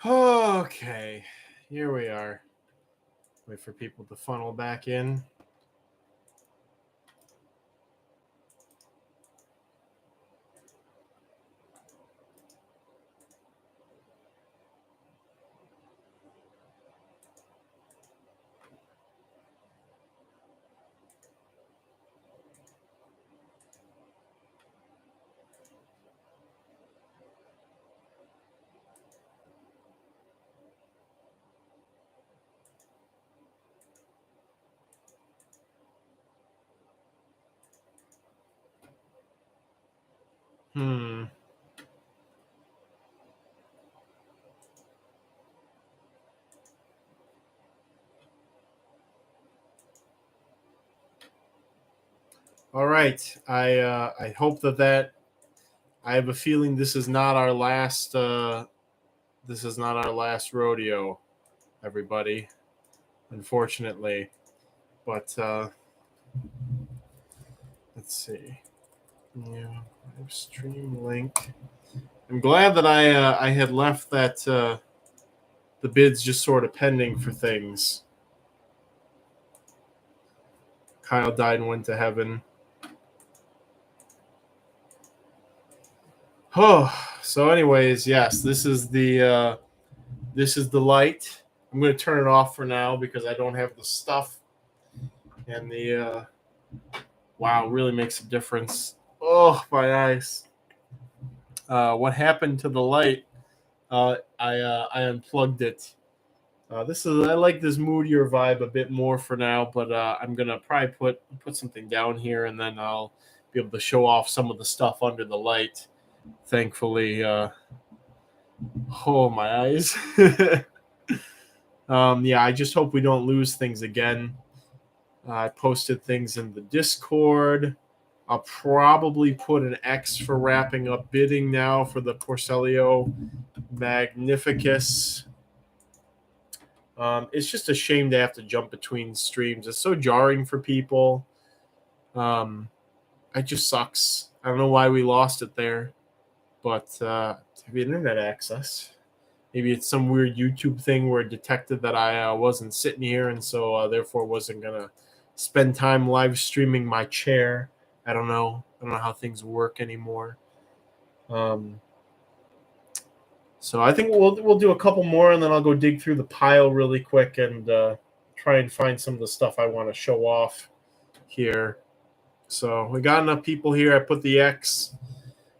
Okay, here we are. Wait for people to funnel back in. Hmm. All right. I hope that I have a feeling this is not our last this is not our last rodeo, everybody. Unfortunately, but let's see. Yeah, stream link. I'm glad that I had left that the bids just sort of pending for things. Kyle died and went to heaven. Oh, so anyways, yes, this is the light. I'm going to turn it off for now because I don't have the stuff, and the wow really makes a difference. Oh, my eyes. What happened to the light? I unplugged it. This is I like this moodier vibe a bit more for now, but I'm gonna probably put something down here, and then I'll be able to show off some of the stuff under the light. Thankfully, oh my eyes. Yeah, I just hope we don't lose things again. I posted things in the Discord. I'll probably put an X for wrapping up bidding now for the Porcelio Magnificus. It's just a shame to have to jump between streams. It's so jarring for people. It just sucks. I don't know why we lost it there, but have internet access. Maybe it's some weird YouTube thing where it detected that I wasn't sitting here, and so therefore wasn't gonna spend time live streaming my chair. I don't know. I don't know how things work anymore. So I think we'll do a couple more, and then I'll go dig through the pile really quick and try and find some of the stuff I want to show off here. So we got enough people here. I put the X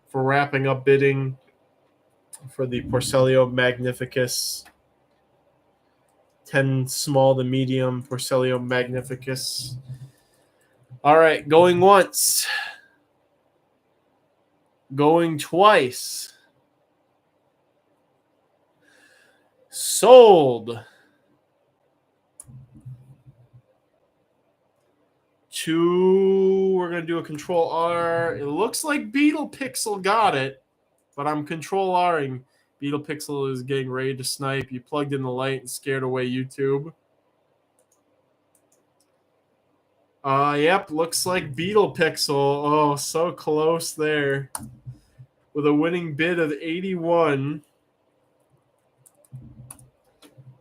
for wrapping up bidding for the Porcelio Magnificus. 10 small to medium Porcelio Magnificus. All right, going once. Going twice. Sold. Two. We're going to do a control R. It looks like Beetle Pixel got it, but I'm control R'ing. Beetle Pixel is getting ready to snipe. You plugged in the light and scared away YouTube. Yep, looks like Beetle Pixel. Oh, so close there. With a winning bid of 81.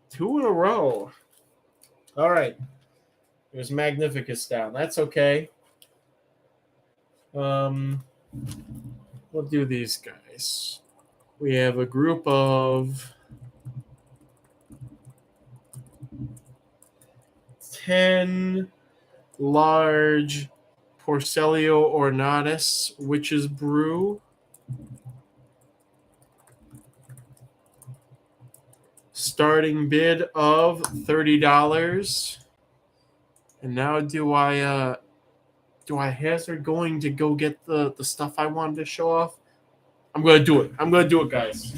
2 in a row. All right. There's Magnificus down. That's okay. We'll do these guys. We have a group of 10 large Porcelio ornatus Witch's Brew. Starting bid of $30. And now do I hazard going to go get the stuff I wanted to show off? I'm going to do it. I'm going to do it, guys.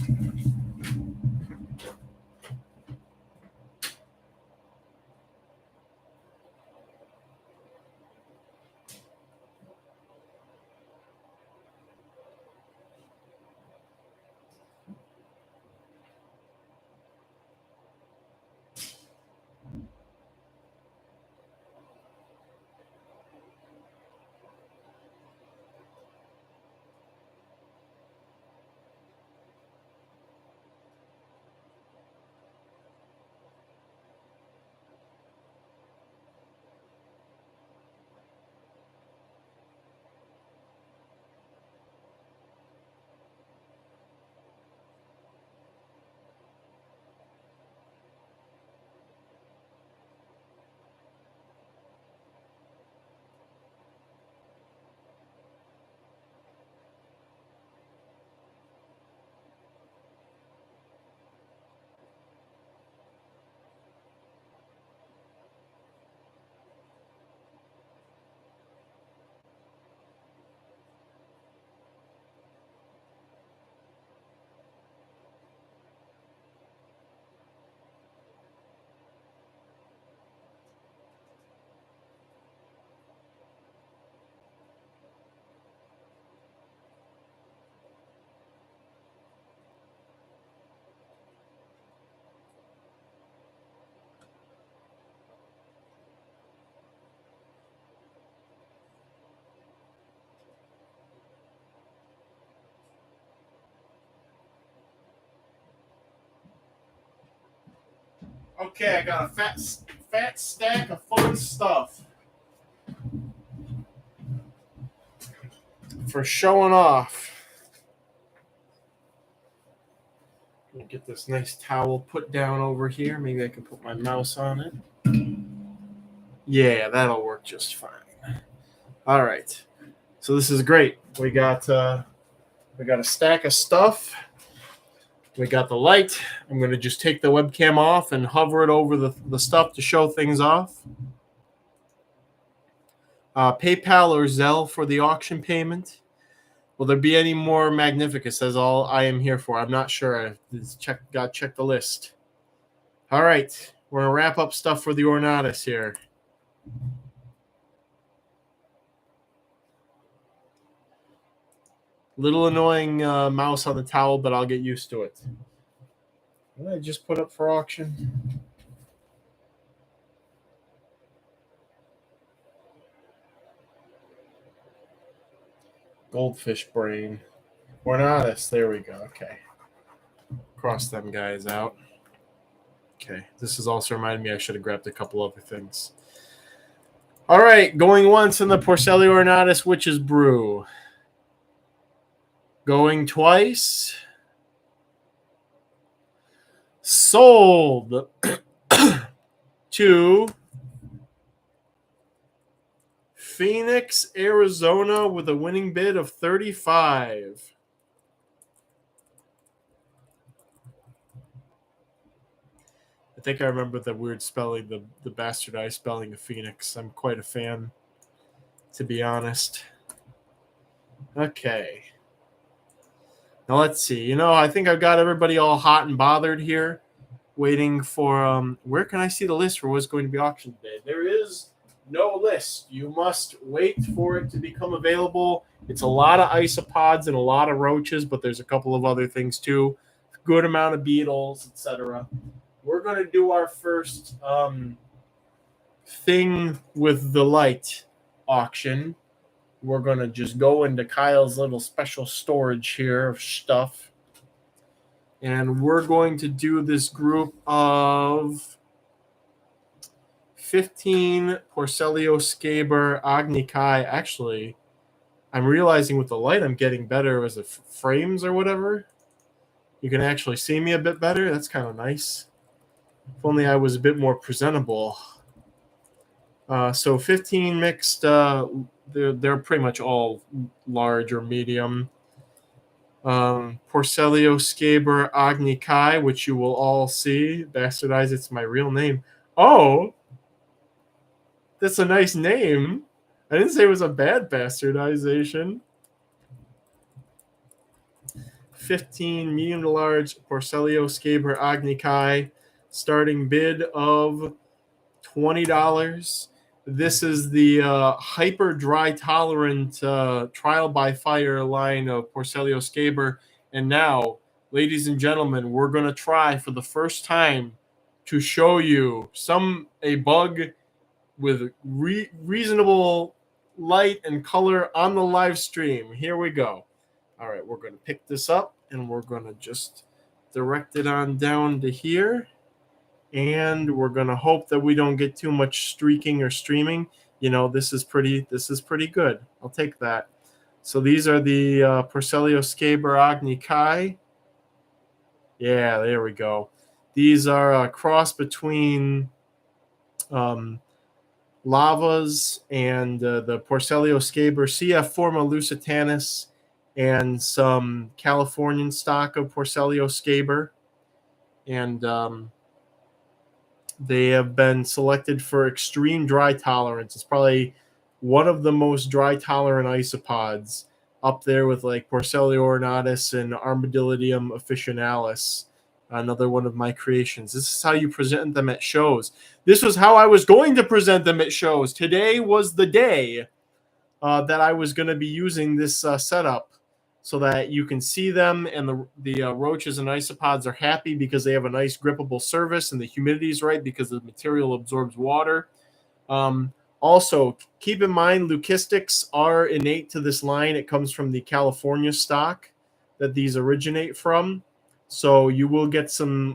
Okay, I got a fat stack of fun stuff for showing off. Let me get this nice towel put down over here. Maybe I can put my mouse on it. Yeah, that'll work just fine. All right. So this is great. We got a stack of stuff. We got the light. I'm going to just take the webcam off and hover it over the stuff to show things off. PayPal or Zelle for the auction payment. Will there be any more Magnificus? That's all I am here for. I'm not sure. Got to check the list. All right. We're going to wrap up stuff for the Ornatus here. Little annoying mouse on the towel, but I'll get used to it. What did I just put up for auction? Goldfish brain. Ornatus. There we go. Okay. Cross them guys out. Okay. This has also reminded me I should have grabbed a couple other things. All right. Going once in the Porcelio Ornatus Witch's Brew. Going twice. Sold to Phoenix, Arizona with a winning bid of 35. I think I remember the weird spelling, the bastardized spelling of Phoenix. I'm quite a fan, to be honest. Okay. Now let's see. I think I've got everybody all hot and bothered here, waiting for where can I see the list for what's going to be auctioned today? There is no list. You must wait for it to become available. It's a lot of isopods and a lot of roaches, but there's a couple of other things too. Good amount of beetles, etc. We're going to do our first thing with the light auction. We're going to just go into Kyle's little special storage here of stuff. And we're going to do this group of 15 Porcelio Scaber Agnikai. Actually, I'm realizing with the light I'm getting better as it frames or whatever. You can actually see me a bit better. That's kind of nice. If only I was a bit more presentable. So 15 mixed... They're pretty much all large or medium. Porcelio Scaber Agnikai, which you will all see. Bastardize, it's my real name. Oh, that's a nice name. I didn't say it was a bad bastardization. 15 medium to large Porcelio Scaber Agnikai. Starting bid of $20. This is the hyper dry tolerant trial by fire line of Porcelio Scaber. And now, ladies and gentlemen, we're going to try for the first time to show you a bug with reasonable light and color on the live stream. Here we go. All right, we're going to pick this up and we're going to just direct it on down to here. And we're going to hope that we don't get too much streaking or streaming. This is pretty good. I'll take that. So these are the Porcelio Scaber Agnikai. Yeah, there we go. These are a cross between Lavas and the Porcelio Scaber CF Forma Lusitanus and some Californian stock of Porcelio Scaber. And they have been selected for extreme dry tolerance. It's probably one of the most dry tolerant isopods, up there with like Porcelio ornatus and Armadillidium officinalis, another one of my creations. This is how you present them at shows. This was how I was going to present them at shows. Today was the day that I was going to be using this setup so that you can see them, and the roaches and isopods are happy because they have a nice grippable surface and the humidity is right because the material absorbs water. Also, keep in mind, leucistics are innate to this line. It comes from the California stock that these originate from. So you will get some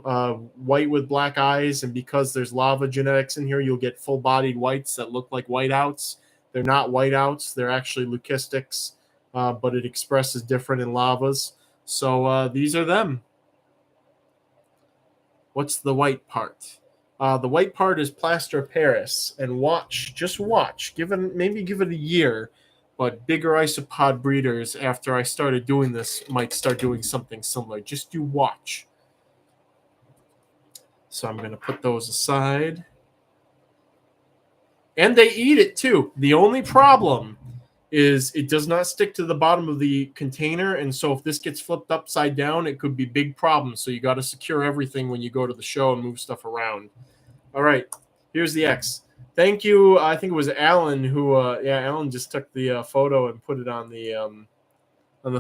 white with black eyes, and because there's lava genetics in here, you'll get full-bodied whites that look like whiteouts. They're not whiteouts; they're actually leucistics, but it expresses different in lavas. So these are them. What's the white part? The white part is plaster of Paris, and just watch. Maybe give it a year, but bigger isopod breeders, after I started doing this, might start doing something similar. Just you watch. So I'm going to put those aside. And they eat it too. The only problem is it does not stick to the bottom of the container. And so if this gets flipped upside down, it could be big problems. So you got to secure everything when you go to the show and move stuff around. All right, here's the X. Thank you. I think it was Alan who, Alan just took the photo and put it on the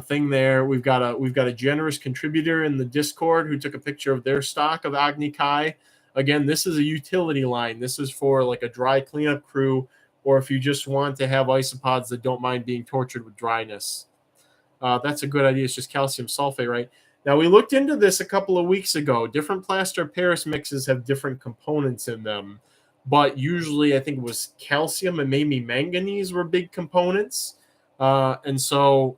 thing there. We've got a generous contributor in the Discord who took a picture of their stock of Agni Kai. Again, this is a utility line. This is for like a dry cleanup crew, or if you just want to have isopods that don't mind being tortured with dryness. That's a good idea. It's just calcium sulfate, right? Now, we looked into this a couple of weeks ago. Different plaster of Paris mixes have different components in them, but usually I think it was calcium and maybe manganese were big components. And so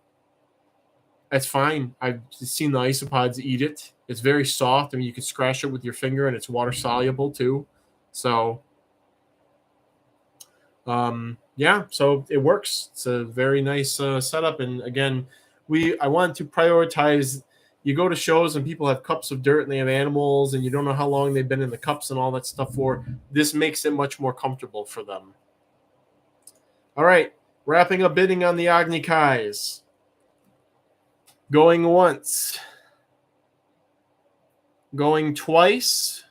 that's fine. I've seen the isopods eat it. It's very soft. I mean, you can scratch it with your finger, and it's water soluble too. So, yeah, so it works. It's a very nice setup. And again, I want to prioritize. You go to shows and people have cups of dirt and they have animals, and you don't know how long they've been in the cups and all that stuff for. This makes it much more comfortable for them. All right, wrapping up bidding on the Agni Kais. Going once. Going twice.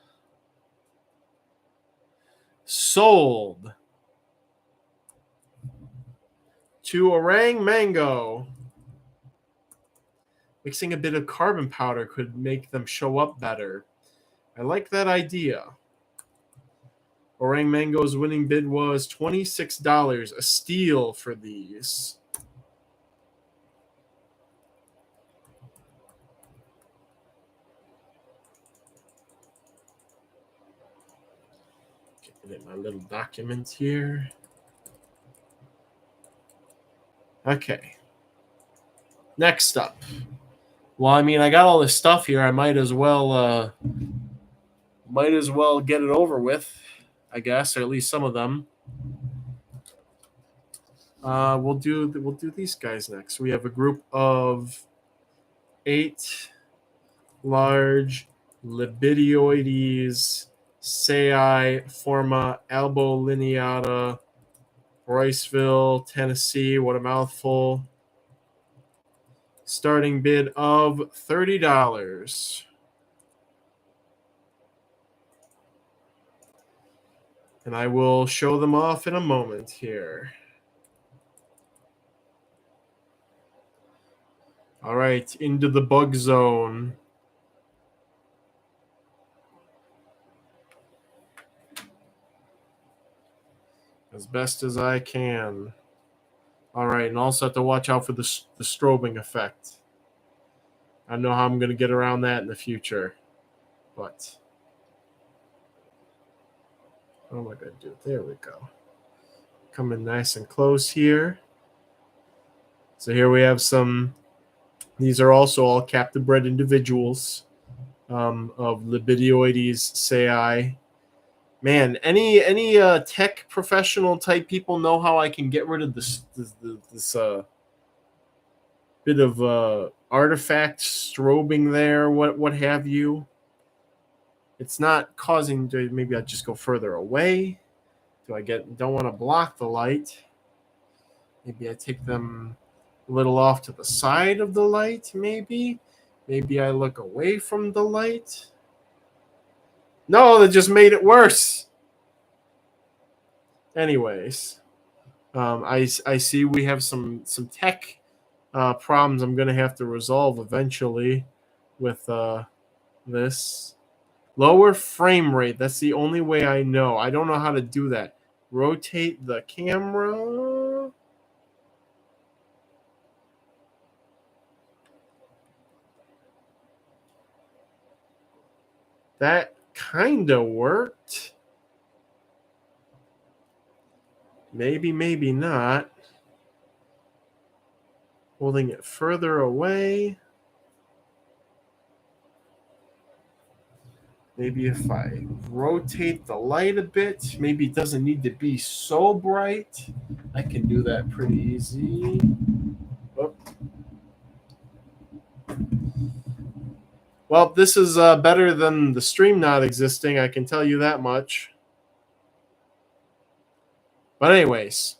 Sold. To Orang Mango. Mixing a bit of carbon powder could make them show up better. I like that idea. Orang Mango's winning bid was $26, a steal for these. Get my little document here. Okay. Next up. Well, I mean, I got all this stuff here. I might as well get it over with, I guess, or at least some of them. We'll do these guys next. We have a group of 8 large Libidioides Sei Forma Albolineata, Riceville, Tennessee. What a mouthful. Starting bid of $30. And I will show them off in a moment here. All right, into the bug zone. As best as I can. All right, and also have to watch out for the strobing effect. I don't know how I'm going to get around that in the future, but what am I going to do? There we go. Coming nice and close here. So here we have some. These are also all captive bred individuals of Libidioides sei. Man, any tech professional type people know how I can get rid of this bit of artifact strobing there, what have you? It's not causing. Maybe I just go further away. Don't want to block the light. Maybe I take them a little off to the side of the light. Maybe I look away from the light. No, that just made it worse. Anyways, I see we have some tech problems I'm going to have to resolve eventually with this. Lower frame rate. That's the only way I know. I don't know how to do that. Rotate the camera. That kind of worked. Maybe, maybe not. Holding it further away. Maybe if I rotate the light a bit, maybe it doesn't need to be so bright. I can do that pretty easy. Oh. Well, this is better than the stream not existing, I can tell you that much. But anyways.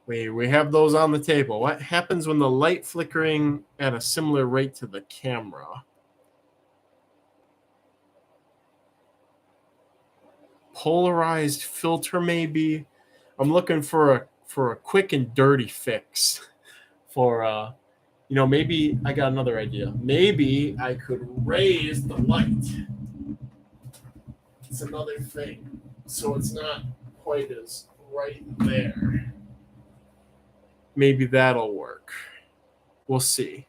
We have those on the table. What happens when the light flickering at a similar rate to the camera? Polarized filter, maybe. I'm looking for a quick and dirty fix. For maybe I got another idea. Maybe I could raise the light. It's another thing, so it's not quite as right there. Maybe that'll work. We'll see.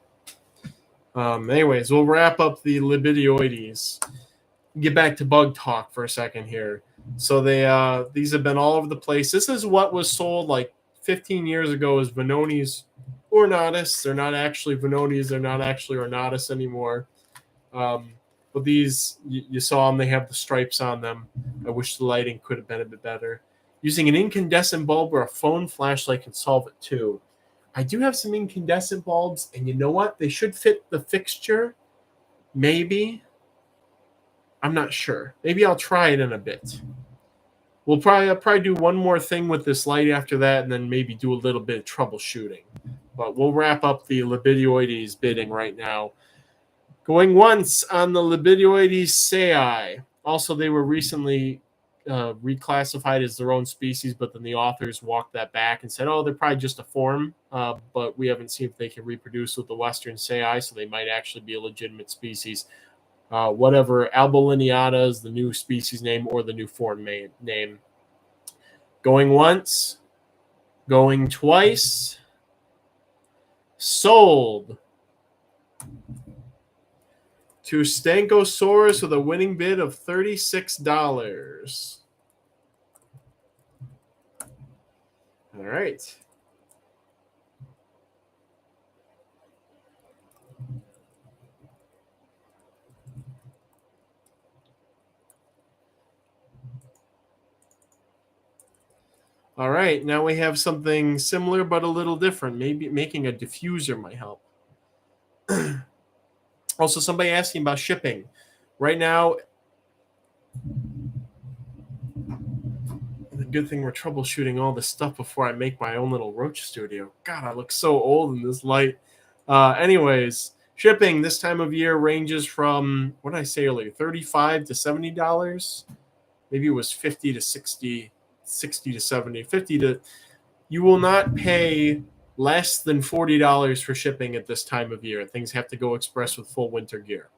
Anyways, we'll wrap up the libidinoides. Get back to bug talk for a second here. So these have been all over the place. This is what was sold like 15 years ago as Venoni's ornatus. They're not actually Venoni's. They're not actually ornatus anymore. But these, you saw them. They have the stripes on them. I wish the lighting could have been a bit better. Using an incandescent bulb or a phone flashlight can solve it too. I do have some incandescent bulbs, and you know what? They should fit the fixture. Maybe. I'm not sure. Maybe I'll try it in a bit. I'll probably do one more thing with this light after that, and then maybe do a little bit of troubleshooting. But we'll wrap up the libidinoides bidding right now. Going once on the libidinoides sei. Also, they were recently reclassified as their own species, but then the authors walked that back and said, oh, they're probably just a form, but we haven't seen if they can reproduce with the Western sei, so they might actually be a legitimate species. Whatever, Albolineata is the new species name or the new form name. Going once, going twice, sold to Stankosaurus with a winning bid of $36. All right. All right, now we have something similar but a little different. Maybe making a diffuser might help. Also, somebody asking about shipping. Right now, the good thing we're troubleshooting all this stuff before I make my own little Roach studio. God, I look so old in this light. Anyways, shipping this time of year ranges from, what did I say earlier, $35 to $70. Maybe it was 50 to 60 to 70, 50 to, you will not pay less than $40 for shipping at this time of year. Things have to go express with full winter gear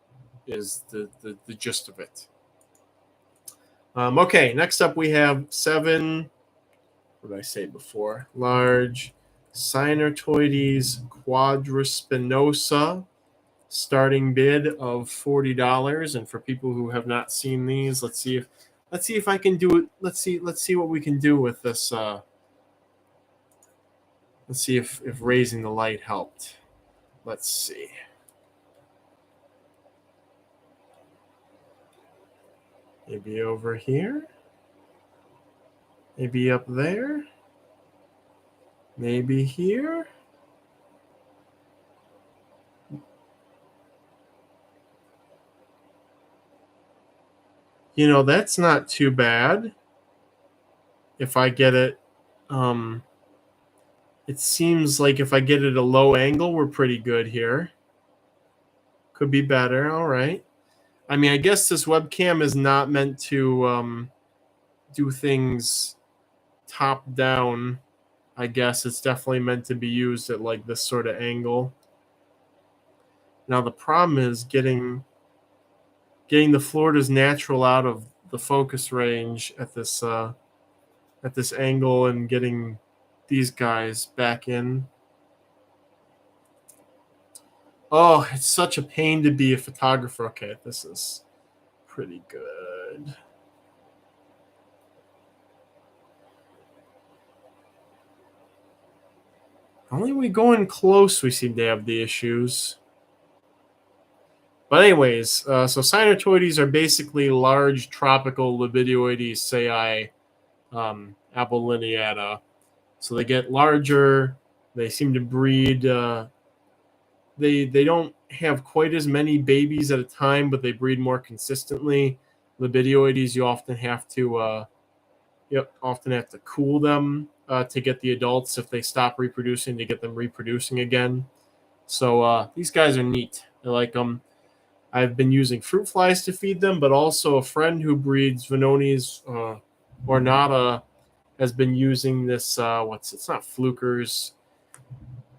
is the gist of it. Okay, next up we have 7, what did I say before? Large Sinertoides quadrispinosa, starting bid of $40. And for people who have not seen these, let's see if I can do it. Let's see what we can do with this. Let's see if raising the light helped. Let's see. Maybe over here. Maybe up there. Maybe here. You know, that's not too bad. If I get it, it seems like if I get it a low angle, we're pretty good here. Could be better. All right. I mean, I guess this webcam is not meant to do things top down. I guess it's definitely meant to be used at like this sort of angle. Now the problem is getting the Florida's natural out of the focus range at this angle and getting these guys back in. Oh, it's such a pain to be a photographer. Okay, this is pretty good. Only we go in close, we seem to have the issues. But anyways, so Sinusoides are basically large tropical Libidioides sei, apolineata. So they get larger. They seem to breed. They don't have quite as many babies at a time, but they breed more consistently. Libidioides, you often have to cool them to get the adults if they stop reproducing to get them reproducing again. So these guys are neat. I like them. I've been using fruit flies to feed them, but also a friend who breeds Venoni's ornata has been using this. It's not flukers.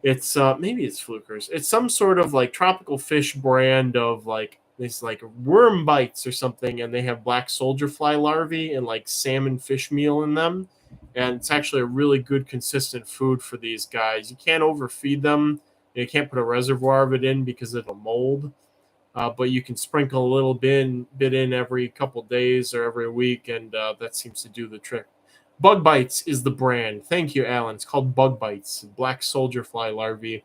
It's maybe it's flukers. It's some sort of like tropical fish brand of like this like worm bites or something, and they have black soldier fly larvae and like salmon fish meal in them. And it's actually a really good consistent food for these guys. You can't overfeed them. You can't put a reservoir of it in because it'll mold. But you can sprinkle a little bit in every couple days or every week, and that seems to do the trick. Bug Bites is the brand. Thank you, Alan. It's called Bug Bites, black soldier fly larvae,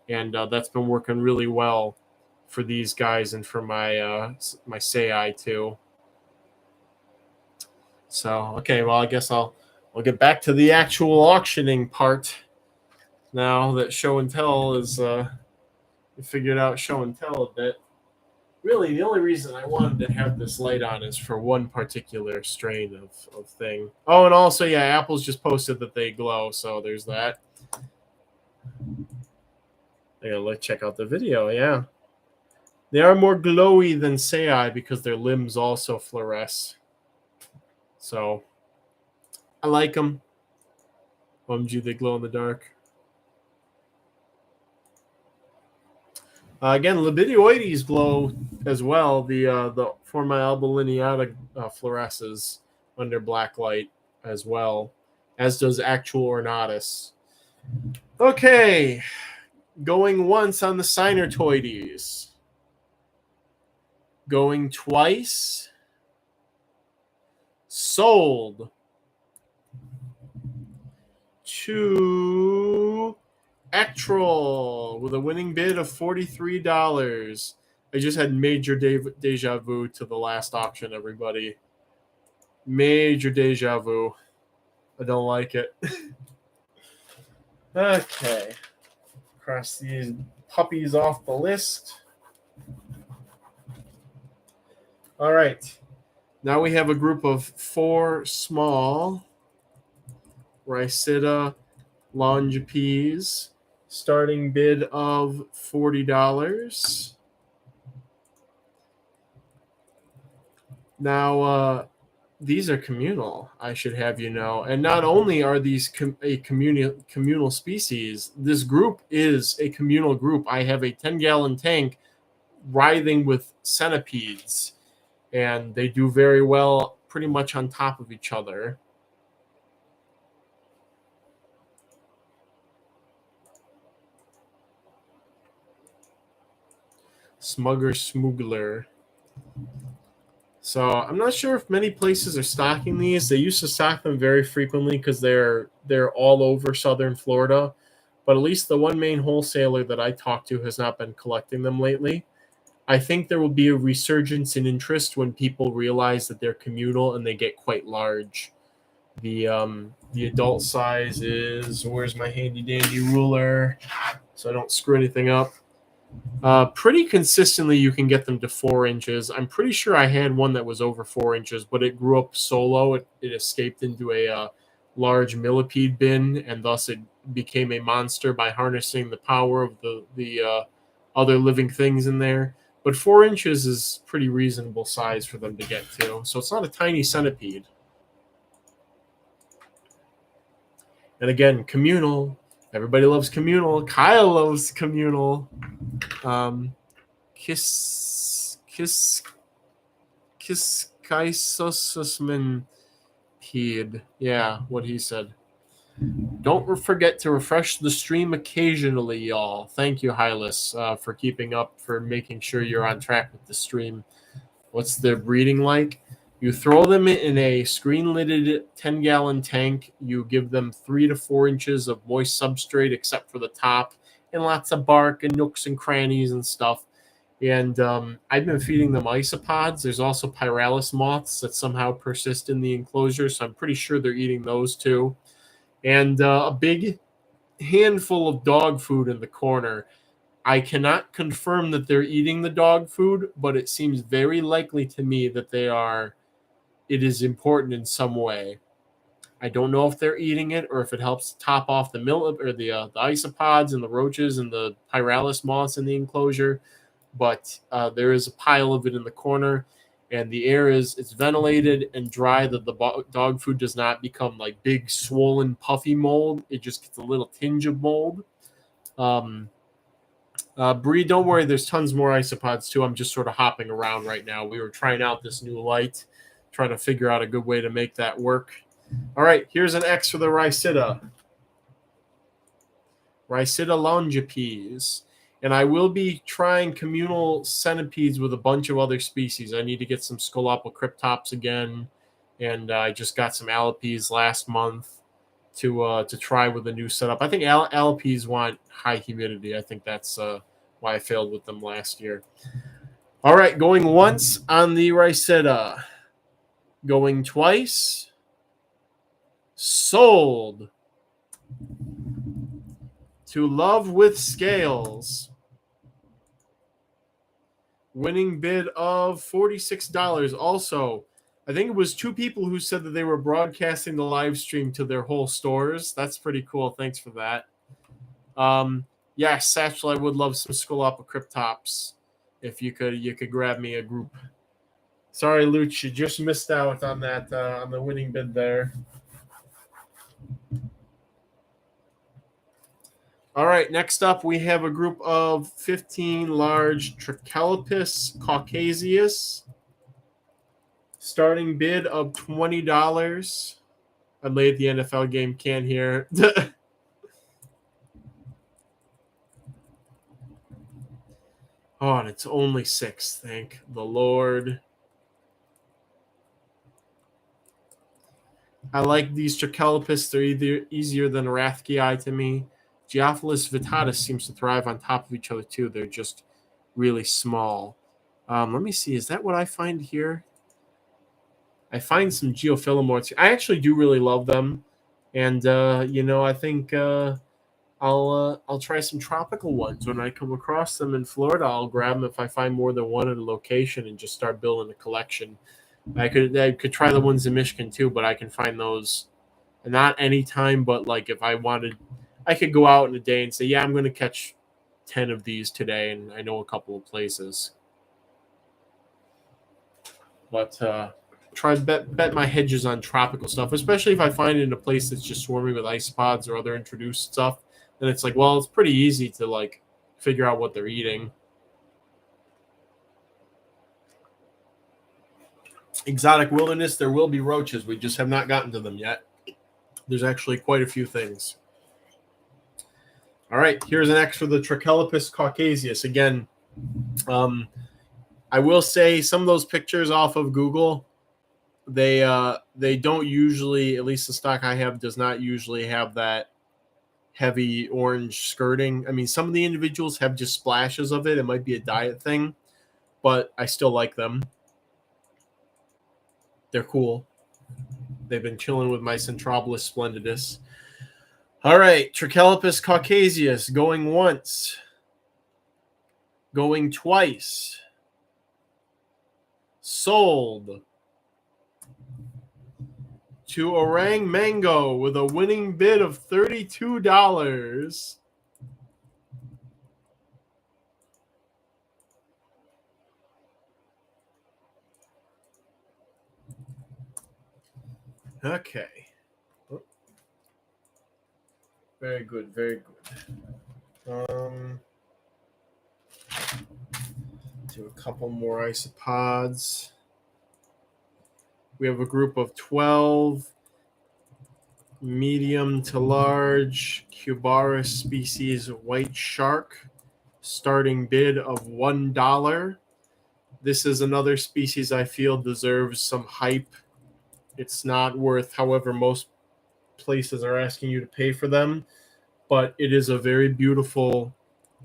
and that's been working really well for these guys and for my sei too. So okay, well I guess I'll get back to the actual auctioning part now that show and tell is figured out show and tell a bit. Really, the only reason I wanted to have this light on is for one particular strain of thing. Oh, and also, yeah, Apple's just posted that they glow, so there's that. I gotta check out the video, yeah. They are more glowy than sei because their limbs also fluoresce. So, I like them. OMG, they glow in the dark. Again, Libidioides glow as well. The Forma albilineata fluoresces under black light as well, as does actual ornatus. Okay, going once on the Sinusoides. Going twice. Sold to Actrol with a winning bid of $43. I just had major deja vu to the last auction, everybody. Major deja vu. I don't like it. Okay. Cross these puppies off the list. All right. Now we have a group of 4 small Rhysida longipes. Starting bid of $40. Now, these are communal, I should have you know. And not only are these a communal species, this group is a communal group. I have a 10-gallon tank writhing with centipedes, and they do very well pretty much on top of each other. Smuggler. So I'm not sure if many places are stocking these. They used to stock them very frequently because they're all over southern Florida. But at least the one main wholesaler that I talked to has not been collecting them lately. I think there will be a resurgence in interest when people realize that they're communal and they get quite large. The adult size is, where's my handy dandy ruler so I don't screw anything up. Pretty consistently, you can get them to 4 inches. I'm pretty sure I had one that was over 4 inches, but it grew up solo. It escaped into a large millipede bin, and thus it became a monster by harnessing the power of the other living things in there. But 4 inches is pretty reasonable size for them to get to. So it's not a tiny centipede. And again, communal. Everybody loves communal. Kyle loves communal. Kiskaisosusman peed. Yeah, what he said. Don't forget to refresh the stream occasionally, y'all. Thank you, Hylas, for keeping up, for making sure you're on track with the stream. What's their breeding like? You throw them in a screen-lidded 10-gallon tank. You give them 3 to 4 inches of moist substrate, except for the top, and lots of bark and nooks and crannies and stuff. And I've been feeding them isopods. There's also pyralis moths that somehow persist in the enclosure, so I'm pretty sure they're eating those too. And a big handful of dog food in the corner. I cannot confirm that they're eating the dog food, but it seems very likely to me that they are. It is important in some way. I don't know if they're eating it or if it helps top off the milk or the isopods and the roaches and the pyralis moths in the enclosure. But there is a pile of it in the corner, and the air it's ventilated and dry. That the dog food does not become like big, swollen, puffy mold. It just gets a little tinge of mold. Bree, don't worry. There's tons more isopods too. I'm just sort of hopping around right now. We were trying out this new light, trying to figure out a good way to make that work. All right, here's an X for the Rhysidia. Rhysidia longipes. And I will be trying communal centipedes with a bunch of other species. I need to get some Scolopocriptops again. And I just got some alipes last month to try with a new setup. I think alipes want high humidity. I think that's why I failed with them last year. All right, going once on the Rhysidia. Going twice. Sold. To Love with Scales. Winning bid of $46. Also, I think it was 2 people who said that they were broadcasting the live stream to their whole stores. That's pretty cool. Thanks for that. Yes, Satchel, I would love some Scolopocriptops. If you could grab me a group. Sorry, Luch, you just missed out on that on the winning bid there. All right, next up we have a group of 15 large Trichelopus caucasus. Starting bid of $20. I'm late at the NFL game, can't hear. Oh, and it's only 6, thank the Lord. I like these Trichelopus. They're either easier than Rathkii to me. Geophilus vittatus seems to thrive on top of each other too. They're just really small. Let me see. Is that what I find here? I find some Geophilamorts. I actually do really love them, and I think I'll try some tropical ones when I come across them in Florida. I'll grab them if I find more than one at a location and just start building a collection. I could try the ones in Michigan too, but I can find those not anytime, but like if I wanted, I could go out in a day and say, yeah, I'm going to catch 10 of these today, and I know a couple of places. But try bet my hedges on tropical stuff, especially if I find it in a place that's just swarming with isopods or other introduced stuff. Then it's like, well, it's pretty easy to like figure out what they're eating. Exotic wilderness, there will be roaches. We just have not gotten to them yet. There's actually quite a few things. All right, here's an X for the Trichelopus caucasus. Again, I will say some of those pictures off of Google, they don't usually, at least the stock I have, does not usually have that heavy orange skirting. I mean, some of the individuals have just splashes of it. It might be a diet thing, but I still like them. They're cool. They've been chilling with my Centrobolus splendidus. All right, Trichelopus caucasus going once, going twice, sold to Orang Mango with a winning bid of $32. Okay. Very good, very good. Do a couple more isopods. We have a group of 12 medium to large Cubaris species white shark, starting bid of $1. This is another species I feel deserves some hype. It's not worth however most places are asking you to pay for them, but it is a very beautiful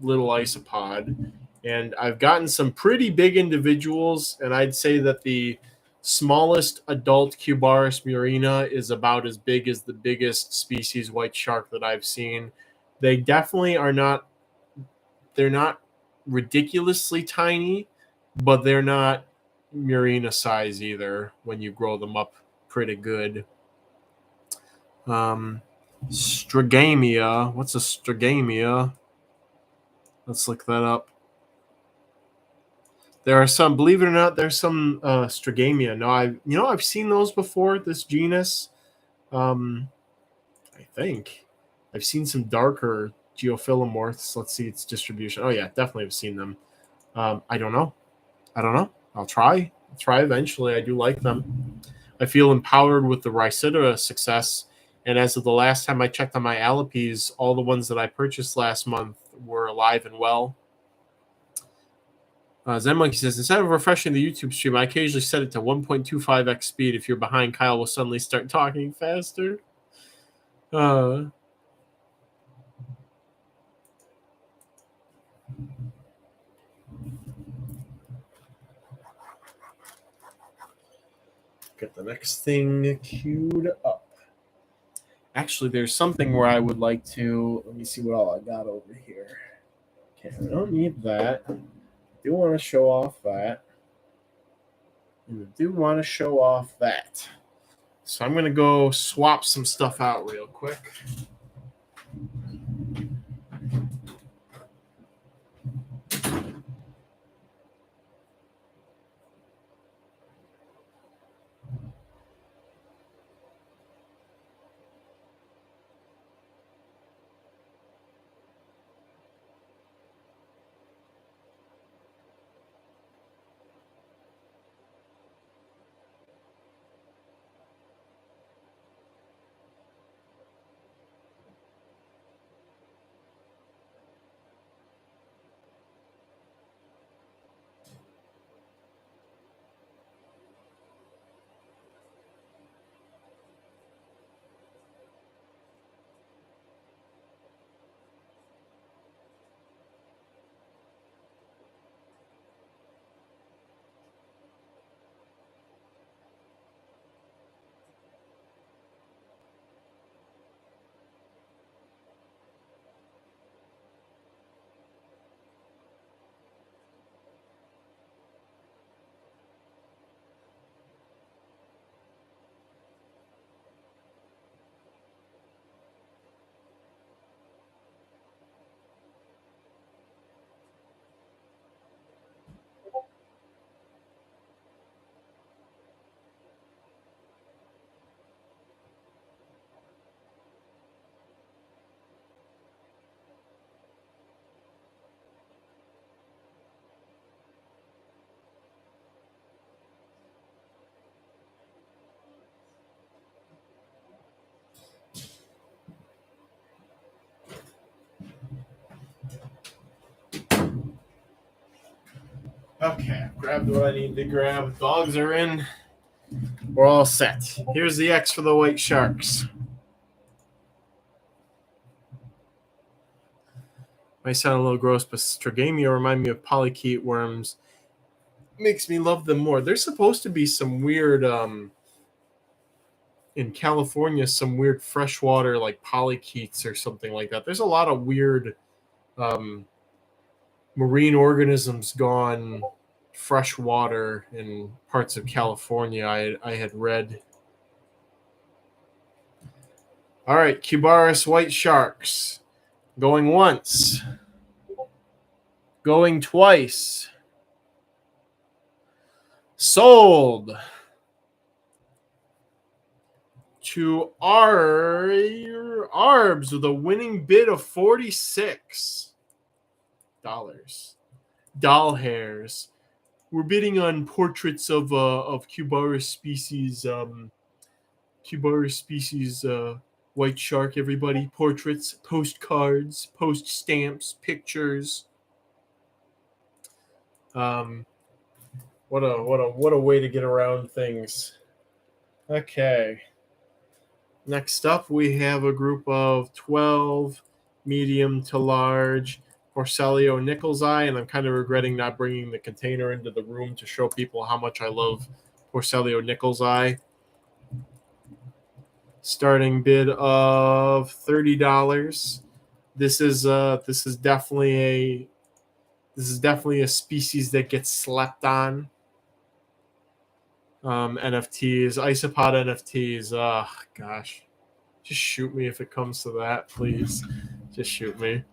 little isopod. And I've gotten some pretty big individuals, and I'd say that the smallest adult Cubaris murina is about as big as the biggest species white shark that I've seen. They definitely are not, they're not ridiculously tiny, but they're not murina size either when you grow them up pretty good. Stragamia. What's a stragamia? Let's look that up. There are some, believe it or not, there's some stragamia. No, I've seen those before. This genus, I think I've seen some darker geophyllomorphs. Let's see its distribution. Oh yeah, definitely have seen them. I don't know. I'll try eventually. I do like them. I feel empowered with the Rhysidra success. And as of the last time I checked on my Alipes, all the ones that I purchased last month were alive and well. Zen Monkey says, instead of refreshing the YouTube stream, I occasionally set it to 1.25x speed. If you're behind, Kyle will suddenly start talking faster. Get the next thing queued up. Actually, there's something where I would like to... Let me see what all I got over here. Okay, I don't need that. I do want to show off that. And I do want to show off that. So I'm going to go swap some stuff out real quick. Okay, I've grabbed what I need to grab. Dogs are in. We're all set. Here's the X for the white sharks. Might sound a little gross, but Stragamia remind me of polychaete worms. Makes me love them more. There's supposed to be some weird, in California, some weird freshwater like polychaetes or something like that. There's a lot of weird marine organisms gone freshwater in parts of California. I had read. All right, Cubaris white sharks. Going once. Going twice. Sold to Arbs with a winning bid of $46. Doll hairs. We're bidding on portraits of Cubaris species White Shark, everybody. Portraits, postcards, post stamps, pictures. What a way to get around things. Okay. Next up, we have a group of 12 medium to large Porcelio Nickel's Eye, and I'm kind of regretting not bringing the container into the room to show people how much I love Porcelio Nickel's Eye. Starting bid of $30. This is definitely a species that gets slept on. NFTs, Isopod NFTs. Oh gosh, just shoot me if it comes to that, please. Just shoot me.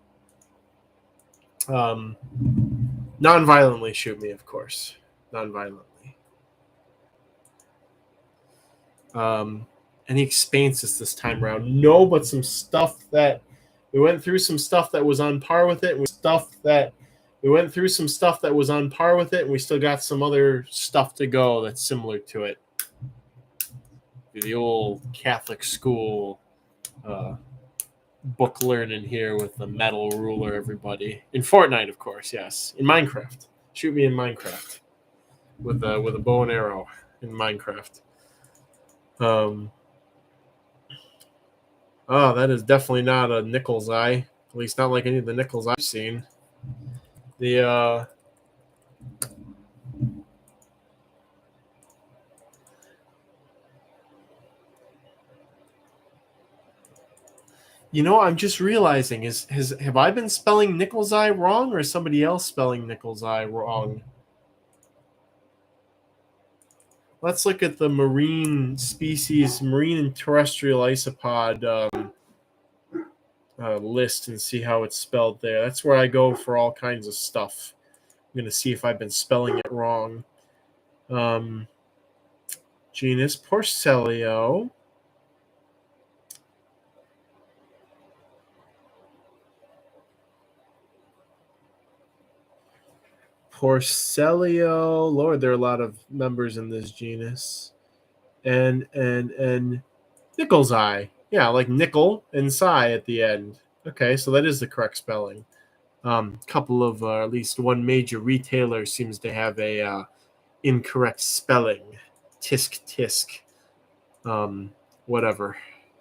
Non-violently shoot me, of course. Non-violently. Any expanses this time around? No, but some stuff that we went through. Some stuff that was on par with it. We went through some stuff that was on par with it, and we still got some other stuff to go that's similar to it. The old Catholic school book learning here with the metal ruler, everybody. In Fortnite, of course, yes. In Minecraft. Shoot me in Minecraft. With a bow and arrow in Minecraft. Oh, that is definitely not a Nickel's Eye. At least not like any of the Nickel's I've seen. The I'm just realizing have I been spelling Nickel's Eye wrong, or is somebody else spelling Nickel's Eye wrong? Let's look at the marine and terrestrial isopod list and see how it's spelled there. That's where I go for all kinds of stuff. I'm going to see if I've been spelling it wrong. Genus Porcelio. Porcelio. Lord, there are a lot of members in this genus. And Nickel's Eye. Yeah, like nickel and sigh at the end. Okay, so that is the correct spelling. Couple of at least one major retailer seems to have a incorrect spelling. Tisk. Whatever.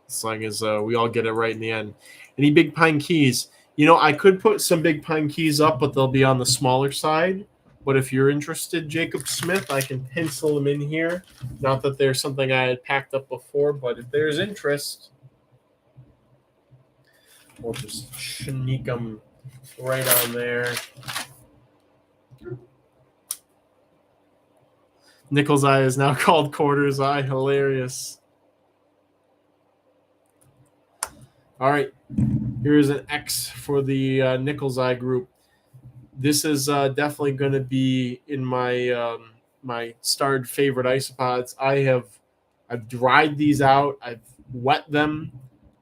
As long as we all get it right in the end. Any Big Pine Keys? I could put some Big Pine Keys up, but they'll be on the smaller side. But if you're interested, Jacob Smith, I can pencil them in here. Not that there's something I had packed up before, but if there's interest, we'll just sneak them right on there. Nickel's Eye is now called Quarter's Eye. Hilarious. All right. Here's an X for the Nickel's Eye group. This is definitely going to be in my my starred favorite isopods. I've dried these out. I've wet them.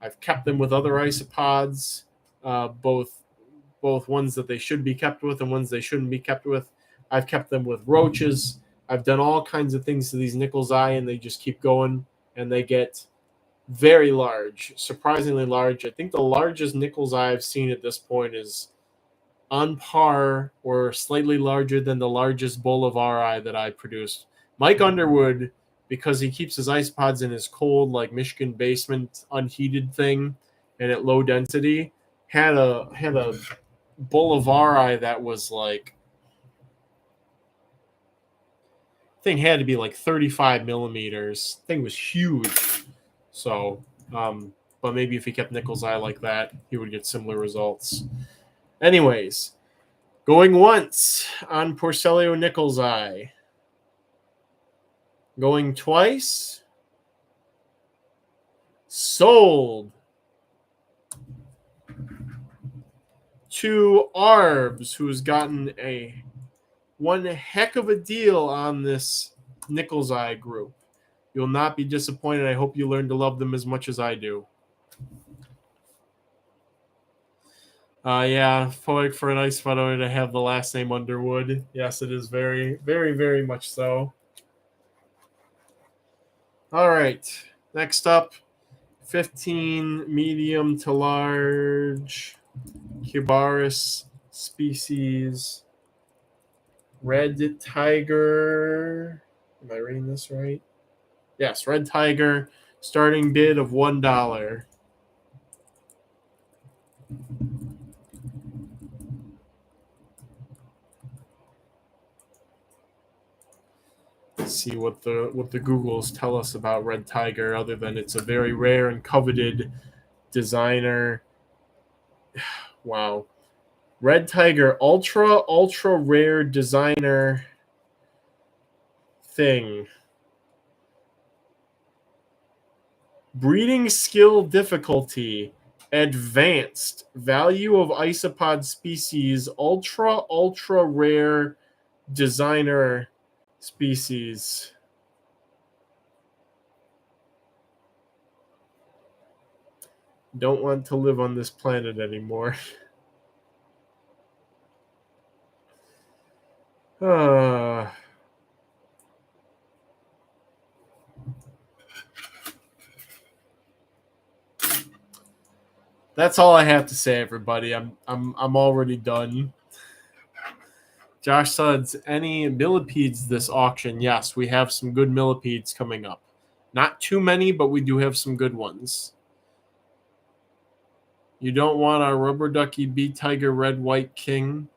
I've kept them with other isopods, both ones that they should be kept with and ones they shouldn't be kept with. I've kept them with roaches. I've done all kinds of things to these Nickel's Eye, and they just keep going, and they get very large, surprisingly large. I think the largest Nickel's Eye I've seen at this point is on par or slightly larger than the largest Bolivar eye that I produced. Mike Underwood, because he keeps his isopods in his cold, like Michigan basement, unheated thing, and at low density, had a Bolivar eye that was like, thing had to be like 35 millimeters. Thing was huge. So, but maybe if he kept Nickel's Eye like that, he would get similar results. Anyways, going once on Porcelio Nickel's Eye. Going twice. Sold. To Arbs, who's gotten one heck of a deal on this Nickel's Eye group. You'll not be disappointed. I hope you learn to love them as much as I do. Yeah, poetic for a nice photo to have the last name Underwood. Yes, it is very, very, very much so. All right. Next up, 15 medium to large Cubaris species. Red tiger. Am I reading this right? Yes, red tiger. Starting bid of $1. Let's see what the Googles tell us about red tiger, other than it's a very rare and coveted designer. Wow. Red tiger, ultra rare designer thing. Breeding skill difficulty, advanced, value of isopod species, ultra rare designer species. Don't want to live on this planet anymore. That's all I have to say, everybody. I'm already done. Josh Suds, any millipedes this auction? Yes, we have some good millipedes coming up. Not too many, but we do have some good ones. You don't want our rubber ducky bee tiger red white king?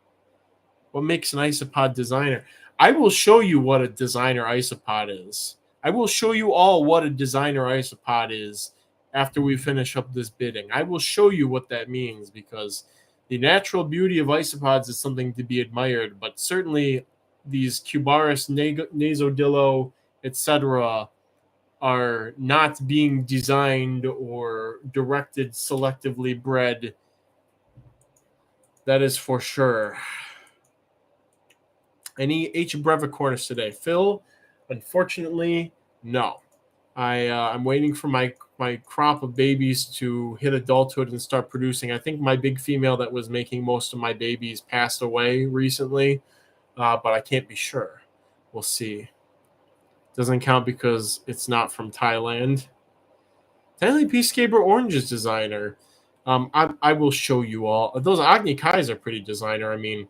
What makes an isopod designer? I will show you what a designer isopod is. I will show you all what a designer isopod is after we finish up this bidding. I will show you what that means, because the natural beauty of isopods is something to be admired, but certainly these Cubaris, Nasodillo, etc. are not being designed or directed selectively bred. That is for sure. Any H. brevicornis today? Phil, unfortunately, no. I'm waiting for my crop of babies to hit adulthood and start producing. I think my big female that was making most of my babies passed away recently, but I can't be sure. We'll see. Doesn't count because it's not from Thailand. Thailand Peacekeeper Orange's designer. I will show you all. Those Agni Kais are pretty designer. I mean,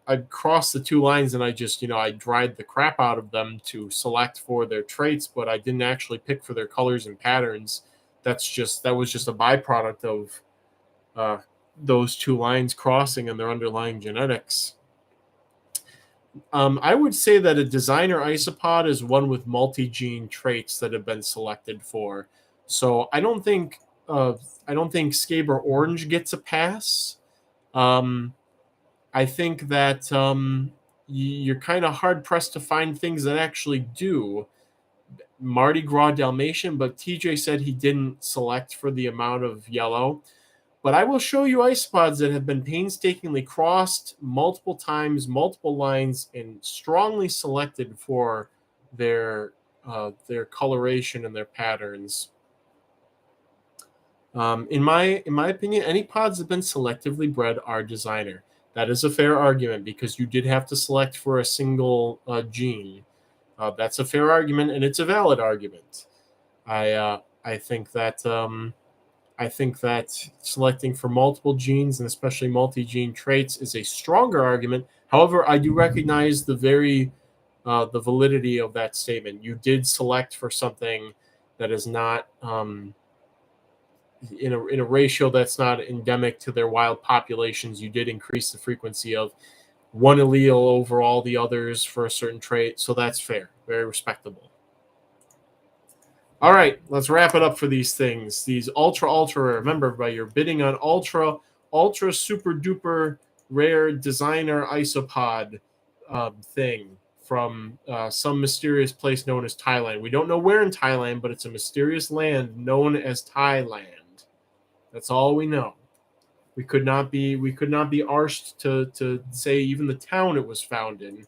I crossed the two lines and I dried the crap out of them to select for their traits, but I didn't actually pick for their colors and patterns. That was just a byproduct of those two lines crossing and their underlying genetics. I would say that a designer isopod is one with multi-gene traits that have been selected for. So I don't think Scaber Orange gets a pass. I think that you're kind of hard pressed to find things that actually do. Mardi Gras Dalmatian, but TJ said he didn't select for the amount of yellow. But I will show you isopods that have been painstakingly crossed multiple times, multiple lines, and strongly selected for their coloration and their patterns. In my opinion, any pods that have been selectively bred are designer. That is a fair argument because you did have to select for a single gene. That's a fair argument, and it's a valid argument. I think that selecting for multiple genes and especially multi-gene traits is a stronger argument. However, I do recognize the validity of that statement. You did select for something that is not in a ratio that's not endemic to their wild populations. You did increase the frequency of one allele over all the others for a certain trait, so that's fair, very respectable. All right, let's wrap it up for these things. These ultra rare. Remember, everybody, you're bidding on ultra super duper rare designer isopod thing from some mysterious place known as Thailand. We don't know where in Thailand, but it's a mysterious land known as Thailand. That's all we know. We could not be arsed to say even the town it was found in.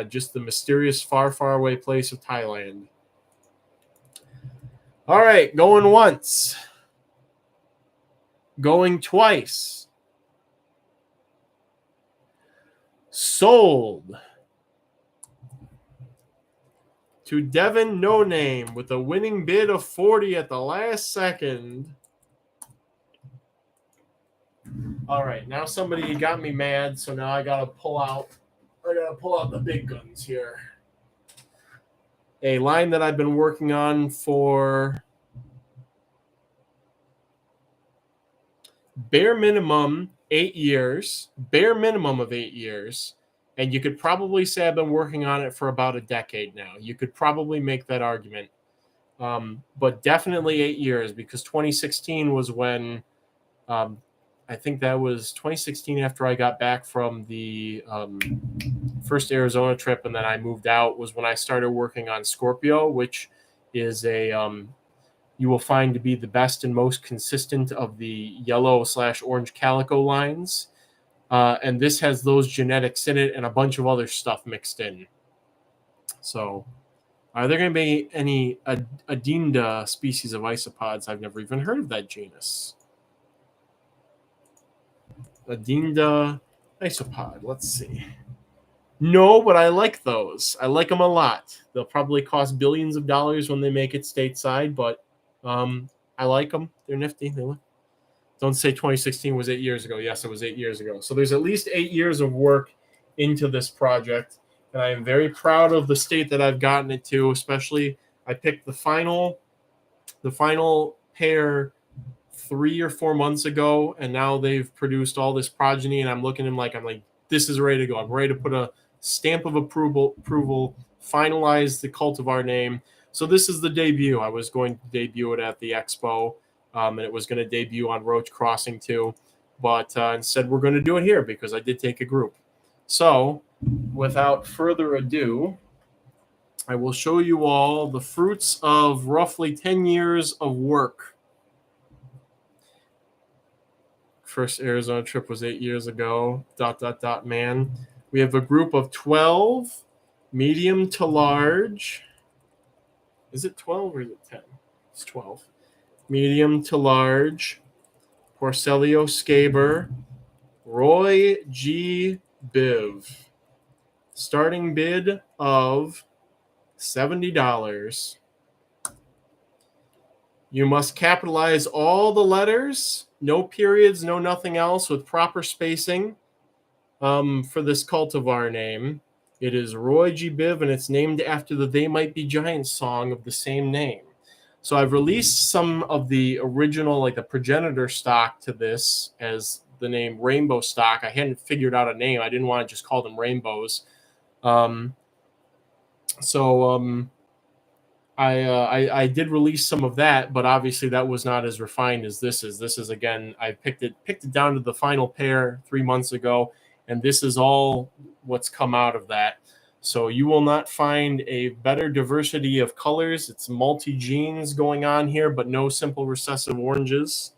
Just the mysterious far away place of Thailand. All right, going once. Going twice. Sold. to Devin No Name with a winning bid of 40 at the last second. All right, now somebody got me mad, so now I gotta pull out the big guns here. A line that I've been working on for bare minimum 8 years, bare minimum of 8 years. And you could probably say I've been working on it for about a decade now. You could probably make that argument. But definitely 8 years, because 2016 was when I think that was 2016 after I got back from the first Arizona trip, and then I moved out, was when I started working on Scorpio, which is a you will find to be the best and most consistent of the yellow/orange calico lines. And this has those genetics in it and a bunch of other stuff mixed in. So are there going to be any Adinda species of isopods? I've never even heard of that genus. Adinda isopod. Let's see. No, but I like those. I like them a lot. They'll probably cost billions of dollars when they make it stateside, but I like them. They're nifty. Don't say 2016 was 8 years ago. Yes, it was 8 years ago. So there's at least 8 years of work into this project, and I am very proud of the state that I've gotten it to. Especially, I picked the final pair 3 or 4 months ago, and now they've produced all this progeny, and I'm looking at them like, this is ready to go. I'm ready to put a stamp of approval, finalize the cultivar name. So this is the debut. I was going to debut it at the expo, and it was going to debut on Roach Crossing too, but instead we're going to do it here because I did take a group. So without further ado, I will show you all the fruits of roughly 10 years of work. First Arizona trip was 8 years ago, ... man. We have a group of 12 medium to large. Is it 12 or is it 10? It's 12. Medium to large Porcelio Scaber, Roy G. Biv. Starting bid of $70. You must capitalize all the letters, no periods, no nothing else, with proper spacing for this cultivar name. It is Roy G. Biv, and it's named after the They Might Be Giants song of the same name. So I've released some of the original, like the progenitor stock to this as the name Rainbow Stock. I hadn't figured out a name. I didn't want to just call them rainbows. I did release some of that, but obviously that was not as refined as this is. This is, again, I picked it down to the final pair 3 months ago, and this is all what's come out of that. So you will not find a better diversity of colors. It's multi-genes going on here, but no simple recessive oranges.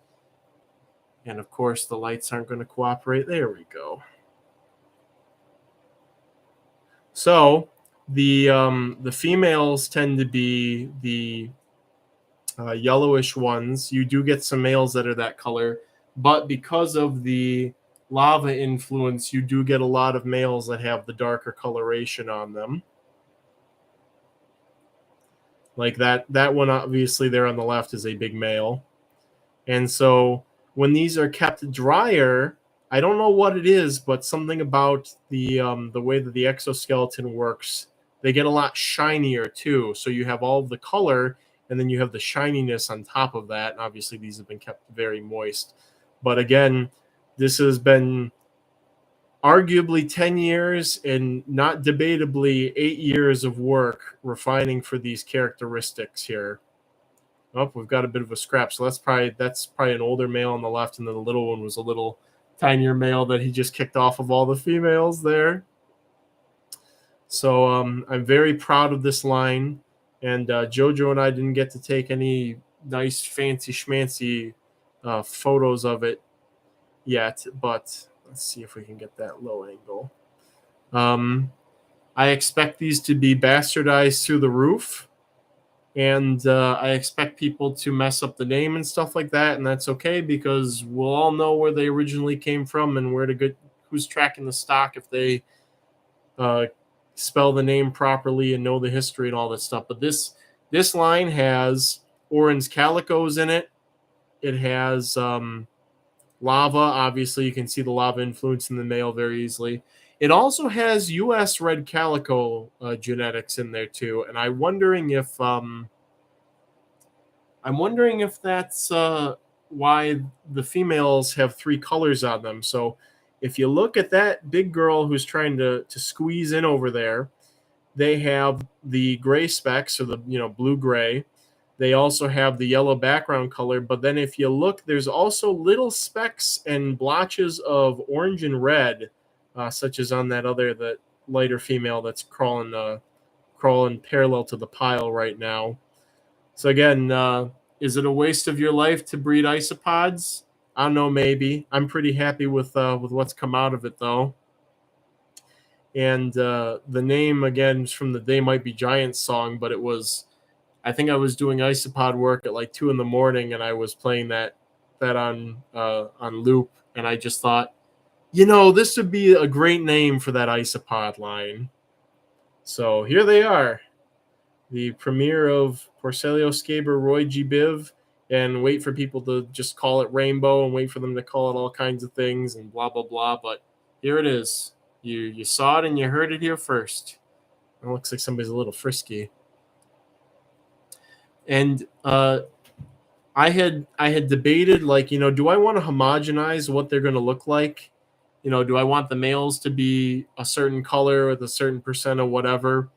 And of course, the lights aren't going to cooperate. There we go. So the females tend to be the yellowish ones. You do get some males that are that color, but because of the lava influence, you do get a lot of males that have the darker coloration on them. Like that one, obviously there on the left, is a big male. And so when these are kept drier, I don't know what it is, but something about the way that the exoskeleton works, they get a lot shinier too. So you have all of the color, and then you have the shininess on top of that. And obviously these have been kept very moist. But again, this has been arguably 10 years and not debatably 8 years of work refining for these characteristics here. Oh, we've got a bit of a scrap. So that's probably an older male on the left, and then the little one was a little tinier male that he just kicked off of all the females there. So I'm very proud of this line, and JoJo and I didn't get to take any nice fancy schmancy photos of it yet, but let's see if we can get that low angle. I expect these to be bastardized through the roof, and I expect people to mess up the name and stuff like that, and that's okay, because we'll all know where they originally came from and where to go, who's tracking the stock if they spell the name properly and know the history and all this stuff. But this line has orange calicos in it. It has lava. Obviously, you can see the lava influence in the male very easily. It also has U.S. red calico genetics in there too, and I'm wondering if that's why the females have 3 colors on them. So if you look at that big girl who's trying to squeeze in over there, they have the gray specks, or the blue gray. They also have the yellow background color, but then if you look, there's also little specks and blotches of orange and red, such as on that lighter female that's crawling parallel to the pile right now. So again, is it a waste of your life to breed isopods? I don't know, maybe. I'm pretty happy with what's come out of it, though. And the name, again, is from the They Might Be Giants song, but I think I was doing isopod work at like 2 in the morning, and I was playing that on loop, and I just thought, this would be a great name for that isopod line. So here they are, the premiere of Porcelio Scaber Roy G. Biv, and wait for people to just call it Rainbow and wait for them to call it all kinds of things and blah, blah, blah. But here it is. You saw it and you heard it here first. It looks like somebody's a little frisky. And I had debated, like, do I want to homogenize what they're going to look like? Do I want the males to be a certain color with a certain percent of whatever?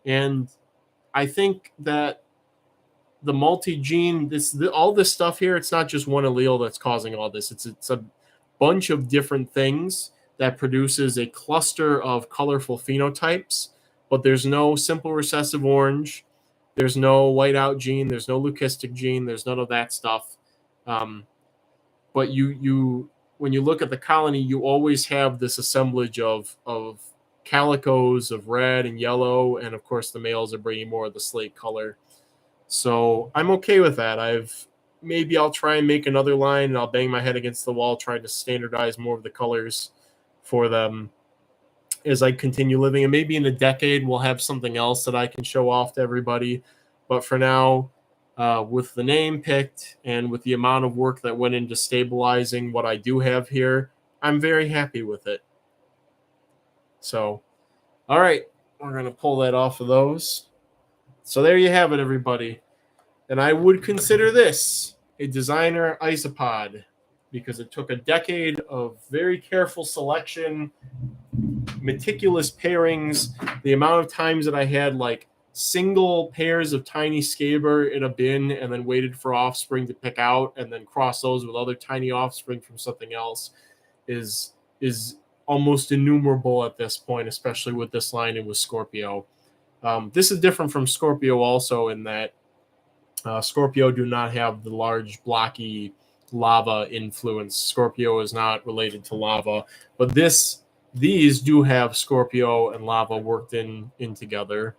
And I think that the multi-gene, all this stuff here, it's not just one allele that's causing all this. It's a bunch of different things that produces a cluster of colorful phenotypes, but there's no simple recessive orange. There's no whiteout gene. There's no leucistic gene. There's none of that stuff. But when you look at the colony, you always have this assemblage of calicos of red and yellow, and of course the males are bringing more of the slate color. So I'm okay with that. Maybe I'll try and make another line, and I'll bang my head against the wall trying to standardize more of the colors for them as I continue living. And maybe in a decade we'll have something else that I can show off to everybody. But for now, with the name picked and with the amount of work that went into stabilizing what I do have here, I'm very happy with it. So, all right, we're going to pull that off of those. So there you have it, everybody. And I would consider this a designer isopod because it took a decade of very careful selection, meticulous pairings, the amount of times that I had like single pairs of tiny scaber in a bin and then waited for offspring to pick out and then cross those with other tiny offspring from something else is almost innumerable at this point, especially with this line and with Scorpio. This is different from Scorpio also in that Scorpio do not have the large blocky lava influence. Scorpio is not related to lava, but these do have Scorpio and lava worked in together.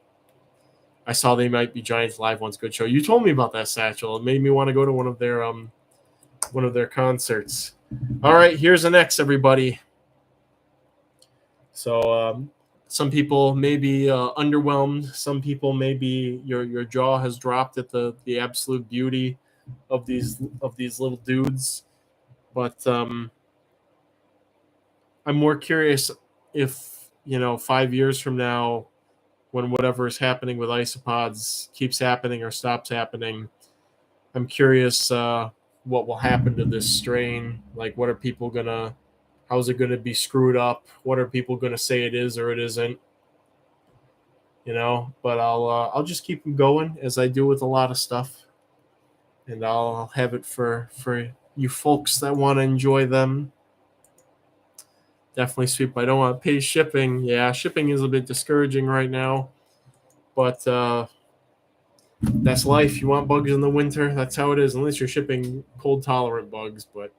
I saw They Might Be Giants live once. Good show. You told me about that, Satchel. It made me want to go to one of their concerts. All right, here's the next, everybody. So some people may be underwhelmed. Some people maybe your jaw has dropped at the absolute beauty of these little dudes. But I'm more curious if 5 years from now, when whatever is happening with isopods keeps happening or stops happening, I'm curious what will happen to this strain. Like, what are people gonna? How's it gonna be screwed up? What are people gonna say it is or it isn't? But I'll just keep them going as I do with a lot of stuff, and I'll have it for you folks that want to enjoy them. Definitely sweet, but I don't want to pay shipping. Yeah, shipping is a bit discouraging right now, but that's life. You want bugs in the winter, that's how it is, unless you're shipping cold tolerant bugs. But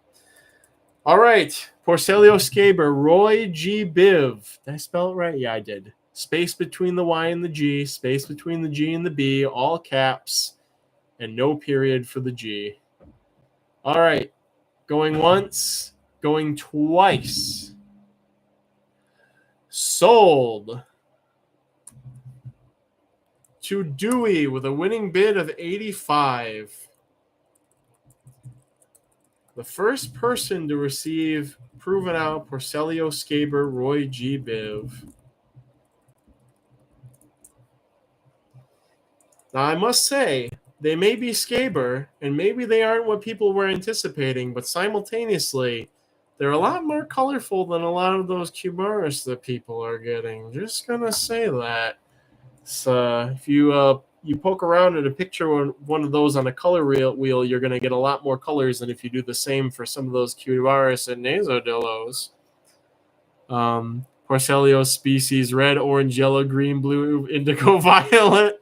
all right, Porcelio Scaber, Roy G. Biv. Did I spell it right? Yeah, I did. Space between the Y and the G, space between the G and the B, all caps, and no period for the G. All right, going once, going twice. Sold. to Dewey with a winning bid of 85. The first person to receive Proven Out Porcelio Scaber Roy G. Biv. Now, I must say, they may be Scaber, and maybe they aren't what people were anticipating, but simultaneously, they're a lot more colorful than a lot of those Cubaris that people are getting. Just gonna say that. So, if you poke around at a picture of one of those on a color wheel, you're gonna get a lot more colors than if you do the same for some of those Cubaris and Nasodillos. Porcelio species: red, orange, yellow, green, blue, indigo, violet.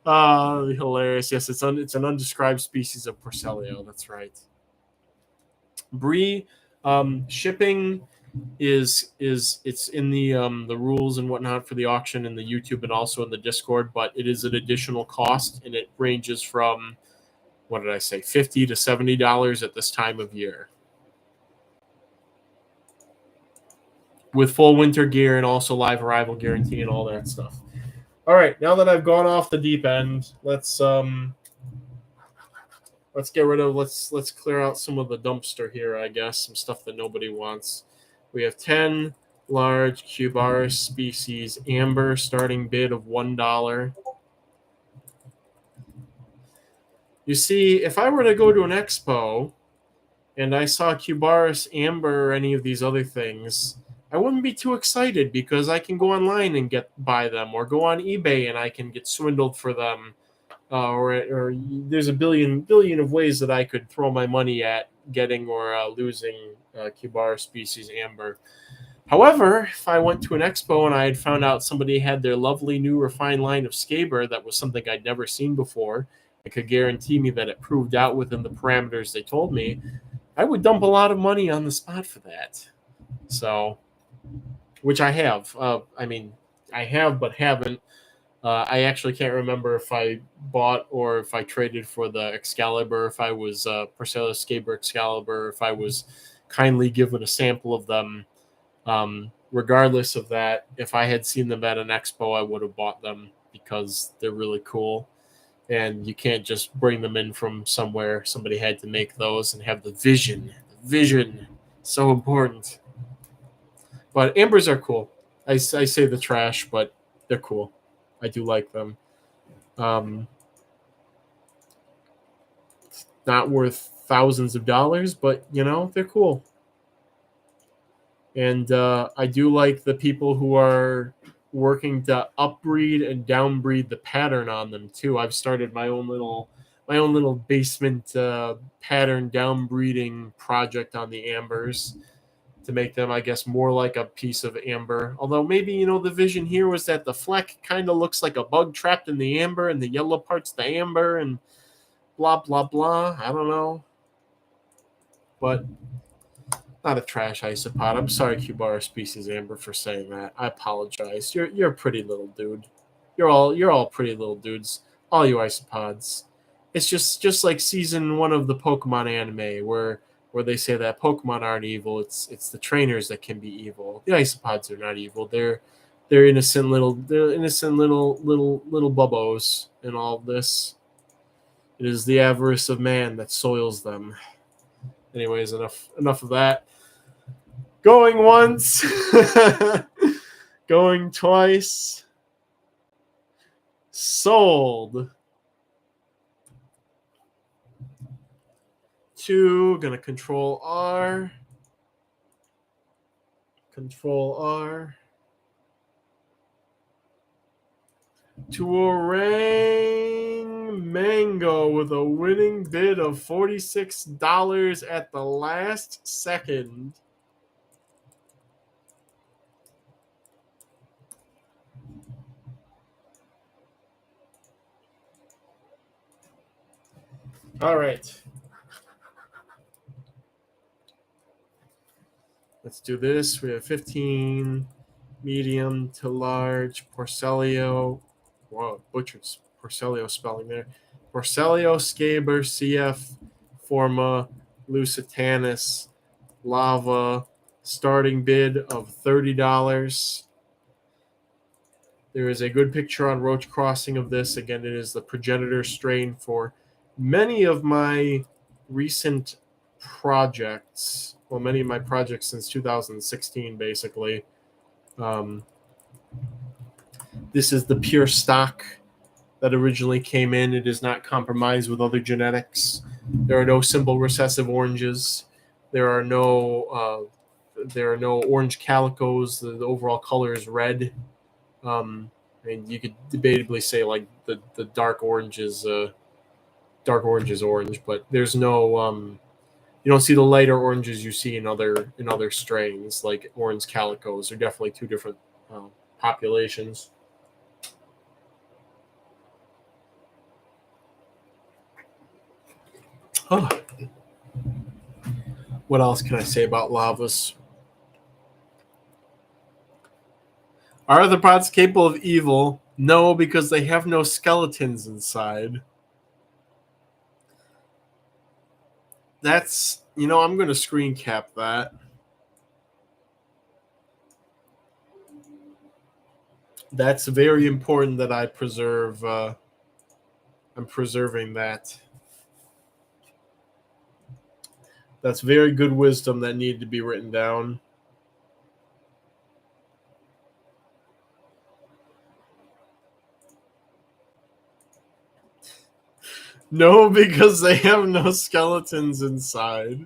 Hilarious. Yes, it's an undescribed species of Porcelio. That's right. Brie, shipping is it's in the rules and whatnot for the auction in the YouTube and also in the Discord, but it is an additional cost, and it ranges from, what did I say, $50 to $70 at this time of year, with full winter gear and also live arrival guarantee and all that stuff. All right, now that I've gone off the deep end, let's get rid of let's clear out some of the dumpster here, I guess, some stuff that nobody wants. We have 10 large Cubaris species amber, starting bid of $1. You see, if I were to go to an expo and I saw Cubaris amber or any of these other things, I wouldn't be too excited because I can go online and buy them, or go on eBay and I can get swindled for them, or there's a billion of ways that I could throw my money at getting or losing Cubaris species amber. However, if I went to an expo and I had found out somebody had their lovely new refined line of Scaber that was something I'd never seen before, and could guarantee me that it proved out within the parameters they told me, I would dump a lot of money on the spot for that. So, which I have. I have but haven't. I actually can't remember if I bought or if I traded for the Excalibur, if I was Porcelio Scaber Excalibur, if I was kindly given a sample of them. Regardless of that, if I had seen them at an expo, I would have bought them because they're really cool. And you can't just bring them in from somewhere. Somebody had to make those and have the vision. The vision, so important. But ambers are cool. I say the trash, but they're cool. I do like them. Not worth thousands of dollars, but, they're cool. And I do like the people who are working to upbreed and downbreed the pattern on them too. I've started my own little basement pattern downbreeding project on the ambers to make them, I guess, more like a piece of amber. Although maybe, the vision here was that the fleck kind of looks like a bug trapped in the amber and the yellow part's the amber and blah, blah, blah. I don't know. But not a trash isopod. I'm sorry, Cubaris species amber, for saying that. I apologize. You're a pretty little dude. You're all pretty little dudes. All you isopods. It's just like season 1 of the Pokemon anime where they say that Pokemon aren't evil. It's the trainers that can be evil. The isopods are not evil. They're innocent little bubbos in all this. It is the avarice of man that soils them. Anyways, enough of that. Going once, going twice, sold. 2, gonna control R. To Orang Mango with a winning bid of $46 at the last second. All right. Let's do this. We have 15 medium to large Porcelio. Whoa, butchered Porcelio spelling there. Porcelio Scaber CF Forma Lusitanus Lava. Starting bid of $30. There is a good picture on Roach Crossing of this. Again, it is the progenitor strain for many of my recent projects. Well, many of my projects since 2016, basically. This is the pure stock that originally came in. It is not compromised with other genetics. There are no simple recessive oranges. There are no orange calicos. The overall color is red. I mean, you could debatably say like the dark orange is orange, but there's no you don't see the lighter oranges you see in other strains like orange calicos. They're definitely two different populations. Oh. What else can I say about lavas? Are arthropods capable of evil? No, because they have no skeletons inside. That's, I'm going to screen cap that. That's very important that I preserve. I'm preserving that. That's very good wisdom that needed to be written down. No, because they have no skeletons inside.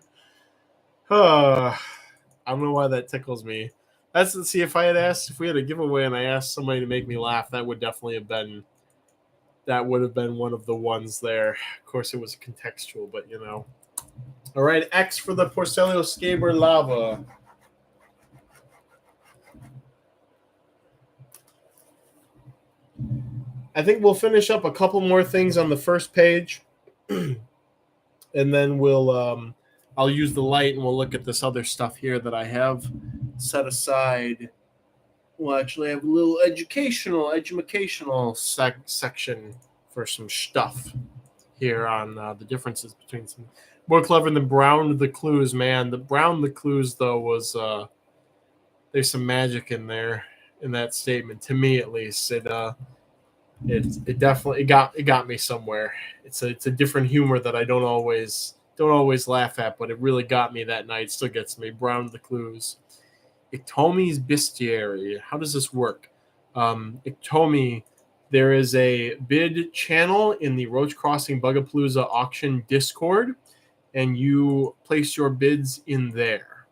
I don't know why that tickles me. See, if we had a giveaway and I asked somebody to make me laugh, that would have been one of the ones there. Of course, it was contextual, but All right, X for the Porcellio lava. I think we'll finish up a couple more things on the first page, and then I'll use the light and we'll look at this other stuff here that I have set aside. We'll actually have a little educational section for some stuff here on the differences between some more clever than Brown the Clues. Man, the Brown the Clues though was there's some magic in there in that statement, to me at least. It definitely got me somewhere. It's a different humor that I don't always laugh at, but it really got me that night. Still gets me. Brown the Clues. Iktomi's Bestiary. How does this work? Iktomi, there is a bid channel in the Roach Crossing Bugapalooza auction Discord, and you place your bids in there.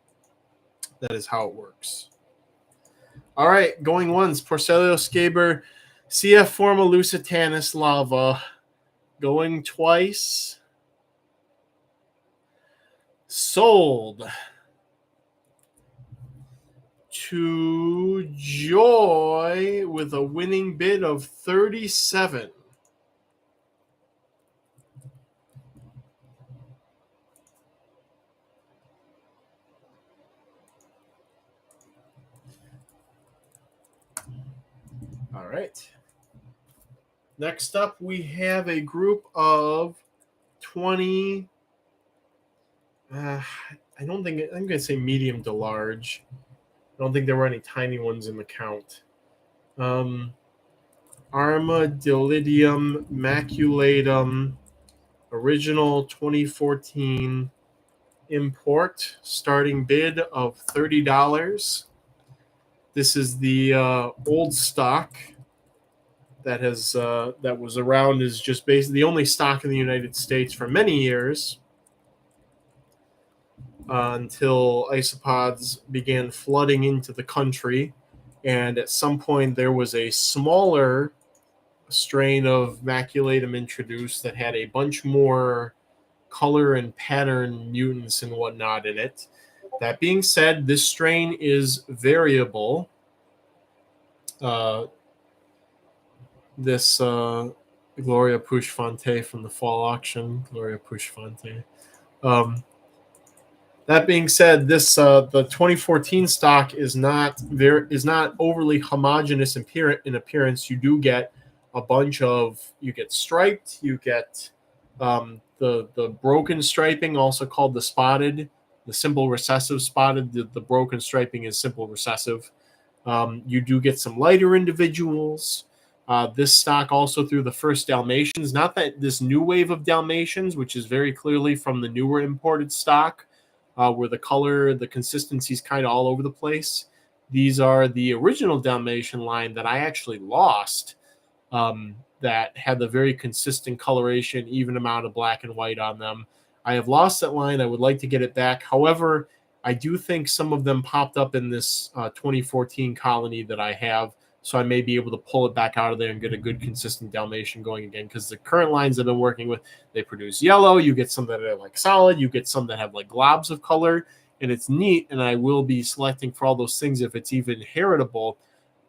That is how it works. All right, going once. Porcellio Scaber, CF Forma Lusitanis lava. Going twice. Sold to Joy with a winning bid of 37. All right. Next up, we have a group of 20. I'm going to say medium to large. I don't think there were any tiny ones in the count. Armadillidium maculatum, original 2014 import, starting bid of $30. This is the old stock that was around, is just basically the only stock in the United States for many years. Until isopods began flooding into the country. And at some point, there was a smaller strain of maculatum introduced that had a bunch more color and pattern mutants and whatnot in it. That being said, this strain is variable. This Gloria Pushfonte from the fall auction. Gloria Pushfonte. That being said, this the 2014 stock is not overly homogeneous in appearance. You do get a bunch of, you get striped, you get the broken striping, also called the spotted, the simple recessive spotted. The broken striping is simple recessive. You do get some lighter individuals. This stock also threw the first Dalmatians. Not that this new wave of Dalmatians, which is very clearly from the newer imported stock, where the color, the consistency is kind of all over the place. These are the original Dalmatian line that I actually lost, that had the very consistent coloration, even amount of black and white on them. I have lost that line. I would like to get it back. However, I do think some of them popped up in this 2014 colony that I have, so I may be able to pull it back out of there and get a good consistent Dalmatian going again, because the current lines I've been working with, they produce yellow. You get some that are like solid. You get some that have like globs of color, and it's neat, and I will be selecting for all those things if it's even heritable,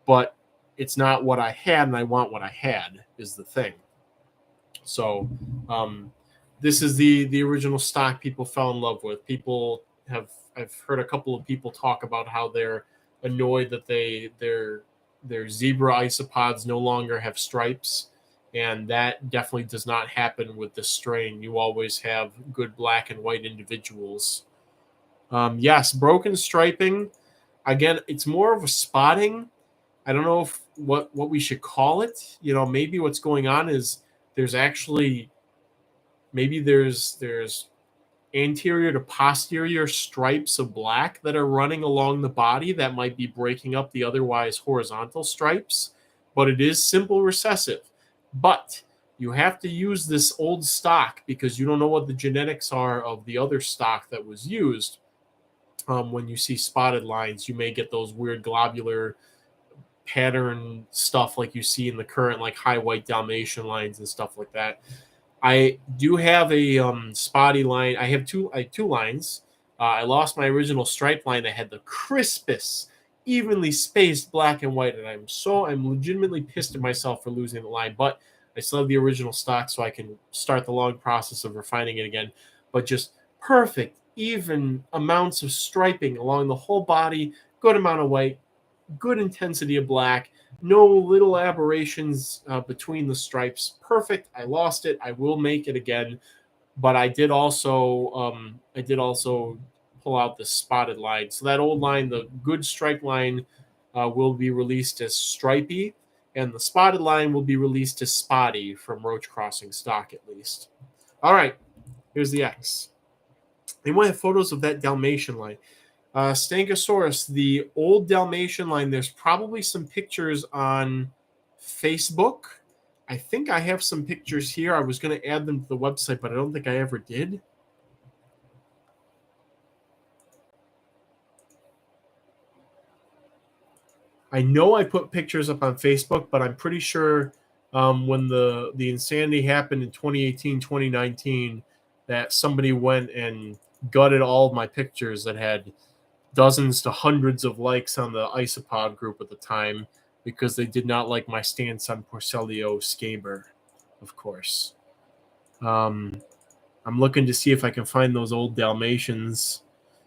but it's not what I had, and I want what I had is the thing. So this is the original stock people fell in love with. I've heard a couple of people talk about how they're annoyed that their zebra isopods no longer have stripes, and that definitely does not happen with this strain. You always have good black and white individuals. Yes, broken striping. Again, it's more of a spotting. I don't know what we should call it. Maybe what's going on is there's anterior to posterior stripes of black that are running along the body that might be breaking up the otherwise horizontal stripes, but it is simple recessive. But you have to use this old stock because you don't know what the genetics are of the other stock that was used. When you see spotted lines, you may get those weird globular pattern stuff like you see in the current like high white Dalmatian lines and stuff like that. I do have a spotty line. I have two lines. I lost my original stripe line that had the crispest, evenly spaced black and white, and I'm legitimately pissed at myself for losing the line. But I still have the original stock, so I can start the long process of refining it again. But just perfect, even amounts of striping along the whole body, good amount of white, good intensity of black, no little aberrations between the stripes. Perfect. I lost it. I will make it again, but I did also pull out the spotted line. So that old line, the good stripe line, will be released as stripy, and the spotted line will be released as spotty from Roach Crossing stock at least. All right, here's the X. They want to have photos of that Dalmatian line. Stankosaurus, the old Dalmatian line, there's probably some pictures on Facebook. I think I have some pictures here. I was going to add them to the website, but I don't think I ever did. I know I put pictures up on Facebook, but I'm pretty sure when the insanity happened in 2018, 2019, that somebody went and gutted all of my pictures that had dozens to hundreds of likes on the isopod group at the time because they did not like my stance on Porcellio scaber, of course. I'm looking to see if I can find those old Dalmatians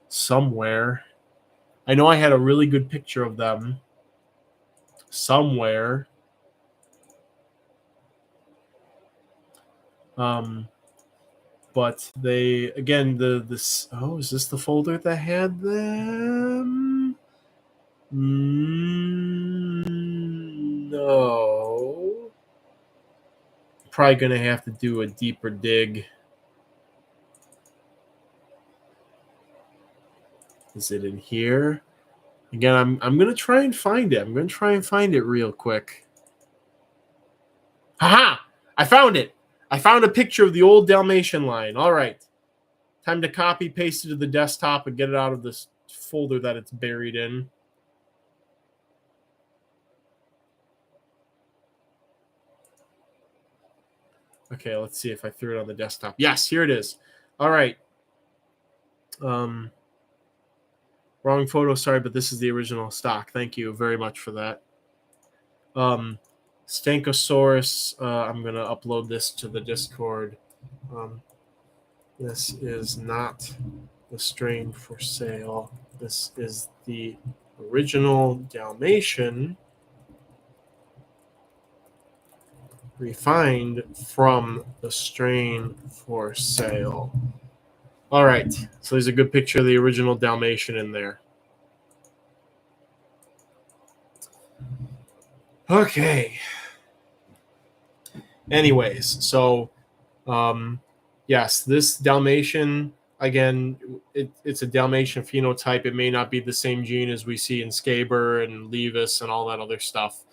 somewhere. I know I had a really good picture of them somewhere. But they, again, is this the folder that had them? No. Probably going to have to do a deeper dig. Is it in here? Again, I'm going to try and find it. I'm going to try and find it real quick. Haha! I found it! I found a picture of the old Dalmatian line. All right. Time to copy, paste it to the desktop, and get it out of this folder that it's buried in. Okay, let's see if I threw it on the desktop. Yes, here it is. All right. Wrong photo, sorry, but this is the original stock. Thank you very much for that. Stankosaurus, I'm going to upload this to the Discord. This is not the strain for sale. This is the original Dalmatian refined from the strain for sale. All right, so there's a good picture of the original Dalmatian in there. Okay. Anyways, so yes, this Dalmatian, again, it's a Dalmatian phenotype. It may not be the same gene as we see in Skaber and Levis and all that other stuff,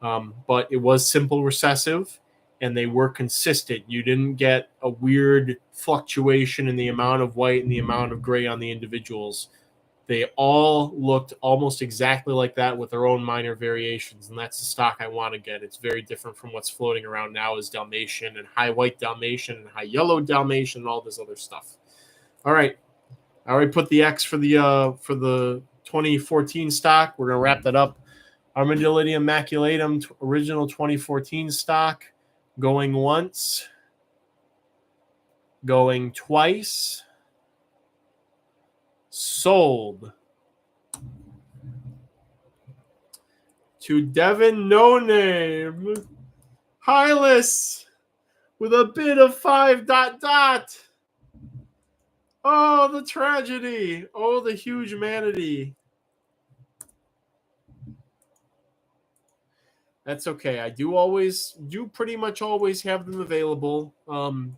but it was simple recessive, and they were consistent. You didn't get a weird fluctuation in the amount of white and the amount of gray on the individuals. They all looked almost exactly like that with their own minor variations, and that's the stock I want to get. It's very different from what's floating around now as Dalmatian and high white Dalmatian and high yellow Dalmatian and all this other stuff. All right, I already put the X for the 2014 stock. We're gonna wrap that up. Armadillidium maculatum, original 2014 stock, going once, going twice. Sold to Devin No Name. Hylas with a bid of 5. Oh, the tragedy. Oh, the huge manatee. That's okay. I do pretty much always have them available,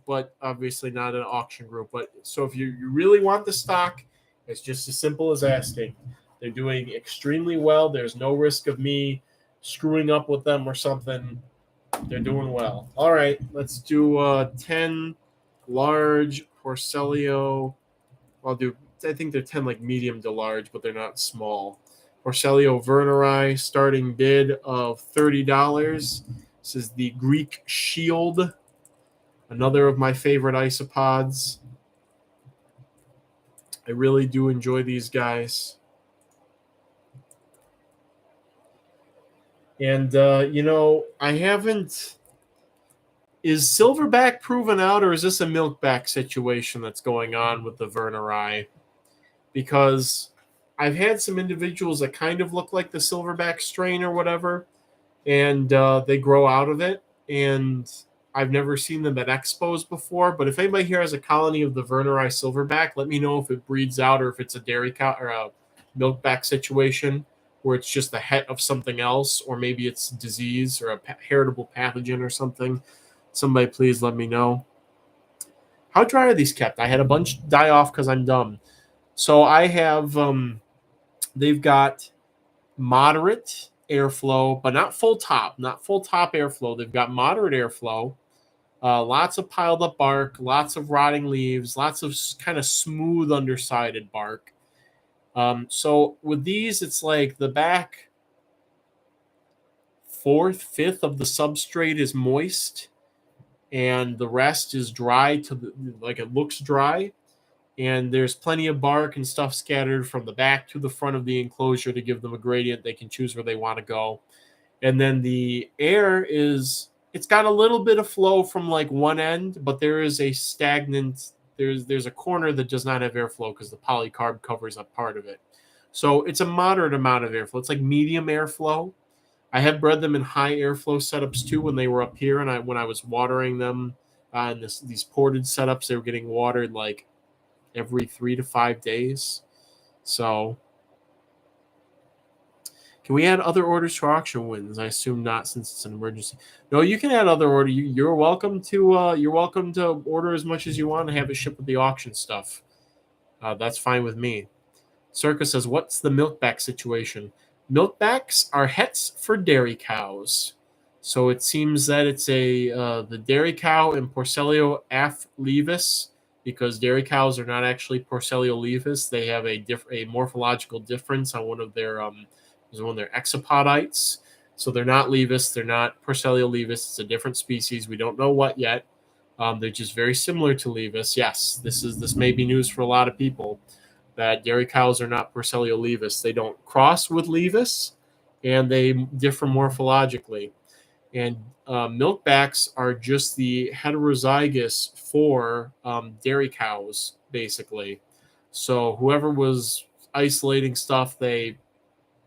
but obviously not an auction group. But so if you really want the stock, it's just as simple as asking. They're doing extremely well. There's no risk of me screwing up with them or something. They're doing well. All right, let's do 10 large Porcelio. I think they're 10 like medium to large, but they're not small. Porcelio Verneri, starting bid of $30. This is the Greek Shield, another of my favorite isopods. I really do enjoy these guys. And, I haven't... Is Silverback proven out, or is this a Milkback situation that's going on with the Verneri? Because I've had some individuals that kind of look like the Silverback strain or whatever, and they grow out of it, and I've never seen them at expos before. But if anybody here has a colony of the Verneri Silverback, let me know if it breeds out or if it's a dairy cow or a Milkback situation where it's just the het of something else, or maybe it's disease or a heritable pathogen or something. Somebody please let me know. How dry are these kept? I had a bunch die off because I'm dumb. So I have, they've got moderate airflow, but not full top airflow. They've got moderate airflow, lots of piled up bark, lots of rotting leaves, lots of kind of smooth undersided bark. So with these, it's like the back 4th, 5th of the substrate is moist, and the rest is dry like it looks dry. And there's plenty of bark and stuff scattered from the back to the front of the enclosure to give them a gradient. They can choose where they want to go. And then the air it's got a little bit of flow from like one end, but there is a stagnant, there's a corner that does not have airflow because the polycarb covers up part of it. So it's a moderate amount of airflow. It's like medium airflow. I have bred them in high airflow setups too when they were up here, and when I was watering them in these ported setups, they were getting watered like every 3 to 5 days. So can we add other orders to auction wins? I assume not, since it's an emergency. No, you can add other order. You're welcome to order as much as you want and have it shipped with the auction stuff. That's fine with me. Circa says, what's the milkback situation? Milkbacks are hets for dairy cows. So it seems that it's the dairy cow in Porcelio af levis, because dairy cows are not actually Porcelio levis. They have a morphological difference on one of their exopodites. So they're not levis. They're not Porcelio levis. It's a different species. We don't know what yet. They're just very similar to levis. Yes, this may be news for a lot of people, that dairy cows are not Porcelio levis. They don't cross with levis, and they differ morphologically. And milkbacks are just the heterozygous for dairy cows, basically. So whoever was isolating stuff, they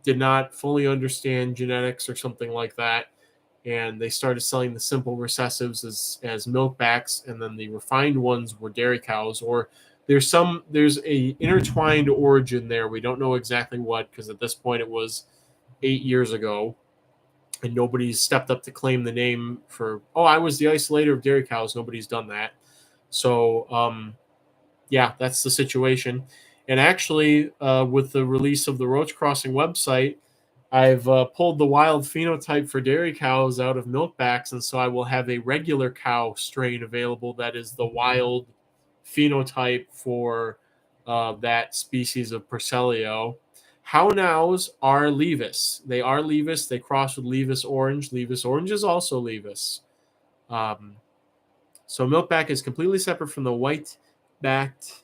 did not fully understand genetics or something like that, and they started selling the simple recessives as milkbacks, and then the refined ones were dairy cows. Or there's a intertwined origin there. We don't know exactly what, because at this point it was 8 years ago. and nobody's stepped up to claim the name for, oh, I was the isolator of dairy cows. Nobody's done that. So, yeah, that's the situation. And actually, with the release of the Roach Crossing website, I've pulled the wild phenotype for dairy cows out of milkbacks, and so I will have a regular cow strain available that is the wild phenotype for that species of Porcellio. How-nows are Levis. They are Levis. They cross with Levis Orange. Levis Orange is also Levis. So milkback is completely separate from the white-backed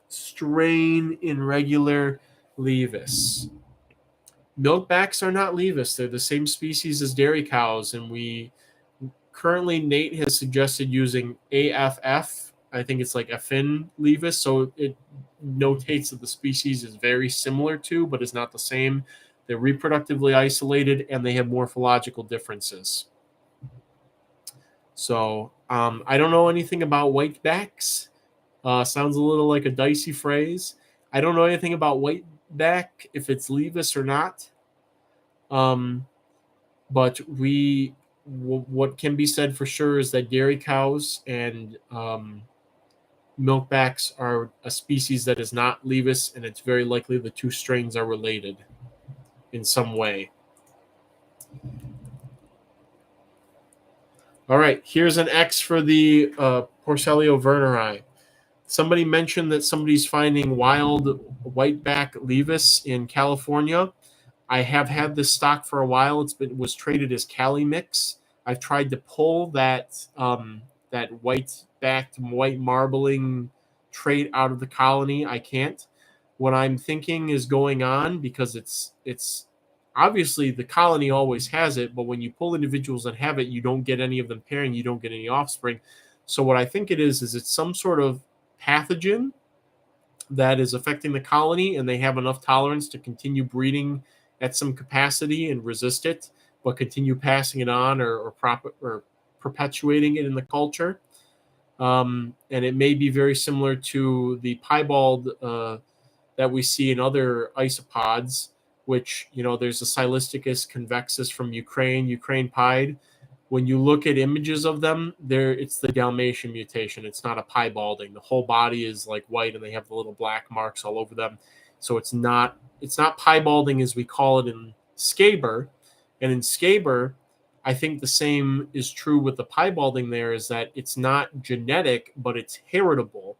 strain in regular Levis. Milkbacks are not Levis. They're the same species as dairy cows, and we currently, Nate has suggested using AFF. I think it's like Affin Levis, so it notates that the species is very similar to, but is not the same. They're reproductively isolated, and they have morphological differences. So I don't know anything about whitebacks. Sounds a little like a dicey phrase. I don't know anything about whiteback, if it's Levis or not. But what can be said for sure is that dairy cows and milkbacks are a species that is not Levis, and it's very likely the two strains are related in some way. All right, here's an X for the Porcellio verneri. Somebody mentioned that somebody's finding wild whiteback Levis in California. I have had this stock for a while. It was traded as Cali Mix. I've tried to pull that that white-backed, white marbling trait out of the colony. I can't. What I'm thinking is going on, because it's obviously the colony always has it, but when you pull individuals that have it, you don't get any of them pairing. You don't get any offspring. So what I think it is it's some sort of pathogen that is affecting the colony, and they have enough tolerance to continue breeding at some capacity and resist it, but continue passing it on or perpetuating it in the culture. And it may be very similar to the piebald that we see in other isopods, which, there's a Silisticus convexus from Ukraine pied. When you look at images of them, it's the Dalmatian mutation. It's not a piebalding. The whole body is like white, and they have the little black marks all over them. So it's not piebalding as we call it in scaber. And in scaber, I think the same is true with the piebalding there, is that it's not genetic, but it's heritable.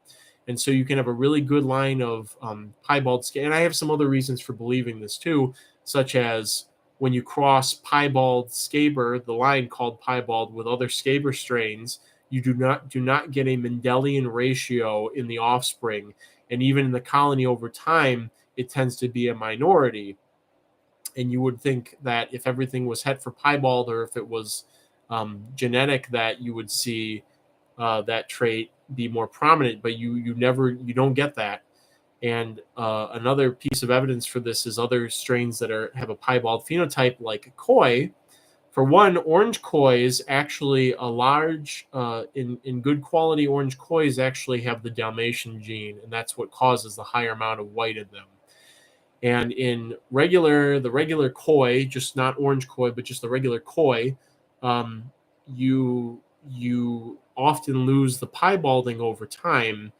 And so you can have a really good line of piebald scaber. And I have some other reasons for believing this too, such as when you cross piebald scaber, the line called piebald, with other scaber strains, you do not get a Mendelian ratio in the offspring. And even in the colony over time, it tends to be a minority. And you would think that if everything was het for piebald, or if it was genetic, that you would see that trait be more prominent, but you don't get that. And another piece of evidence for this is other strains that have a piebald phenotype, like koi. For one, orange koi is actually a large, in good quality orange kois actually have the Dalmatian gene, and that's what causes the higher amount of white in them. And in the regular koi, just not orange koi, but just the regular koi, you often lose the piebalding over time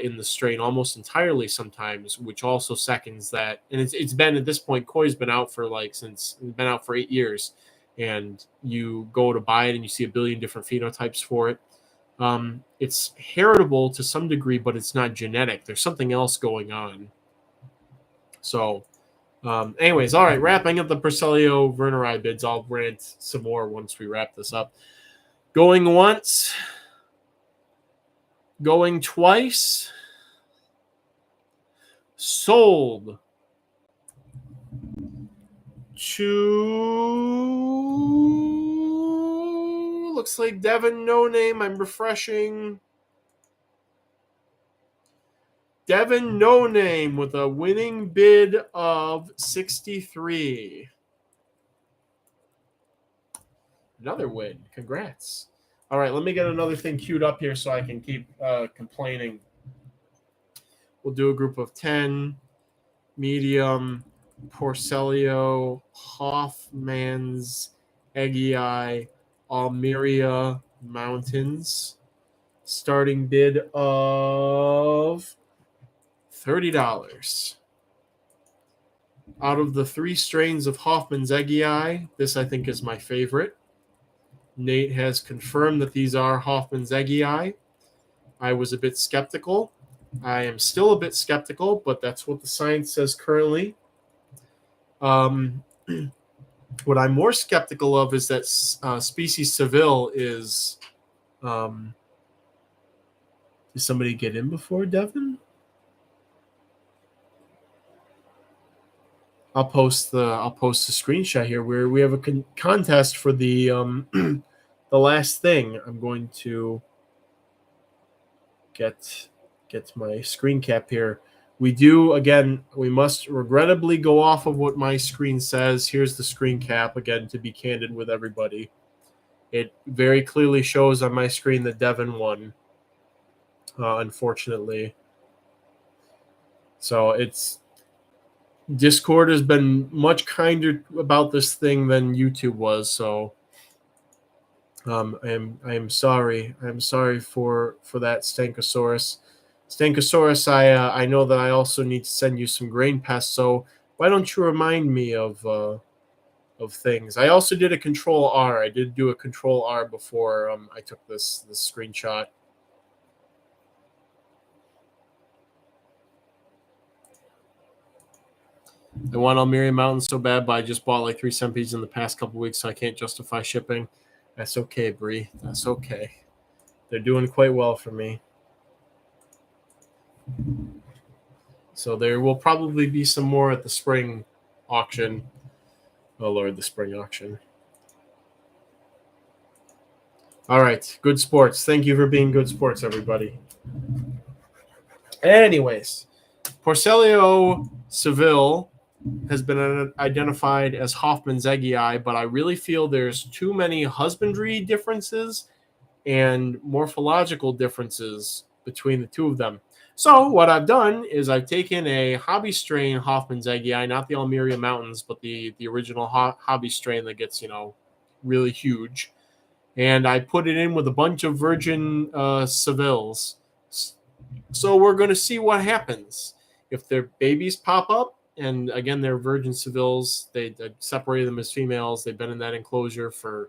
in the strain almost entirely sometimes, which also seconds that. And it's been, at this point, koi's been out for 8 years, and you go to buy it and you see a billion different phenotypes for it. It's heritable to some degree, but it's not genetic. There's something else going on. So anyways, all right, wrapping up the Porcellio verneri bids. I'll rant some more once we wrap this up. Going once, going twice, sold to, looks like Devin No Name. I'm refreshing. Devin No Name with a winning bid of 63. Another win. Congrats. All right, let me get another thing queued up here so I can keep complaining. We'll do a group of 10, medium, Porcelio, Hoffman's Egei, Almeria Mountains. Starting bid of $30. Out of the 3 strains of Hoffman's Egei, this I think is my favorite. Nate has confirmed that these are Hoffman's Egei. I was a bit skeptical. I am still a bit skeptical, but that's what the science says currently. What I'm more skeptical of is that species Seville is. Did somebody get in before Devin? I'll post the screenshot here where we have a contest for the the last thing. I'm going to get my screen cap here. We do, again, we must regrettably go off of what my screen says. Here's the screen cap, again, to be candid with everybody. It very clearly shows on my screen that Devin won, unfortunately. So it's Discord has been much kinder about this thing than YouTube was. So I am sorry. I'm sorry for that, Stankosaurus. Stankosaurus, I know that I also need to send you some grain pests. So why don't you remind me of things? I also did a Control R. I did do a Control R before I took this screenshot. I want Almeria Mountains so bad, but I just bought like 3 centipedes in the past couple weeks, so I can't justify shipping. That's okay, Bree. That's okay. They're doing quite well for me. So there will probably be some more at the spring auction. Oh, Lord, the spring auction. All right, good sports. Thank you for being good sports, everybody. Anyways, Porcelio Seville has been identified as Hoffman's Egei, but I really feel there's too many husbandry differences and morphological differences between the two of them. So what I've done is I've taken a hobby strain Hoffman's Egei, not the Almeria Mountains, but the original hobby strain that gets, really huge, and I put it in with a bunch of virgin Sevilles. So we're going to see what happens. If their babies pop up, and again, they're virgin Sevilles, they separated them as females. They've been in that enclosure for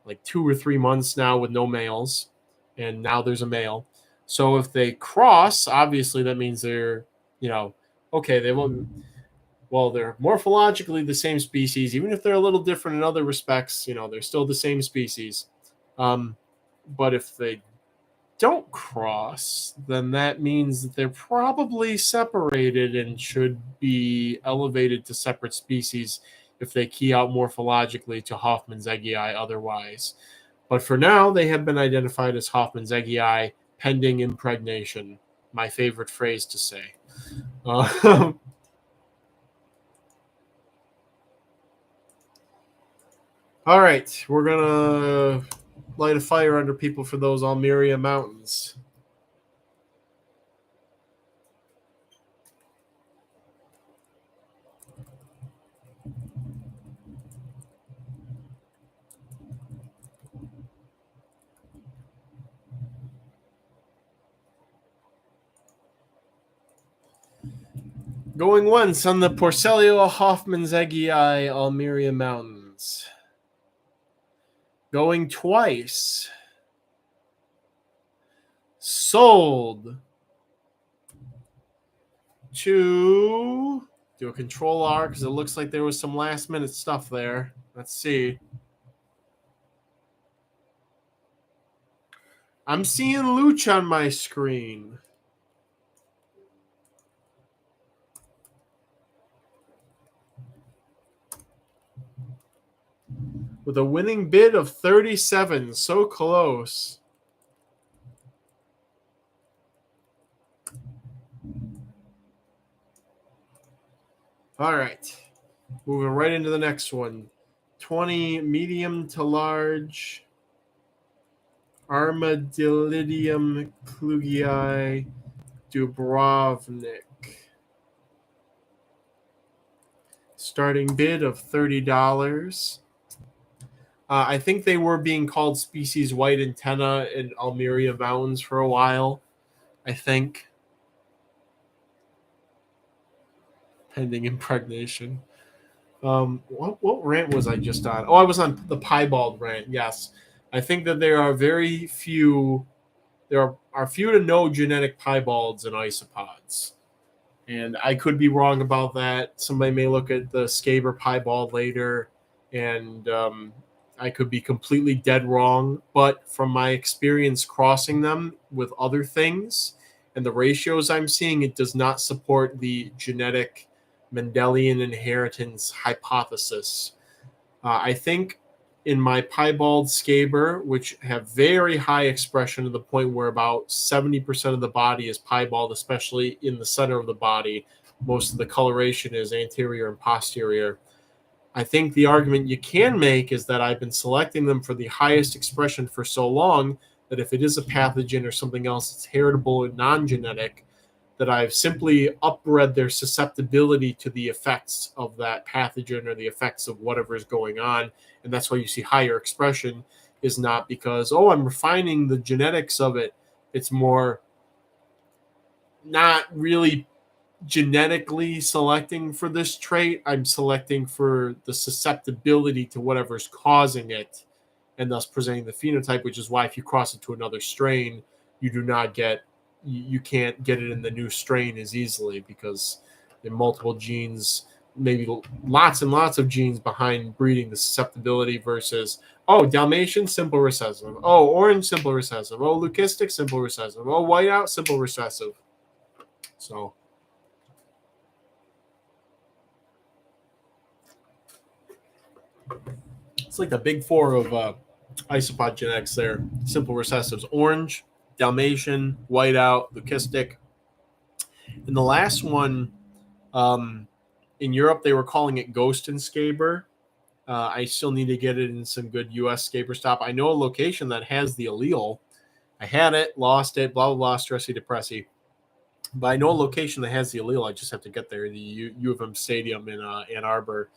like 2 or 3 months now with no males, and now there's a male. So if they cross, obviously that means they're, okay, they won't. Well, they're morphologically the same species, even if they're a little different in other respects. They're still the same species. But if they don't cross, then that means that they're probably separated and should be elevated to separate species if they key out morphologically to Hoffman's Egei otherwise. But for now, they have been identified as Hoffman's Egei pending impregnation. My favorite phrase to say. All right, we're going to light a fire under people for those Almeria Mountains. Going once on the Porcelio Hoffman's Egei Almeria Mountains. Going twice. Sold. To do a Control R because it looks like there was some last minute stuff there. Let's see. I'm seeing Roach on my screen. With a winning bid of 37. So close. All right. Moving right into the next one. 20 medium to large. Armadillidium klugii Dubrovnik. Starting bid of $30. I think they were being called species white antenna in Almeria Mountains for a while. I think. Pending impregnation. What rant was I just on? Oh, I was on the piebald rant. Yes, I think that there are very few. There are few to no genetic piebalds in isopods, and I could be wrong about that. Somebody may look at the Scaber piebald later, and I could be completely dead wrong. But from my experience crossing them with other things and the ratios I'm seeing, it does not support the genetic Mendelian inheritance hypothesis. I think in my piebald scaber, which have very high expression to the point where about 70% of the body is piebald, especially in the center of the body. Most of the coloration is anterior and posterior. I think the argument you can make is that I've been selecting them for the highest expression for so long that if it is a pathogen or something else that's heritable and non-genetic, that I've simply upbred their susceptibility to the effects of that pathogen or the effects of whatever is going on. And that's why you see higher expression, is not because, oh, I'm refining the genetics of it. It's more not really genetically selecting for this trait. I'm selecting for the susceptibility to whatever's causing it and thus presenting the phenotype, which is why if you cross it to another strain, you can't get it in the new strain as easily because there are multiple genes, maybe lots and lots of genes behind breeding the susceptibility versus, oh, Dalmatian, simple recessive. Oh, orange, simple recessive. Oh, leucistic, simple recessive. Oh, whiteout, simple recessive. So it's like the big four of isopod genetics there. Simple recessives: orange, Dalmatian, whiteout, leucistic. And the last one, in Europe, they were calling it Ghost and Scaber. I still need to get it in some good U.S. Scaber stop. I know a location that has the allele. I had it, lost it, blah, blah, blah, stressy, depressy. But I know a location that has the allele. I just have to get there. The U of M Stadium in Ann Arbor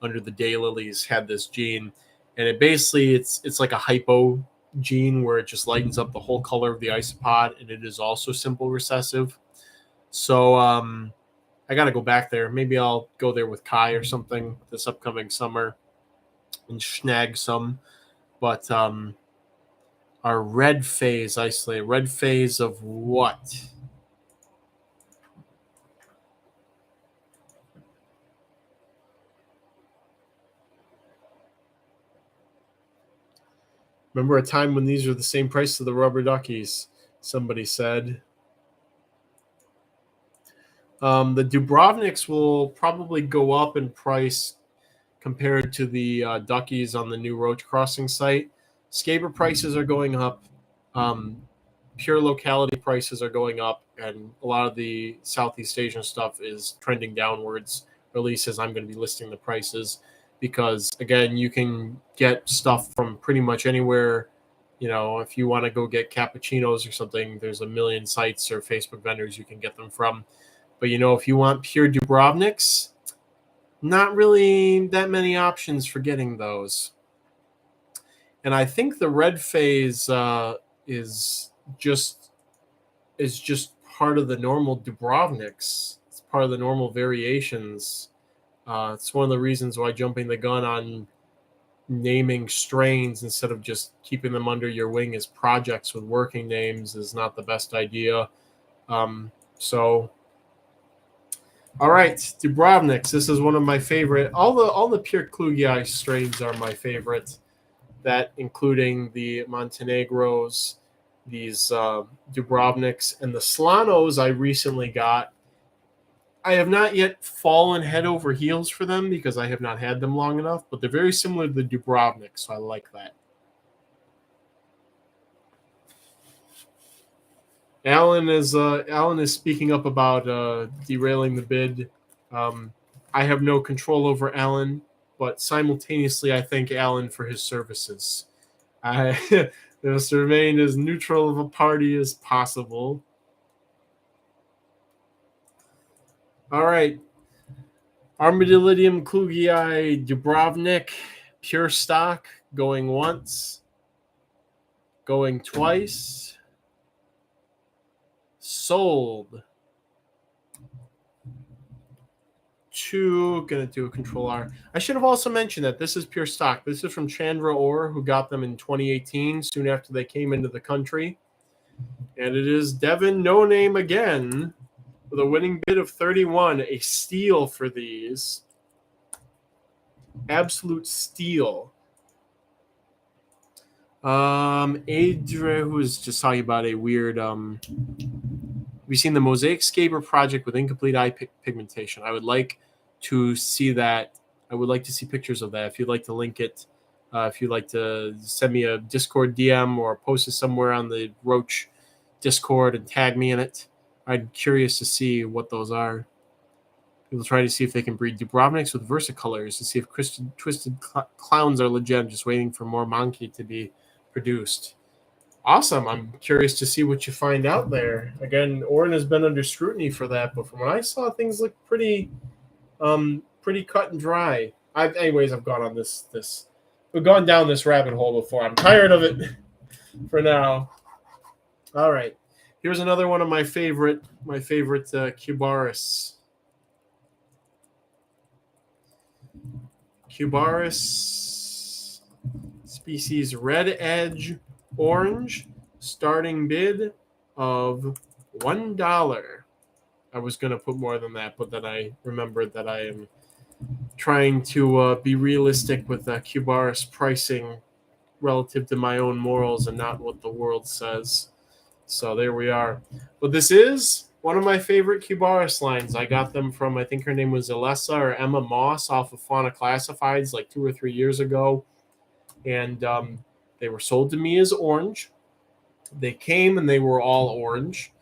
under the daylilies had this gene. And it basically, it's like a hypo gene where it just lightens up the whole color of the isopod, and it is also simple recessive. So I got to go back there. Maybe I'll go there with Kai or something this upcoming summer and snag some. But our red phase isolate. Red phase of what? Remember a time when these were the same price as the rubber duckies, somebody said. The Dubrovniks will probably go up in price compared to the duckies on the new Roach crossing site. Scaber prices are going up. Pure locality prices are going up, and a lot of the Southeast Asian stuff is trending downwards, or at least as I'm going to be listing the prices, because, again, you can get stuff from pretty much anywhere. You know, if you want to go get cappuccinos or something, there's a million sites or Facebook vendors you can get them from. But, you know, if you want pure Dubrovniks, not really that many options for getting those. And I think the red phase is just part of the normal Dubrovniks. It's part of the normal variations. It's one of the reasons why jumping the gun on naming strains instead of just keeping them under your wing as projects with working names is not the best idea. So, all right, Dubrovniks. This is one of my favorite. All the pure Klugii strains are my favorite. That including the Montenegros, these Dubrovniks, and the Slanos I recently got. I have not yet fallen head over heels for them because I have not had them long enough, but they're very similar to the Dubrovniks, so I like that. Alan is speaking up about derailing the bid. I have no control over Alan, but simultaneously I thank Alan for his services. I must remain as neutral of a party as possible. All right. Armadillidium klugii Dubrovnik, pure stock, going once, going twice, sold. Gonna do a control R. I should have also mentioned that this is pure stock. This is from Chandra Orr, who got them in 2018, soon after they came into the country. And it is Devin No Name again with a winning bid of 31. A steal for these. Absolute steal. Adria, who was just talking about a weird we've seen the Mosaic Scaber project with incomplete eye pigmentation. I would like to see that. I would like to see pictures of that. If you'd like to link it, if you'd like to send me a Discord DM or post it somewhere on the Roach Discord and tag me in it, I'm curious to see what those are. People try to see if they can breed Dubrovniks with versicolors to see if twisted clowns are legit. I'm just waiting for more monkey to be produced. Awesome. I'm curious to see what you find out there. Again, Oren has been under scrutiny for that, but from what I saw, things look pretty cut and dry. I've gone on we've gone down this rabbit hole before. I'm tired of it for now. All right. Here's another one of my favorite Cubaris. Cubaris species red edge orange, starting bid of $1. I was going to put more than that, but then I remembered that I am trying to be realistic with Cubaris pricing relative to my own morals and not what the world says. So there we are. But this is one of my favorite Cubaris lines. I got them from, I think her name was Alessa or Emma Moss off of Fauna Classifieds like 2 or 3 years ago. And they were sold to me as orange. They came and they were all orange.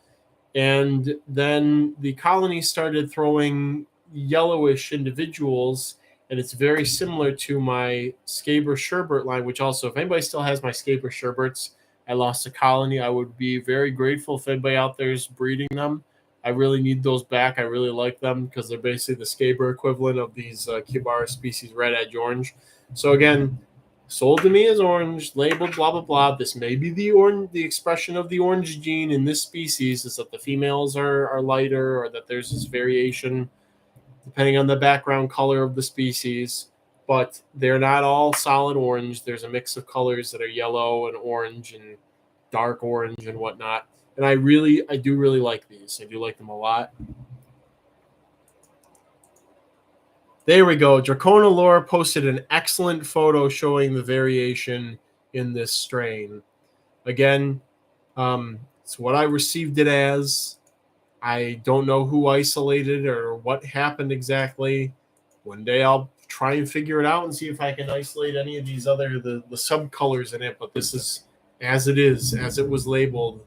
And then the colony started throwing yellowish individuals, and it's very similar to my Scaber Sherbert line, which also, if anybody still has my Scaber Sherberts, I lost a colony. I would be very grateful if anybody out there is breeding them. I really need those back. I really like them because they're basically the Scaber equivalent of these Cubaris species red edge orange. So again, sold to me as orange, labeled blah blah blah. This may be the expression of the orange gene in this species is that the females are lighter, or that there's this variation depending on the background color of the species. But they're not all solid orange. There's a mix of colors that are yellow and orange and dark orange and whatnot. And I do really like these. I do like them a lot. There we go. Dracona Lore posted an excellent photo showing the variation in this strain. Again, it's what I received it as. I don't know who isolated or what happened exactly. One day I'll try and figure it out and see if I can isolate any of these the subcolors in it, but this is as it is, as it was labeled.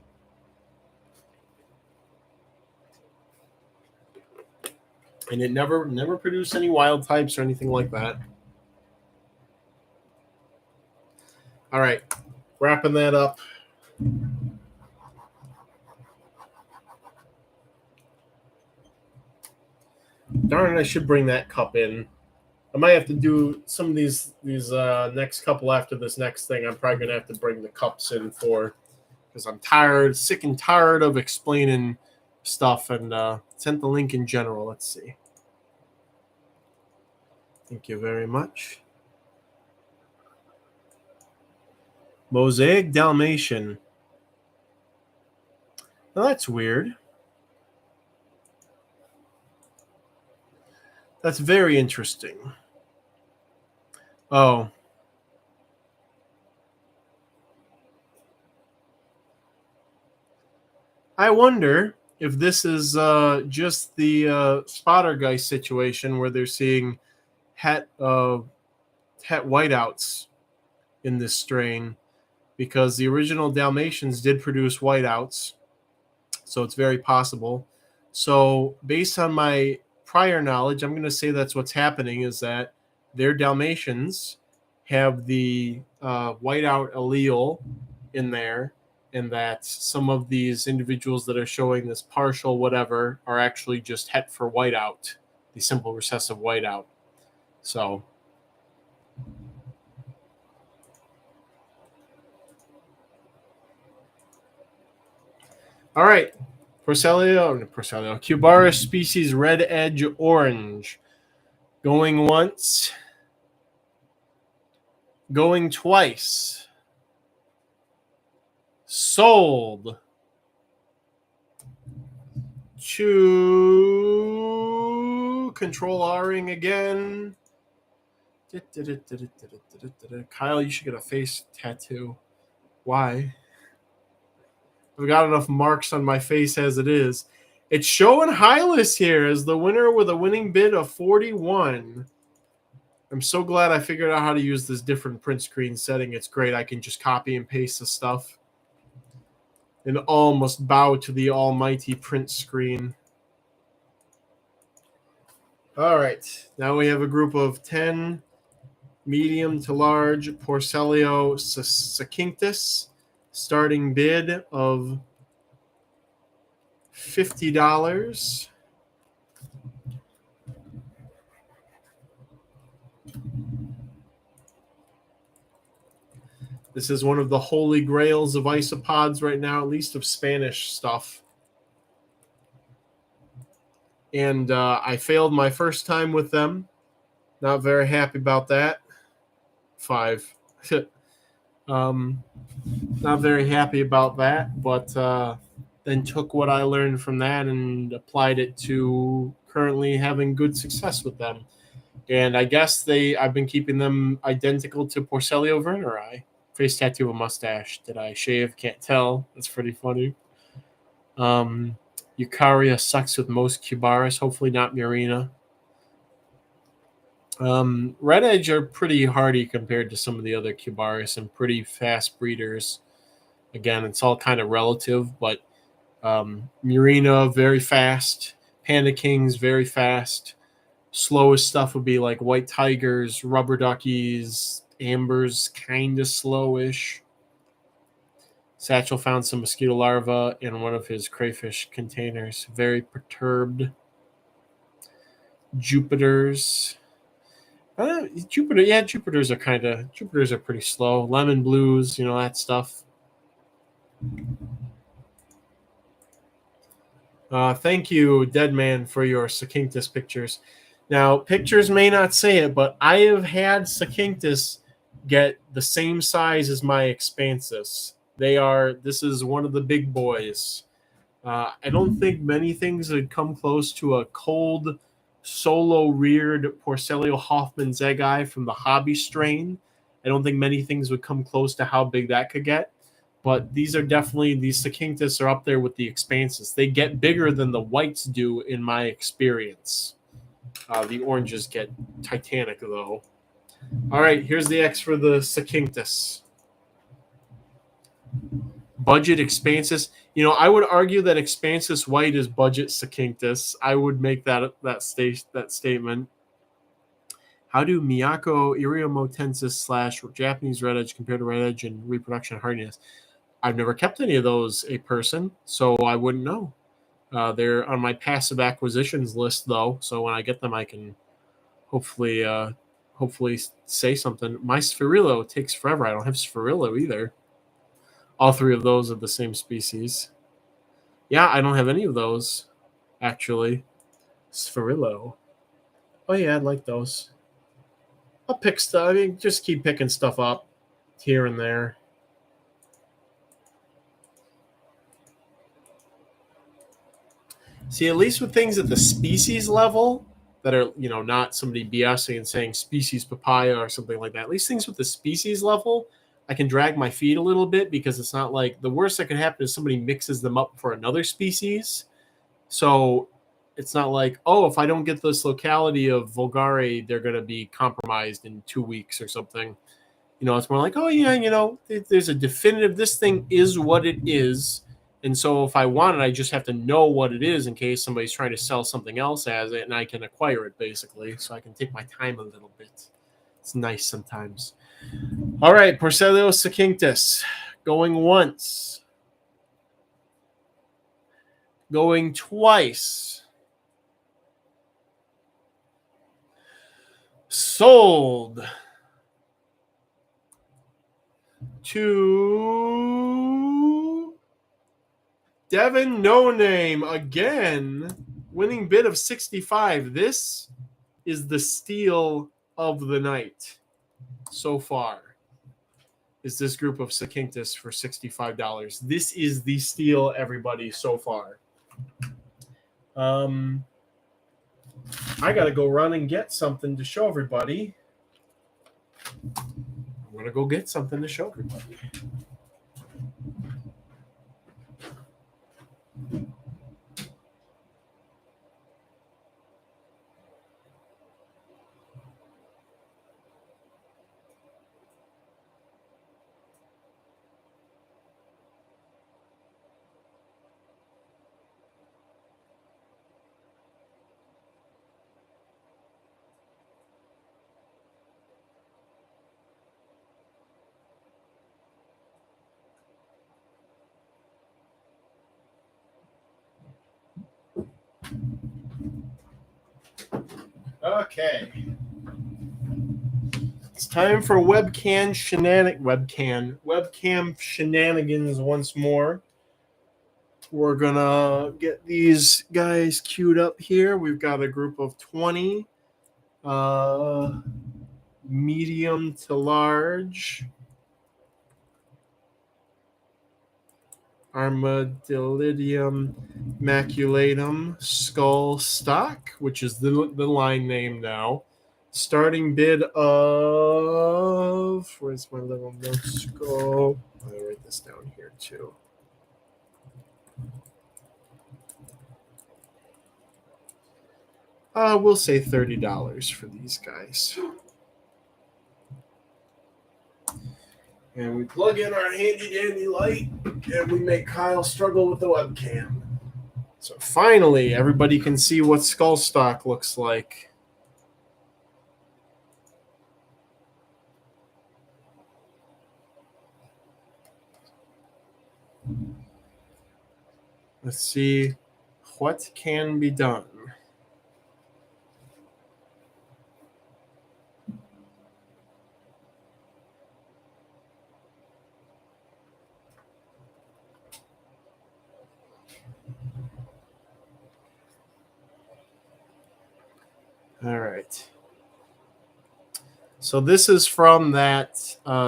And it never produced any wild types or anything like that. All right, wrapping that up. Darn it, I should bring that cup in. I might have to do some of these next couple after this next thing. I'm probably going to have to bring the cups in because I'm sick and tired of explaining stuff, and sent the link in general. Let's see. Thank you very much. Mosaic Dalmatian. Now that's weird. That's very interesting. Oh. I wonder if this is just the spotter guy situation where they're seeing het whiteouts in this strain, because the original Dalmatians did produce whiteouts, so it's very possible. So based on my prior knowledge, I'm going to say that's what's happening, is that their Dalmatians have the whiteout allele in there, and that some of these individuals that are showing this partial whatever are actually just het for whiteout, the simple recessive whiteout. So, all right. Porcelio, Cubaris species red edge orange. Going once. Going twice. Sold. To control R-ing again. Kyle, you should get a face tattoo. Why? I've got enough marks on my face as it is. It's showing Hylas here as the winner with a winning bid of 41. I'm so glad I figured out how to use this different print screen setting. It's great. I can just copy and paste the stuff. And all must bow to the almighty print screen. All right. Now we have a group of 10 medium to large Porcelio Succinctus. Starting bid of $50. This is one of the holy grails of isopods right now, at least of Spanish stuff. And I failed my first time with them. Not very happy about that. 5. Not very happy about that, but then took what I learned from that and applied it to currently having good success with them. And I guess I've been keeping them identical to Porcelio Verneri. Face tattoo, a mustache. Did I shave? Can't tell. That's pretty funny. Eukarya sucks with most Cubaris. Hopefully not Murina. Red Edge are pretty hardy compared to some of the other Cubaris and pretty fast breeders. Again, it's all kind of relative, but Murina, very fast. Panda Kings, very fast. Slowest stuff would be like White Tigers, Rubber Duckies, Ambers, kind of slowish. Satchel found some mosquito larvae in one of his crayfish containers. Very perturbed. Jupiters. Jupiters are pretty slow. Lemon blues, that stuff. Thank you, Deadman, for your Succinctus pictures. Now, pictures may not say it, but I have had Succinctus get the same size as my Expansus. This is one of the big boys. I don't think many things would come close to a cold, solo-reared Porcelio Hoffman's egg eye from the hobby strain. I don't think many things would come close to how big that could get. But these Succinctus are up there with the Expansus. They get bigger than the whites do in my experience. The oranges get titanic, though. All right, here's the X for the Succinctus. Budget Expansus. I would argue that Expansus white is budget Succinctus. I would make that statement. How do Miyako Iriomotensis / Japanese Red Edge compare to Red Edge in reproduction hardiness? I've never kept any of those a person, so I wouldn't know. They're on my passive acquisitions list, though, so when I get them, I can hopefully say something. My Spherillo takes forever. I don't have Spherillo either. All three of those are the same species. Yeah, I don't have any of those, actually. Spherillo. Oh, yeah, I'd like those. I'll pick stuff. Just keep picking stuff up here and there. See, at least with things at the species level that are, not somebody BSing and saying species papaya or something like that. At least things with the species level, I can drag my feet a little bit because it's not like the worst that can happen is somebody mixes them up for another species. So it's not like, if I don't get this locality of Vulgare, they're going to be compromised in 2 weeks or something. It's more like, there's a definitive, this thing is what it is. And so if I want it, I just have to know what it is in case somebody's trying to sell something else as it, and I can acquire it, basically. So I can take my time a little bit. It's nice sometimes. All right, Porcelio Succinctus. Going once. Going twice. Sold to Devin No Name again, winning bid of 65. This is the steal of the night so far. Is this group of Sakinctus for $65? This is the steal, everybody, so far. I gotta go run and get something to show everybody. I'm gonna go get something to show everybody. Okay. It's time for webcam shenanigans once more. We're gonna get these guys queued up here. We've got a group of 20, medium to large. Armadillidium maculatum skull stock, which is the line name now. Starting bid of, where's my little notes go? I'll write this down here too. We'll say $30 for these guys. And we plug in our handy dandy light and we make Kyle struggle with the webcam. So finally, everybody can see what skull stock looks like. Let's see what can be done. All right. So this is from that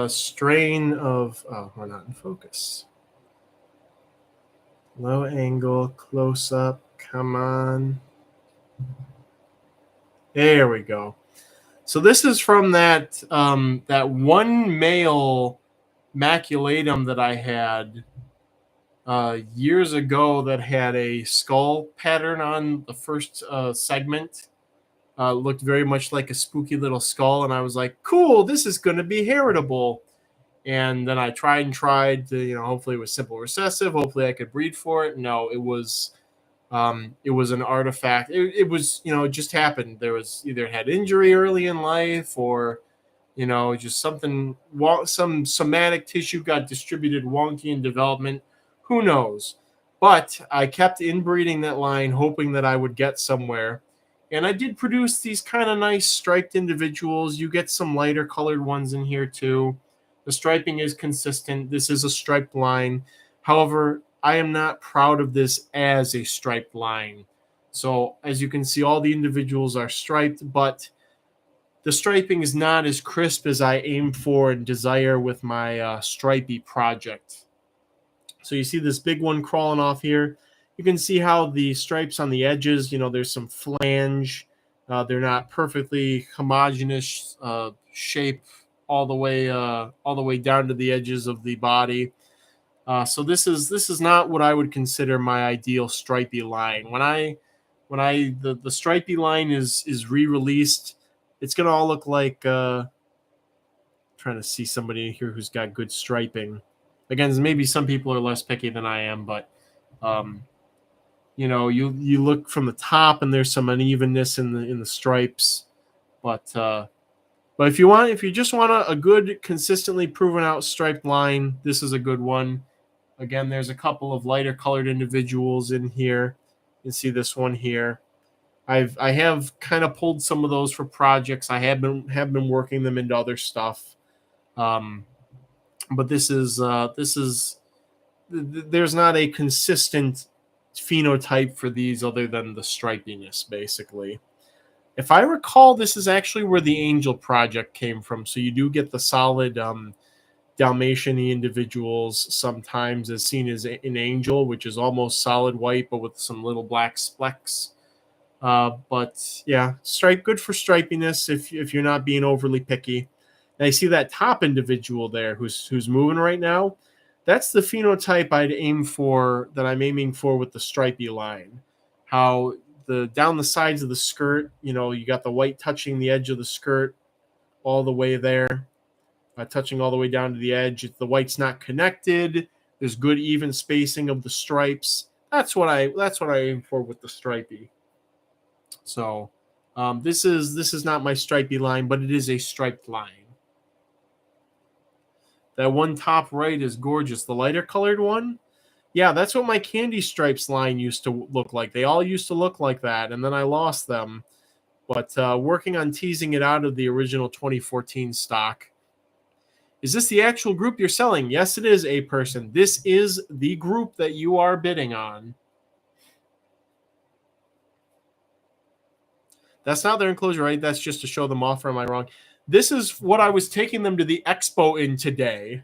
strain of, we're not in focus. Low angle, close up, come on. There we go. So this is from that that one male maculatum that I had years ago that had a skull pattern on the first segment. Looked very much like a spooky little skull, and I was like, cool, this is going to be heritable. And then I tried to, hopefully it was simple recessive. Hopefully I could breed for it. No, it was an artifact. It was, it just happened. There was either had injury early in life or, just something, some somatic tissue got distributed wonky in development. Who knows? But I kept inbreeding that line, hoping that I would get somewhere. And I did produce these kind of nice striped individuals. You get some lighter colored ones in here too. The striping is consistent. This is a striped line. However, I am not proud of this as a striped line. So as you can see, all the individuals are striped, but the striping is not as crisp as I aim for and desire with my stripey project. So you see this big one crawling off here. You can see how the stripes on the edges, there's some flange. They're not perfectly homogeneous shape all the way down to the edges of the body. So this is not what I would consider my ideal stripey line. When the stripey line is re-released, it's gonna all look like trying to see somebody here who's got good striping. Again, maybe some people are less picky than I am, but you look from the top and there's some unevenness in the stripes, but if you just want a good, consistently proven out striped line, this is a good one. Again, there's a couple of lighter colored individuals in here. You can see this one here. I have kind of pulled some of those for projects. I have been working them into other stuff. But this is there's not a consistent phenotype for these other than the stripiness, basically. If I recall, this is actually where the Angel project came from. So you do get the solid Dalmatian individuals sometimes as seen as an Angel, which is almost solid white, but with some little black splecks. But yeah, stripe, good for stripiness if you're not being overly picky. And I see that top individual there who's moving right now. That's the phenotype I'd aim for, that I'm aiming for with the stripy line. How down the sides of the skirt, you got the white touching the edge of the skirt all the way there, touching all the way down to the edge. If the white's not connected, there's good even spacing of the stripes. That's what I aim for with the stripy. So this is not my stripy line, but it is a striped line. That one top right is gorgeous. The lighter colored one, yeah, that's what my Candy Stripes line used to look like. They all used to look like that, and then I lost them. But working on teasing it out of the original 2014 stock. Is this the actual group you're selling? Yes, it is, a person. This is the group that you are bidding on. That's not their enclosure, right? That's just to show them off, or am I wrong? This is what I was taking them to the expo in today.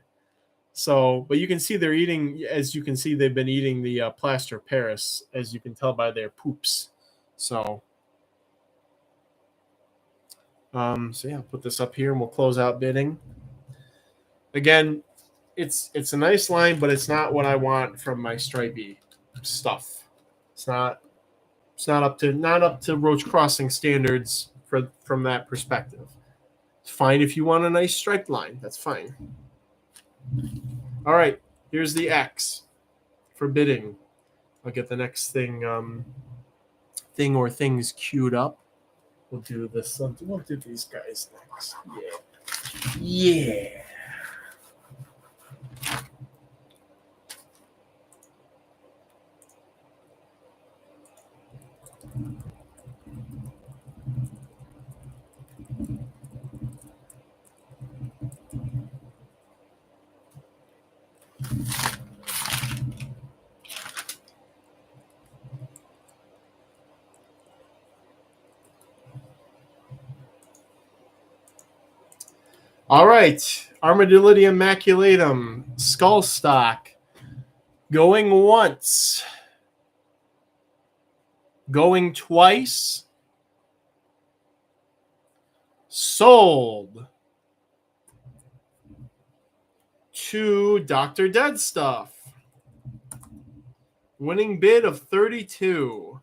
So, but you can see they're eating, as you can see, they've been eating the plaster of Paris, as you can tell by their poops. So yeah, put this up here and we'll close out bidding. Again, it's a nice line, but it's not what I want from my stripy stuff. It's not up to Roach Crossing standards from that perspective. It's fine if you want a nice striped line. That's fine. All right, here's the X for bidding. I'll get the next thing or things queued up. We'll do this. We'll do these guys next. Yeah. All right, Armadillidium maculatum, skull stock, going once, going twice, sold to Dr. Dead Stuff. Winning bid of 32.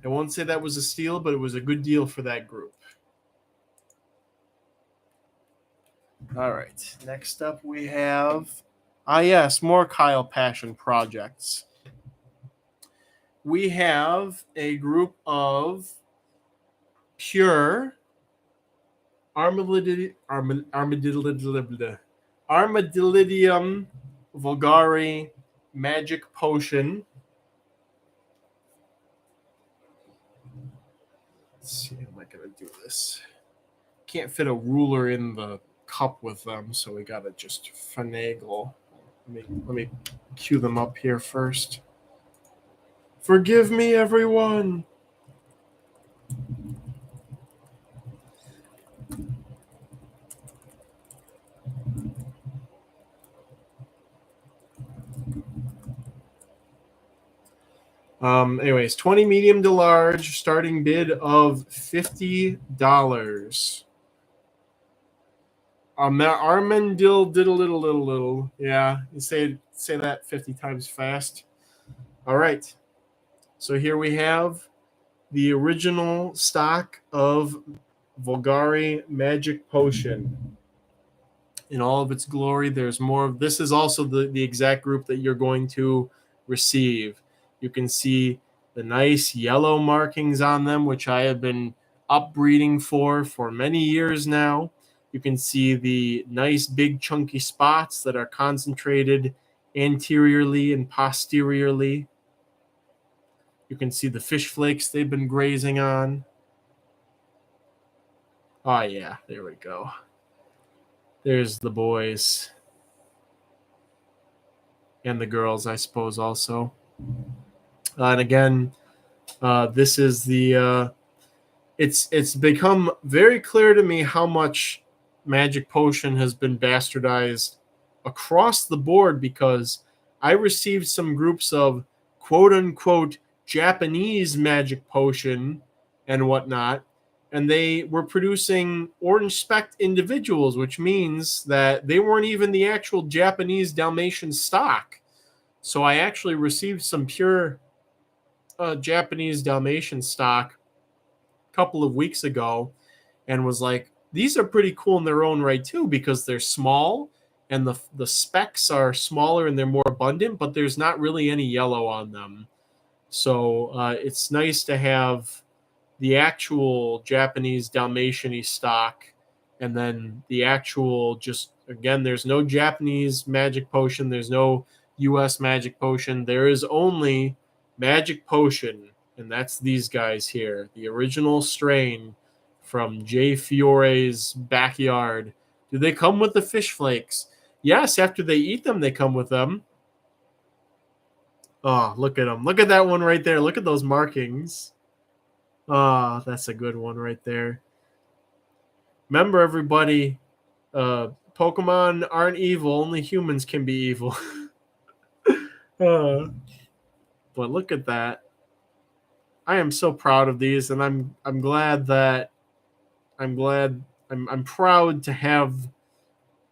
I won't say that was a steal, but it was a good deal for that group. All right. Next up we have, yes, more Kyle Passion projects. We have a group of pure Armadillidium vulgari magic potion. Let's see, how am I going to do this? Can't fit a ruler in the cup with them, so we got to just finagle. Let me cue them up here first. Forgive me, everyone. Anyways, 20 medium to large, starting bid of $50. Armandil diddle. Yeah, you say that 50 times fast. All right. So here we have the original stock of Vulgari Magic Potion in all of its glory. There's more. This is also the exact group that you're going to receive. You can see the nice yellow markings on them, which I have been upbreeding for many years now. You can see the nice big chunky spots that are concentrated anteriorly and posteriorly. You can see the fish flakes they've been grazing on. Oh, yeah, there we go. There's the boys. And the girls, I suppose, also. And again, this is the... it's become very clear to me how much Magic Potion has been bastardized across the board, because I received some groups of quote-unquote Japanese Magic Potion and whatnot, and they were producing orange specked individuals, which means that they weren't even the actual Japanese Dalmatian stock. So I actually received some pure Japanese Dalmatian stock a couple of weeks ago, and was like, these are pretty cool in their own right too, because they're small and the specks are smaller and they're more abundant, but there's not really any yellow on them. So it's nice to have the actual Japanese Dalmatian-y stock, and then the actual, just again, there's no Japanese Magic Potion, there's no US Magic Potion, there is only Magic Potion, and that's these guys here, the original strain from Jay Fiore's backyard. Do they come with the fish flakes? Yes, after they eat them, they come with them. Oh, look at them. Look at that one right there. Look at those markings. Oh, that's a good one right there. Remember, everybody, Pokemon aren't evil. Only humans can be evil. But look at that. I am so proud of these, and I'm proud to have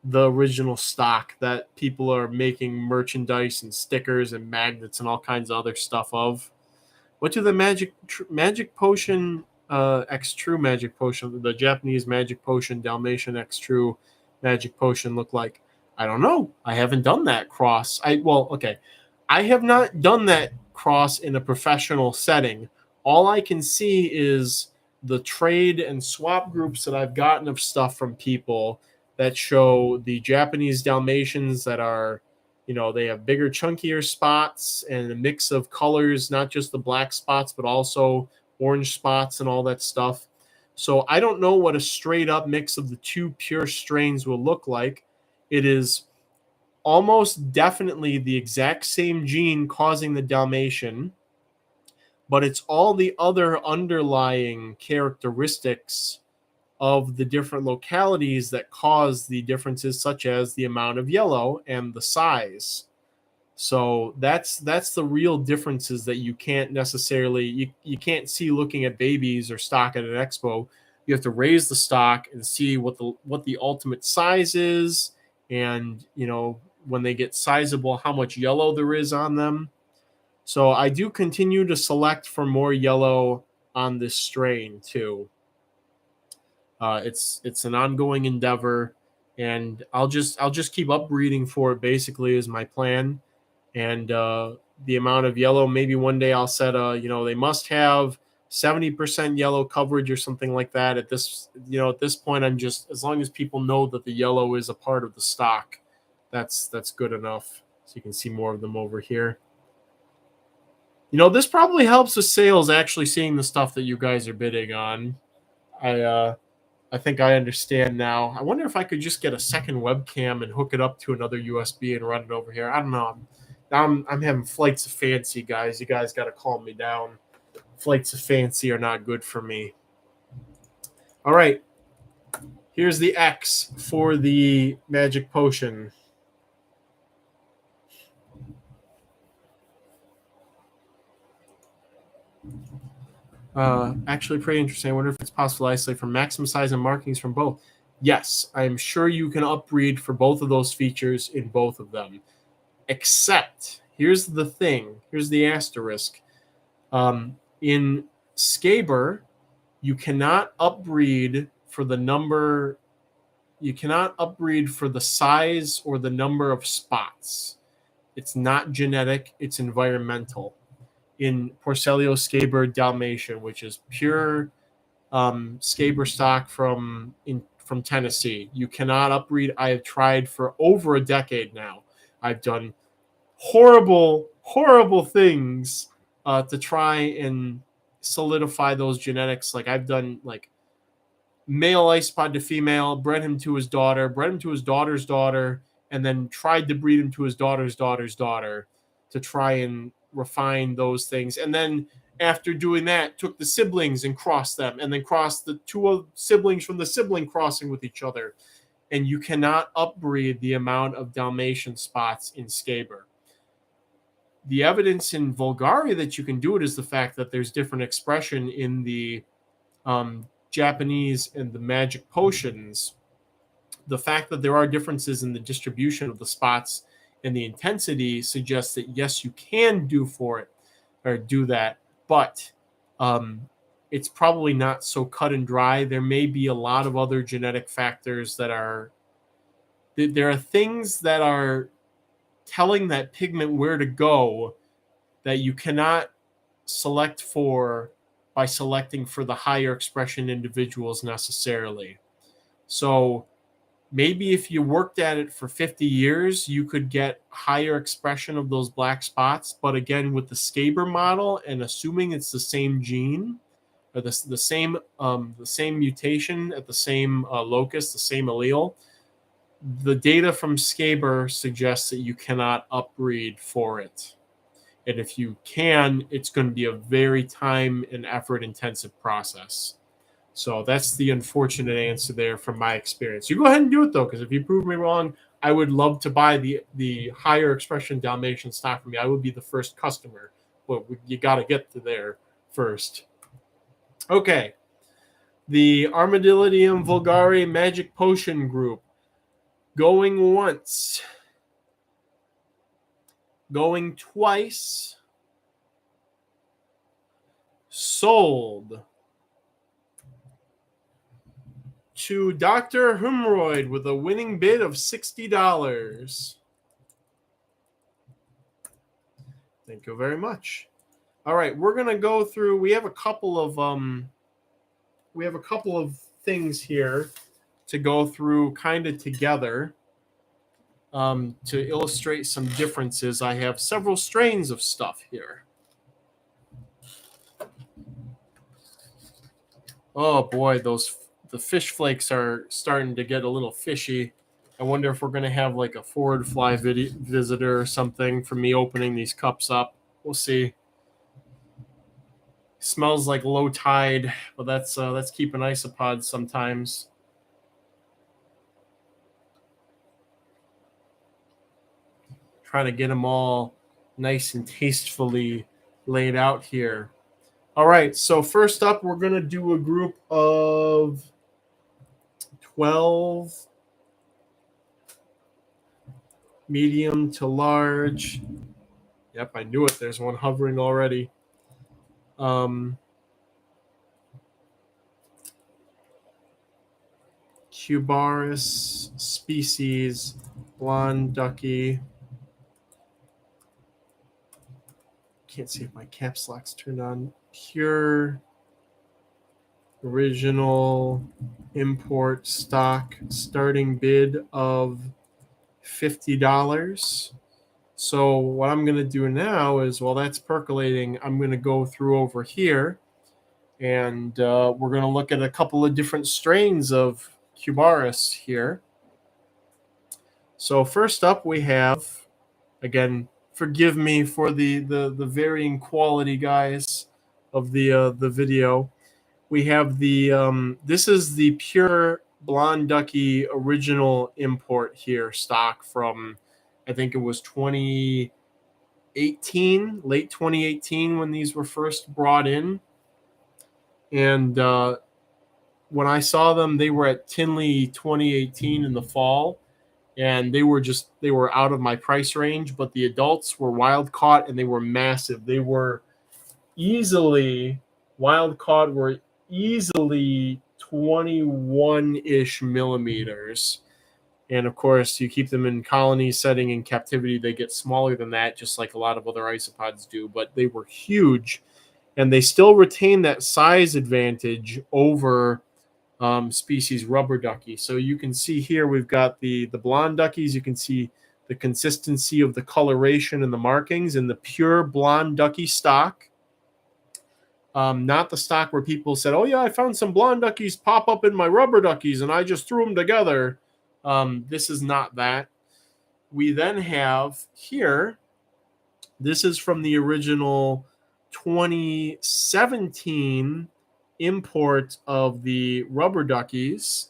the original stock that people are making merchandise and stickers and magnets and all kinds of other stuff of. What do the Magic Potion X True Magic Potion, the Japanese Magic Potion Dalmatian X True Magic Potion look like? I don't know. I haven't done that cross. I have not done that cross in a professional setting. All I can see is the trade and swap groups that I've gotten of stuff from people that show the Japanese Dalmatians that are, they have bigger, chunkier spots and a mix of colors, not just the black spots, but also orange spots and all that stuff. So I don't know what a straight up mix of the two pure strains will look like. It is almost definitely the exact same gene causing the Dalmatian, but it's all the other underlying characteristics of the different localities that cause the differences, such as the amount of yellow and the size. So that's the real differences that you can't necessarily you can't see looking at babies or stock at an expo. You have to raise the stock and see what the ultimate size is, and when they get sizable, how much yellow there is on them. So I do continue to select for more yellow on this strain too. It's an ongoing endeavor, and I'll just keep upbreeding for it, basically, is my plan. And the amount of yellow, maybe one day I'll set they must have 70% yellow coverage or something like that. At this point, I'm just, as long as people know that the yellow is a part of the stock, that's good enough. So you can see more of them over here. This probably helps with sales, actually seeing the stuff that you guys are bidding on. I think I understand now. I wonder if I could just get a second webcam and hook it up to another USB and run it over here. I don't know. I'm having flights of fancy, guys. You guys got to calm me down. Flights of fancy are not good for me. All right. Here's the X for the Magic Potion. Actually, pretty interesting. I wonder if it's possible to isolate from maximum size and markings from both. Yes, I'm sure you can upbreed for both of those features in both of them. Except, here's the thing. Here's the asterisk. In Skaber, you cannot upbreed for the number. You cannot upbreed for the size or the number of spots. It's not genetic. It's environmental. In Porcelio Skaber Dalmatian, which is pure Skaber stock from Tennessee, you cannot upbreed. I have tried for over a decade now. I've done horrible things to try and solidify those genetics. Like I've done like male isopod to female, bred him to his daughter, bred him to his daughter's daughter, and then tried to breed him to his daughter's daughter's daughter to try and refine those things. And then after doing that, took the siblings and crossed them, and then crossed the two siblings from the sibling crossing with each other. And you cannot upbreed the amount of Dalmatian spots in Skaber. The evidence in Vulgari that you can do it is the fact that there's different expression in the Japanese and the magic potions. The fact that there are differences in the distribution of the spots and the intensity suggests that yes, you can do that, but it's probably not so cut and dry. There may be a lot of other genetic factors that are there are things that are telling that pigment where to go that you cannot select for by selecting for the higher expression individuals necessarily. So maybe if you worked at it for 50 years, you could get higher expression of those black spots. But again, with the Skaber model and assuming it's the same gene or the same mutation at the same locus, the same allele, the data from Skaber suggests that you cannot upbreed for it. And if you can, it's going to be a very time and effort intensive process. So that's the unfortunate answer there from my experience. You go ahead and do it though, because if you prove me wrong, I would love to buy the higher expression Dalmatian stock from me. I would be the first customer, but you got to get to there first. Okay. The Armadillidium vulgare magic potion group. Going once. Going twice. Sold to Dr. Humroyd with a winning bid of $60. Thank you very much. All right, we're gonna go through. We have a couple of things here to go through kind of together to illustrate some differences. I have several strains of stuff here. Oh boy, the fish flakes are starting to get a little fishy. I wonder if we're going to have like a forward fly visitor or something from me opening these cups up. We'll see. Smells like low tide, but that's keeping isopods sometimes. Trying to get them all nice and tastefully laid out here. All right, so first up, we're going to do a group of 12 medium to large. Yep, I knew it. There's one hovering already. Cubaris species, blonde ducky. Can't see if my caps lock's turned on. Pure original import stock, starting bid of $50. So what I'm going to do now is, while that's percolating, I'm going to go through over here, and we're going to look at a couple of different strains of Cubaris here. So first up, we have, again, forgive me for the varying quality, guys, of the video. We have the this is the pure blonde ducky original import here, stock from, I think it was 2018, late 2018 when these were first brought in. And when I saw them, they were at Tinley 2018 in the fall. And they were out of my price range, but the adults were wild caught and they were massive. They were easily 21-ish millimeters. And of course, you keep them in colony setting in captivity, they get smaller than that, just like a lot of other isopods do. But they were huge, and they still retain that size advantage over species rubber ducky. So you can see here we've got the blonde duckies. You can see the consistency of the coloration and the markings in the pure blonde ducky stock. Not the stock where people said, oh, yeah, I found some blonde duckies pop up in my rubber duckies and I just threw them together. This is not that. We then have here, this is from the original 2017 import of the rubber duckies.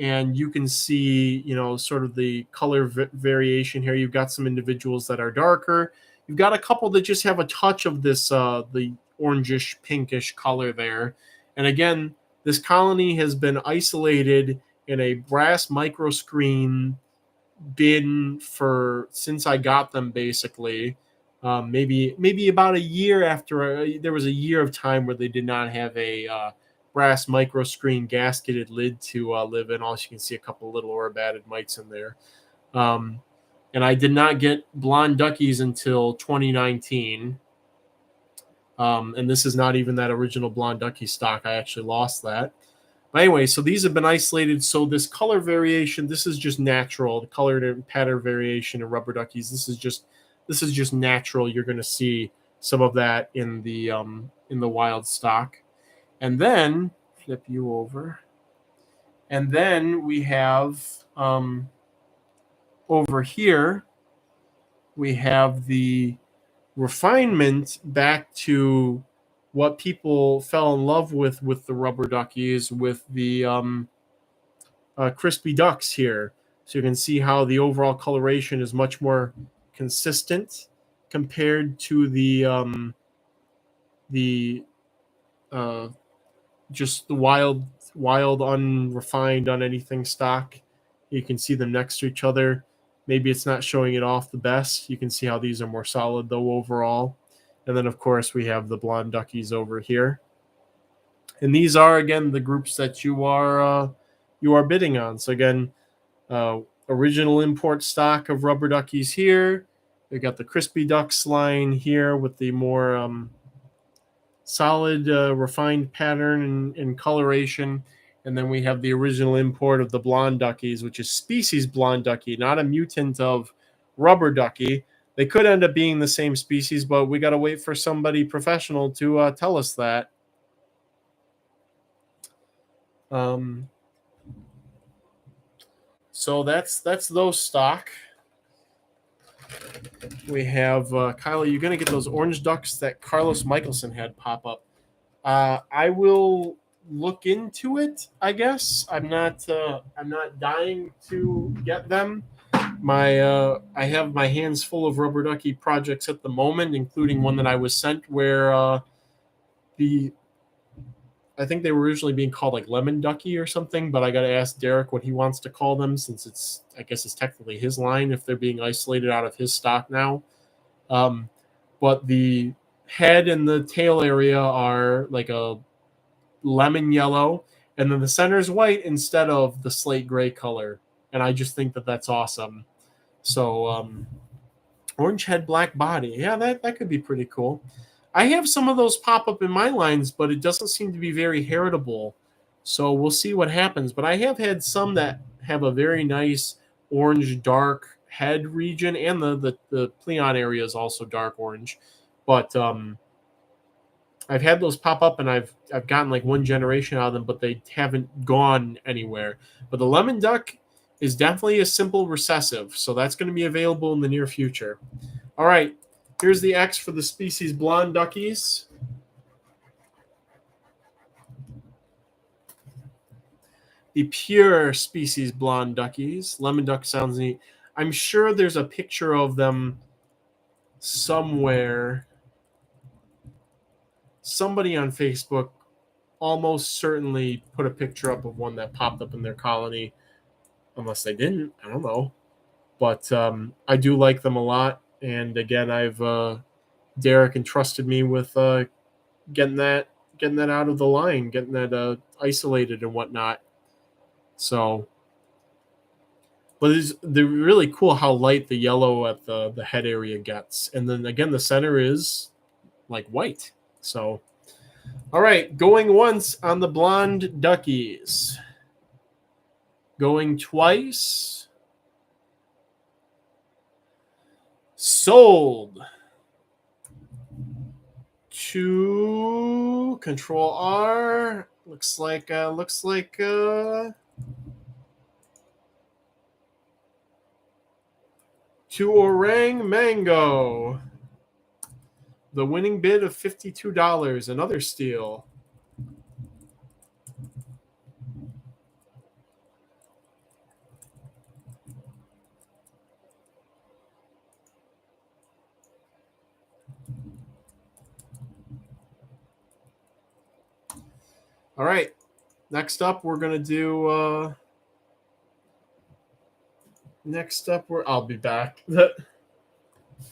And you can see, you know, sort of the color variation here. You've got some individuals that are darker. You've got a couple that just have a touch of this, the orangish, pinkish color there. And again, this colony has been isolated in a brass microscreen bin for since I got them, basically. Maybe about a year after there was a year of time where they did not have a brass microscreen gasketed lid to live in. Also, you can see a couple little orb-added mites in there. And I did not get blonde duckies until 2019. And this is not even that original blonde ducky stock. I actually lost that. But anyway, so these have been isolated. So this color variation, this is just natural. The color and pattern variation in rubber duckies, this is just natural. You're going to see some of that in the wild stock. And then flip you over. And then we have over here, we have the refinement back to what people fell in love with the rubber duckies, with the crispy ducks here. So you can see how the overall coloration is much more consistent compared to the just the wild, unrefined, on anything stock. You can see them next to each other. Maybe it's not showing it off the best. You can see how these are more solid though overall. And then of course we have the blonde duckies over here. And these are again the groups that you are bidding on. So again, original import stock of rubber duckies here. We got the crispy ducks line here with the more solid refined pattern and coloration. And then we have the original import of the blonde duckies, which is species blonde ducky, not a mutant of rubber ducky. They could end up being the same species, but we got to wait for somebody professional to tell us that. So that's those stock. We have Kyla. You're gonna get those orange ducks that Carlos Michelson had pop up. I will look into it. I guess I'm not dying to get them. I have my hands full of rubber ducky projects at the moment, including one that I was sent where I think they were originally being called like lemon ducky or something, but I got to ask Derek what he wants to call them, since I guess it's technically his line if they're being isolated out of his stock now. But the head and the tail area are like a lemon yellow, and then the center is white instead of the slate gray color. And I just think that that's awesome. So orange head, black body. Yeah, that could be pretty cool. I have some of those pop up in my lines, but it doesn't seem to be very heritable. So we'll see what happens. But I have had some that have a very nice orange dark head region, and the pleon area is also dark orange. But I've had those pop up, and I've gotten like one generation out of them, but they haven't gone anywhere. But the lemon duck is definitely a simple recessive, so that's going to be available in the near future. All right, here's the X for the species blonde duckies. The pure species blonde duckies. Lemon duck sounds neat. I'm sure there's a picture of them somewhere. Somebody on Facebook almost certainly put a picture up of one that popped up in their colony. Unless they didn't, I don't know. But I do like them a lot. And again, Derek entrusted me with getting that out of the line, getting that isolated and whatnot. So, but they're really cool how light the yellow at the head area gets. And then again, the center is like white. So, all right, going once on the blonde duckies. Going twice. Sold. 2, Control R. Looks like 2 Orang Mango. The winning bid of $52. Another steal. All right. Next up, we're gonna do. I'll be back.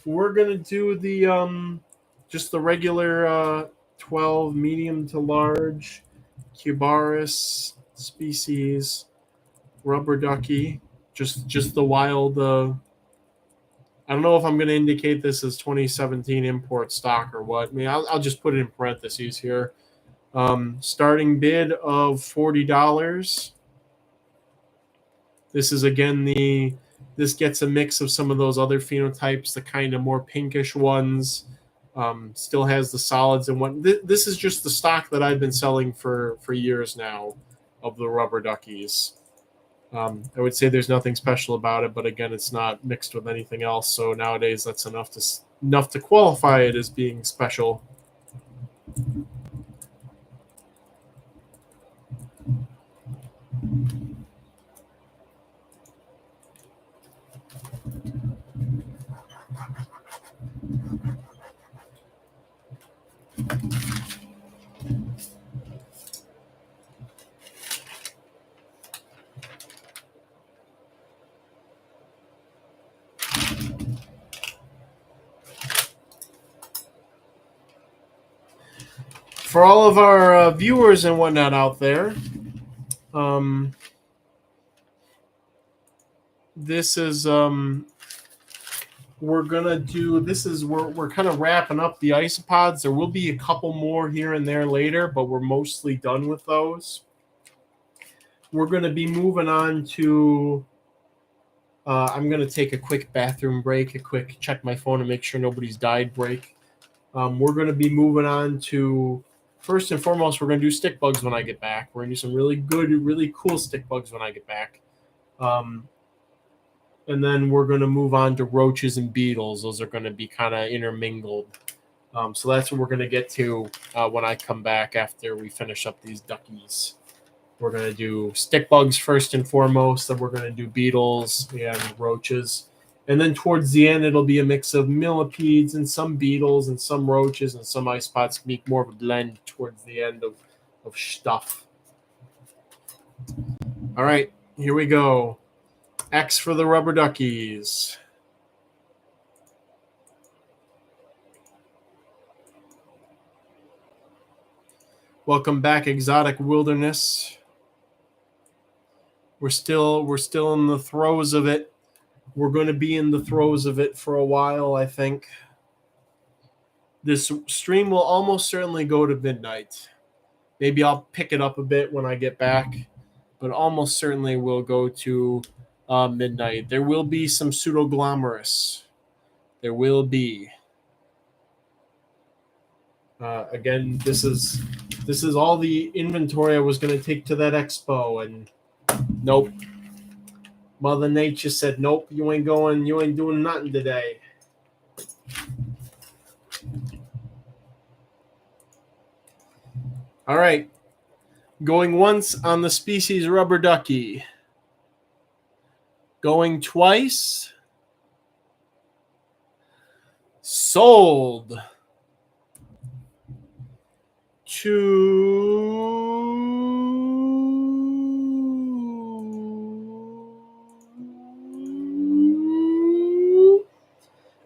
We're gonna do the just the regular 12 medium to large Cubaris species rubber ducky. Just the wild. I don't know if I'm going to indicate this as 2017 import stock or what. I mean, I'll just put it in parentheses here. Starting bid of $40. This is again this gets a mix of some of those other phenotypes, the kind of more pinkish ones. Still has the solids and what. This is just the stock that I've been selling for years now of the rubber duckies. I would say there's nothing special about it, but again, it's not mixed with anything else. So nowadays, that's enough to qualify it as being special. For all of our viewers and whatnot out there, this is we're gonna do. This is we're kind of wrapping up the isopods. There will be a couple more here and there later, but we're mostly done with those. We're gonna be moving on to. I'm gonna take a quick bathroom break, a quick check my phone and make sure nobody's died break. We're gonna be moving on to. First and foremost, we're going to do stick bugs when I get back. We're going to do some really good, really cool stick bugs when I get back. And then we're going to move on to roaches and beetles. Those are going to be kind of intermingled. So that's what we're going to get to when I come back after we finish up these duckies. We're going to do stick bugs first and foremost. Then we're going to do beetles and roaches. And then towards the end, it'll be a mix of millipedes and some beetles and some roaches and some isopods, make more of a blend towards the end of stuff. All right, here we go. X for the rubber duckies. Welcome back, Exotic Wilderness. We're still in the throes of it. We're going to be in the throes of it for a while, I think. This stream will almost certainly go to midnight. Maybe I'll pick it up a bit when I get back, but almost certainly will go to midnight. There will be some pseudoglomerus. There will be. Again, this is all the inventory I was going to take to that expo, and nope. Mother Nature said, nope, you ain't doing nothing today. All right. Going once on the species rubber ducky. Going twice. Sold.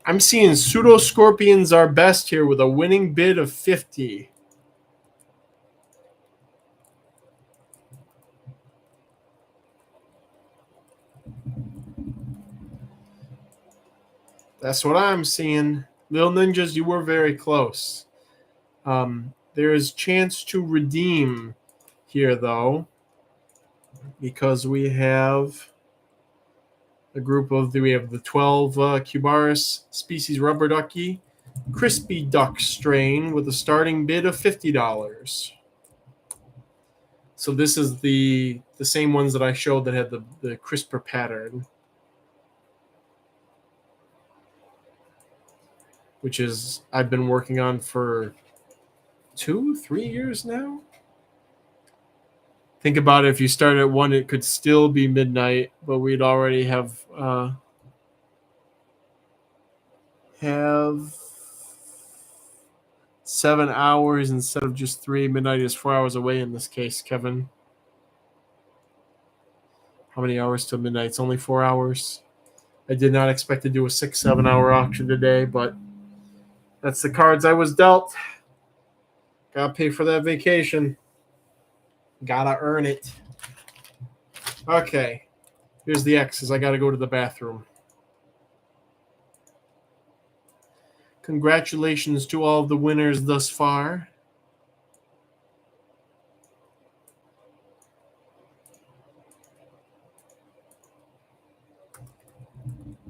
I'm seeing pseudoscorpions are best here with a winning bid of 50. That's what I'm seeing. Little Ninjas, you were very close. There is chance to redeem here, though, because we have a group of we have the 12 Cubaris species rubber ducky. crispy duck strain with a starting bid of $50. So this is the same ones that I showed that had the crisper pattern, which is I've been working on for 2-3 years now. Think about it. If you start at 1, it could still be midnight, but we'd already have 7 hours instead of just 3. Midnight is 4 hours away in this case, Kevin. How many hours till midnight? It's only 4 hours. I did not expect to do a 6-7 hour auction today, but that's the cards I was dealt. Gotta pay for that vacation. Gotta earn it. Okay. Here's the X's. I gotta go to the bathroom. Congratulations to all of the winners thus far.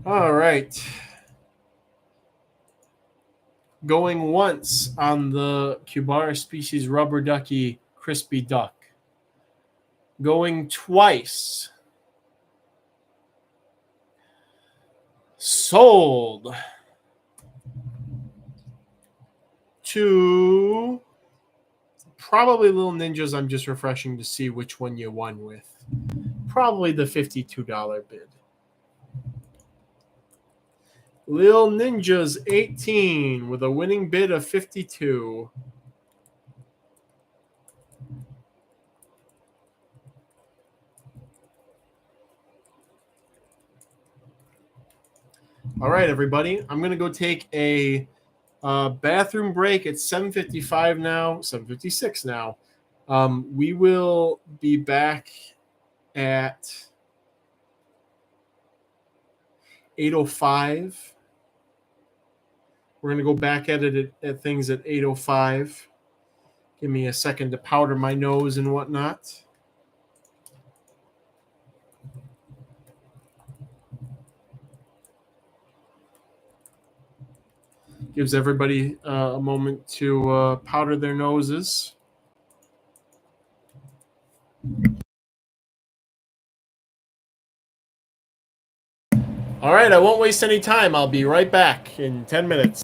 All right. Going once on the Cubara species rubber ducky crispy duck. Going twice. Sold to probably Little Ninjas. I'm just refreshing to see which one you won with. Probably the $52 bid. Lil Ninjas 18 with a winning bid of 52. All right, everybody. I'm going to go take a bathroom break. It's 7:55 now, 7:56 now. We will be back at 8:05. We're going to go back at it at things at 8:05. Give me a second to powder my nose and whatnot. Gives everybody a moment to powder their noses. All right, I won't waste any time. I'll be right back in 10 minutes.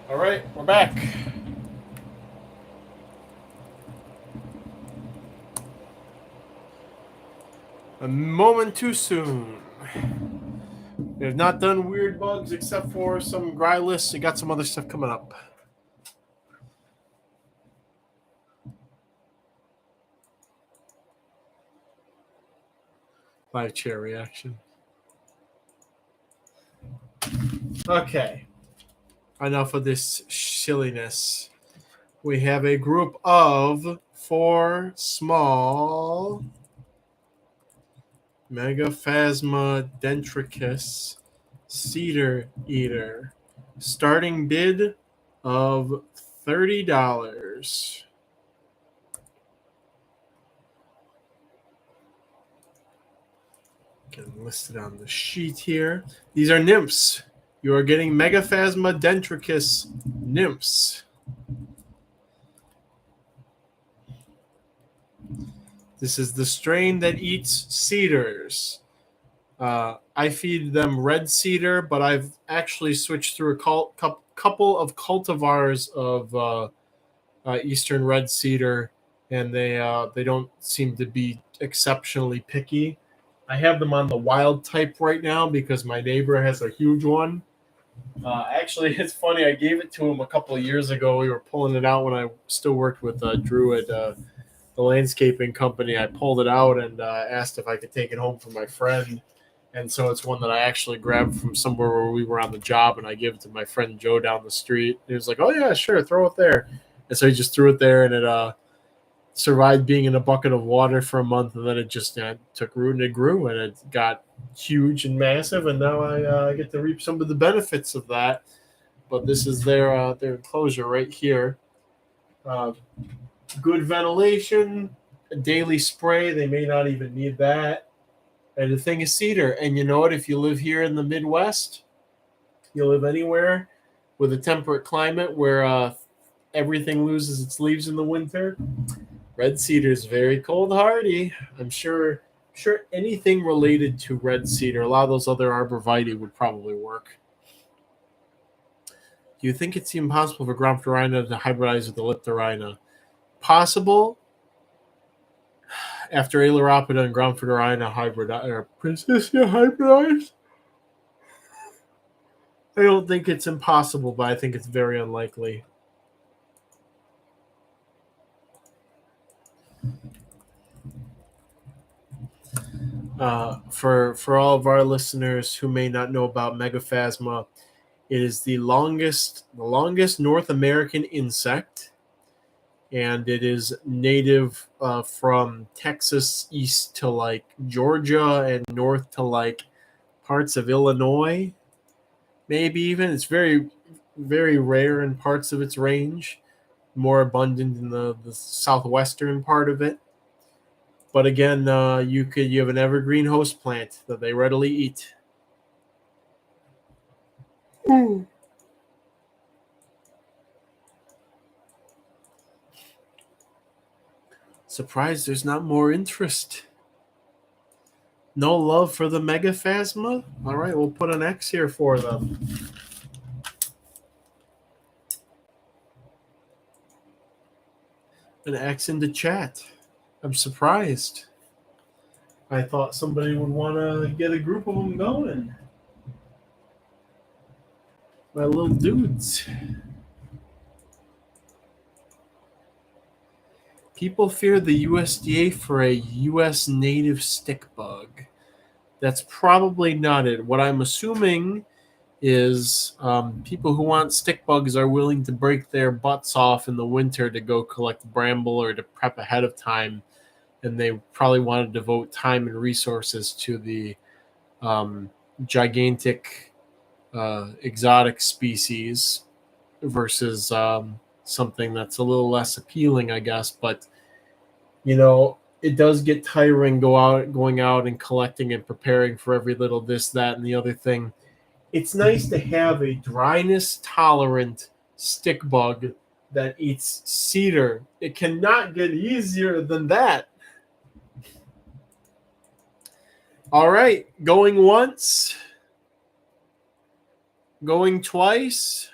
All right, we're back. A moment too soon. We have not done weird bugs except for some Grylus. We got some other stuff coming up. Live chair reaction. Okay. Enough of this silliness. We have a group of 4 small Megaphasma dentricus cedar eater. Starting bid of $30. Getting listed on the sheet here. These are nymphs. You are getting Megaphasma dentricus nymphs. This is the strain that eats cedars. I feed them red cedar, but I've actually switched through a couple of cultivars of eastern red cedar, and they don't seem to be exceptionally picky. I have them on the wild type right now because my neighbor has a huge one. Actually, it's funny. I gave it to him a couple of years ago. We were pulling it out when I still worked with Drew at the landscaping company. I pulled it out and asked if I could take it home for my friend. And so it's one that I actually grabbed from somewhere where we were on the job, and I gave it to my friend Joe down the street. He was like, "Oh yeah, sure, throw it there." And so he just threw it there, and it survived being in a bucket of water for a month, and then it just took root and it grew, and it got huge and massive, and now I get to reap some of the benefits of that. But this is their enclosure right here. Good ventilation, a daily spray. They may not even need that. And the thing is cedar. And you know what? If you live here in the Midwest, you live anywhere with a temperate climate where everything loses its leaves in the winter, red cedar is very cold hardy. I'm sure anything related to red cedar, a lot of those other arborvitae would probably work. Do you think it's impossible for Gromptorina to hybridize with the Leptorina? Possible. After Ailuropida and Gromptorina hybridized, I don't think it's impossible, but I think it's very unlikely. For all of our listeners who may not know about Megaphasma, it is the longest North American insect, and it is native from Texas east to like Georgia and north to like parts of Illinois, maybe even. It's very, very rare in parts of its range, more abundant in the southwestern part of it. But again, you have an evergreen host plant that they readily eat. Surprised there's not more interest. No love for the Megaphasma? All right, we'll put an X here for them. An X in the chat. I'm surprised. I thought somebody would want to get a group of them going. My little dudes. People fear the USDA for a U.S. native stick bug. That's probably not it. What I'm assuming is people who want stick bugs are willing to break their butts off in the winter to go collect bramble or to prep ahead of time, and they probably want to devote time and resources to the gigantic exotic species versus something that's a little less appealing, I guess. But it does get tiring going out and collecting and preparing for every little this, that, and the other thing. It's nice to have a dryness tolerant stick bug that eats cedar. It cannot get easier than that. All right, going once, going twice.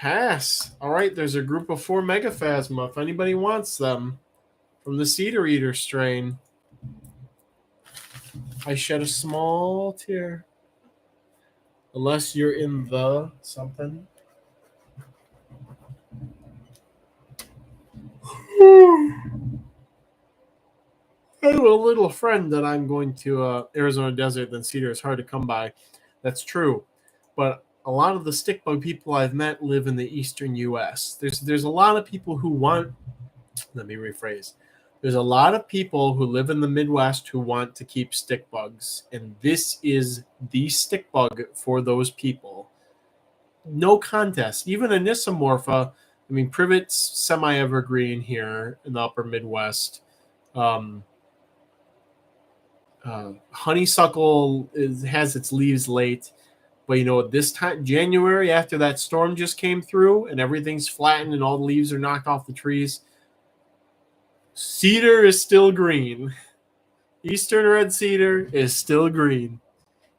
Pass. All right, there's a group of 4 Megaphasma if anybody wants them from the Cedar Eater strain. I shed a small tear. Unless you're in the something. I have a little friend that I'm going to Arizona desert, then Cedar is hard to come by. That's true. But a lot of the stick bug people I've met live in the eastern U.S. There's a lot of people who want, let me rephrase. There's a lot of people who live in the Midwest who want to keep stick bugs, and this is the stick bug for those people. No contest. Even Anisomorpha, I mean, Privet's semi-evergreen here in the upper Midwest. Honeysuckle has its leaves late, but you know, this time January, after that storm just came through and everything's flattened and all the leaves are knocked off the trees, cedar is still green. Eastern red cedar is still green.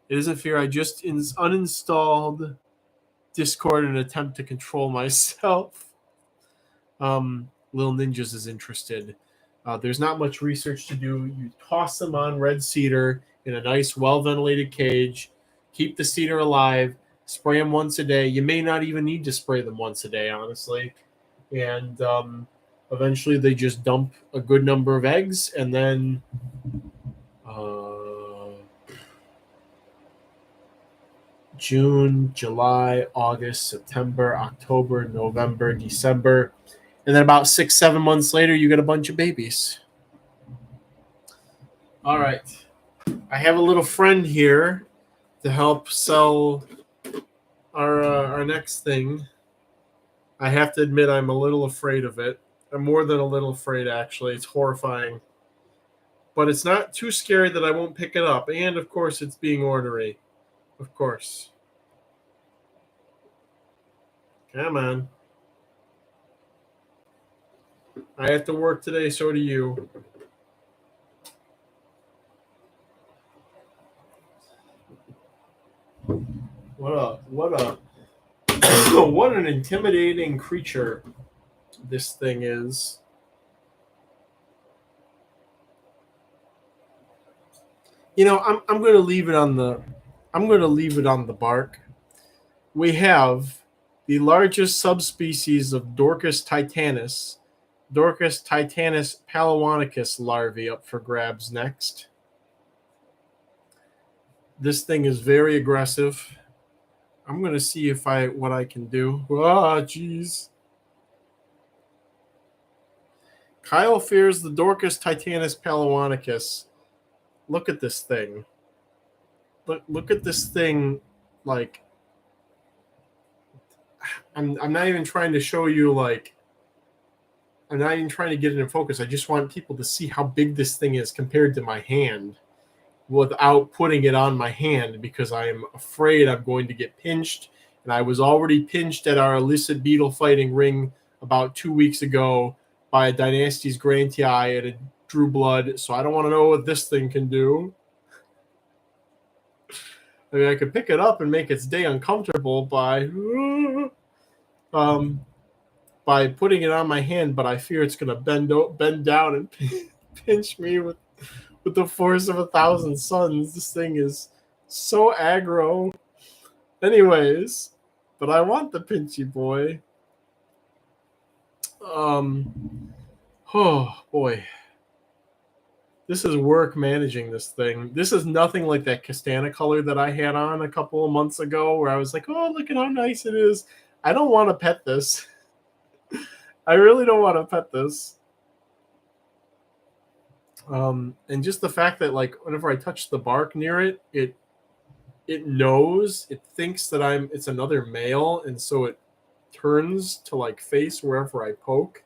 It isn't fear. I just uninstalled Discord in an attempt to control myself. Little Ninjas is interested. There's not much research to do. You toss them on red cedar in a nice, well-ventilated cage. Keep the cedar alive. Spray them once a day. You may not even need to spray them once a day, honestly. And eventually they just dump a good number of eggs. And then June, July, August, September, October, November, December. And then about 6-7 months later, you get a bunch of babies. All right. I have a little friend here to help sell our next thing. I have to admit I'm a little afraid of it. I'm more than a little afraid, actually. It's horrifying. But it's not too scary that I won't pick it up. And, of course, it's being ornery. Of course. Come on. I have to work today, so do you. What an intimidating creature this thing is. You know, I'm going to leave it on the bark. We have the largest subspecies of Dorcas titanus palawanicus larvae up for grabs next. This thing is very aggressive. I'm going to see what I can do. Ah, jeez. Kyle fears the Dorcas titanus palawanicus. Look at this thing. Look at this thing. Like, I'm not even trying to show you, like, I'm not even trying to get it in focus. I just want people to see how big this thing is compared to my hand without putting it on my hand, because I am afraid I'm going to get pinched. And I was already pinched at our illicit beetle fighting ring about 2 weeks ago by a Dynasty's Grantii, and it drew blood. So I don't want to know what this thing can do. I mean, I could pick it up and make its day uncomfortable by putting it on my hand, but I fear it's going to bend down and pinch me with the force of 1,000 suns. This thing is so aggro. Anyways, but I want the pinchy boy. Oh boy. This is work managing this thing. This is nothing like that Castana color that I had on a couple of months ago where I was like, oh, look at how nice it is. I don't want to pet this. I really don't want to pet this. And just the fact that, like, whenever I touch the bark near it, it knows, it thinks that it's another male, and so it turns to, like, face wherever I poke.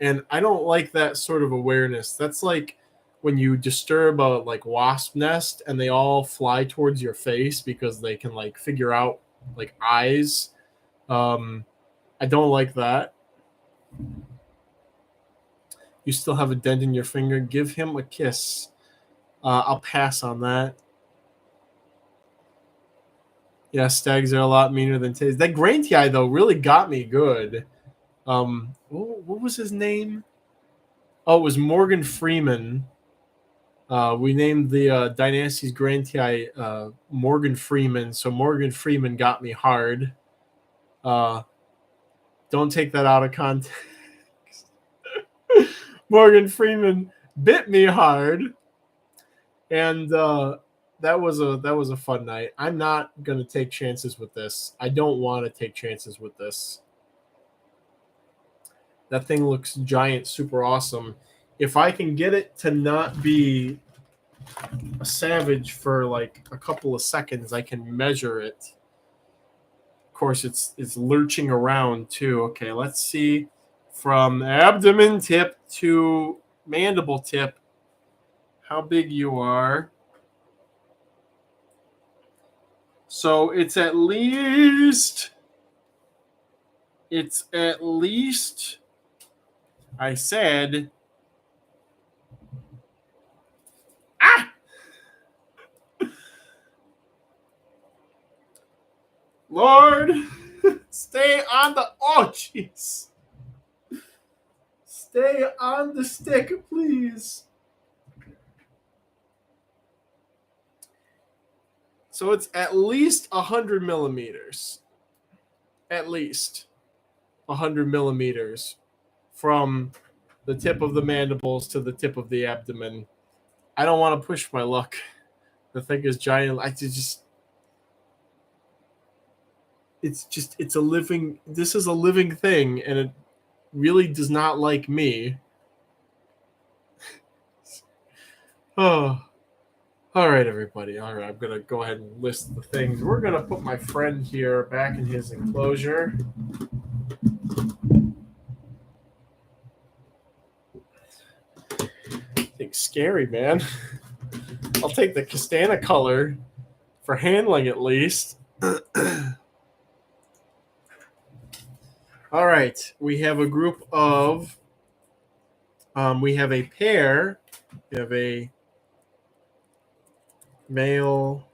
And I don't like that sort of awareness. That's like when you disturb a, like, wasp nest and they all fly towards your face because they can, like, figure out, like, eyes. I don't like that. You still have a dent in your finger. Give him a kiss. I'll pass on that. Yeah, stags are a lot meaner than tays. That Grantii, though, really got me good. What was his name? Oh, it was Morgan Freeman. We named the Dynasty's Grantii Morgan Freeman, so Morgan Freeman got me hard. Don't take that out of context. Morgan Freeman bit me hard, and that was a fun night. I'm not gonna take chances with this. I don't want to take chances with this. That thing looks giant, super awesome. If I can get it to not be a savage for like a couple of seconds, I can measure it. Of course, it's lurching around too. Okay, let's see from abdomen tip to mandible tip how big you are. So it's at least I said Lord, stay on the jeez. Stay on the stick, please. So it's at least 100 millimeters. At least 100 millimeters from the tip of the mandibles to the tip of the abdomen. I don't want to push my luck. The thing is giant. It's a living. This is a living thing, and it really does not like me. Oh. All right, everybody. All right, I'm going to go ahead and list the things. We're going to put my friend here back in his enclosure. I think scary, man. I'll take the Castana color for handling at least. All right, we have a group of, we have a pair. We have a male,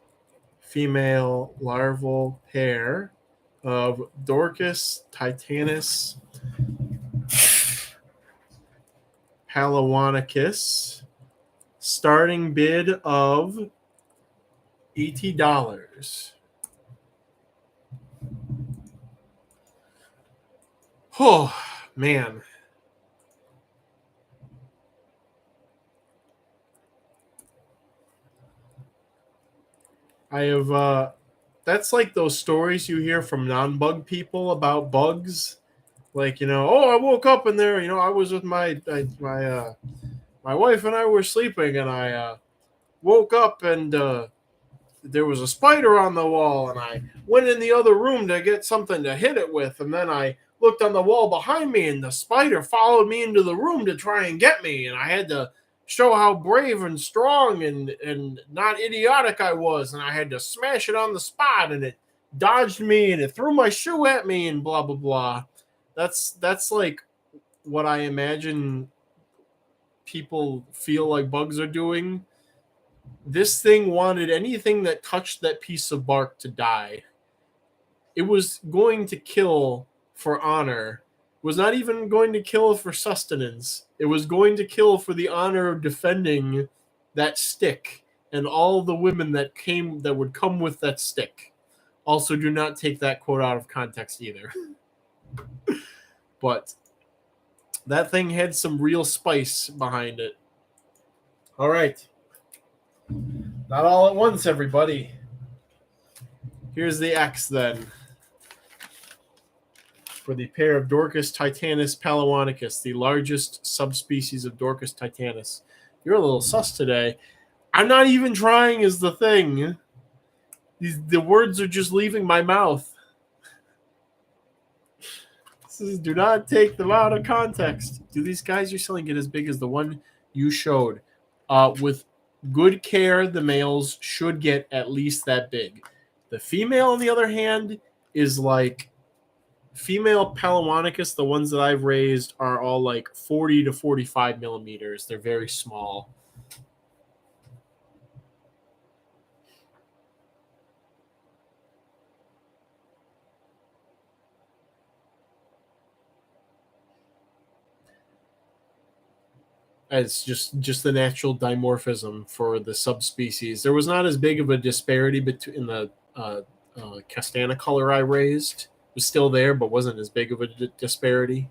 female larval pair of Dorcas titanus palawanicus. Starting bid of $80. Oh, man. I have, that's like those stories you hear from non-bug people about bugs. Like, I woke up and there, I was with my wife and I were sleeping and I woke up and there was a spider on the wall and I went in the other room to get something to hit it with. And then I looked on the wall behind me and the spider followed me into the room to try and get me. And I had to show how brave and strong and not idiotic I was. And I had to smash it on the spot and it dodged me and it threw my shoe at me and blah, blah, blah. That's like what I imagine people feel like bugs are doing. This thing wanted anything that touched that piece of bark to die. It was going to kill for honor. It was not even going to kill for sustenance. It was going to kill for the honor of defending that stick and all the women that would come with that stick. Also, do not take that quote out of context either. But that thing had some real spice behind it. All right. Not all at once, everybody. Here's the X then. For the pair of Dorcas titanus palawanicus, the largest subspecies of Dorcas titanus. You're a little sus today. I'm not even trying is the thing. The words are just leaving my mouth. Do not take them out of context. Do these guys you're selling get as big as the one you showed? With good care, the males should get at least that big. The female, on the other hand, is like female palawanicus. The ones that I've raised are all like 40 to 45 millimeters. They're very small. It's just the natural dimorphism for the subspecies. There was not as big of a disparity between the Castana color I raised. It was still there, but wasn't as big of a disparity.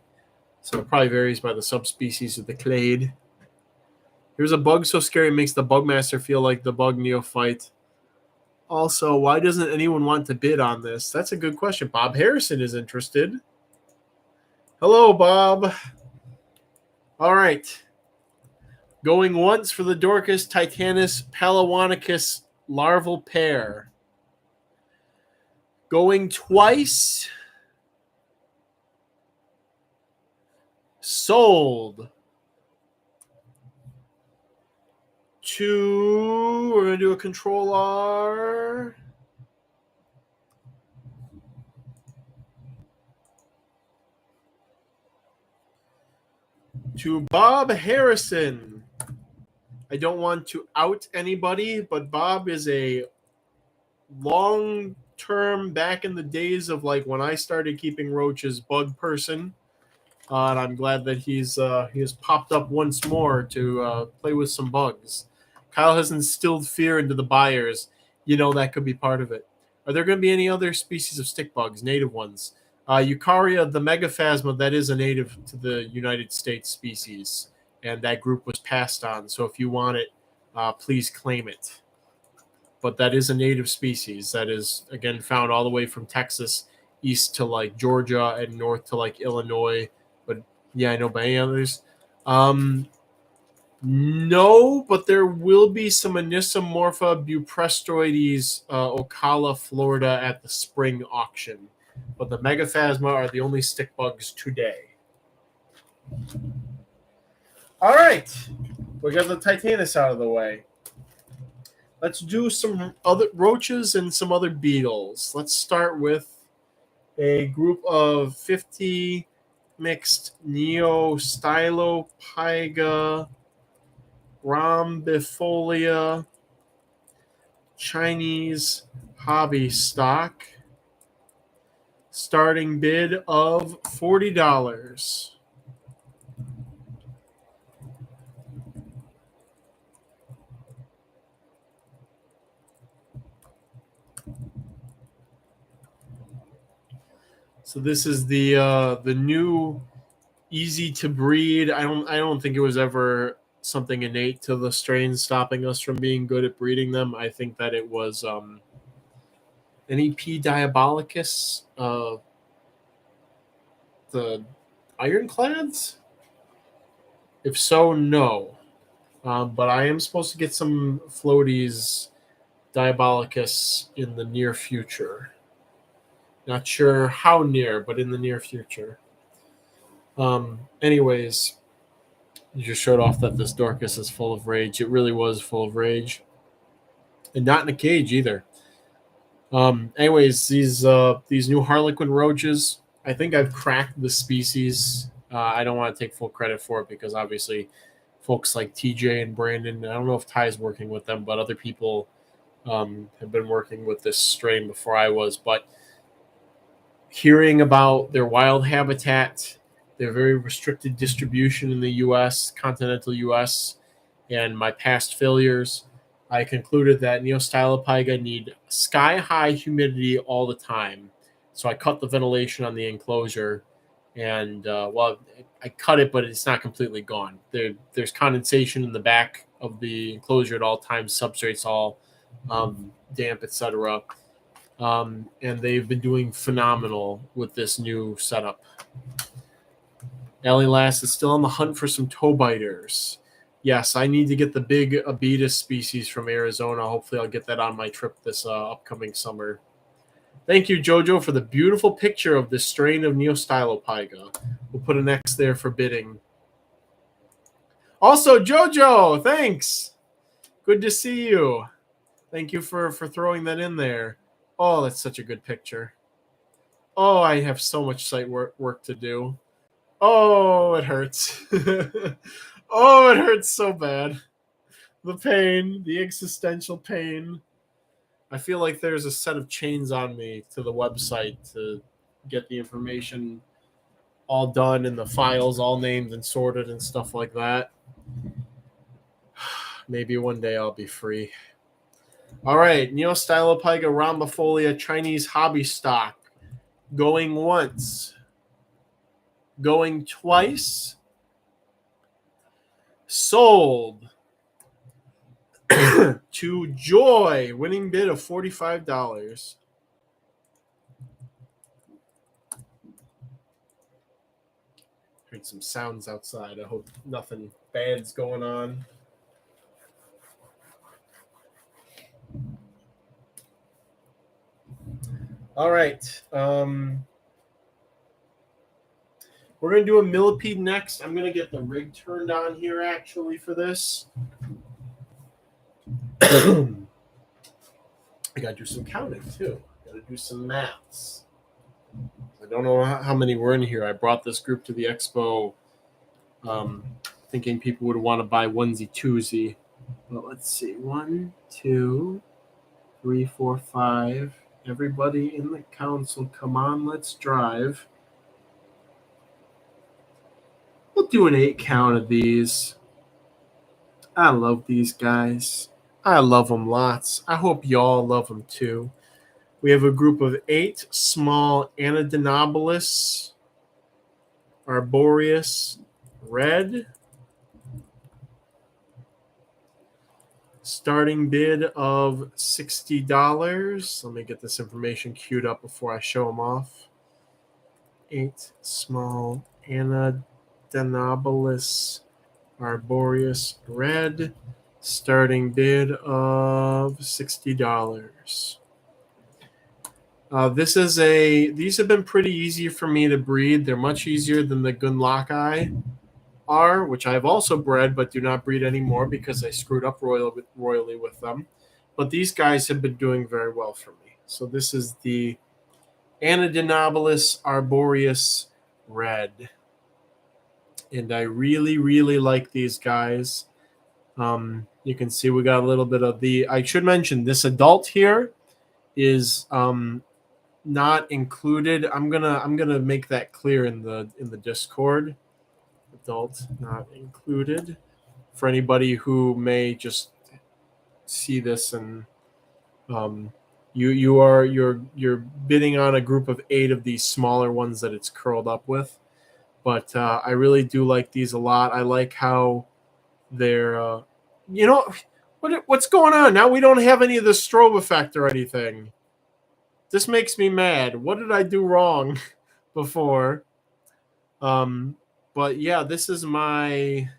So it probably varies by the subspecies of the clade. Here's a bug so scary it makes the bugmaster feel like the bug neophyte. Also, why doesn't anyone want to bid on this? That's a good question. Bob Harrison is interested. Hello, Bob. All right. Going once for the Dorcas Titanus Palawanicus larval pair. Going twice. Sold. We're going to do a control R. To Bob Harrison. I don't want to out anybody, but Bob is a long-term, back in the days of like when I started keeping roaches, bug person. And I'm glad that he has popped up once more to play with some bugs. Kyle has instilled fear into the buyers. That could be part of it. Are there going to be any other species of stick bugs, native ones? Eukarya, the megaphasma, that is a native to the United States species, and that group was passed on. So if you want it, please claim it. But that is a native species that is, again, found all the way from Texas east to like Georgia and north to like Illinois. But yeah, I know by any others. No, but there will be some Anisomorpha buprestroides Ocala, Florida at the spring auction. But the megaphasma are the only stick bugs today. All right. We got the Titanus out of the way. Let's do some other roaches and some other beetles. Let's start with a group of 50 mixed Neostylopyga rhombifolia Chinese hobby stock. Starting bid of $40. So this is the new easy to breed. I don't think it was ever something innate to the strains stopping us from being good at breeding them. I think that it was NEP diabolicus, the ironclads. If so, no. But I am supposed to get some floaties diabolicus in the near future. Not sure how near, but in the near future. Anyways, you just showed off that this Dorcas is full of rage. It really was full of rage. And not in a cage either. Anyways, these new Harlequin roaches, I think I've cracked the species. I don't want to take full credit for it because obviously folks like TJ and Brandon, I don't know if Ty's working with them, but other people have been working with this strain before I was. But hearing about their wild habitat, their very restricted distribution in the U.S., continental U.S., and my past failures, I concluded that Neostylopyga need sky-high humidity all the time. So I cut the ventilation on the enclosure, and I cut it, but it's not completely gone. There's condensation in the back of the enclosure at all times. Substrate's all damp, etc. And they've been doing phenomenal with this new setup. Ellie Lass is still on the hunt for some toe biters. Yes, I need to get the big Abetus species from Arizona. Hopefully I'll get that on my trip this upcoming summer. Thank you, Jojo, for the beautiful picture of this strain of Neostylopyga. We'll put an X there for bidding. Also, Jojo, thanks. Good to see you. Thank you for throwing that in there. Oh, that's such a good picture. Oh, I have so much site work to do. Oh, it hurts. Oh, it hurts so bad. The pain, the existential pain. I feel like there's a set of chains on me to the website to get the information all done and the files all named and sorted and stuff like that. Maybe one day I'll be free. All right, Neostylopiga rhombifolia Chinese hobby stock. Going once. Going twice. Sold. To Joy. Winning bid of $45. Heard some sounds outside. I hope nothing bad's going on. All right. We're going to do a millipede next. I'm going to get the rig turned on here, actually, for this. I got to do some counting, too. Got to do some maths. I don't know how many were in here. I brought this group to the expo thinking people would want to buy onesie, twosie. But let's see. 1, 2, 3, 4, 5. Everybody in the council, come on, let's drive. We'll do an 8 count of these. I love these guys. I love them lots. I hope y'all love them too. We have a group of 8 small Anadenobolus arboreus red. Starting bid of $60. Let me get this information queued up before I show them off. 8 small Anadenobolus arboreus red. Starting bid of $60. These have been pretty easy for me to breed. They're much easier than the Gunlockeye are, which I've also bred but do not breed anymore because I screwed up royally with them. But these guys have been doing very well for me. So this is the Anadenobolus arboreus red. And I really, really like these guys. You can see we got a little bit of I should mention this adult here is not included. I'm gonna make that clear in the Discord. Adult not included for anybody who may just see this and you're bidding on a group of 8 of these smaller ones that it's curled up with. But I really do like these a lot. I like how they're what's going on now? We don't have any of the strobe effect or anything. This makes me mad. What did I do wrong before? But yeah, this is my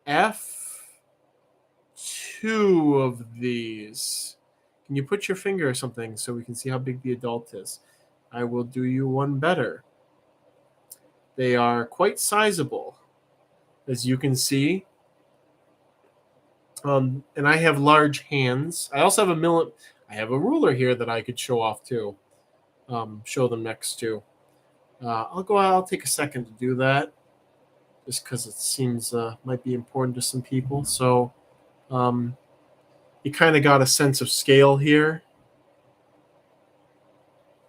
F2 of these. Can you put your finger or something so we can see how big the adult is? I will do you one better. They are quite sizable, as you can see. And I have large hands. I also have I have a ruler here that I could show off too. Show them next to. I'll take a second to do that, just because it seems might be important to some people. So you kind of got a sense of scale here.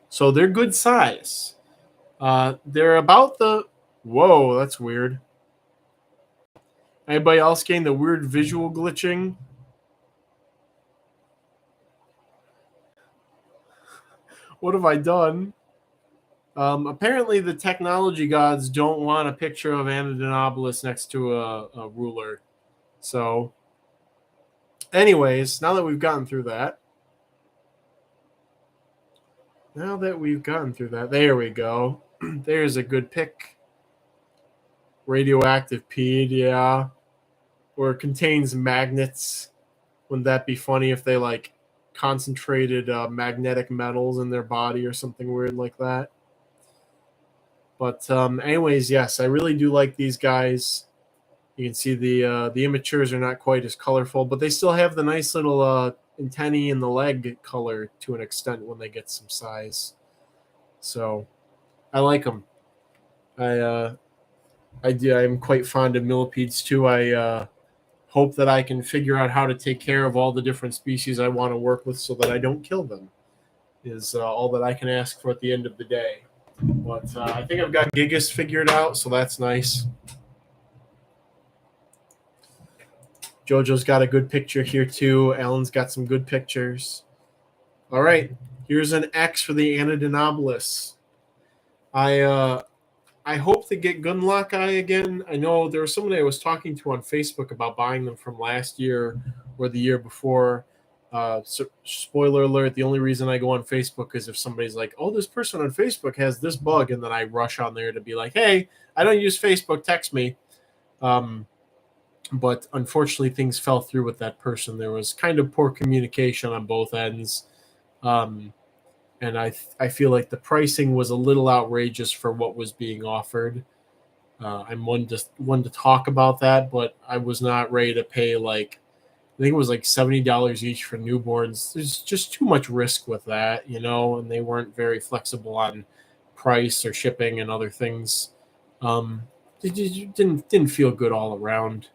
So they're good size. They're about the... Whoa, that's weird. Anybody else getting the weird visual glitching? What have I done? Apparently, the technology gods don't want a picture of Anadenobolus next to a ruler. So, anyways, now that we've gotten through that. There we go. There's a good pick. Radioactive peed, yeah. Or it contains magnets. Wouldn't that be funny if they, like, concentrated magnetic metals in their body or something weird like that? But anyways, yes, I really do like these guys. You can see the immatures are not quite as colorful, but they still have the nice little antennae in the leg color to an extent when they get some size. So I like them. I'm quite fond of millipedes too. I hope that I can figure out how to take care of all the different species I want to work with so that I don't kill them. Is all that I can ask for at the end of the day. But I think I've got Gigas figured out, so that's nice. Jojo's got a good picture here too. Alan's got some good pictures. All right, here's an X for the Anadinobolus. I hope to get Gunlock Eye again. I know there was somebody I was talking to on Facebook about buying them from last year or the year before. So spoiler alert, the only reason I go on Facebook is if somebody's like, oh, this person on Facebook has this bug, and then I rush on there to be like, hey, I don't use Facebook, text me. But unfortunately, things fell through with that person. There was kind of poor communication on both ends. And I feel like the pricing was a little outrageous for what was being offered. I'm one to talk about that, but I was not ready to pay like, I think it was like $70 each for newborns. There's just too much risk with that, you know, and they weren't very flexible on price or shipping and other things. It just didn't feel good all around.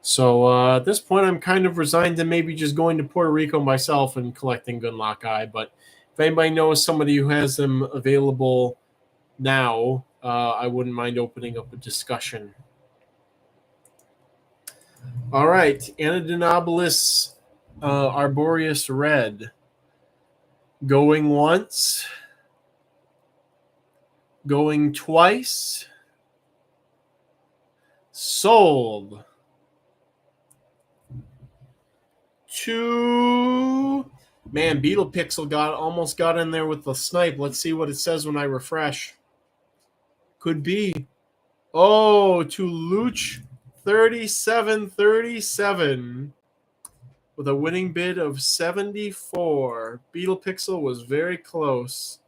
So at this point, I'm kind of resigned to maybe just going to Puerto Rico myself and collecting Gunlock Eye. But if anybody knows somebody who has them available now, I wouldn't mind opening up a discussion. All right, Anadinobolus arboreus red. Going once. Going twice. Sold. 2. Man, Beetle Pixel almost got in there with the snipe. Let's see what it says when I refresh. Could be. Oh, to Luch 3737 with a winning bid of 74. Beetle Pixel was very close.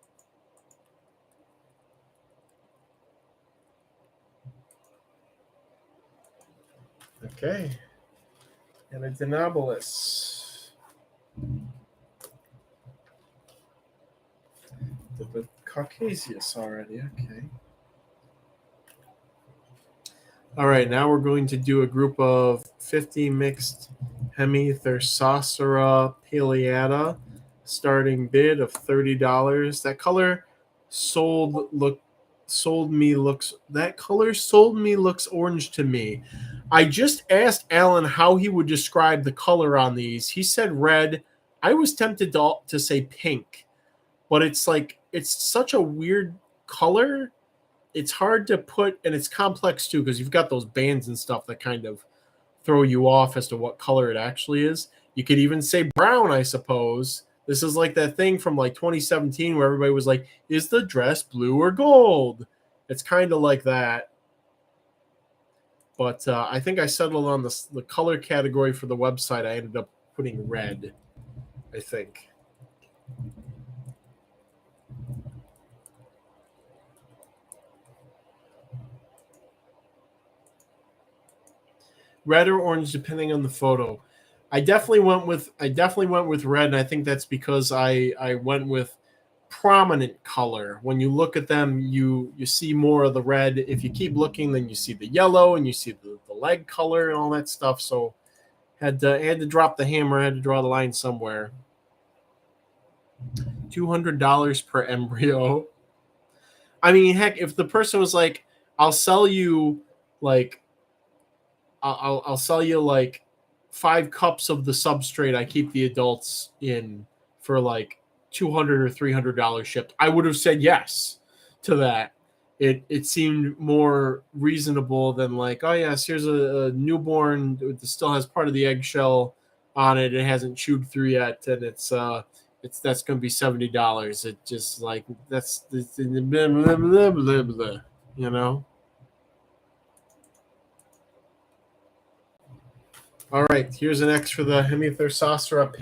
Okay. And a Anadinobolus. The Caucasus already. Okay. All right, now we're going to do a group of 50 mixed Hemithyrsoceras paleata, starting bid of $30. That color sold me looks orange to me. I just asked Alan how he would describe the color on these. He said red. I was tempted to say pink, but it's such a weird color. It's hard to put, and it's complex too because you've got those bands and stuff that kind of throw you off as to what color it actually is. You could even say brown, I suppose. This is like that thing from like 2017 where everybody was like, is the dress blue or gold? It's kind of like that. But I think I settled on the color category for the website. I ended up putting red, I think. Red or orange, depending on the photo. I definitely went with red, and I think that's because I went with prominent color. When you look at them, you see more of the red. If you keep looking, then you see the yellow and you see the leg color and all that stuff. So had to drop the hammer. I had to draw the line somewhere. $200 per embryo. I mean, heck, if the person was like, I'll sell you like 5 cups of the substrate I keep the adults in for like $200 or $300 shipped, I would have said yes to that. It seemed more reasonable than like, oh yes, here's a newborn that still has part of the eggshell on it. It hasn't chewed through yet, and that's going to be $70. It just like that's blah, blah, blah, blah, blah, you know. All right, here's an X for the Hemithyrsoceras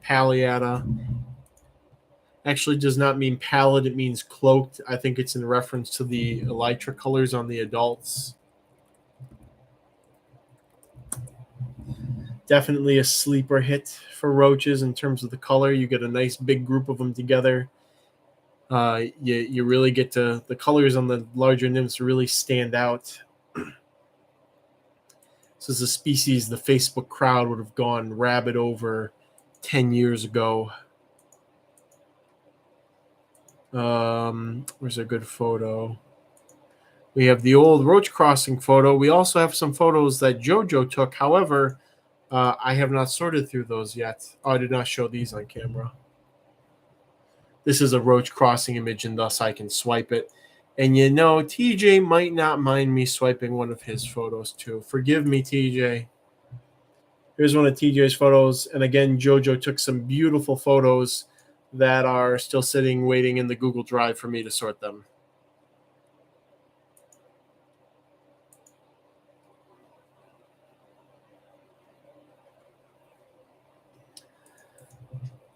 paleata. Actually does not mean pallid, it means cloaked. I think it's in reference to the elytra colors on the adults. Definitely a sleeper hit for roaches in terms of the color. You get a nice big group of them together. You really get to the colors on the larger nymphs really stand out. This is a species the Facebook crowd would have gone rabid over 10 years ago. Where's a good photo? We have the old Roach crossing photo. We also have some photos that JoJo took. However, I have not sorted through those yet. Oh, I did not show these on camera. This is a Roach crossing image, and thus I can swipe it. And you know, TJ might not mind me swiping one of his photos too. Forgive me, TJ. Here's one of TJ's photos. And again, JoJo took some beautiful photos that are still sitting, waiting in the Google Drive for me to sort them.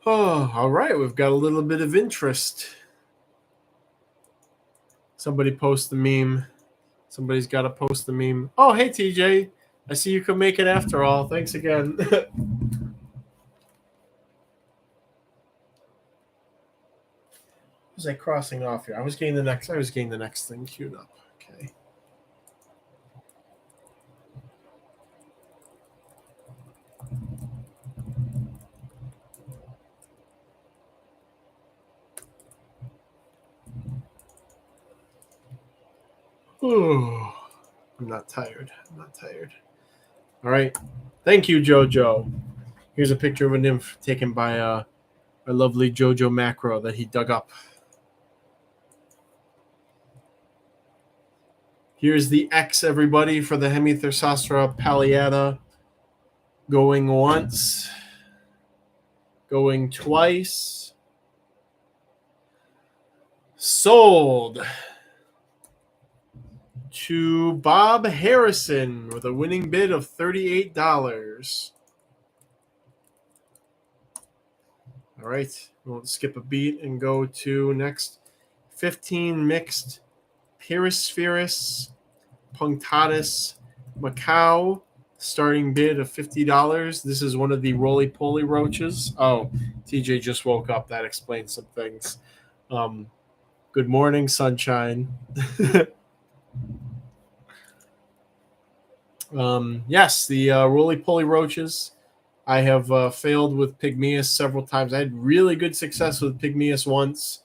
Oh, all right. We've got a little bit of interest. Somebody post the meme. Somebody's got to post the meme. Oh, hey, TJ. I see you could make it after all. Thanks again. Was I crossing off here? I was getting the next thing queued up. Okay. Oh, I'm not tired. All right. Thank you, JoJo. Here's a picture of a nymph taken by our lovely JoJo Macro that he dug up. Here's the X, everybody, for the Hemithyrsospora palliata. Going once. Going twice. Sold to Bob Harrison with a winning bid of $38. All right, we'll skip a beat and go to next 15 mixed Perispherus punctatus Macau, starting bid of $50. This is one of the roly-poly roaches. Oh, TJ just woke up. That explains some things. Good morning, sunshine. Yes, the roly-poly roaches. I have failed with Pygmaeus several times. I had really good success with Pygmaeus once,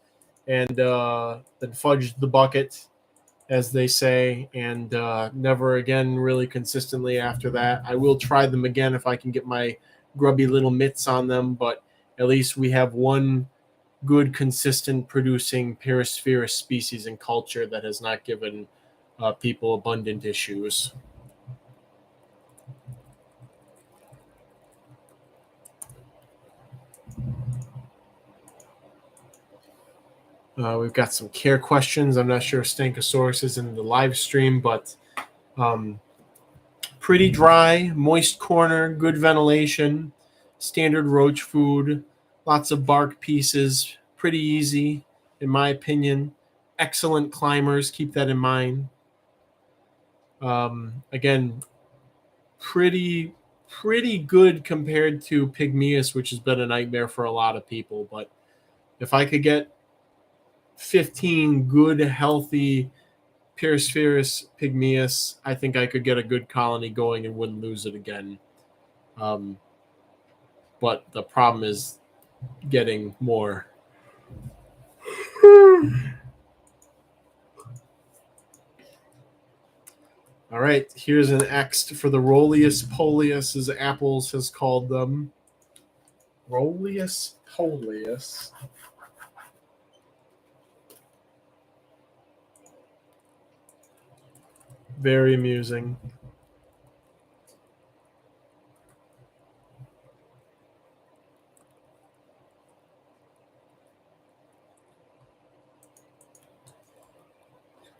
and then fudged the bucket, as they say, and never again really consistently after that. I will try them again if I can get my grubby little mitts on them, but at least we have one good, consistent producing Perispherus species in culture that has not given people abundant issues. We've got some care questions. I'm not sure if Stankosaurus is in the live stream, but pretty dry, moist corner, good ventilation, standard roach food, lots of bark pieces, pretty easy, in my opinion. Excellent climbers, keep that in mind. Again, pretty good compared to Pygmaeus, which has been a nightmare for a lot of people. But if I could get 15 good, healthy Perispherus Pygmaeus, I think I could get a good colony going and wouldn't lose it again. But the problem is getting more. All right, here's an X for the Roleus Polius, as Apples has called them. Roleus Polius. Very amusing.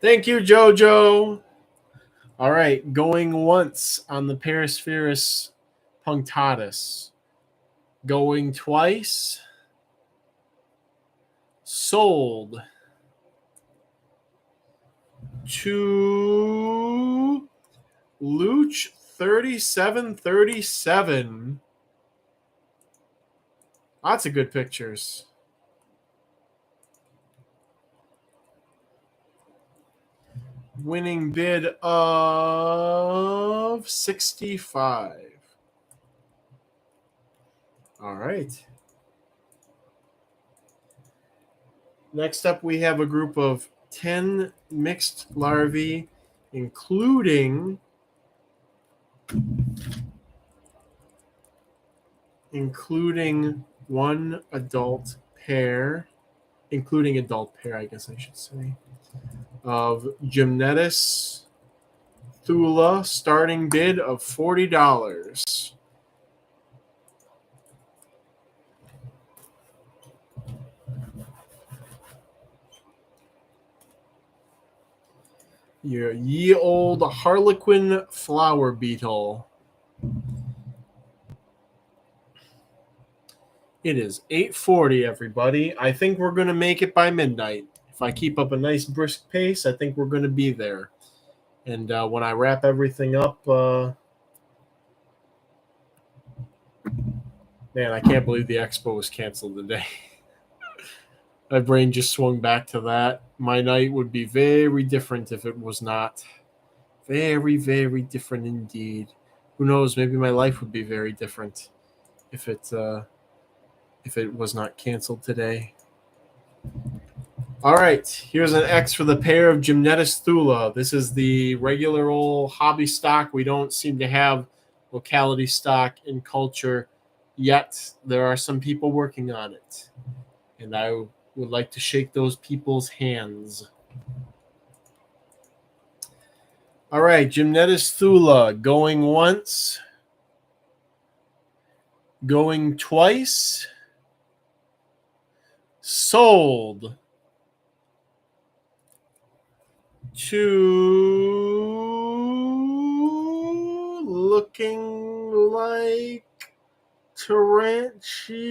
Thank you, JoJo. All right, going once on the Perispherus punctatus. Going twice. Sold to Luch 3737. Lots of good pictures. Winning bid of 65. All right. Next up, we have a group of 10 mixed larvae, including one adult pair, I guess I should say, of Gymnetis Thula, starting bid of $40. Your ye old Harlequin flower beetle. It is 8:40, everybody. I think we're going to make it by midnight. If I keep up a nice brisk pace, I think we're going to be there. And when I wrap everything up, man, I can't believe the expo was canceled today. My brain just swung back to that. My night would be very different if it was not. Very, very different indeed. Who knows? Maybe my life would be very different if it was not canceled today. All right, here's an X for the pair of Gymnetis Thula. This is the regular old hobby stock. We don't seem to have locality stock in culture yet. There are some people working on it, and I would like to shake those people's hands. All right, Gymnetis Thula going once, going twice, sold to looking like Taranchi.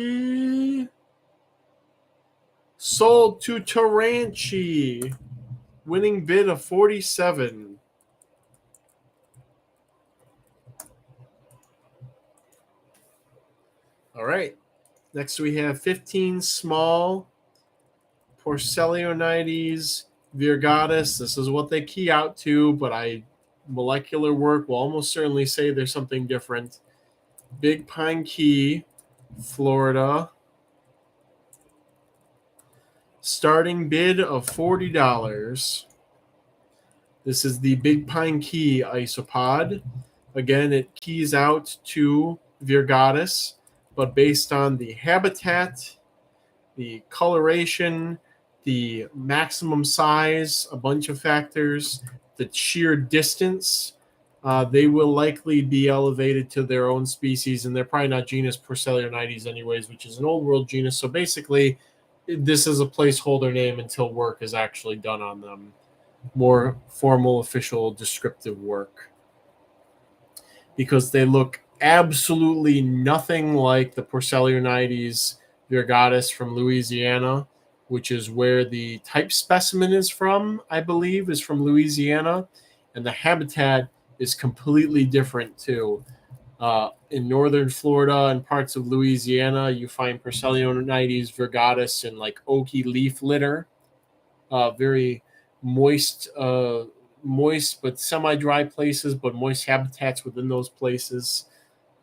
Sold to Taranchi. Winning bid of 47. All right. Next we have 15 small Porcelionides virgatus. This is what they key out to, but molecular work will almost certainly say there's something different. Big Pine Key, Florida. Starting bid of $40. This is the Big Pine Key isopod. Again, it keys out to virgatus, but based on the habitat, the coloration, the maximum size, a bunch of factors, the sheer distance, they will likely be elevated to their own species, and they're probably not genus Porcelionides anyways, which is an old world genus. So basically, this is a placeholder name until work is actually done on them. More formal, official, descriptive work. Because they look absolutely nothing like the Porcelionides virgatus from Louisiana, which is where the type specimen is from, I believe, is from Louisiana. And the habitat is completely different, too. In northern Florida and parts of Louisiana, you find Porcelionides virgatus in like oaky leaf litter, very moist but semi-dry places, but moist habitats within those places,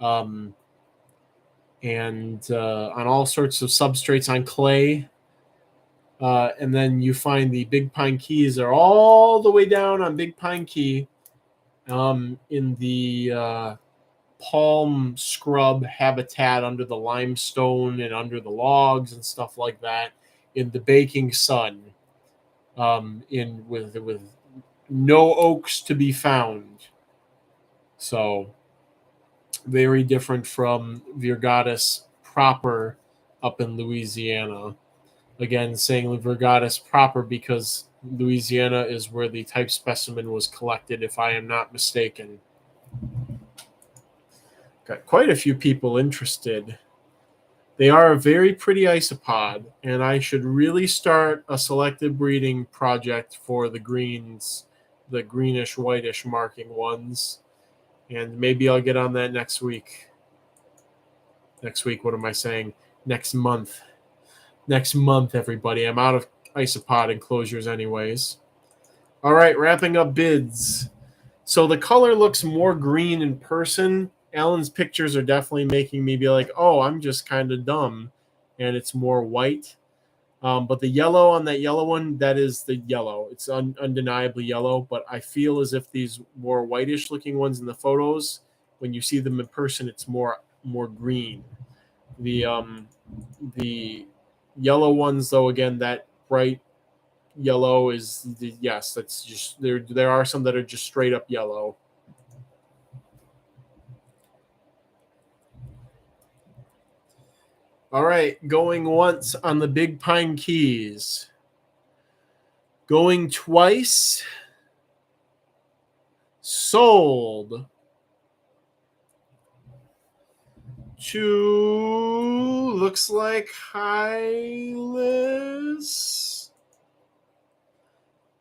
and on all sorts of substrates on clay. And then you find the Big Pine Keys are all the way down on Big Pine Key, in the palm scrub habitat under the limestone and under the logs and stuff like that, in the baking sun, with no oaks to be found. So very different from virgatus proper up in Louisiana. Again, saying virgatus proper because Louisiana is where the type specimen was collected, if I am not mistaken. Got quite a few people interested. They are a very pretty isopod, and I should really start a selective breeding project for the greens, the greenish, whitish marking ones. And maybe I'll get on that next week. Next week, what am I saying? Next month. Next month, everybody. I'm out of isopod enclosures anyways. All right, wrapping up bids. So the color looks more green in person. Alan's pictures are definitely making me be like, oh, I'm just kind of dumb. And it's more white. But the yellow on that yellow one, that is the yellow. It's undeniably yellow, but I feel as if these more whitish looking ones in the photos, when you see them in person, it's more green. The yellow ones, though, again, that bright yellow is yes, that's just there are some that are just straight up yellow. All right, going once on the Big Pine Keys. Going twice. Sold to, looks like, Hylas.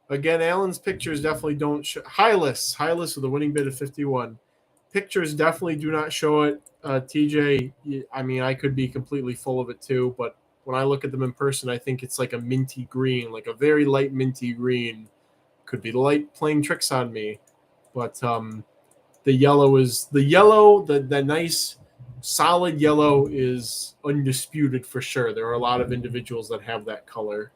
Again, Alan's pictures definitely don't show. Hylas with a winning bid of 51. Pictures definitely do not show it. TJ, I mean, I could be completely full of it too, but when I look at them in person, I think it's like a minty green, like a very light minty green. Could be the light playing tricks on me, but the yellow is the nice solid yellow is undisputed for sure. There are a lot of individuals that have that color.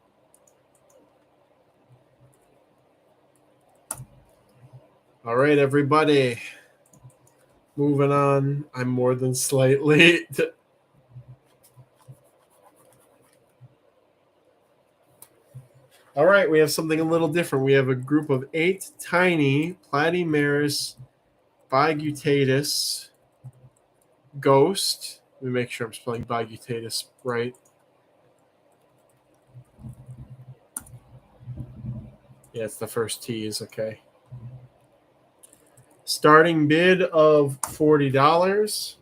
All right, everybody. Moving on. I'm more than slightly. All right, we have something a little different. We have a group of 8 tiny Platymeris bigutatus ghost. Let me make sure I'm spelling bigutatus right. Yeah, it's the first T is okay. Starting bid of $40.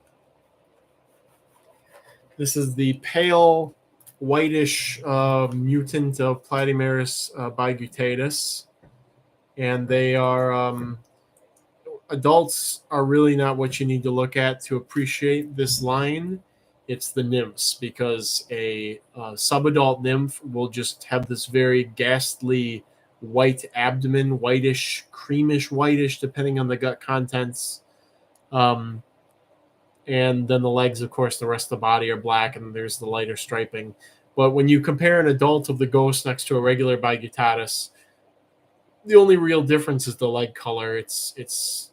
This is the pale whitish mutant of Platymeris bigutatus. And they are adults are really not what you need to look at to appreciate this line. It's the nymphs, because a subadult nymph will just have this very ghastly white abdomen, whitish, creamish whitish, depending on the gut contents. And then the legs, of course, the rest of the body are black, and there's the lighter striping. But when you compare an adult of the ghost next to a regular bigutatus, the only real difference is the leg color. It's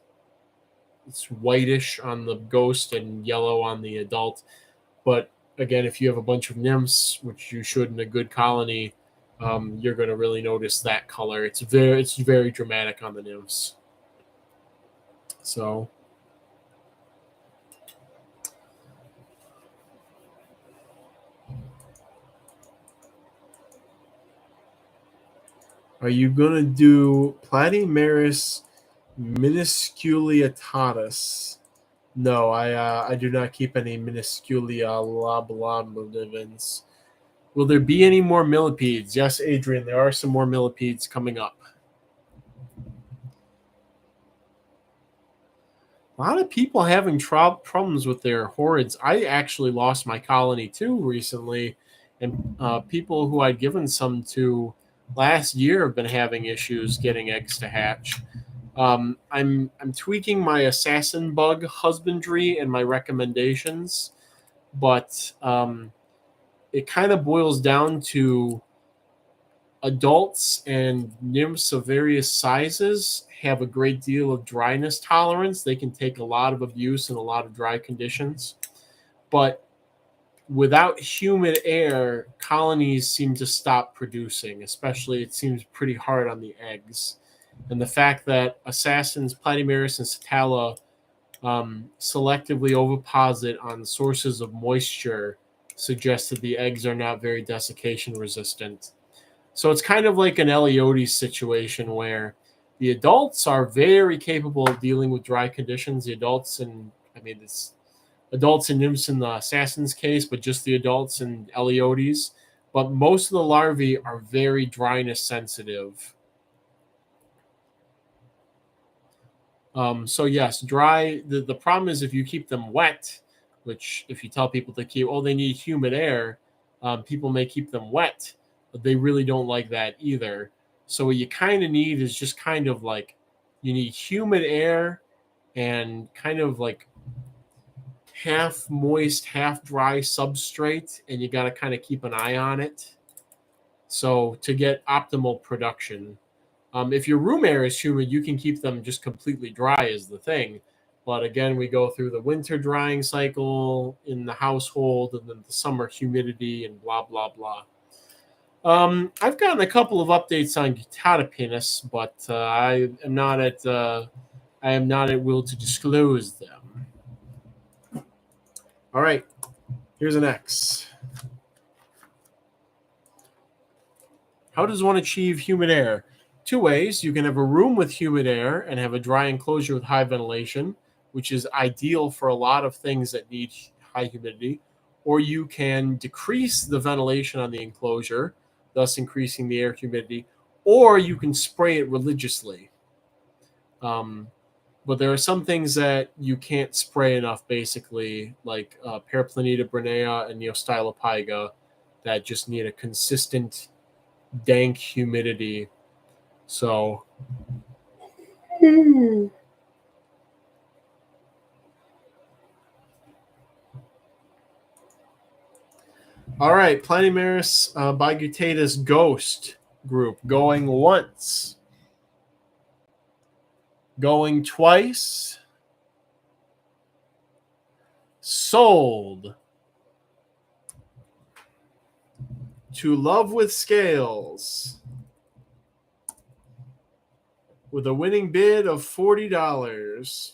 whitish on the ghost and yellow on the adult. But again, if you have a bunch of nymphs, which you should in a good colony, you're going to really notice that color. It's very dramatic on the nymphs. So, are you going to do Platymeris minusculatatus? No, I do not keep any minusculia lablabulivans. Will there be any more millipedes? Yes, Adrian, there are some more millipedes coming up. A lot of people having problems with their hordes. I actually lost my colony too recently, and people who I'd given some to last year have been having issues getting eggs to hatch. I'm tweaking my assassin bug husbandry and my recommendations, but it kind of boils down to adults and nymphs of various sizes have a great deal of dryness tolerance. They can take a lot of abuse in a lot of dry conditions, but without humid air, colonies seem to stop producing. Especially, it seems pretty hard on the eggs. And the fact that assassins, Platymeris and Satala, selectively oviposit on sources of moisture suggests that the eggs are not very desiccation resistant. So it's kind of like an Eliotes situation where the adults are very capable of dealing with dry conditions. The adults, and I mean, it's adults and nymphs in the assassin's case, but just the adults and Eliotes. But most of the larvae are very dryness sensitive. So yes, dry. The problem is if you keep them wet, which if you tell people to keep, they need humid air, people may keep them wet, but they really don't like that either. So what you kind of need is just kind of like, you need humid air and kind of like half moist, half dry substrate, and you got to kind of keep an eye on it. So to get optimal production, if your room air is humid, you can keep them just completely dry is the thing. But again, we go through the winter drying cycle in the household and then the summer humidity and blah, blah, blah. I've gotten a couple of updates on Guitata, but I am not at will to disclose them. All right, here's an X. How does one achieve humid air? Two ways. You can have a room with humid air and have a dry enclosure with high ventilation, which is ideal for a lot of things that need high humidity. Or you can decrease the ventilation on the enclosure, thus increasing the air humidity, or you can spray it religiously. But there are some things that you can't spray enough, basically, like Paraplaneta brunea and Neostylopiga, that just need a consistent dank humidity. So all right, Planimaris Bigutatus Ghost group going once, going twice, sold. To Love with Scales with a winning bid of $40.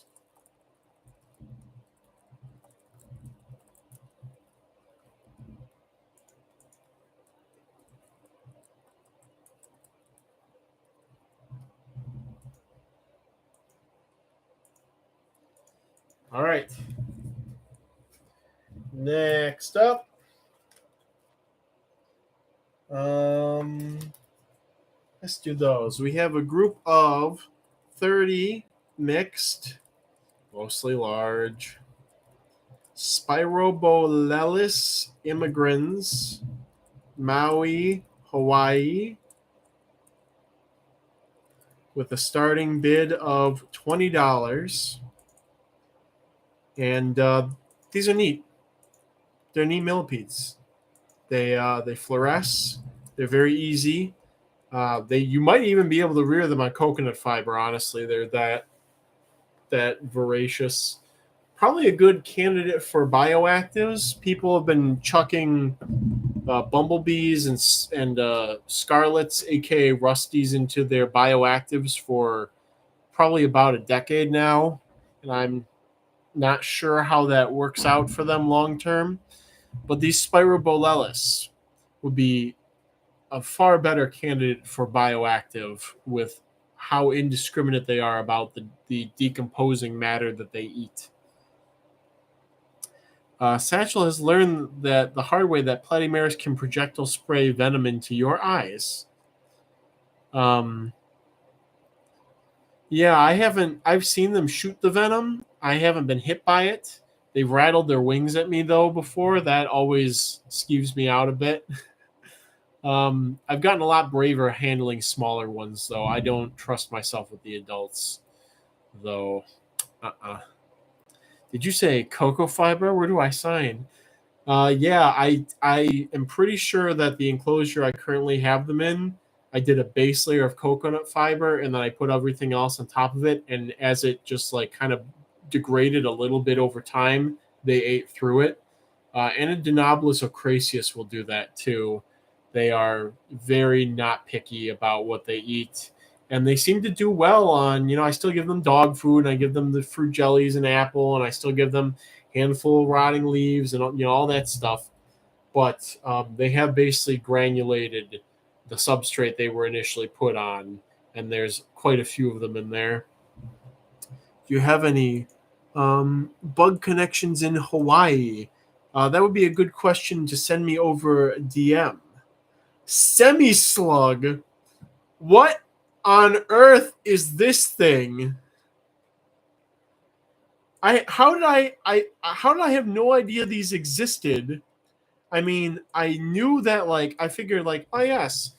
All right. Next up. Let's do those. We have a group of 30 mixed, mostly large, Spirobolelis immigrants, Maui, Hawaii, with a starting bid of $20. And these are neat. They're neat millipedes. They fluoresce. They're very easy. You might even be able to rear them on coconut fiber. Honestly, they're that voracious. Probably a good candidate for bioactives. People have been chucking bumblebees and scarlets, aka rusties, into their bioactives for probably about a decade now, and I'm not sure how that works out for them long term. But these Spirobolelis would be a far better candidate for bioactive with how indiscriminate they are about the decomposing matter that they eat. Satchel has learned that the hard way that Platymeris can projectile spray venom into your eyes. Yeah, I've seen them shoot the venom. I haven't been hit by it. They've rattled their wings at me though before. That always skews me out a bit. I've gotten a lot braver handling smaller ones though. I don't trust myself with the adults though. Did you say cocoa fiber? Where do I sign? Yeah, I am pretty sure that the enclosure I currently have them in, I did a base layer of coconut fiber and then I put everything else on top of it. And as it just like kind of degraded a little bit over time, they ate through it. And Dinobolus ocraceus will do that too. They are very not picky about what they eat. And they seem to do well on, I still give them dog food and I give them the fruit jellies and apple and I still give them handful of rotting leaves and all that stuff. But they have basically granulated the substrate they were initially put on. And there's quite a few of them in there. Do you have any bug connections in Hawaii? That would be a good question to send me over DM. Semi-slug. What on earth is this thing? How did I have no idea these existed? I mean, I knew that I figured oh yes,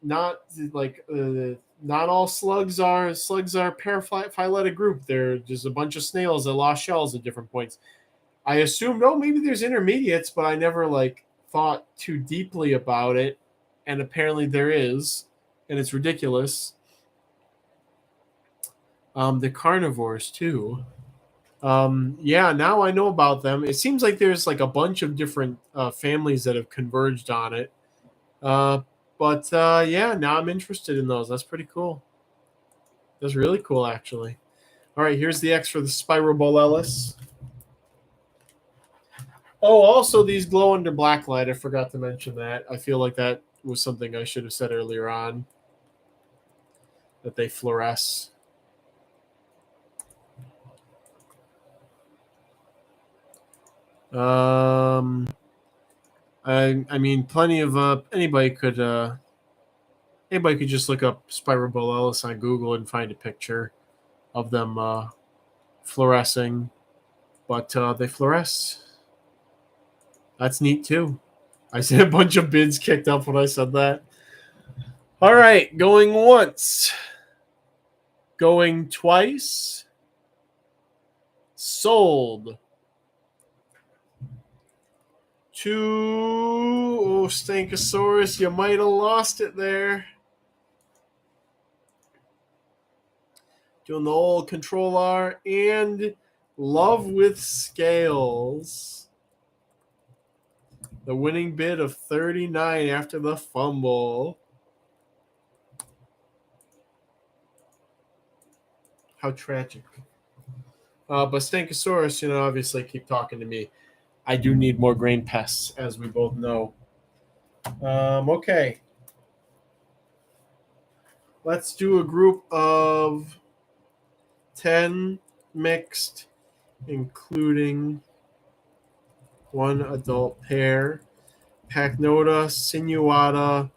not all slugs are paraphyletic group. They're just a bunch of snails that lost shells at different points. I assumed maybe there's intermediates, but I never thought too deeply about it, and apparently there is, and it's ridiculous. The carnivores too. Yeah, now I know about them. It seems like there's like a bunch of different families that have converged on it. Uh, but yeah, now I'm interested in those. That's pretty cool. That's really cool, actually. All right, here's the X for the Spirobolellus. Oh, also these glow under black light. I forgot to mention that. I feel like that was something I should have said earlier on. That they fluoresce. I mean, plenty of anybody could just look up Spirobolellus on Google and find a picture of them fluorescing, but they fluoresce. That's neat too. I see a bunch of bids kicked up when I said that. All right, going once, going twice, sold. To Stankosaurus, you might have lost it there. Doing the old Control R and Love with Scales. The winning bid of 39 after the fumble. How tragic. But Stankosaurus, obviously keep talking to me. I do need more grain pests, as we both know. Okay. Let's do a group of 10 mixed, including one adult pair. Pachnota sinuata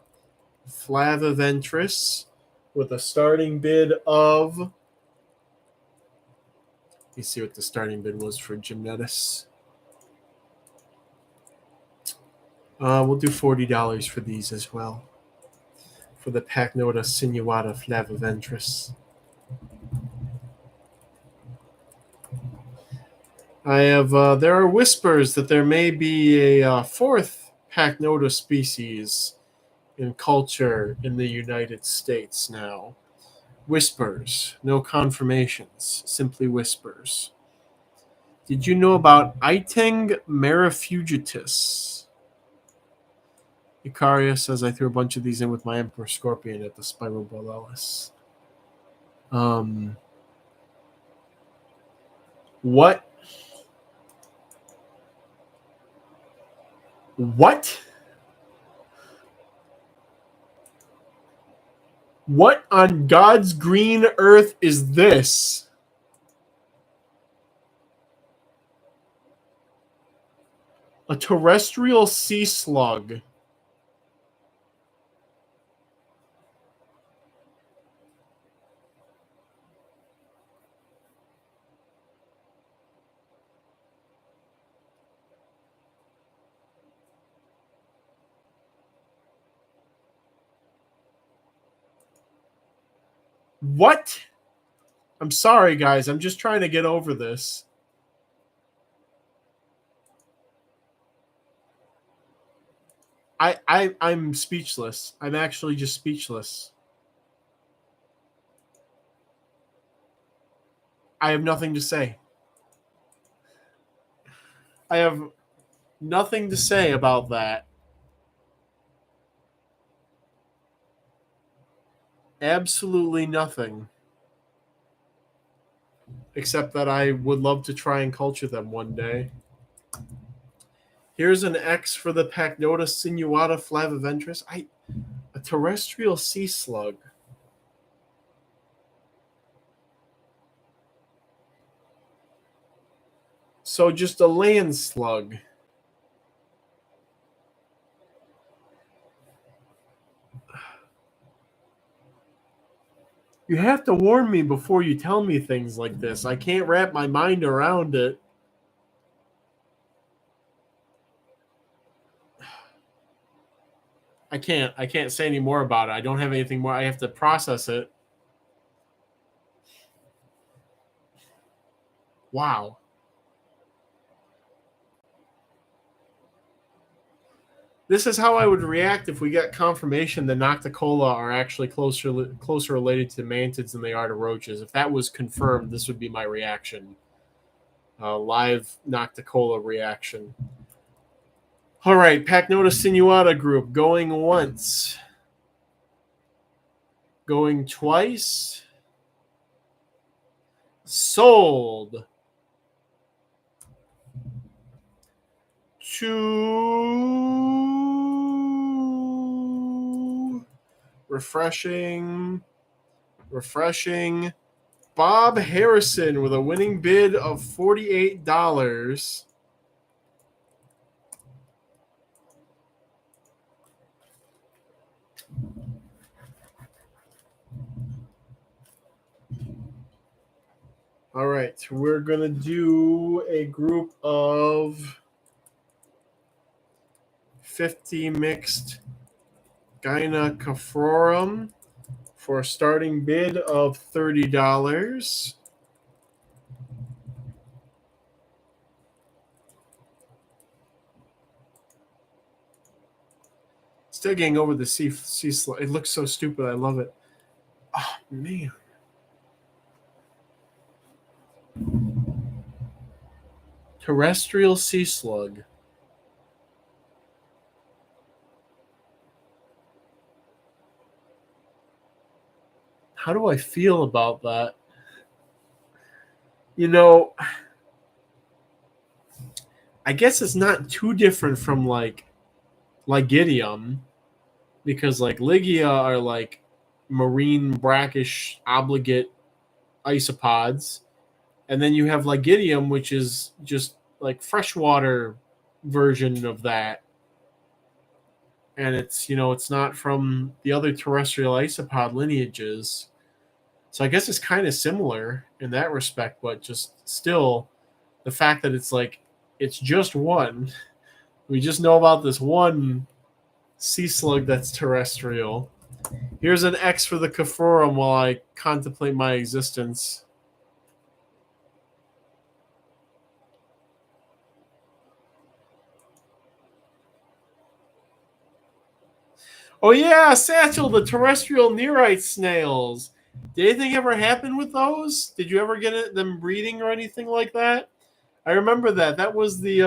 flaviventris with a starting bid of... Let me see what the starting bid was for Gymnetis. We'll do $40 for these as well. For the Pachnota sinuata flaviventris. I have. There are whispers that there may be a fourth Pachnota species in culture in the United States now. Whispers, no confirmations, simply whispers. Did you know about Iteng marifugitus? Icaria says I threw a bunch of these in with my Emperor Scorpion at the Spirobolellus. What? What? What on God's green earth is this? A terrestrial sea slug. What? I'm sorry, guys. I'm just trying to get over this. I'm speechless. I'm actually just speechless. I have nothing to say. I have nothing to say about that. Absolutely nothing. Except that I would love to try and culture them one day. Here's an X for the Pachnota sinuata flaviventris. A terrestrial sea slug. So just a land slug. You have to warn me before you tell me things like this. I can't wrap my mind around it. I can't say any more about it. I don't have anything more. I have to process it. Wow. This is how I would react if we get confirmation that Nocticola are actually closer related to mantids than they are to roaches. If that was confirmed, this would be my reaction. Live Nocticola reaction. All right, Pacnota sinuata group going once, going twice, sold. To refreshing. Bob Harrison with a winning bid of $48. All right, we're going to do a group of 50 mixed Gynaecophorum for a starting bid of $30. Still getting over the sea slug. It looks so stupid. I love it. Oh, man. Terrestrial sea slug. How do I feel about that? You know, I guess it's not too different from like Lygidium, because like Lygia are like marine brackish obligate isopods, and then you have Lygidium, which is just like freshwater version of that, and it's, you know, it's not from the other terrestrial isopod lineages. So I guess it's kind of similar in that respect, but just still the fact that it's like it's just one. We just know about this one sea slug that's terrestrial. Here's an X for the Cophorum while I contemplate my existence. Oh yeah, Satchel, the terrestrial nearite snails. Did anything ever happen with those? Did you ever get them breeding or anything like that? I remember that. That was the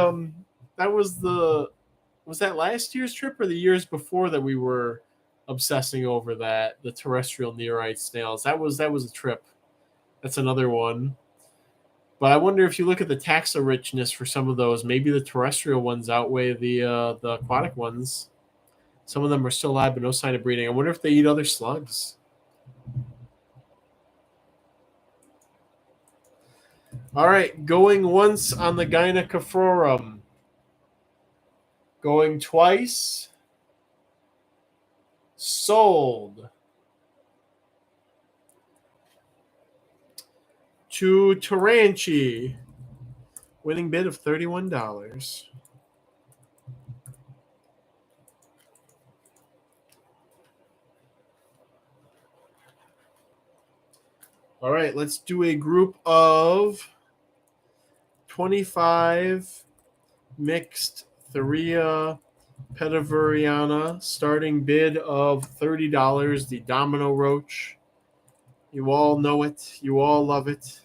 was that last year's trip or the years before that we were obsessing over that, the terrestrial nearite snails. That was a trip. That's another one. But I wonder if you look at the taxa richness for some of those, maybe the terrestrial ones outweigh the aquatic ones. Some of them are still alive, but no sign of breeding. I wonder if they eat other slugs. All right, going once on the Gynaecophorum. Going twice. Sold. To Taranchi. Winning bid of $31. All right, let's do a group of 25 mixed Thuria pediveriana, starting bid of $30, the Domino Roach. You all know it. You all love it.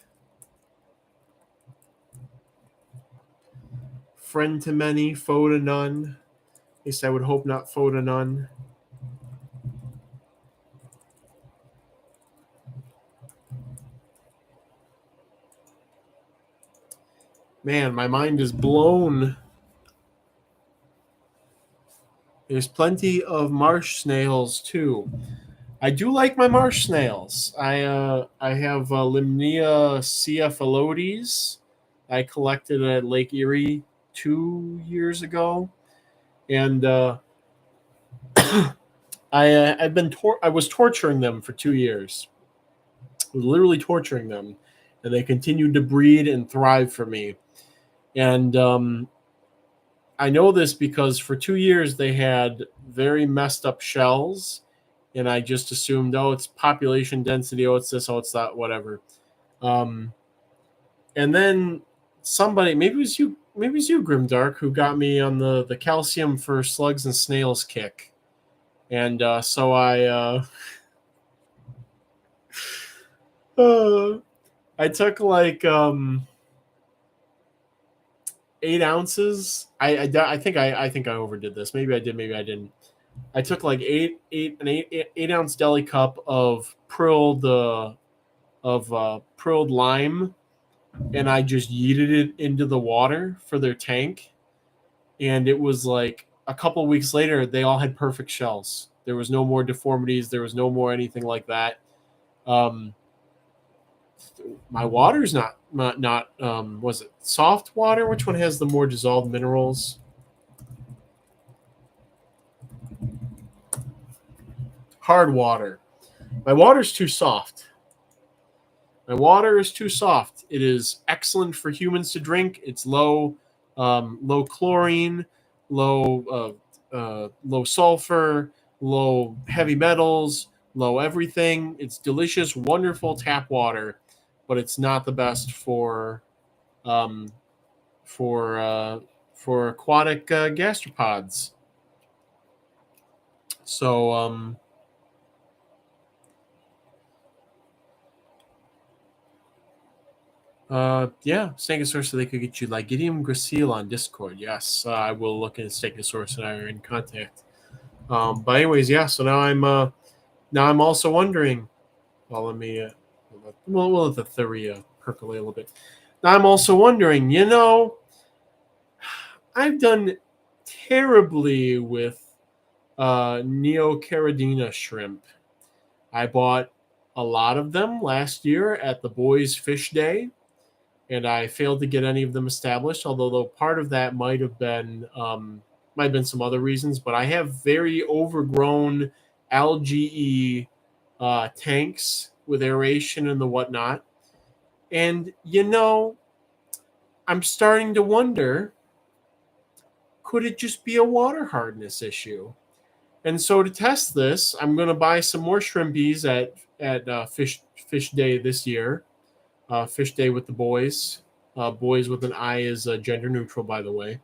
Friend to many, foe to none. At least I would hope not foe to none. Man, my mind is blown. There's plenty of marsh snails too. I do like my marsh snails. I have Limnea cephalotes I collected at Lake Erie 2 years ago, and I was torturing them for 2 years. I was literally torturing them, and they continued to breed and thrive for me. And I know this because for 2 years they had very messed up shells, and I just assumed, oh, it's population density, oh, it's this, oh, it's that, whatever. And then somebody, maybe it was you, maybe it's you, Grimdark, who got me on the calcium for slugs and snails kick. And so I took like 8 ounces. I think I think I overdid this. Maybe I did. Maybe I didn't. I took like an 8 ounce deli cup of prilled lime, and I just yeeted it into the water for their tank. And it was like a couple weeks later, they all had perfect shells. There was no more deformities. There was no more anything like that. My water's not was it soft water? Which one has the more dissolved minerals? Hard water. My water's too soft. My water is too soft. It is excellent for humans to drink. It's low chlorine, low sulfur, low heavy metals, low everything. It's delicious, wonderful tap water, but it's not the best for aquatic gastropods. So yeah, Stegosaurus, so they could get you like Gideon Gracile on Discord. Yes, I will look at Stegosaurus and I are in contact. But anyways, yeah. So now I'm also wondering. Well, let me we'll let the theory percolate a little bit. Now I'm also wondering. I've done terribly with Neocaridina shrimp. I bought a lot of them last year at the Boys Fish Day, and I failed to get any of them established. Although part of that might have been some other reasons, but I have very overgrown algae tanks with aeration and the whatnot, and I'm starting to wonder, could it just be a water hardness issue? And so to test this, I'm going to buy some more shrimpies at Fish Day this year. Fish Day with the boys. Boys with an I is gender neutral, by the way.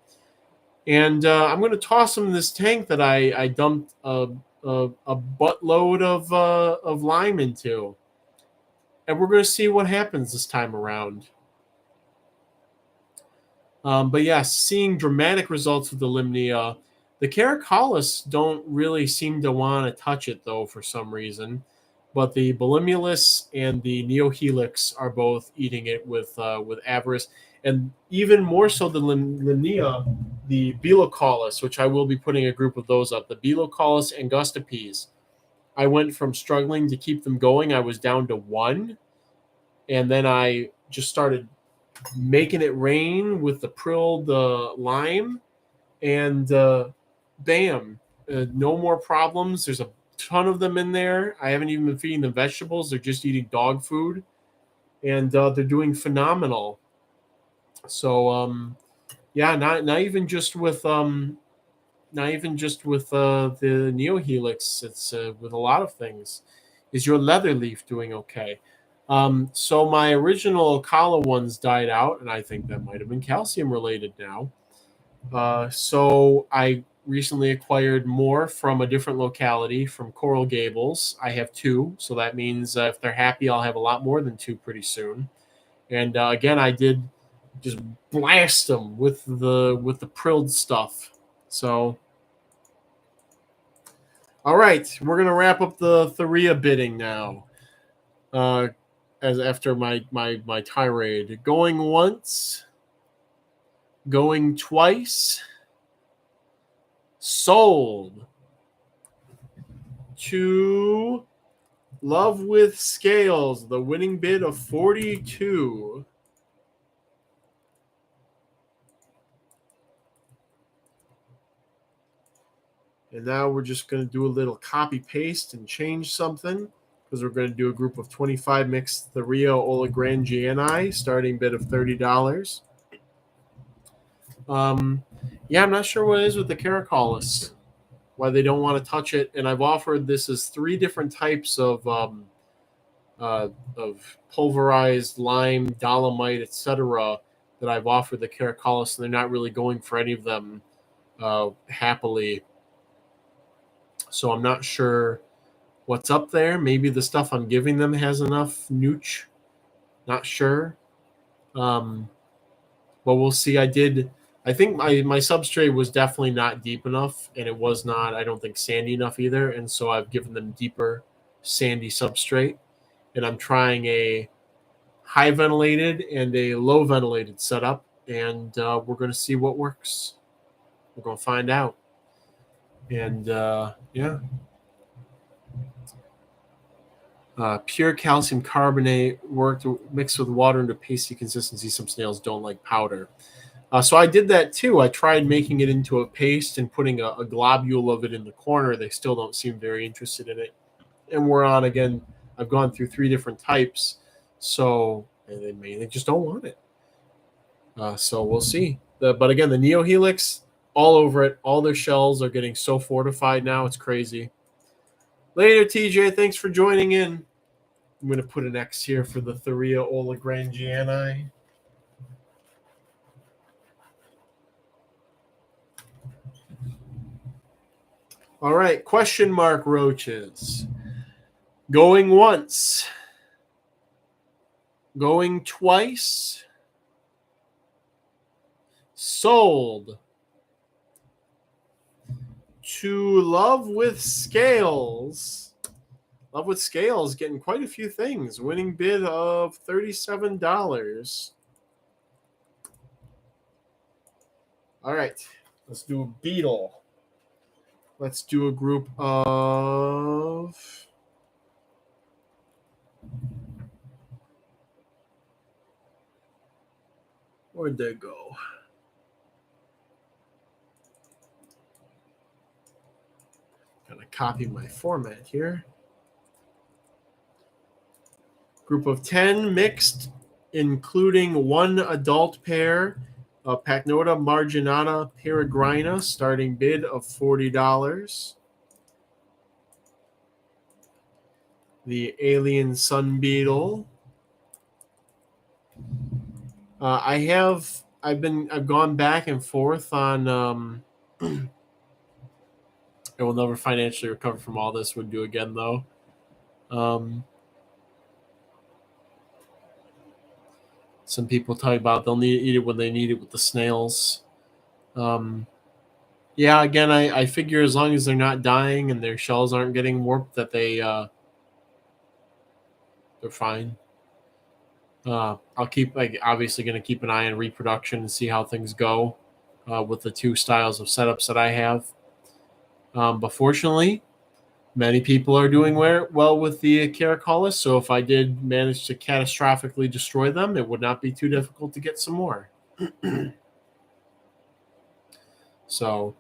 And I'm going to toss them in this tank that I dumped a buttload of lime into. And we're going to see what happens this time around. But yeah, seeing dramatic results with the limnia. The Caracolus don't really seem to want to touch it, though, for some reason. But the Bulimulus and the Neohelix are both eating it with avarice. And even more so than Limnia, the Belocolus, which I will be putting a group of those up. The Belocolus Angustipes. I went from struggling to keep them going. I was down to 1. And then I just started making it rain with the prilled lime. And bam, no more problems. There's a ton of them in there. I haven't even been feeding them vegetables. They're just eating dog food, and they're doing phenomenal. So yeah, not even just with the Neohelix. It's with a lot of things. Is your leather leaf doing okay? So my original Kala ones died out, and I think that might have been calcium related now. So I recently acquired more from a different locality, from Coral Gables. I have 2, so that means if they're happy, I'll have a lot more than 2 pretty soon. And again, I did just blast them with the prilled stuff. So, all right, we're gonna wrap up the Theria bidding now. As after my tirade, going once, going twice. Sold to Love with Scales, the winning bid of 42. And now we're just going to do a little copy paste and change something, because we're going to do a group of 25 mixed Theria Olagrangiani, starting bid of $30. Yeah, I'm not sure what it is with the Caracolus, why they don't want to touch it. And I've offered this as 3 different types of pulverized lime, dolomite, etc., that I've offered the caracolus, and they're not really going for any of them happily. So I'm not sure what's up there. Maybe the stuff I'm giving them has enough nooch. Not sure. But we'll see. I think my substrate was definitely not deep enough, and it was not, I don't think, sandy enough either. And so I've given them deeper sandy substrate. And I'm trying a high ventilated and a low ventilated setup. And we're going to see what works. We're going to find out. And yeah. Pure calcium carbonate worked mixed with water into pasty consistency. Some snails don't like powder. So I did that too. I tried making it into a paste and putting a globule of it in the corner. They still don't seem very interested in it. And we're on again. I've gone through 3 different types. So and they just don't want it. So we'll see. But again, the Neohelix, all over it. All their shells are getting so fortified now. It's crazy. Later, TJ. Thanks for joining in. I'm going to put an X here for the Thuria olagrangiani. All right, question mark roaches. Going once. Going twice. Sold. To Love with Scales. Love with Scales getting quite a few things. Winning bid of $37. All right, let's do a beetle. Let's do a group of... Where'd they go? Gotta copy my format here. Group of 10 mixed, including 1 adult pair of Pachnota marginata peregrina, starting bid of $40. The alien sun beetle. I've gone back and forth on. I will never financially recover from all this. Would do again though. Some people talk about they'll eat it when they need it with the snails. Yeah, again, I figure as long as they're not dying and their shells aren't getting warped, that they're fine. Obviously going to keep an eye on reproduction and see how things go with the 2 styles of setups that I have. But fortunately, many people are doing well with the caracolus, so if I did manage to catastrophically destroy them, it would not be too difficult to get some more. So,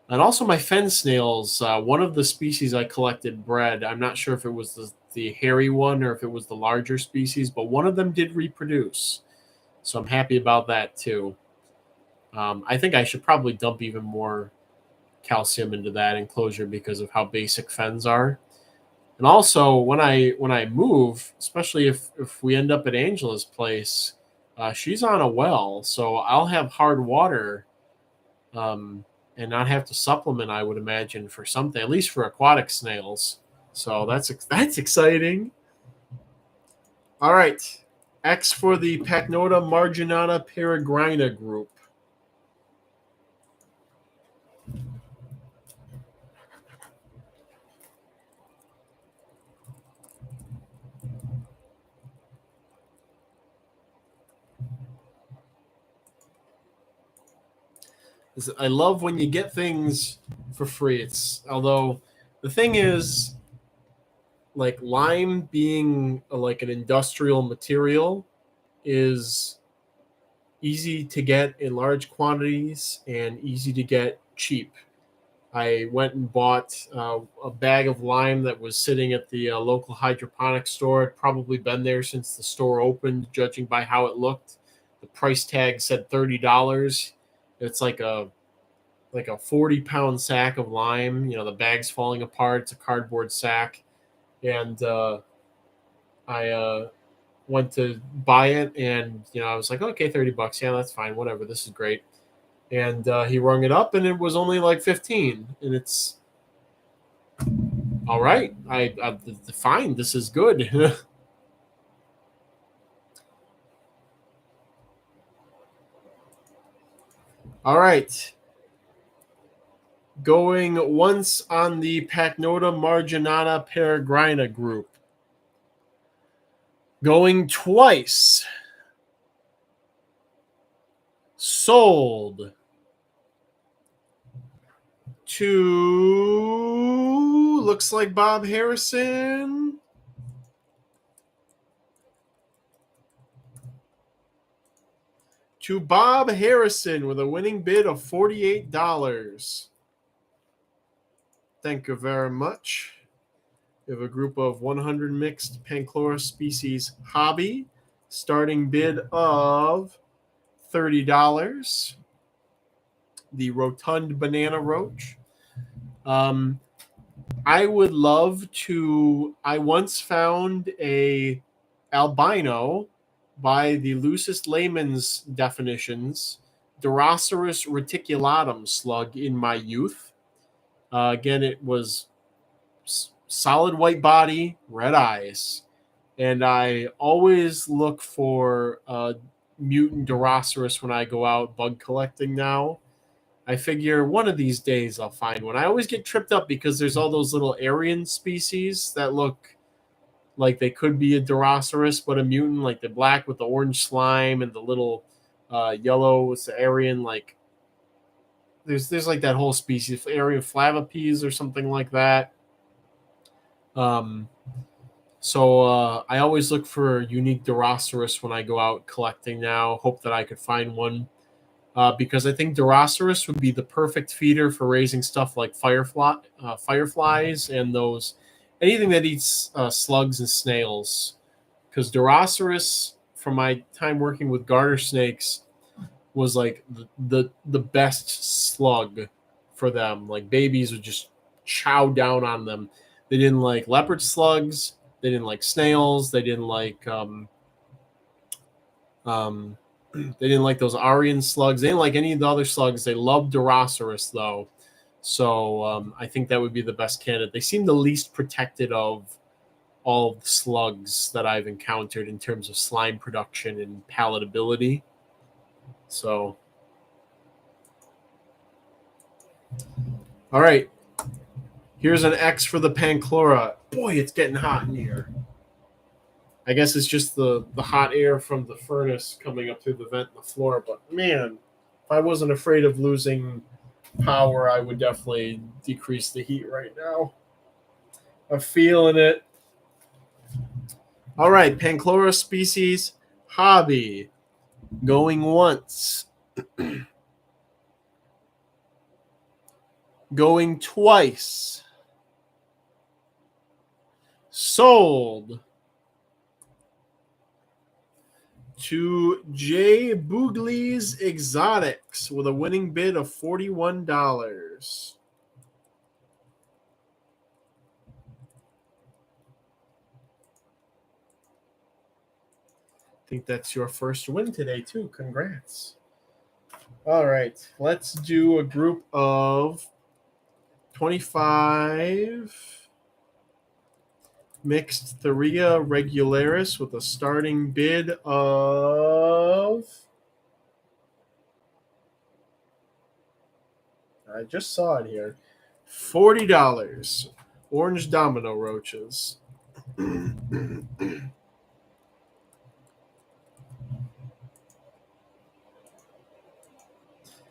and also my fen snails, one of the species I collected bred, I'm not sure if it was the hairy one or if it was the larger species, but one of them did reproduce. So I'm happy about that too. I think I should probably dump even more calcium into that enclosure because of how basic fens are. And also when I move, especially if we end up at Angela's place, she's on a well, so I'll have hard water and not have to supplement, I would imagine, for something, at least for aquatic snails. So that's exciting. All right, X for the Pachnota marginata peregrina group. I love when you get things for free. Although the thing is, like lime being like an industrial material is easy to get in large quantities and easy to get cheap. I went and bought a bag of lime that was sitting at the local hydroponic store. It'd probably been there since the store opened, judging by how it looked. The price tag said $30. It's like a 40-pound sack of lime. You know, the bag's falling apart. It's a cardboard sack. And I went to buy it, and I was like, okay, $30. Yeah, that's fine. Whatever. This is great. And he rung it up, and it was only like 15. And it's all right. I fine. This is good. All right. Going once on the Pacnota marginata peregrina group. Going twice. Sold to, looks like Bob Harrison. To Bob Harrison with a winning bid of $48. Thank you very much. We have a group of 100 mixed Panchlora species hobby. Starting bid of $30. The rotund banana roach. I would love to. I once found a albino by the loosest layman's definitions, Doroceras reticulatum slug in my youth. Again, it was solid white body, red eyes, and I always look for mutant Doroceras when I go out bug collecting now. I figure one of these days I'll find one. I always get tripped up because there's all those little Aryan species that look like they could be a Doroceras, but a mutant, like the black with the orange slime and the little yellow with the Aryan. Like there's like that whole species, Aryan flavipes or something like that. So I always look for unique Doroceras when I go out collecting now. Hope that I could find one. Because I think Doroceras would be the perfect feeder for raising stuff like fireflies and anything that eats slugs and snails. Because Doroceras, from my time working with garter snakes, was like the best slug for them. Like babies would just chow down on them. They didn't like leopard slugs. They didn't like snails. They didn't like they didn't like those Aryan slugs. They didn't like any of the other slugs. They loved Doroceras, though. So I think that would be the best candidate. They seem the least protected of all the slugs that I've encountered in terms of slime production and palatability. So, all right. Here's an X for the Panchlora. Boy, it's getting hot in here. I guess it's just the hot air from the furnace coming up through the vent in the floor. But, man, if I wasn't afraid of losing power, I would definitely decrease the heat right now. I'm feeling it. All right, Panchlora species hobby. Going once. Going twice. Sold to J. Boogley's Exotics with a winning bid of $41. I think that's your first win today, too. Congrats. All right, let's do a group of 25 mixed Thuria regularis with a starting bid of, I just saw it here, $40. Orange domino roaches.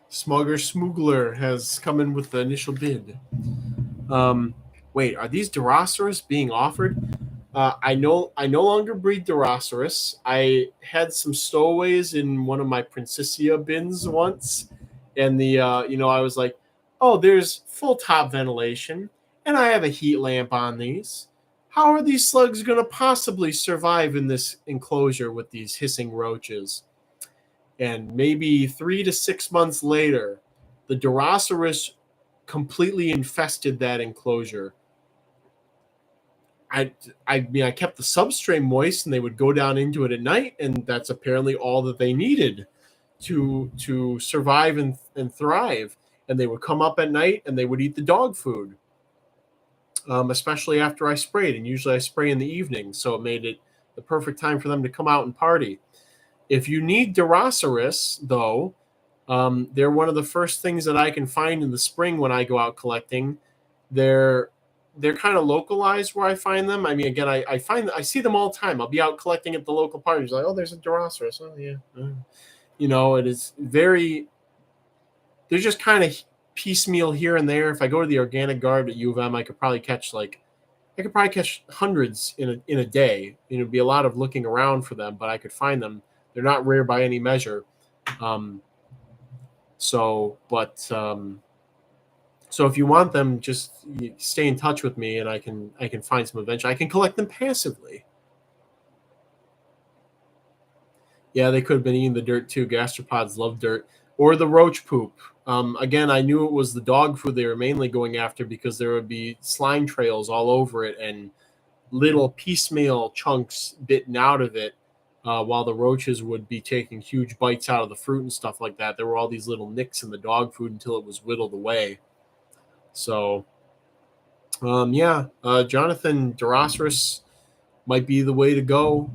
Smugger Smoogler has come in with the initial bid. Wait, are these Doroceras being offered? I no longer breed Doroceras. I had some stowaways in one of my Princessia bins once, and I was like, oh, there's full top ventilation, and I have a heat lamp on these. How are these slugs going to possibly survive in this enclosure with these hissing roaches? And maybe 3 to 6 months later, the Doroceras completely infested that enclosure. I mean, I kept the substrate moist, and they would go down into it at night, and that's apparently all that they needed to survive and thrive. And they would come up at night, and they would eat the dog food, especially after I sprayed. And usually I spray in the evening, so it made it the perfect time for them to come out and party. If you need Diroceras, though, they're one of the first things that I can find in the spring when I go out collecting. They're kind of localized where I find them. I mean, again, I see them all the time. I'll be out collecting at the local parties. Like, oh, there's a Diroceras. Oh, yeah. You know, it is very. They're just kind of piecemeal here and there. If I go to the organic garden at U of M, I could probably catch hundreds in a day. You know, it'd be a lot of looking around for them, but I could find them. They're not rare by any measure. So if you want them, just stay in touch with me, and I can find some eventually. I can collect them passively. Yeah, they could have been eating the dirt too. Gastropods love dirt, or the roach poop. Again, I knew it was the dog food they were mainly going after, because there would be slime trails all over it and little piecemeal chunks bitten out of it, while the roaches would be taking huge bites out of the fruit and stuff like that. There were all these little nicks in the dog food until it was whittled away. So, Jonathan, Diroceras might be the way to go.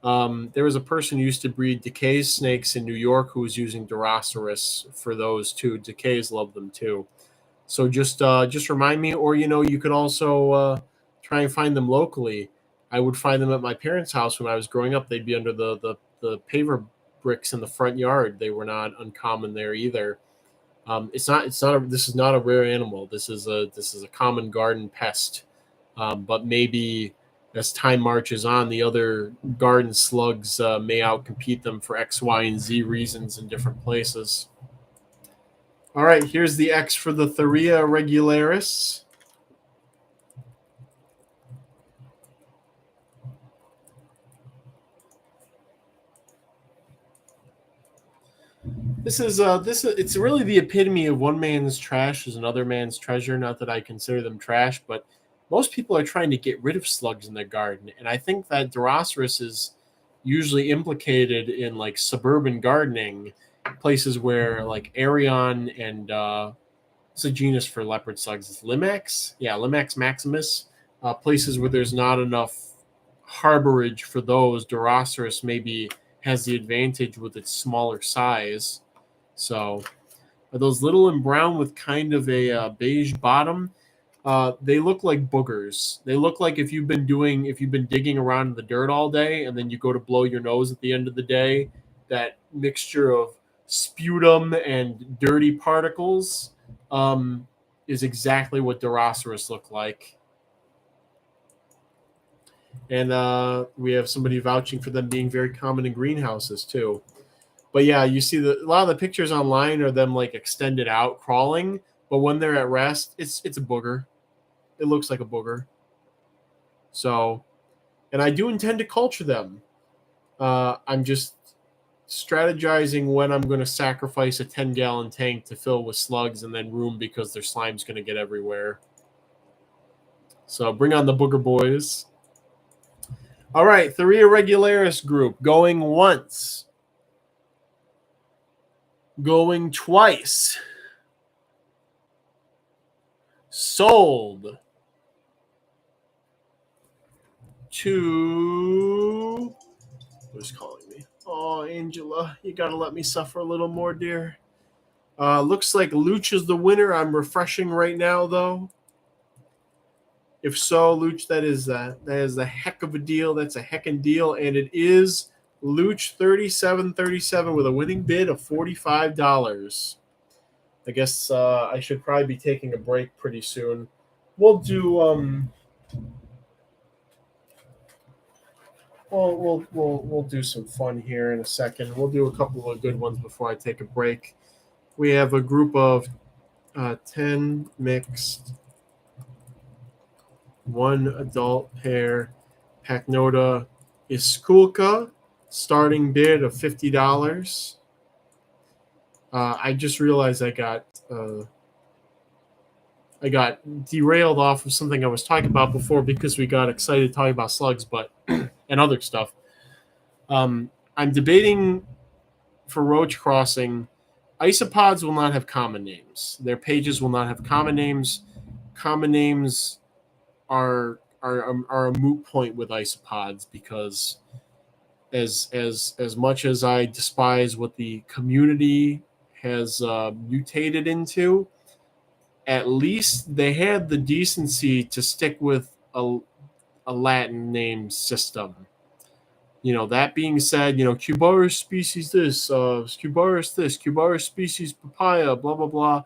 There was a person who used to breed Decay's snakes in New York who was using Diroceras for those too. Decay's love them too. So just remind me, or you could also try and find them locally. I would find them at my parents' house when I was growing up. They'd be under the paver bricks in the front yard. They were not uncommon there either. This is not a rare animal. This is a common garden pest. But maybe as time marches on, the other garden slugs may outcompete them for X, Y, and Z reasons in different places. All right, here's the X for the Thuria regularis. It's really the epitome of one man's trash is another man's treasure. Not that I consider them trash, but most people are trying to get rid of slugs in their garden, and I think that Diroceras is usually implicated in like suburban gardening, places where like Arion and it's a genus for leopard slugs. It's Limax, Limax maximus. Places where there's not enough harborage for those, Diroceras maybe has the advantage with its smaller size. So, are those little and brown with kind of a beige bottom? They look like boogers. They look like if you've been digging around in the dirt all day, and then you go to blow your nose at the end of the day, that mixture of sputum and dirty particles is exactly what Diroceras look like. And we have somebody vouching for them being very common in greenhouses too. But yeah, you see a lot of the pictures online are them like extended out crawling, but when they're at rest, it's a booger. It looks like a booger. So, and I do intend to culture them. I'm just strategizing when I'm going to sacrifice a 10-gallon tank to fill with slugs and then room because their slime's going to get everywhere. So bring on the booger boys. All right, Thuria regularis group going once. Going twice. Sold to... Who's calling me? Oh, Angela, you got to let me suffer a little more, dear. Looks like Luch is the winner. I'm refreshing right now, though. If so, Luch, that is a heck of a deal. That's a heckin' deal, and it is Luch 3737 with a winning bid of $45. I guess I should probably be taking a break pretty soon. We'll do we'll do some fun here in a second. We'll do a couple of good ones before I take a break. We have a group of 10 mixed, 1 adult pair, Pachnota Iskulka, starting bid of $50. I just realized I I got derailed off of something I was talking about before because we got excited talking about slugs, but and other stuff. I'm debating for Roach Crossing. Isopods will not have common names. Their pages will not have common names. Common names are a moot point with isopods because as much as I despise what the community has mutated into, at least they had the decency to stick with a Latin name system. That being said, Cubaris species this, Cubaris species papaya, blah, blah, blah.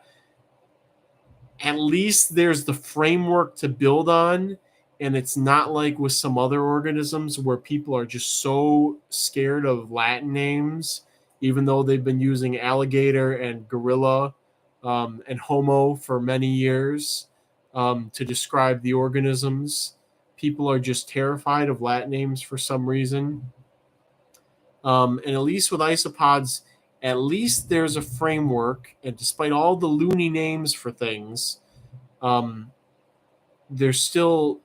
At least there's the framework to build on. And it's not like with some other organisms where people are just so scared of Latin names, even though they've been using alligator and gorilla and homo for many years to describe the organisms. People are just terrified of Latin names for some reason. And at least with isopods, at least there's a framework. And despite all the loony names for things, there's still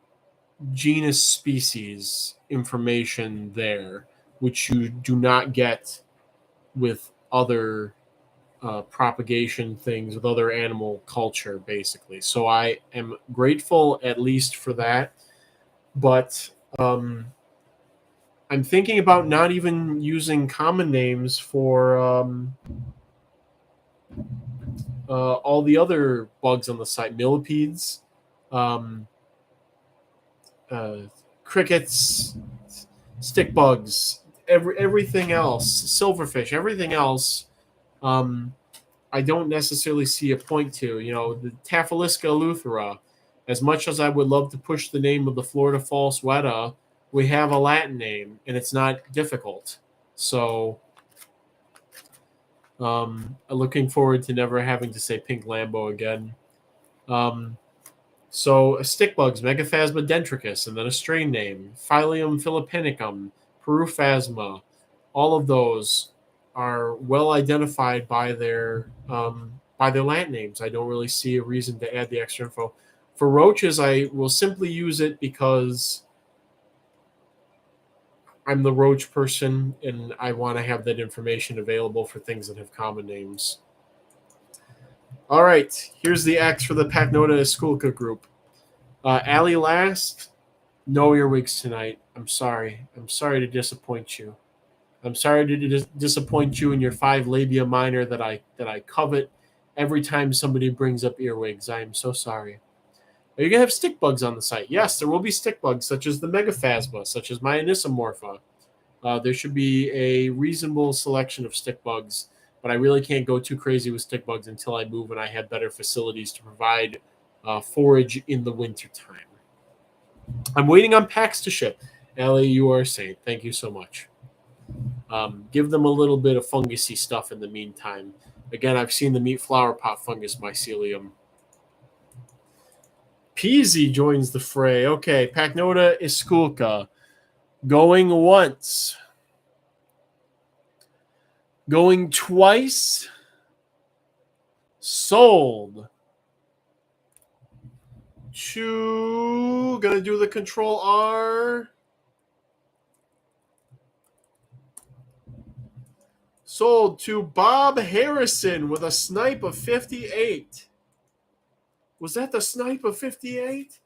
genus species information there, which you do not get with other propagation things, with other animal culture, basically. So I am grateful at least for that. But I'm thinking about not even using common names for all the other bugs on the site, millipedes, crickets, stick bugs, everything else, silverfish, everything else. I don't necessarily see a point to. The Taphiliska eleuthera. As much as I would love to push the name of the Florida false weta, we have a Latin name, and it's not difficult. So looking forward to never having to say pink Lambo again. So stick bugs, Megaphasma dentricus, and then a strain name, Phyllium philippinicum, Peruphasma. All of those are well identified by their Latin names. I don't really see a reason to add the extra info. For roaches, I will simply use it because I'm the roach person and I want to have that information available for things that have common names. All right, here's the X for the Pachnota Esculca group. Allie Last, no earwigs tonight. I'm sorry. I'm sorry to disappoint you. I'm sorry to disappoint you in your 5 labia minor that I covet every time somebody brings up earwigs. I am so sorry. Are you going to have stick bugs on the site? Yes, there will be stick bugs, such as the Megaphasma, such as Myonisomorpha. There should be a reasonable selection of stick bugs, but I really can't go too crazy with stick bugs until I move and I have better facilities to provide forage in the wintertime. I'm waiting on packs to ship. Ellie, you are a saint. Thank you so much. Give them a little bit of fungusy stuff in the meantime. Again, I've seen the meat flower pot fungus mycelium. Peasy joins the fray. Okay, Pachnota Esculca. Going once. Going twice. Sold. Gonna do the Control R. Sold to Bob Harrison with a snipe of 58. Was that the snipe of 58?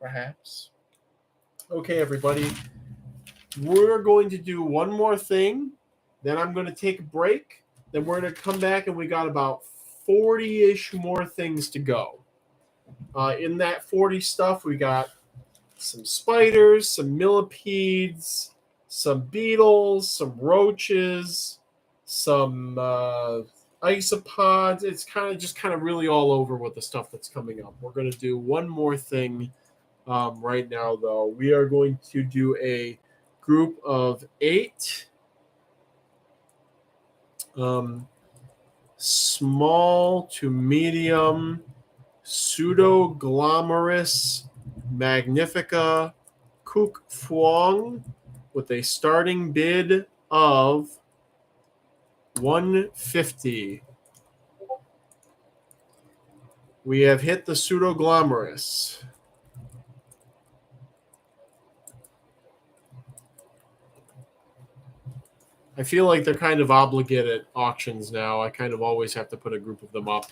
Perhaps. Okay, everybody. We're going to do one more thing. Then I'm going to take a break. Then we're going to come back and we got about 40-ish more things to go. In that 40 stuff, we got some spiders, some millipedes, some beetles, some roaches, some isopods. It's kind of really all over with the stuff that's coming up. We're going to do one more thing right now, though. We are going to do a group of 8 small to medium pseudoglomerus magnifica Kuk Fuang with a starting bid of 150. We have hit the pseudoglomerous. I feel like they're kind of obligated at auctions now. I kind of always have to put a group of them up.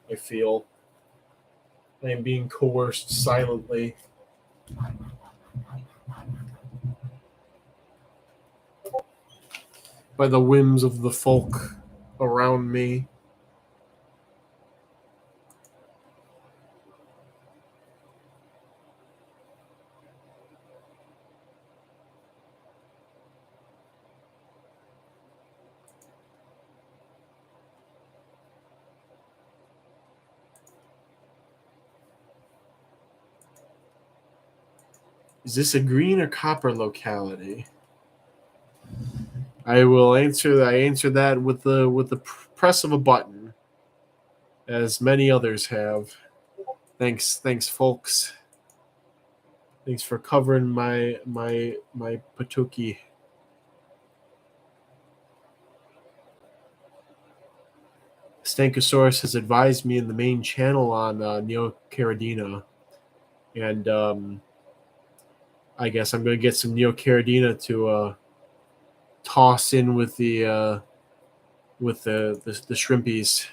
I feel I am being coerced silently. By the whims of the folk around me. Is this a green or copper locality? I will answer. I answer that with the press of a button, as many others have. Thanks, folks. Thanks for covering my patuki. Stankosaurus has advised me in the main channel on Neocaridina, and I guess I'm going to get some Neocaridina to toss in with the shrimpies.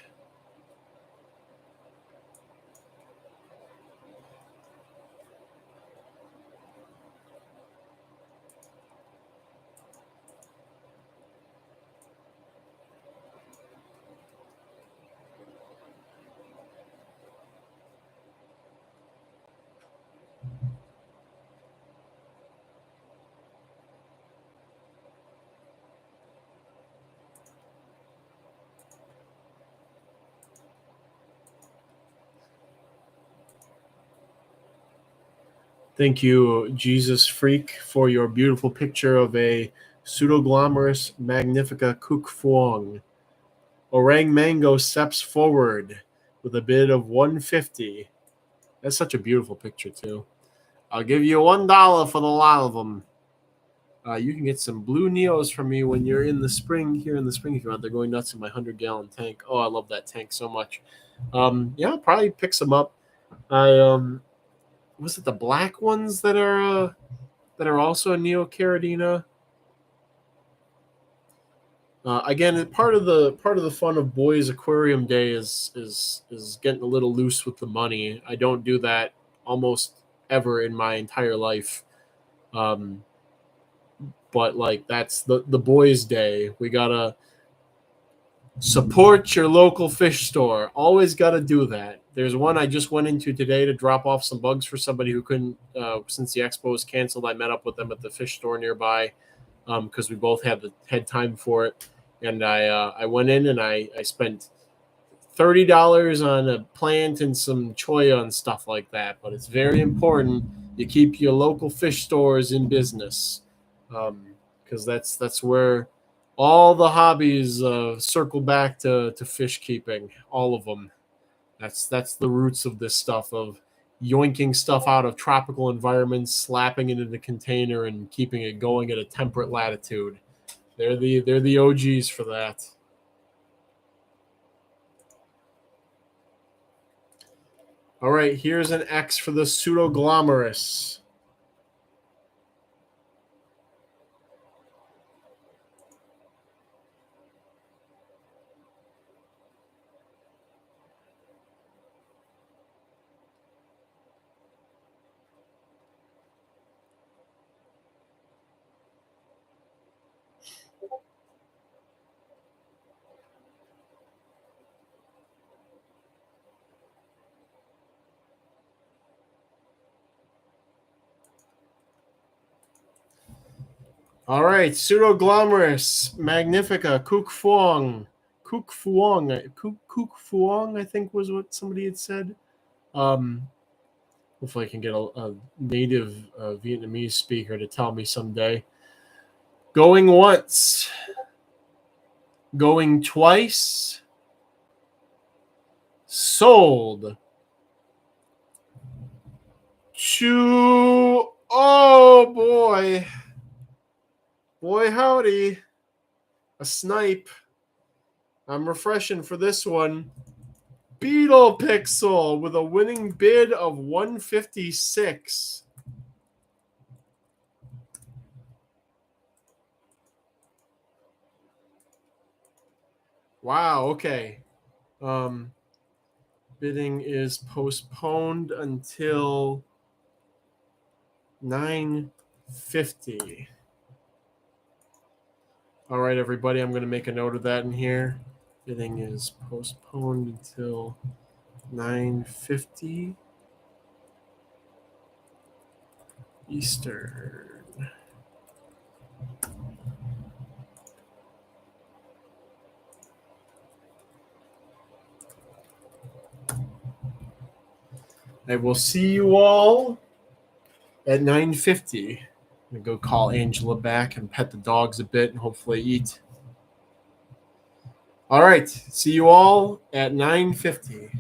Thank you, Jesus Freak, for your beautiful picture of a pseudoglomerous magnifica kook fuong. Orang Mango steps forward with a bid of $150. That's such a beautiful picture, too. I'll give you $1 for the lot of them. You can get some blue Neos from me when you're in the spring, here in the spring, if you want. They're going nuts in my 100-gallon tank. Oh, I love that tank so much. Yeah, I'll probably pick some up. Was it the black ones that are also a Neocaridina? Again, part of the fun of Boys Aquarium Day is getting a little loose with the money. I don't do that almost ever in my entire life, but like that's the Boys Day. We gotta support your local fish store. Always gotta do that. There's one I just went into today to drop off some bugs for somebody who couldn't since the expo was canceled. I met up with them at the fish store nearby because we both had time for it. And I went in and I spent $30 on a plant and some choya and stuff like that. But it's very important you keep your local fish stores in business because that's where all the hobbies circle back to fish keeping. All of them. That's the roots of this stuff of yoinking stuff out of tropical environments, slapping it in a container, and keeping it going at a temperate latitude. They're the OGs for that. All right, here's an X for the pseudoglomerous. All right, pseudoglomerous magnifica kook fuong, I think was what somebody had said. Hopefully I can get a native Vietnamese speaker to tell me someday. Going once, going twice, sold. Oh boy. Boy howdy. A snipe. I'm refreshing for this one. Beetle Pixel with a winning bid of 156. Wow, okay. Bidding is postponed until 9:50. All right, everybody, I'm going to make a note of that in here. Bidding is postponed until 9:50 Eastern. I will see you all at 9:50. I'm going to go call Angela back and pet the dogs a bit and hopefully eat. All right, see you all at 9:50.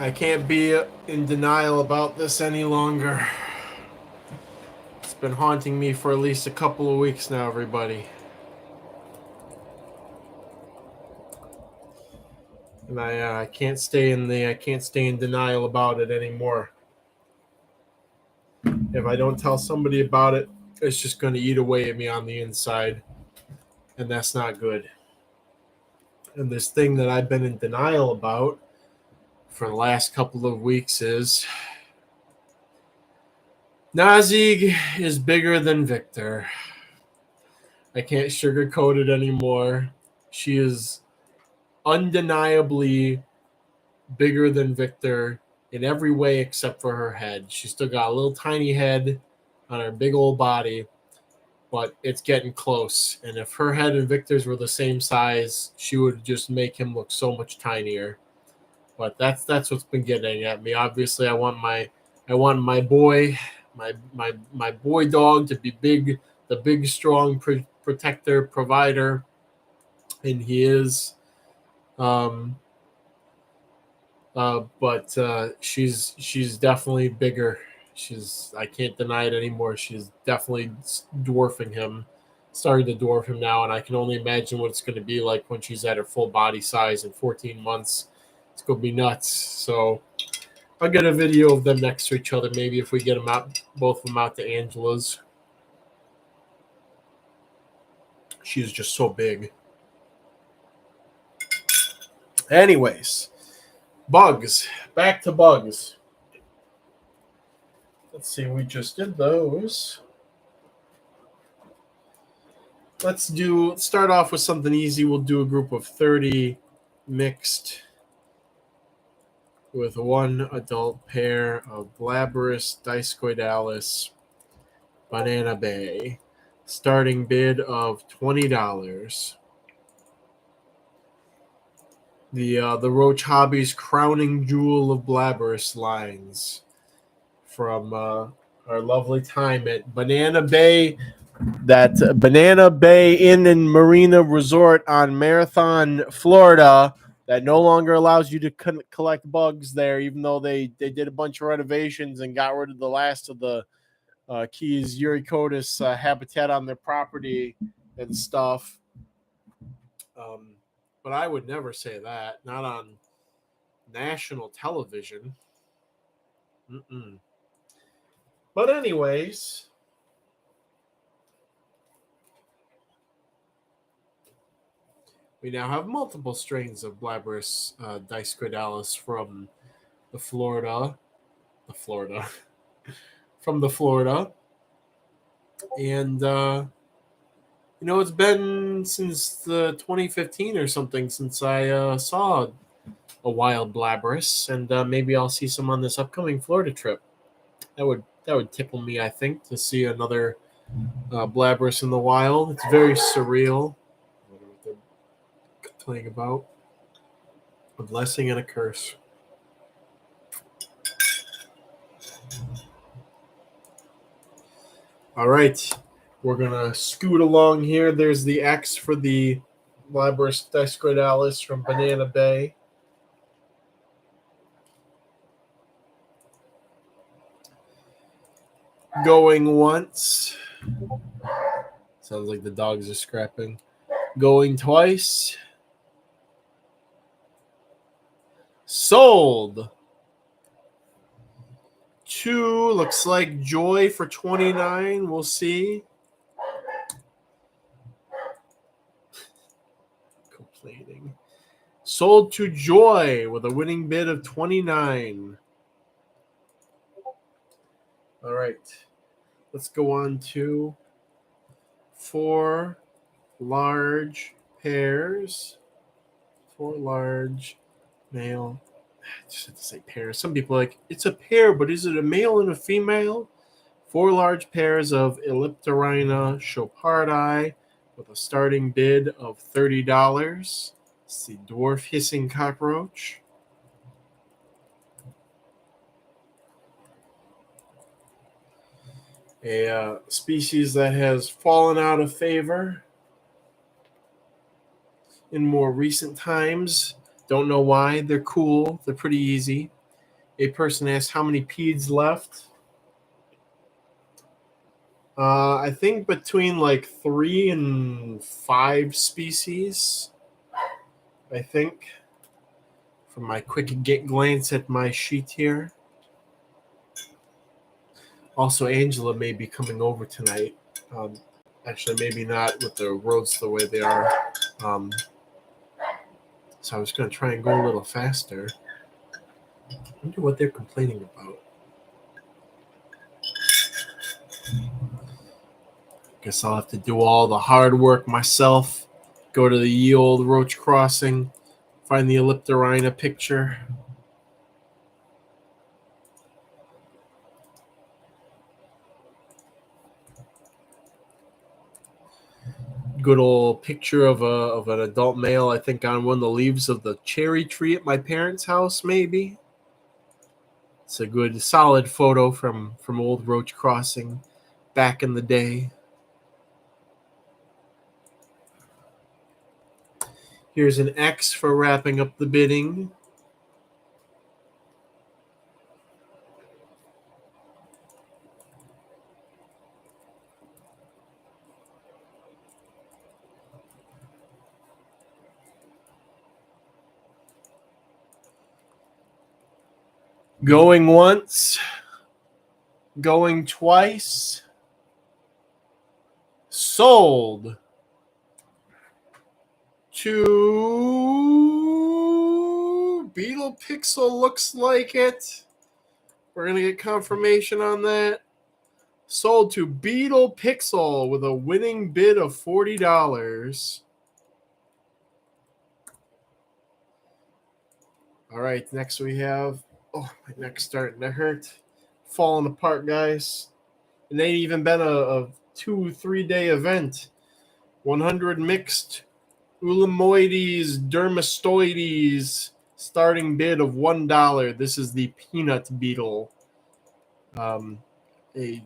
I can't be in denial about this any longer. It's been haunting me for at least a couple of weeks now, everybody. And I can't stay in denial about it anymore. If I don't tell somebody about it, it's just going to eat away at me on the inside, and that's not good. And this thing that I've been in denial about for the last couple of weeks is Nazig is bigger than Victor. I can't sugarcoat it anymore. She is undeniably bigger than Victor in every way except for her head. She's still got a little tiny head on her big old body, but it's getting close. And if her head and Victor's were the same size, she would just make him look so much tinier. But that's what's been getting at me. Obviously, I want my boy, my boy dog to be big, the big, strong protector, provider, and he is. But she's definitely bigger. I can't deny it anymore. She's definitely dwarfing him, starting to dwarf him now, and I can only imagine what it's going to be like when she's at her full body size in 14 months. It's going to be nuts. So I'll get a video of them next to each other. Maybe if we get them out, both of them out to Angela's. She's just so big. Anyways, bugs. Back to bugs. Let's see, we just did those. Let's start off with something easy. We'll do a group of 30 mixed with one adult pair of Glabrous, Discoidalis, Banana Bay. Starting bid of $20. The Roach Hobbies crowning jewel of Glabrous lines from our lovely time at Banana Bay. That Banana Bay Inn and Marina Resort on Marathon, Florida, that no longer allows you to collect bugs there, even though they did a bunch of renovations and got rid of the last of the Keys Uricotis habitat on their property and stuff. But I would never say that, not on national television. But anyways, we now have multiple strains of Glabrous Discoidalis from the Florida. And, it's been since 2015 or something since I saw a wild Glabrous, and maybe I'll see some on this upcoming Florida trip. That would tickle me, I think, to see another Glabrous in the wild. It's very surreal. I wonder what they're playing about. A blessing and a curse. All right, we're gonna scoot along here. There's the X for the Glabrous Discoidalis from Banana Bay. Going once. Sounds like the dogs are scrapping. Going twice. Sold. 2 looks like Joy for $29. We'll see. Complaining. Sold to Joy with a winning bid of $29. All right. Let's go on to 4 large pairs. 4 large male. I just have to say pairs. Some people are like, it's a pair, but is it a male and a female? 4 large pairs of Elliptorhina Chopardi with a starting bid of $30. It's the dwarf hissing cockroach. A species that has fallen out of favor in more recent times. Don't know why. They're cool. They're pretty easy. A person asked how many peds left. I think between like 3 and 5 species. I think. From my quick glance at my sheet here. Also, Angela may be coming over tonight. Actually, maybe not with the roads the way they are. So I was going to try and go a little faster. I wonder what they're complaining about. Guess I'll have to do all the hard work myself. Go to the ye old Roach crossing. Find the Elliptorina picture. Good old picture of an adult male, I think, on one of the leaves of the cherry tree at my parents' house, maybe. It's a good, solid photo from old Roach crossing back in the day. Here's an X for wrapping up the bidding. Going once, going twice, sold to Beetle Pixel, looks like it. We're going to get confirmation on that. Sold to Beetle Pixel with a winning bid of $40. All right, next we have, oh, my neck's starting to hurt. Falling apart, guys. It ain't even been a 2-3 day event. 100 mixed Ulamoides dermastoides, starting bid of $1. This is the peanut beetle. A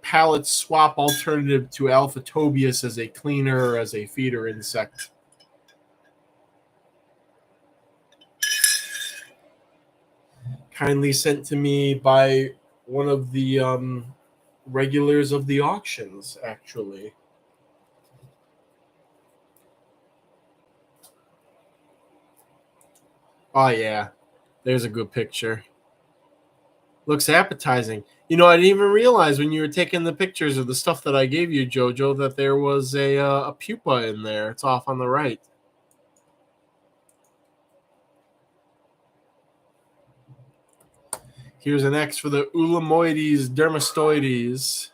palette swap alternative to Alphatobius as a cleaner or as a feeder insect. Kindly sent to me by one of the regulars of the auctions, actually. Oh, yeah. There's a good picture. Looks appetizing. You know, I didn't even realize when you were taking the pictures of the stuff that I gave you, Jojo, that there was a pupa in there. It's off on the right. Here's an X for the Ulamoides dermastoides.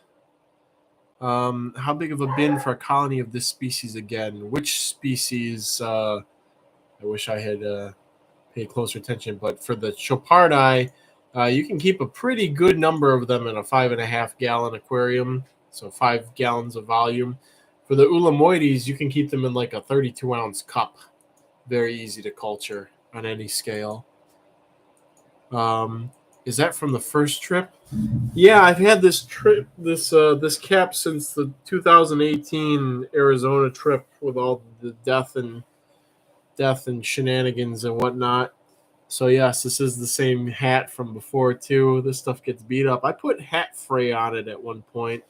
How big of a bin for a colony of this species again? Which species? I wish I had paid closer attention, but for the Chopardi, you can keep a pretty good number of them in a 5.5 gallon aquarium, so 5 gallons of volume. For the Ulamoides, you can keep them in like a 32-ounce cup. Very easy to culture on any scale. Is that from the first trip? Yeah, I've had this trip, this cap since the 2018 Arizona trip with all the death and shenanigans and whatnot. So yes, this is the same hat from before too. This stuff gets beat up. I put hat fray on it at one point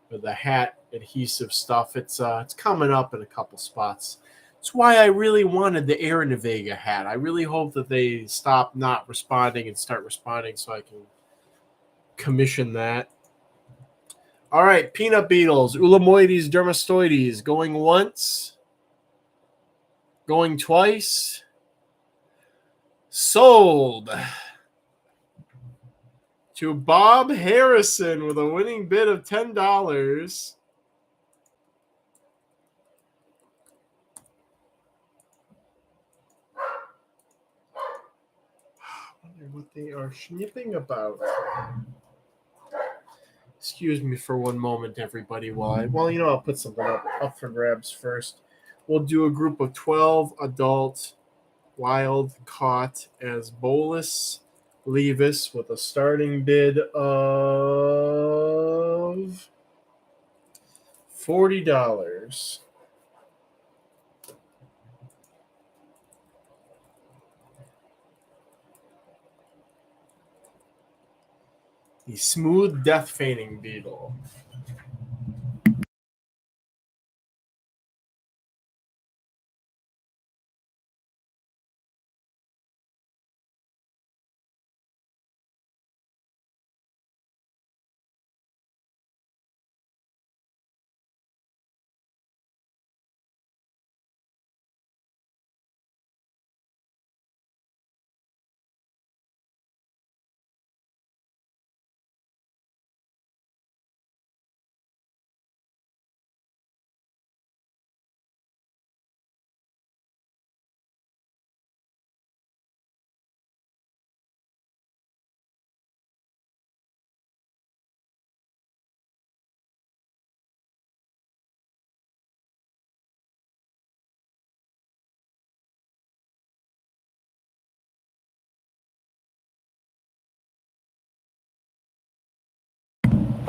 with the hat adhesive stuff. It's coming up in a couple spots. That's why I really wanted the Air Vega hat. I really hope that they stop not responding and start responding so I can commission that. All right, peanut beetles, Ulamoides dermastoides, going once, going twice, sold to Bob Harrison with a winning bid of $10. I wonder what they are snipping about. Excuse me for one moment, everybody. I'll put something up for grabs first. We'll do a group of 12 adult wild caught as bolus levis with a starting bid of $40. The smooth death feigning beetle.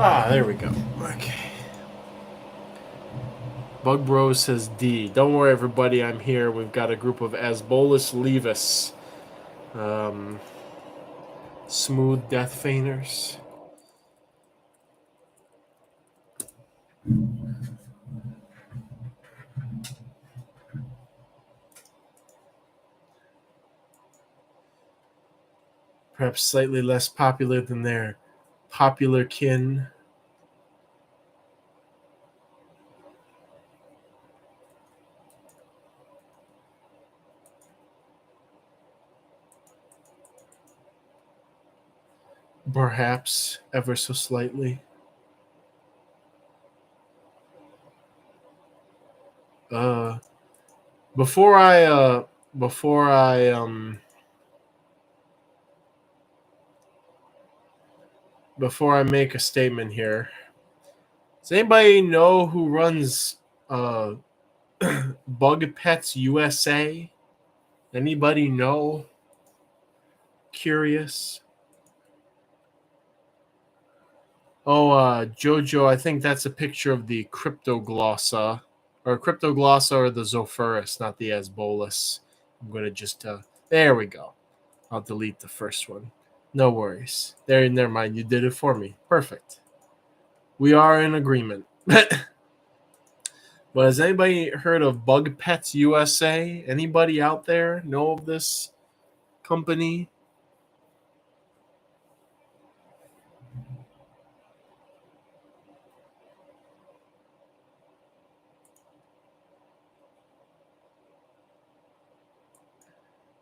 Ah, there we go. Okay. Bug Bros says D. Don't worry, everybody. I'm here. We've got a group of Asbolus levis. Smooth death feigners. Perhaps slightly less popular than their popular kin. Perhaps ever so slightly. Before I make a statement here, does anybody know who runs Bug Pets USA? Anybody know? Curious? Oh, Jojo, I think that's a picture of the Cryptoglossa, or the Zophurus, not the Asbolus. I'm going to just, there we go. I'll delete the first one. No worries. There, never mind. You did it for me. Perfect. We are in agreement. But has anybody heard of Bug Pets USA? Anybody out there know of this company?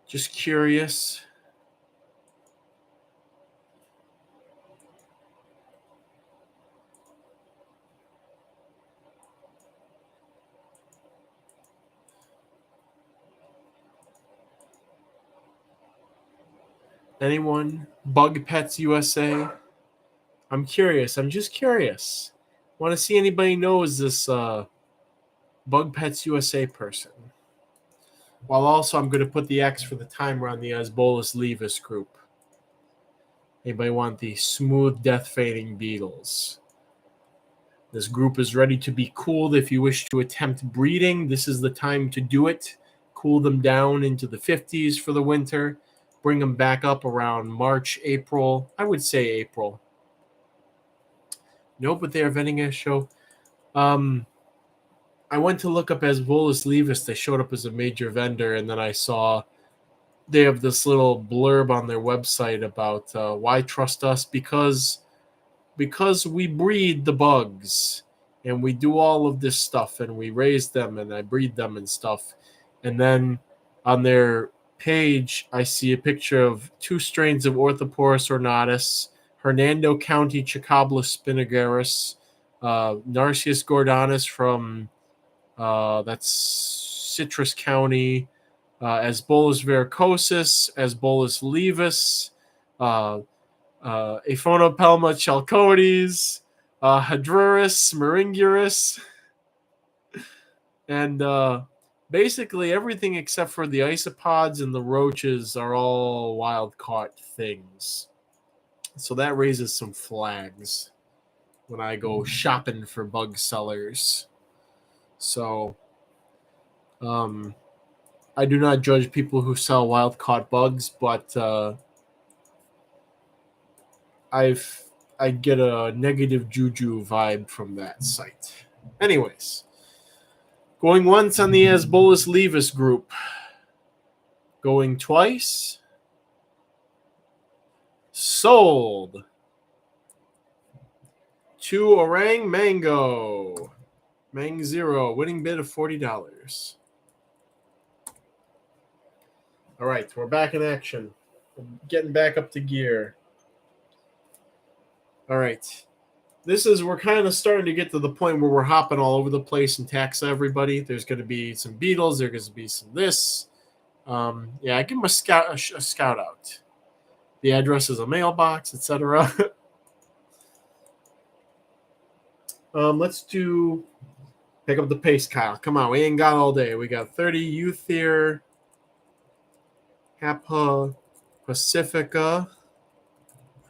Just curious. Anyone? Bug Pets USA? I'm curious. I'm just curious. Want to see anybody knows this Bug Pets USA person. While also, I'm going to put the X for the timer on the Asbolus levis group. Anybody want the smooth death fading beetles? This group is ready to be cooled. If you wish to attempt breeding, this is the time to do it. Cool them down into the 50s for the winter. Bring them back up around March, April. I would say April. No, but they're vending a show. I went to look up Asbolus levis. They showed up as a major vendor, and then I saw they have this little blurb on their website about why trust us, because we breed the bugs and we do all of this stuff and we raise them and I breed them and stuff. And then on their page, I see a picture of 2 strains of Orthoporus ornatus, Hernando County Chicablis spinagarus, Narcissus gordanus from that's Citrus County, Asbolus vericosus, Asbolus levis, Aphonopelma chalcodes, Hadruris maringuris, and basically everything except for the isopods and the roaches are all wild caught things. So that raises some flags when I go shopping for bug sellers. So I do not judge people who sell wild caught bugs, but I've I get a negative juju vibe from that site. Anyways, going once on the Asbolus Levis group. Going twice. Sold. 2 Orang Mango. Mang 0. Winning bid of $40. All right, we're back in action. We're getting back up to gear. All right. We're kind of starting to get to the point where we're hopping all over the place and tax everybody. There's going to be some Beatles. There's going to be some this. I give them a scout out. The address is a mailbox, etc. Let's pick up the pace, Kyle. Come on, we ain't got all day. We got 30 youth here. Hapa Pacifica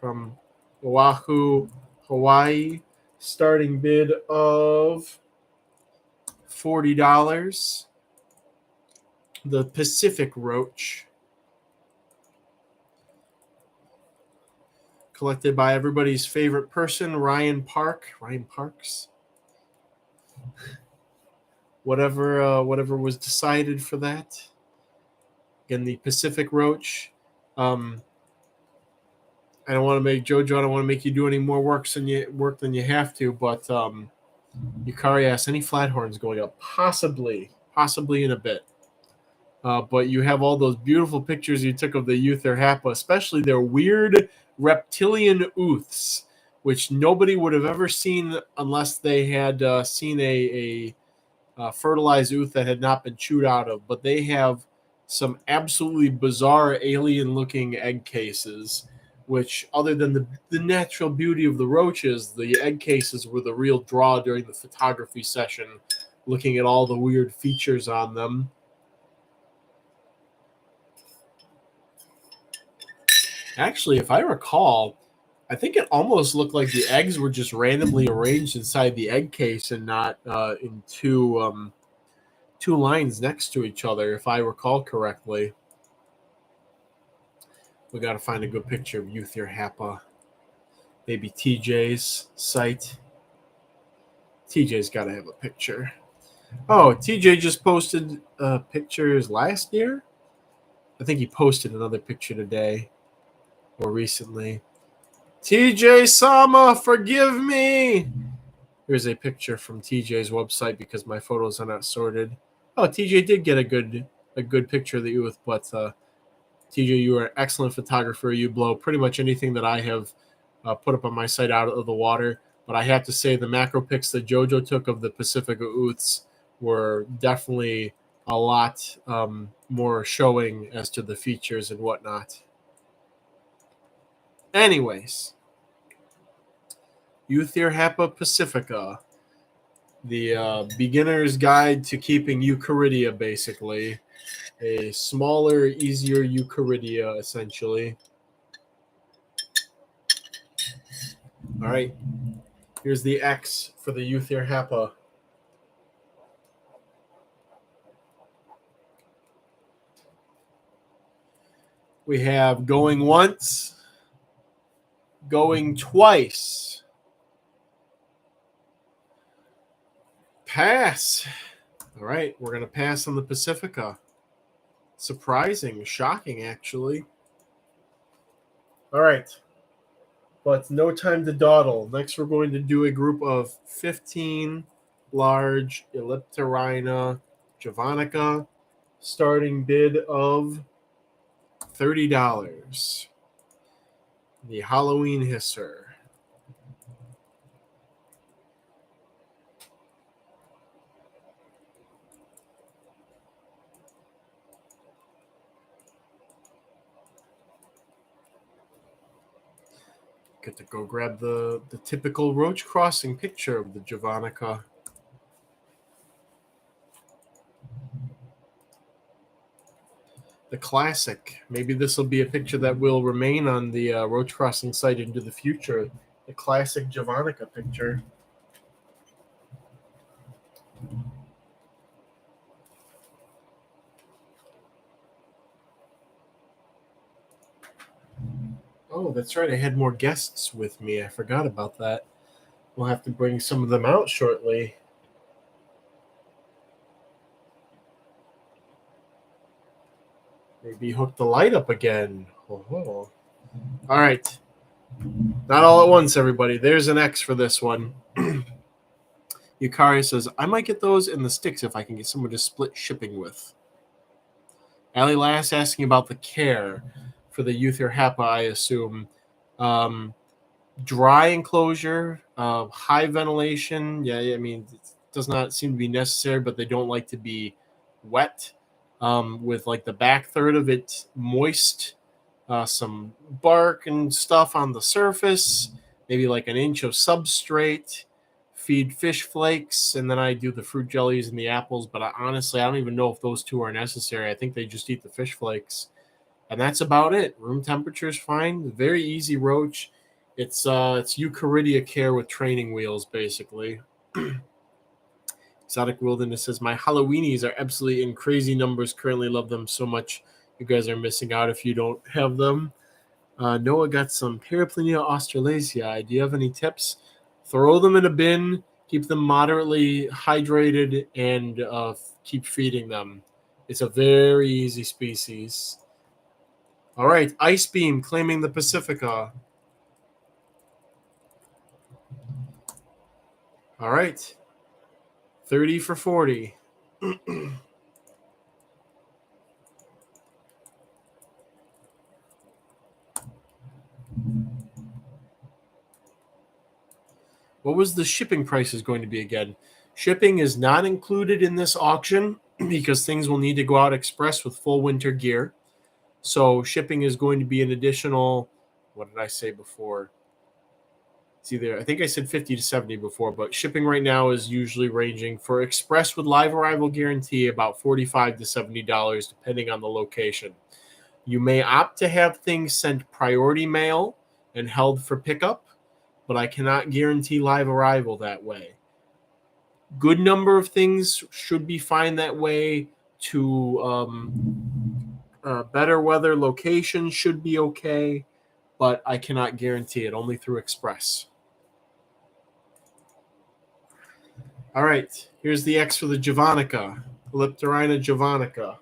from Oahu, Hawaii. Starting bid of $40. The Pacific Roach. Collected by everybody's favorite person, Ryan Parks. Whatever was decided for that. Again, the Pacific Roach. I don't want to make Jojo. I don't want to make you do any more work than you have to. But Yukari asks, any flathorns going up? Possibly in a bit. But you have all those beautiful pictures you took of the Uther Hapa, especially their weird reptilian ooths, which nobody would have ever seen unless they had seen a fertilized ooth that had not been chewed out of. But they have some absolutely bizarre alien-looking egg cases, which, other than the natural beauty of the roaches, the egg cases were the real draw during the photography session, looking at all the weird features on them. Actually, if I recall, I think it almost looked like the eggs were just randomly arranged inside the egg case and not in two lines next to each other, if I recall correctly. We got to find a good picture of Uther Hapa. Maybe TJ's site. TJ's got to have a picture. Oh, TJ just posted pictures last year. I think he posted another picture today or recently. TJ Sama, forgive me. Here's a picture from TJ's website because my photos are not sorted. Oh, TJ did get a good picture of the youth, but TJ, you are an excellent photographer. You blow pretty much anything that I have put up on my site out of the water. But I have to say the macro pics that Jojo took of the Pacific Ooths were definitely a lot more showing as to the features and whatnot. Anyways, Uther Hapa Pacifica, the beginner's guide to keeping Eucharidia, basically. A smaller, easier Eucharidia, essentially. All right. Here's the X for the Uther Hapa. We have going once, going twice. Pass. All right, we're going to pass on the Pacifica. Surprising, shocking, actually. All right. But no time to dawdle. Next, we're going to do a group of 15 large Ellipterina javanica. Starting bid of $30. The Halloween Hisser. Get to go grab the typical Roach crossing picture of the javanica. The classic. Maybe this will be a picture that will remain on the Roach crossing site into the future. The classic javanica picture. Oh, that's right. I had more guests with me. I forgot about that. We'll have to bring some of them out shortly. Maybe hook the light up again. Oh. All right. Not all at once, everybody. There's an X for this one. Yukari says, I might get those in the sticks if I can get someone to split shipping with. Ali Lass asking about the care for the Euthir Happa, I assume. Dry enclosure, high ventilation. Yeah, I mean, it does not seem to be necessary, but they don't like to be wet. With like the back third of it moist, some bark and stuff on the surface, maybe like an inch of substrate. Feed fish flakes, and then I do the fruit jellies and the apples. But honestly, I don't even know if those two are necessary. I think they just eat the fish flakes, and that's about it. Room temperature is fine. Very easy roach. It's Eucharidia care with training wheels, basically. Exotic Wilderness says, my Halloweenies are absolutely in crazy numbers. Currently love them so much. You guys are missing out if you don't have them. Noah got some Periplenia australasiae. Do you have any tips? Throw them in a bin, keep them moderately hydrated, and keep feeding them. It's a very easy species. All right, Ice Beam claiming the Pacifica. All right, 30 for 40. What was the shipping prices going to be again? Shipping is not included in this auction because things will need to go out express with full winter gear. So shipping is going to be an additional, what did I say before? It's either, I think I said 50 to 70 before, but shipping right now is usually ranging for express with live arrival guarantee about $45 to $70 depending on the location. You may opt to have things sent priority mail and held for pickup, but I cannot guarantee live arrival that way. Good number of things should be fine that way. To better weather locations should be okay, but I cannot guarantee it, only through express. All right, here's the X for the Javanica, Elliptorina javanica.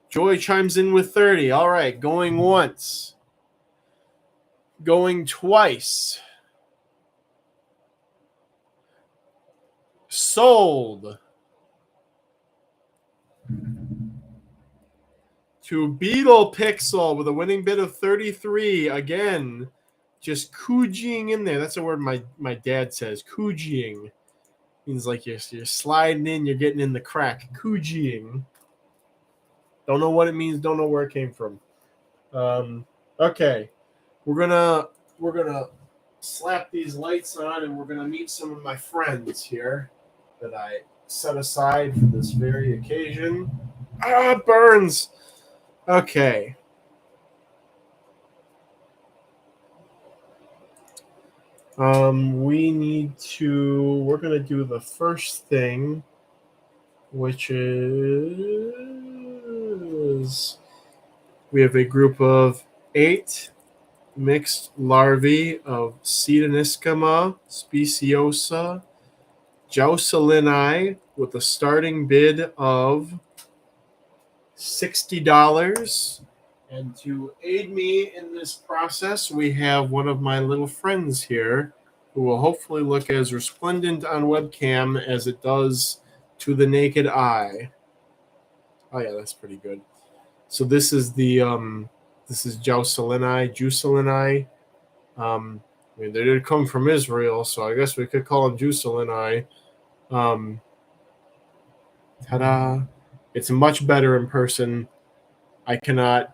Joy chimes in with 30. All right, going once. Going twice. Sold. To Beetle Pixel with a winning bid of 33. Again, just coogieing in there. That's a word my dad says. Coogieing. Means like you're sliding in, you're getting in the crack. Coogieing. Don't know what it means. Don't know where it came from. Okay, we're gonna slap these lights on, and we're gonna meet some of my friends here that I set aside for this very occasion. Ah, burns. Okay. We're gonna do the first thing, which is we have a group of 8 mixed larvae of Cedaniscama speciosa Jocelynii with a starting bid of $60. And to aid me in this process, we have one of my little friends here who will hopefully look as resplendent on webcam as it does to the naked eye. Oh yeah, that's pretty good. So this is the this is Jocelynii. I mean, they did come from Israel, so I guess we could call them Jocelynii. Ta-da! It's much better in person. I cannot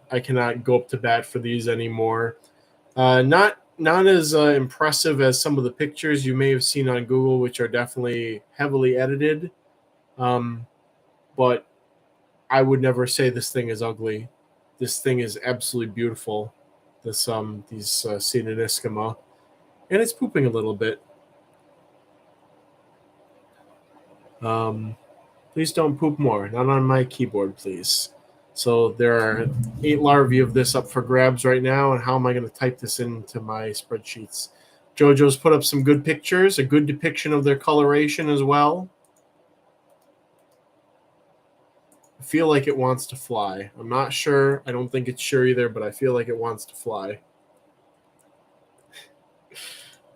go up to bat for these anymore. Not as impressive as some of the pictures you may have seen on Google, which are definitely heavily edited. But I would never say this thing is ugly. This thing is absolutely beautiful. These Cedaniscama, and it's pooping a little bit. Please don't poop more. Not on my keyboard, please. So there are 8 larvae of this up for grabs right now, and how am I going to type this into my spreadsheets? JoJo's put up some good pictures, a good depiction of their coloration as well. I feel like it wants to fly. I'm not sure. I don't think it's sure either, but I feel like it wants to fly.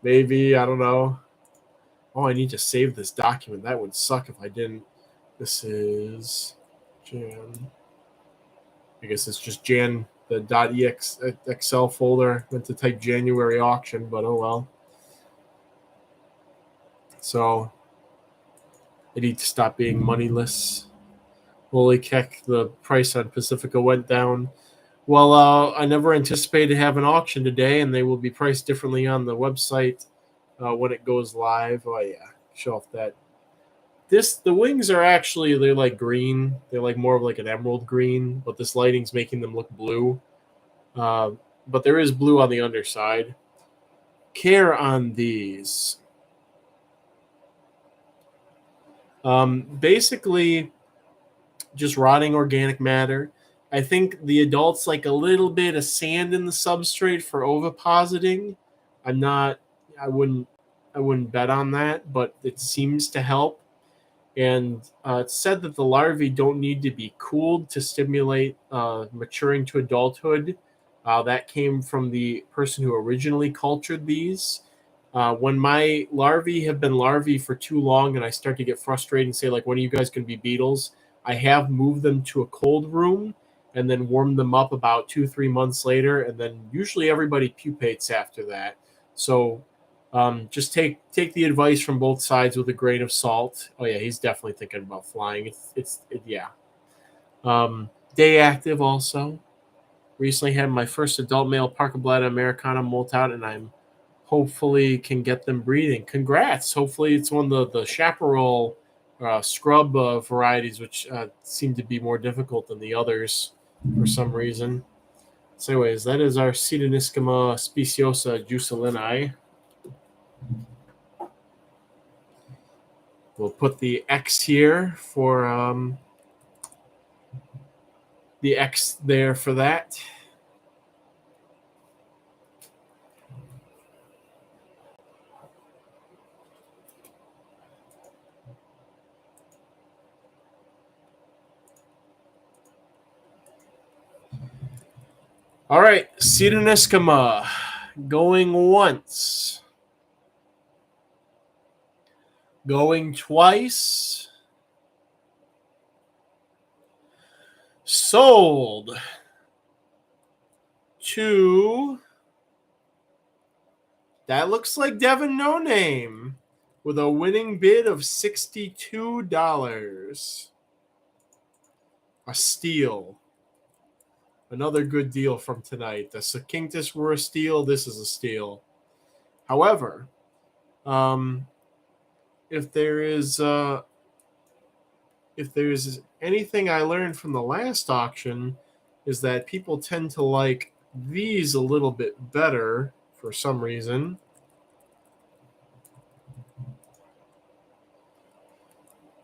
Maybe, I don't know. Oh, I need to save this document. That would suck if I didn't. This is Jan. I guess it's just Jan, the .excel folder. Meant to type January auction, but oh well. So I need to stop being moneyless. Holy heck, the price on Pacifica went down. Well, I never anticipated to have an auction today, and they will be priced differently on the website when it goes live. Oh yeah, show off that. The wings are actually, they're like green. They're like more of like an emerald green, but this lighting's making them look blue. But there is blue on the underside. Care on these. Basically, just rotting organic matter. I think the adults like a little bit of sand in the substrate for ovipositing. I wouldn't bet on that, but it seems to help. And it's said that the larvae don't need to be cooled to stimulate maturing to adulthood. That came from the person who originally cultured these. When my larvae have been larvae for too long and I start to get frustrated and say, like, when are you guys going to be beetles? I have moved them to a cold room and then warmed them up about 2-3 months later. And then usually everybody pupates after that. So just take the advice from both sides with a grain of salt. Oh yeah, he's definitely thinking about flying. Yeah. Day active also. Recently had my first adult male Parkablatta Americana molt out, and I'm hopefully can get them breeding. Congrats! Hopefully it's one of the chaparral scrub varieties, which seem to be more difficult than the others for some reason. So anyways, that is our Pseudoniscoma speciosa jucelini. We'll put the X here for the X there for that. All right, Pseudoniscoma going once, going twice, sold to, that looks like Devin No Name with a winning bid of $62. A steal. Another good deal from tonight. The Sakinctus were a steal. This is a steal. However, if there's anything I learned from the last auction, is that people tend to like these a little bit better for some reason.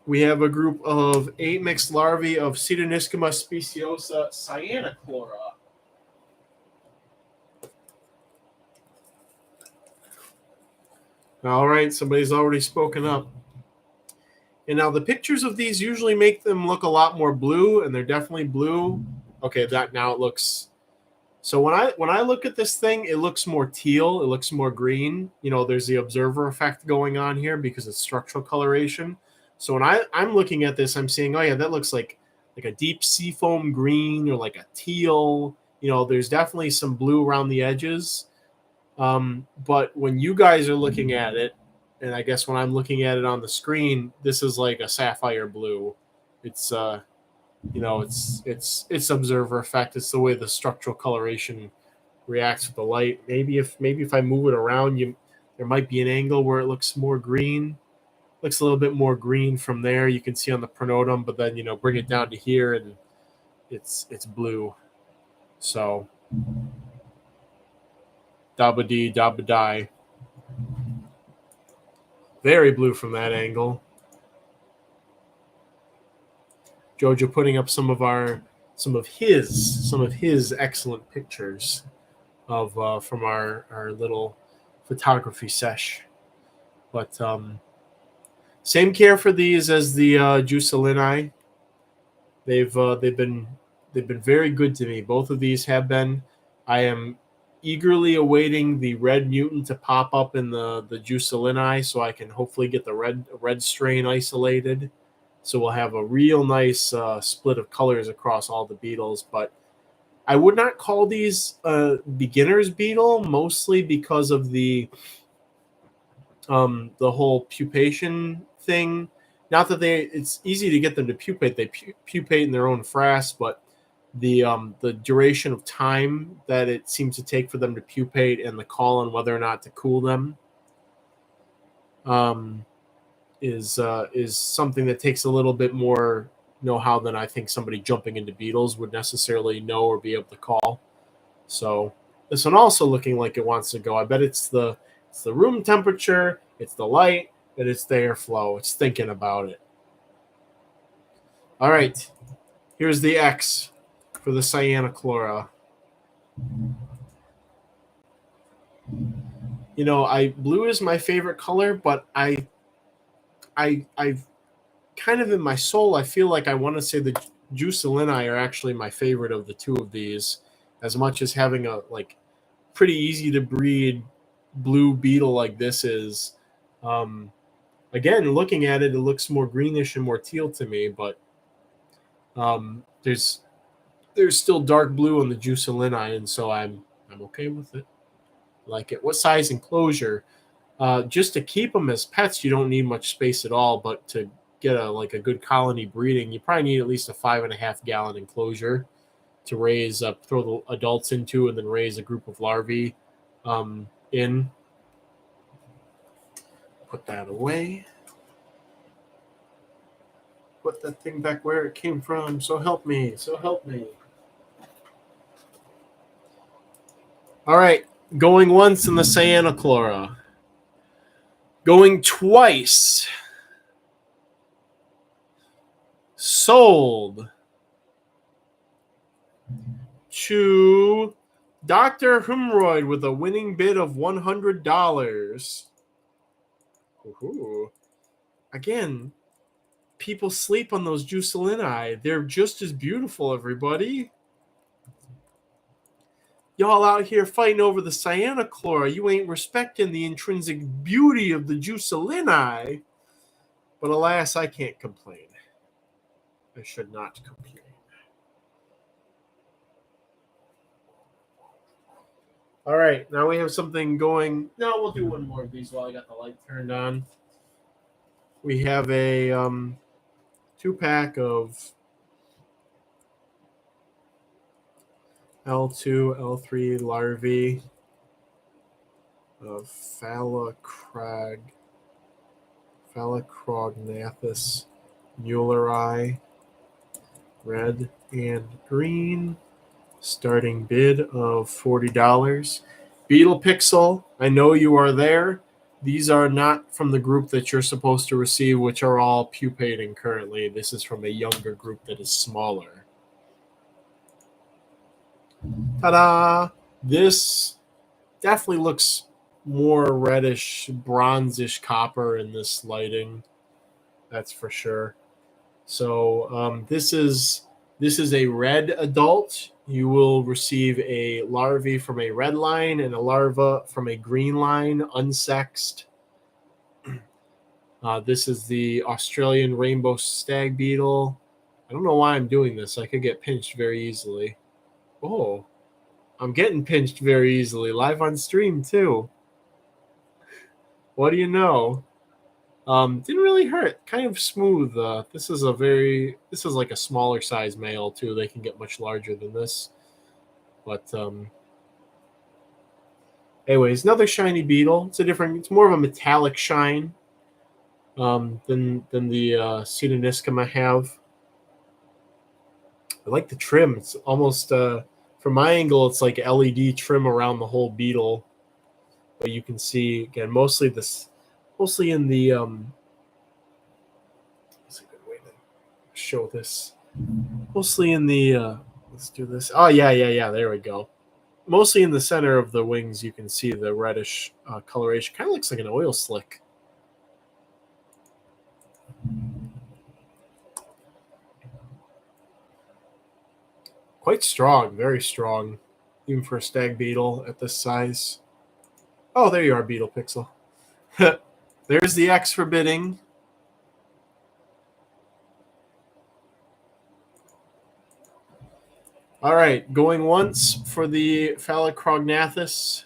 We have a group of 8 mixed larvae of Pseudoniscoma speciosa cyanochlora. All right, somebody's already spoken up. And now the pictures of these usually make them look a lot more blue, and they're definitely blue. Okay, that now it looks. So when I look at this thing, it looks more teal. It looks more green. You know, there's the observer effect going on here because it's structural coloration. So when I'm looking at this, I'm seeing, oh yeah, that looks like a deep seafoam green or like a teal. You know, there's definitely some blue around the edges. But when you guys are looking at it, and I guess when I'm looking at it on the screen, this is like a sapphire blue. It's it's observer effect. It's the way the structural coloration reacts with the light. Maybe if I move it around, there might be an angle where it looks more green. Looks a little bit more green from there. You can see on the pronotum, but then bring it down to here and it's blue. So dabba dee dabba die. Very blue from that angle. Jojo putting up some of his excellent pictures of from our little photography sesh. But same care for these as the Jusalini. They've been very good to me. Both of these have been. I am eagerly awaiting the red mutant to pop up in the Jusalini so I can hopefully get the red strain isolated. So we'll have a real nice split of colors across all the beetles. But I would not call these beginner's beetle, mostly because of the whole pupation thing. Not that it's easy to get them to pupate. They pupate in their own frass, but the duration of time that it seems to take for them to pupate and the call on whether or not to cool them is something that takes a little bit more know-how than I think somebody jumping into beetles would necessarily know or be able to call. So this one also looking like it wants to go. I bet it's the room temperature, it's the light, and it's the airflow. It's thinking about it. All right, here's the X for the Cyanochlora. You know, blue is my favorite color, but I've kind of in my soul, I feel like I want to say the Jusalini are actually my favorite of the two of these, as much as having a pretty easy to breed blue beetle like this is. Again, looking at it, it looks more greenish and more teal to me, but there's still dark blue on the Jusalini, and so I'm okay with it. Like it. What size enclosure? Just to keep them as pets, you don't need much space at all. But to get a good colony breeding, you probably need at least a 5.5 gallon enclosure to raise up, throw the adults into, and then raise a group of larvae in. Put that away. Put that thing back where it came from. So help me. So help me. All right. Going once in the Cyanochlora. Going twice. Sold to Dr. Humroyd with a winning bid of $100. Ooh. Again, people sleep on those Jusalini. They're just as beautiful, everybody. Y'all out here fighting over the Cyanochlora. You ain't respecting the intrinsic beauty of the Jusalini. But alas, I can't complain. I should not complain. All right, now we have something going. No, we'll do one more of these while I got the light turned on. We have a 2-pack of L2, L3 larvae of Phalacrognathus muelleri, red and green. Starting bid of $40. Beetle Pixel, I know you are there. These are not from the group that you're supposed to receive, which are all pupating currently. This is from a younger group that is smaller. Ta-da! This definitely looks more reddish, bronzish copper in this lighting. That's for sure. So this is a red adult. You will receive a larvae from a red line and a larva from a green line, unsexed. This is the Australian rainbow stag beetle. I don't know why I'm doing this. I could get pinched very easily. Oh, I'm getting pinched very easily. Live on stream, too. What do you know? Didn't really hurt. Kind of smooth. This is like a smaller size male, too. They can get much larger than this. But anyways, another shiny beetle. It's more of a metallic shine than the Pseudoniscum I have. I like the trim. It's almost from my angle, it's like LED trim around the whole beetle. But you can see again, mostly in the What's a good way to show this? Mostly in the let's do this. Oh yeah. There we go. Mostly in the center of the wings, you can see the reddish coloration. Kind of looks like an oil slick. Quite strong, very strong, even for a stag beetle at this size. Oh, there you are, Beetle Pixel. There's the X for bidding. All right, going once for the Phalacrognathus.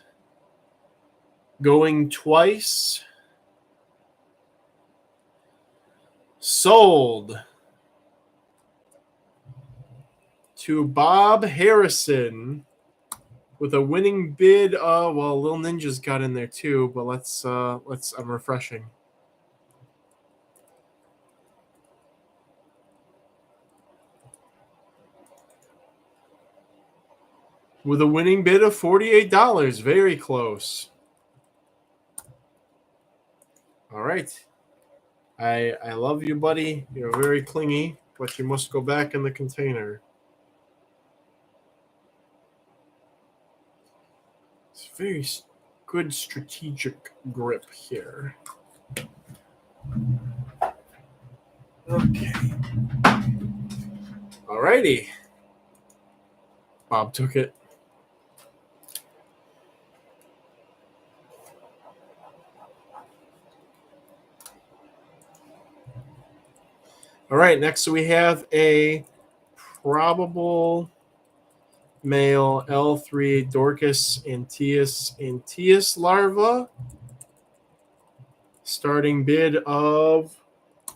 Going twice. Sold to Bob Harrison with a winning bid. Well, Lil Ninja's got in there too, but let's. I'm refreshing. With a winning bid of $48, very close. All right. I love you, buddy. You're very clingy, but you must go back in the container. It's very good strategic grip here. Okay. All righty. Bob took it. All right, next we have a probable male L3 Dorcas anteus larva. Starting bid of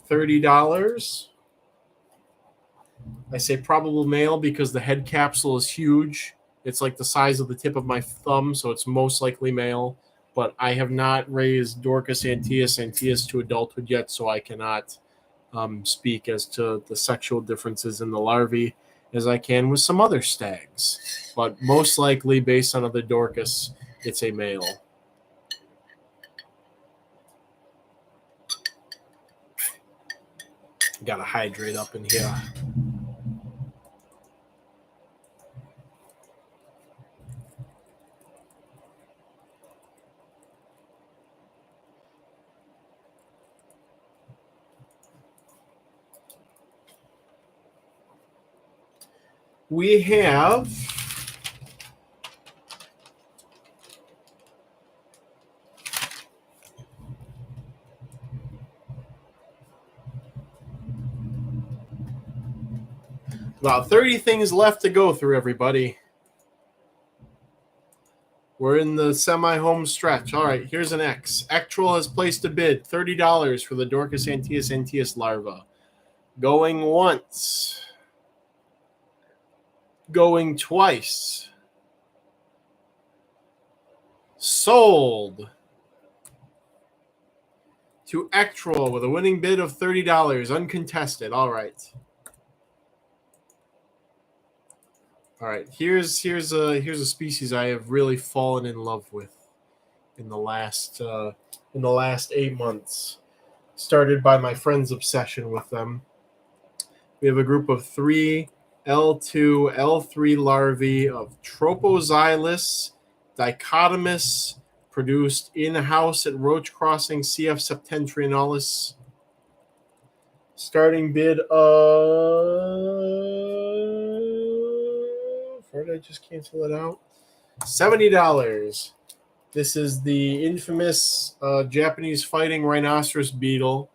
$30. I say probable male because the head capsule is huge. It's like the size of the tip of my thumb, so it's most likely male. But I have not raised Dorcas anteus to adulthood yet, so I cannot speak as to the sexual differences in the larvae as I can with some other stags. But most likely, based on the Dorcas, it's a male. Got to hydrate up in here. We have about 30 things left to go through, everybody. We're in the semi-home stretch. All right, here's an X. Actual has placed a bid, $30 for the Dorcas anteus larva. Going once. Going twice. Sold to Actual with a winning bid of $30, uncontested. All right. All right. Here's a species I have really fallen in love with in the last 8 months. Started by my friend's obsession with them. We have a group of 3 L2, L3 larvae of Tropoxylus dichotomous, produced in-house at Roach Crossing, CF septentrionalis. Starting bid of... Where did I just cancel it out? $70. This is the infamous Japanese fighting rhinoceros beetle.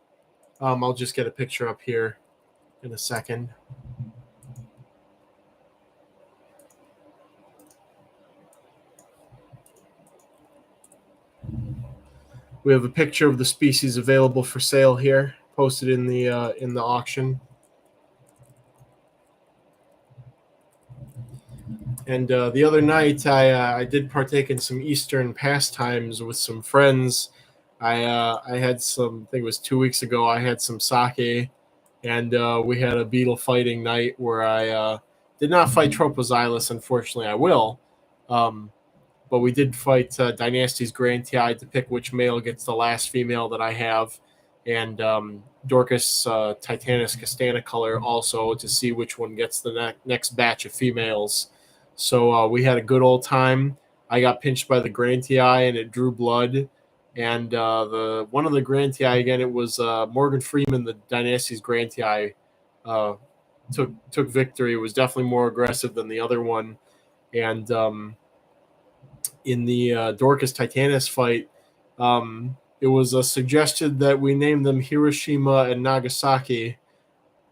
I'll just get a picture up here in a second. We have a picture of the species available for sale here, posted in the auction. And the other night, I did partake in some Eastern pastimes with some friends. I had some, I think it was 2 weeks ago, I had some sake, and we had a beetle fighting night where I did not fight Tropoxylus, unfortunately. I will. But we did fight Dynasty's Grand Tide to pick which male gets the last female that I have. And Dorcas Titanus Castana color also to see which one gets the next batch of females. So we had a good old time. I got pinched by the Grantii and it drew blood. And the one of the Grantii, again, it was Morgan Freeman, the Dynasty's Grantii, took victory. It was definitely more aggressive than the other one. And in the Dorcas Titanus fight, it was suggested that we name them Hiroshima and Nagasaki.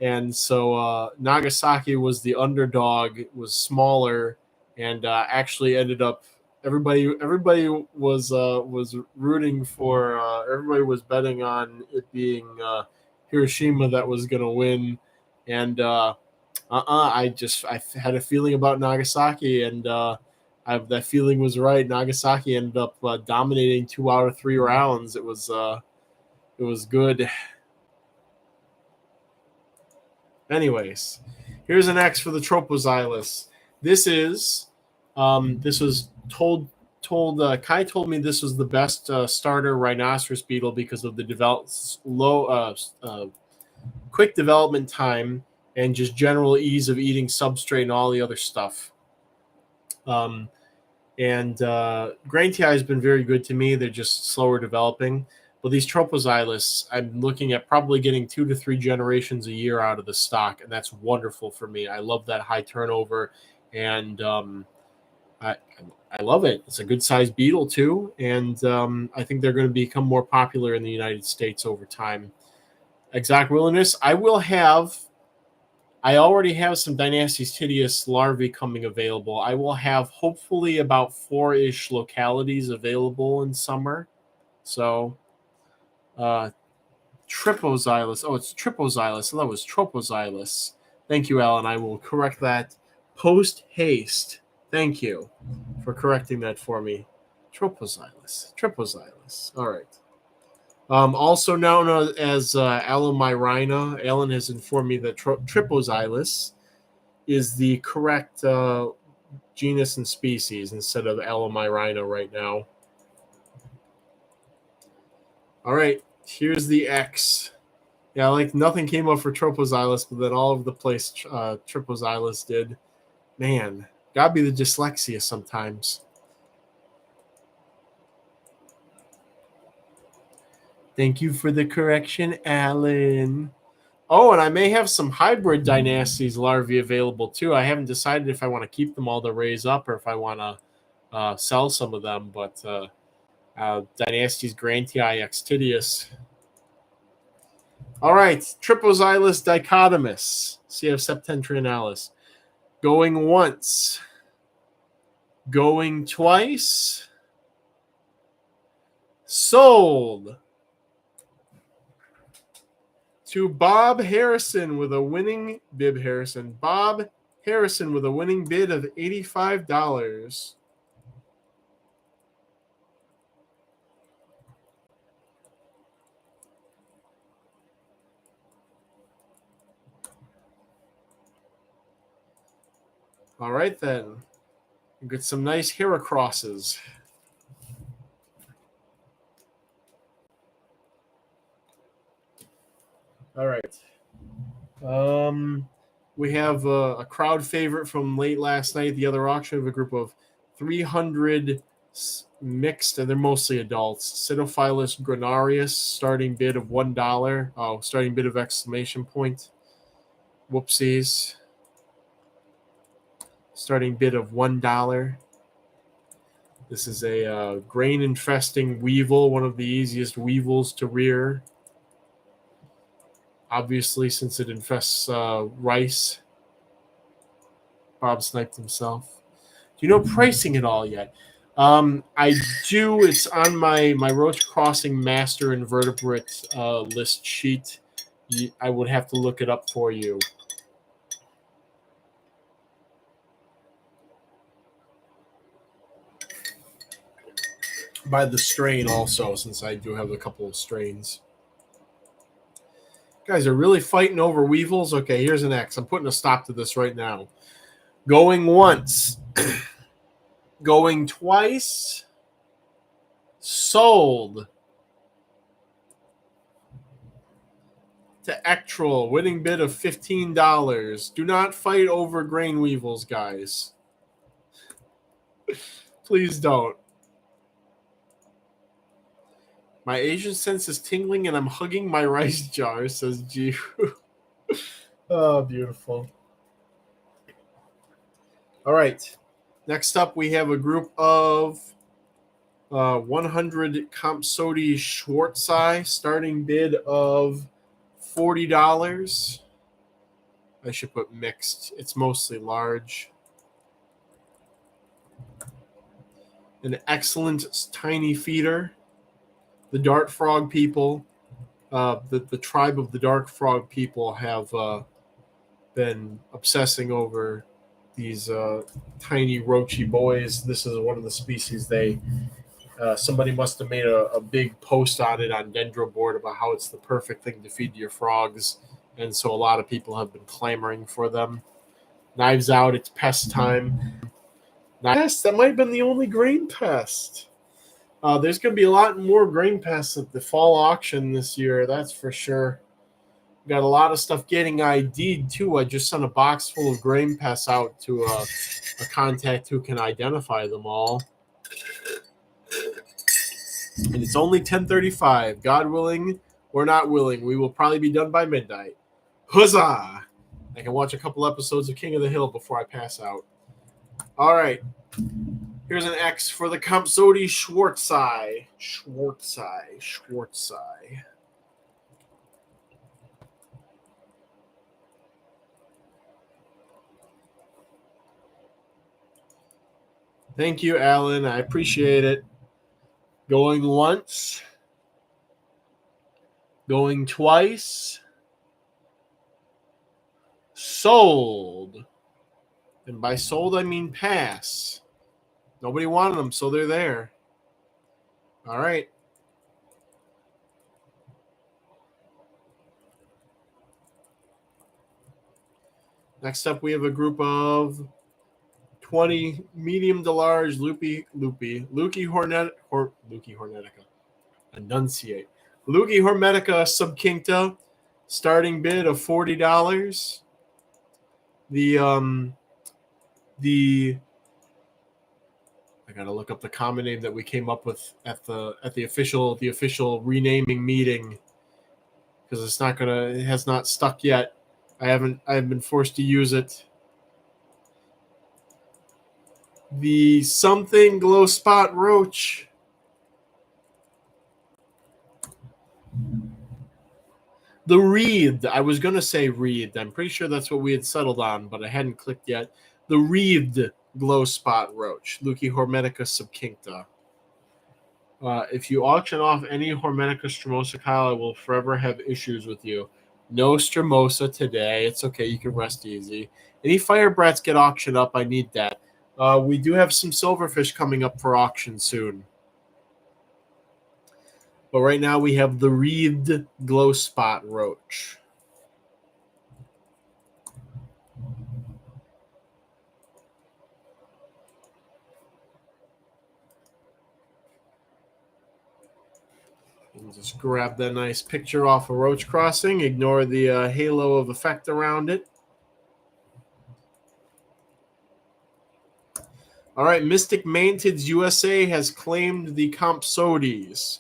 And so Nagasaki was the underdog, was smaller, and actually ended up everybody was rooting for everybody was betting on it being Hiroshima that was going to win, and I had a feeling about Nagasaki, and that feeling was right. Nagasaki ended up dominating 2 out of 3 rounds. It was good. Anyways, here's an X for the Tropoxylus. This was told Kai told me this was the best starter rhinoceros beetle because of the quick development time and just general ease of eating substrate and all the other stuff. And Grantii has been very good to me. They're just slower developing. But these Tropoxylus, I'm looking at probably getting 2 to 3 generations a year out of the stock, and that's wonderful for me. I love that high turnover, and I love it. It's a good-sized beetle, too, and I think they're going to become more popular in the United States over time. Exact willingness, I already have some Dynastes Tidius larvae coming available. I will have hopefully about 4-ish localities available in summer. So, Tropoxylus. Oh, it's Tropoxylus. That was Tropoxylus. Thank you, Alan. I will correct that post haste. Thank you for correcting that for me. Tropoxylus. All right. Also known as Alomyrina, Alan has informed me that Tropoxylus is the correct genus and species instead of Alomyrina right now. All right, here's the X. Yeah, like nothing came up for Tropoxylus, but then all over the place Tropoxylus did. Man, gotta be the dyslexia sometimes. Thank you for the correction, Alan. Oh, and I may have some hybrid Dynastes larvae available too. I haven't decided if I want to keep them all to raise up or if I want to sell some of them. But Dynastes Grantii Extidius. All right, Tropoxylus dichotomous, CF septentrionalis. Going once, going twice, sold to Bob Harrison with a winning Bob Harrison with a winning bid of $85. All right, then. Get some nice Heracrosses. All right. We have a crowd favorite from late last night, the other auction of a group of 300 mixed, and they're mostly adults. Cytophilus granarius, starting bid of $1. Oh, starting bid of exclamation point. Whoopsies. Starting bid of $1. This is a grain infesting weevil, one of the easiest weevils to rear. Obviously, since it infests rice. Bob sniped himself. Do you know pricing at all yet? I do. It's on my Roach Crossing Master Invertebrate list sheet. I would have to look it up for you. By the strain also, since I do have a couple of strains. Guys are really fighting over weevils. Okay, here's an X. I'm putting a stop to this right now. Going once. Going twice. Sold. to Ectrol, winning bid of $15. Do not fight over grain weevils, guys. Please don't. My Asian sense is tingling and I'm hugging my rice jar, says G. Oh, beautiful. All right. Next up, we have a group of 100 Compsodi Schwarzei, starting bid of $40. I should put mixed. It's mostly large. An excellent tiny feeder. The Dart Frog people, the tribe of the Dark Frog people have been obsessing over these tiny roachy boys. This is one of the species somebody must have made a big post on it on Dendroboard about how it's the perfect thing to feed your frogs, and so a lot of people have been clamoring for them. Knives Out, it's pest time. Pest, that might have been the only grain pest. There's going to be a lot more grain pests at the fall auction this year, that's for sure. Got a lot of stuff getting ID'd, too. I just sent a box full of grain pests out to a contact who can identify them all. And it's only 10:35. God willing, or not willing, we will probably be done by midnight. Huzzah! I can watch a couple episodes of King of the Hill before I pass out. All right. Here's an X for the Compsodi Schwarzei. Schwarzei. Thank you, Alan. I appreciate it. Going once. Going twice. Sold. And by sold, I mean pass. Nobody wanted them, so they're there. All right. Next up, we have a group of 20 medium to large Luki Hornetica. Enunciate. Luki Hormetica subcincta, starting bid of $40. I gotta look up the common name that we came up with at the official renaming meeting, because it has not stuck yet. I have been forced to use it. The something glow spot roach. The wreathed. I was gonna say wreathed. I'm pretty sure that's what we had settled on, but I hadn't clicked yet. The wreathed glow spot roach, Luki Hormetica subcincta. If you auction off any Hormetica stromosa, Kyle, I will forever have issues with you. No stromosa today. It's okay. You can rest easy. Any fire brats get auctioned up. I need that. We do have some silverfish coming up for auction soon. But right now we have the wreathed glow spot roach. And just grab that nice picture off of Roach Crossing. Ignore the halo of effect around it. All right, Mystic Mantids USA has claimed the Compsodis.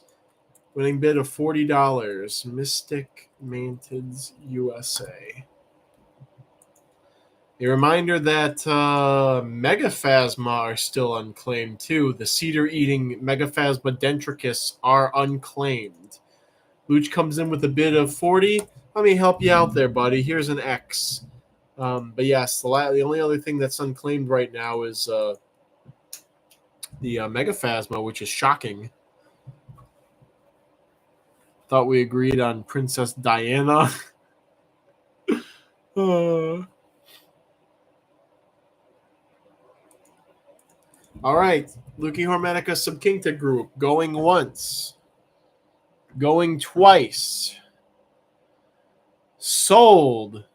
Winning bid of $40. Mystic Mantids USA. A reminder that Megaphasma are still unclaimed, too. The cedar-eating Megaphasma dentricus are unclaimed. Luch comes in with a bid of $40. Let me help you out there, buddy. Here's an X. But yes, the only other thing that's unclaimed right now is the Megaphasma, which is shocking. Thought we agreed on Princess Diana. All right, Luki Hormetica subcincta group, going once, going twice, sold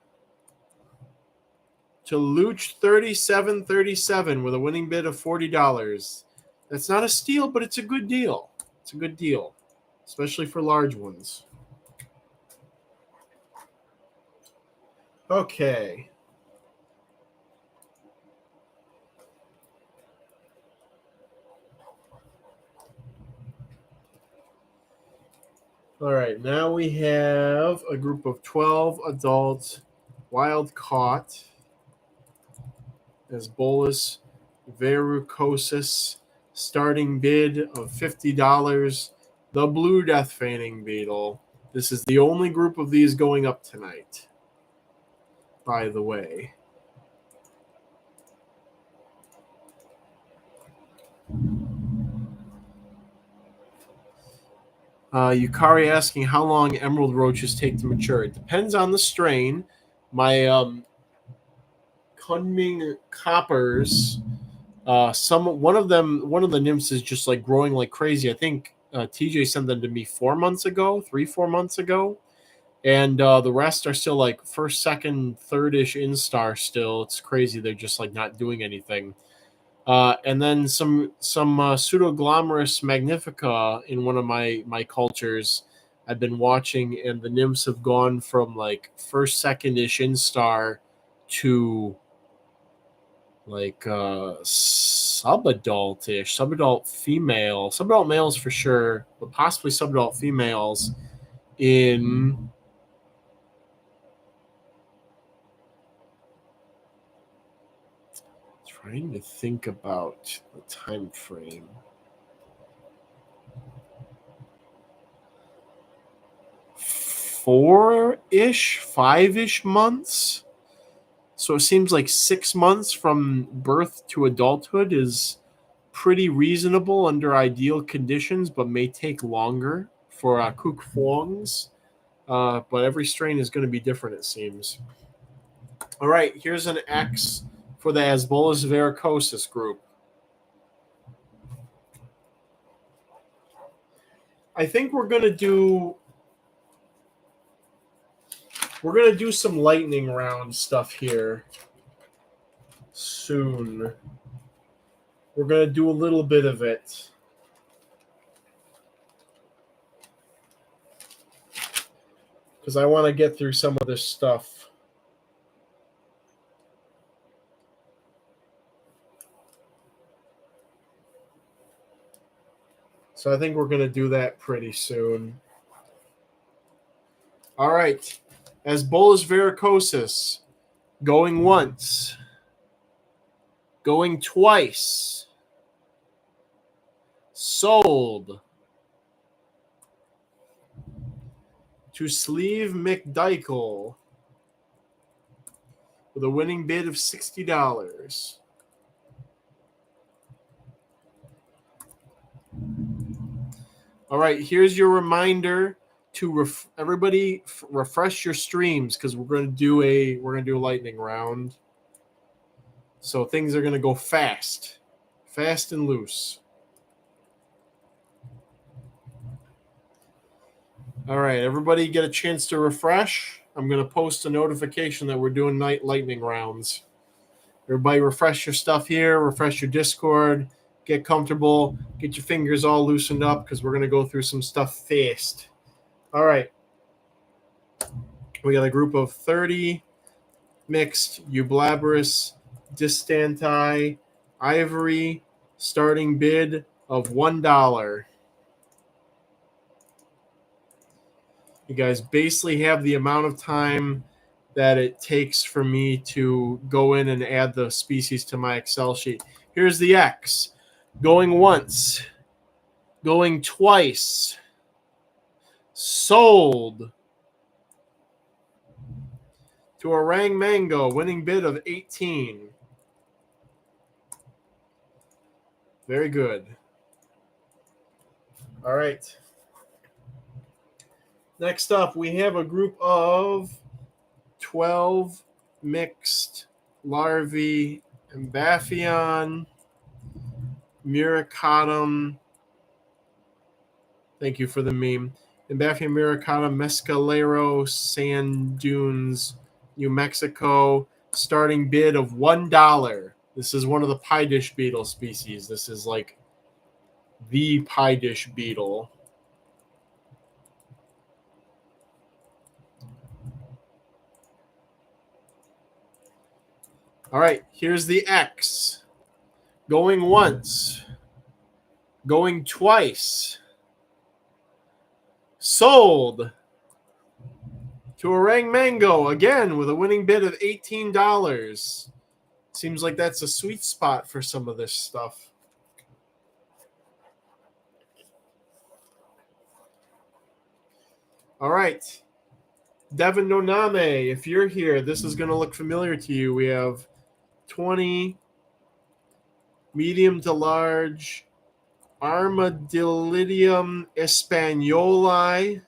to Luch 3737 with a winning bid of $40. That's not a steal, but it's a good deal. It's a good deal, especially for large ones. Okay. All right, now we have a group of 12 adults, wild caught as bolus verrucosus, starting bid of $50. The blue death feigning beetle. This is the only group of these going up tonight, by the way. Yukari asking how long emerald roaches take to mature. It depends on the strain. My Kunming coppers, one of the nymphs is just like growing like crazy. I think TJ sent them to me 4 months ago, 3-4 months ago, and the rest are still like first, second, third-ish instar. Still, it's crazy. They're just like not doing anything. And then some Pseudoglomerus magnifica in one of my cultures I've been watching, and the nymphs have gone from like first, second-ish instar to like subadult-ish, subadult female, subadult males for sure, but possibly subadult females in trying to think about the time frame. 4-ish, 5-ish months. So it seems like 6 months from birth to adulthood is pretty reasonable under ideal conditions, but may take longer for Kuk Fuongs. But every strain is going to be different, it seems. All right, here's an X for the Asbolus verrucosus group. I think we're going to do some lightning round stuff here soon. We're going to do a little bit of it. Because I want to get through some of this stuff. So I think we're going to do that pretty soon. All right. Asbolus verrucosus. Going once. Going twice. Sold. To Sleeve McDykel with a winning bid of $60. All right, here's your reminder to everybody refresh your streams because we're going to do a lightning round. So things are going to go fast and loose. All right, everybody get a chance to refresh. I'm going to post a notification that we're doing night lightning rounds. Everybody refresh your stuff here, refresh your Discord, get comfortable, get your fingers all loosened up because we're going to go through some stuff fast. All right. We got a group of 30 mixed Eublabrus, Distanti, Ivory, starting bid of $1. You guys basically have the amount of time that it takes for me to go in and add the species to my Excel sheet. Here's the X. Going once. Going twice. Sold. To Orang Mango, winning bid of 18. Very good. All right. Next up, we have a group of 12 mixed larvae, Ambaphion, Muricatum. Thank you for the meme. Ambaphion, Muricatum, Mescalero, Sand Dunes, New Mexico. Starting bid of $1. This is one of the pie dish beetle species. This is like the pie dish beetle. All right, here's the X. Going once. Going twice. Sold to Orang Mango again with a winning bid of $18. Seems like that's a sweet spot for some of this stuff. All right. Devin Noname, if you're here, this is going to look familiar to you. We have 20 medium to large Armadillidium Espagnoli,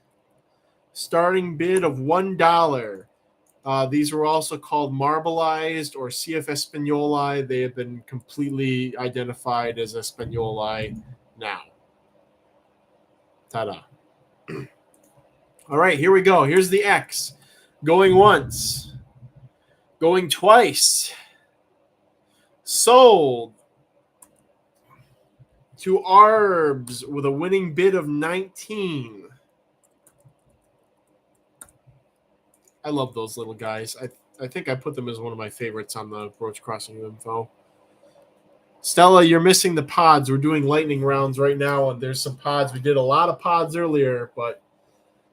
starting bid of $1. These were also called marbleized or CF Espagnoli. They have been completely identified as Espagnoli now. Ta-da. All right, here we go. Here's the X. Going once. Going twice. Sold to Arbs with a winning bid of 19. I love those little guys. I think I put them as one of my favorites on the Roach Crossing info. Stella, you're missing the pods. We're doing lightning rounds right now, and there's some pods. We did a lot of pods earlier, but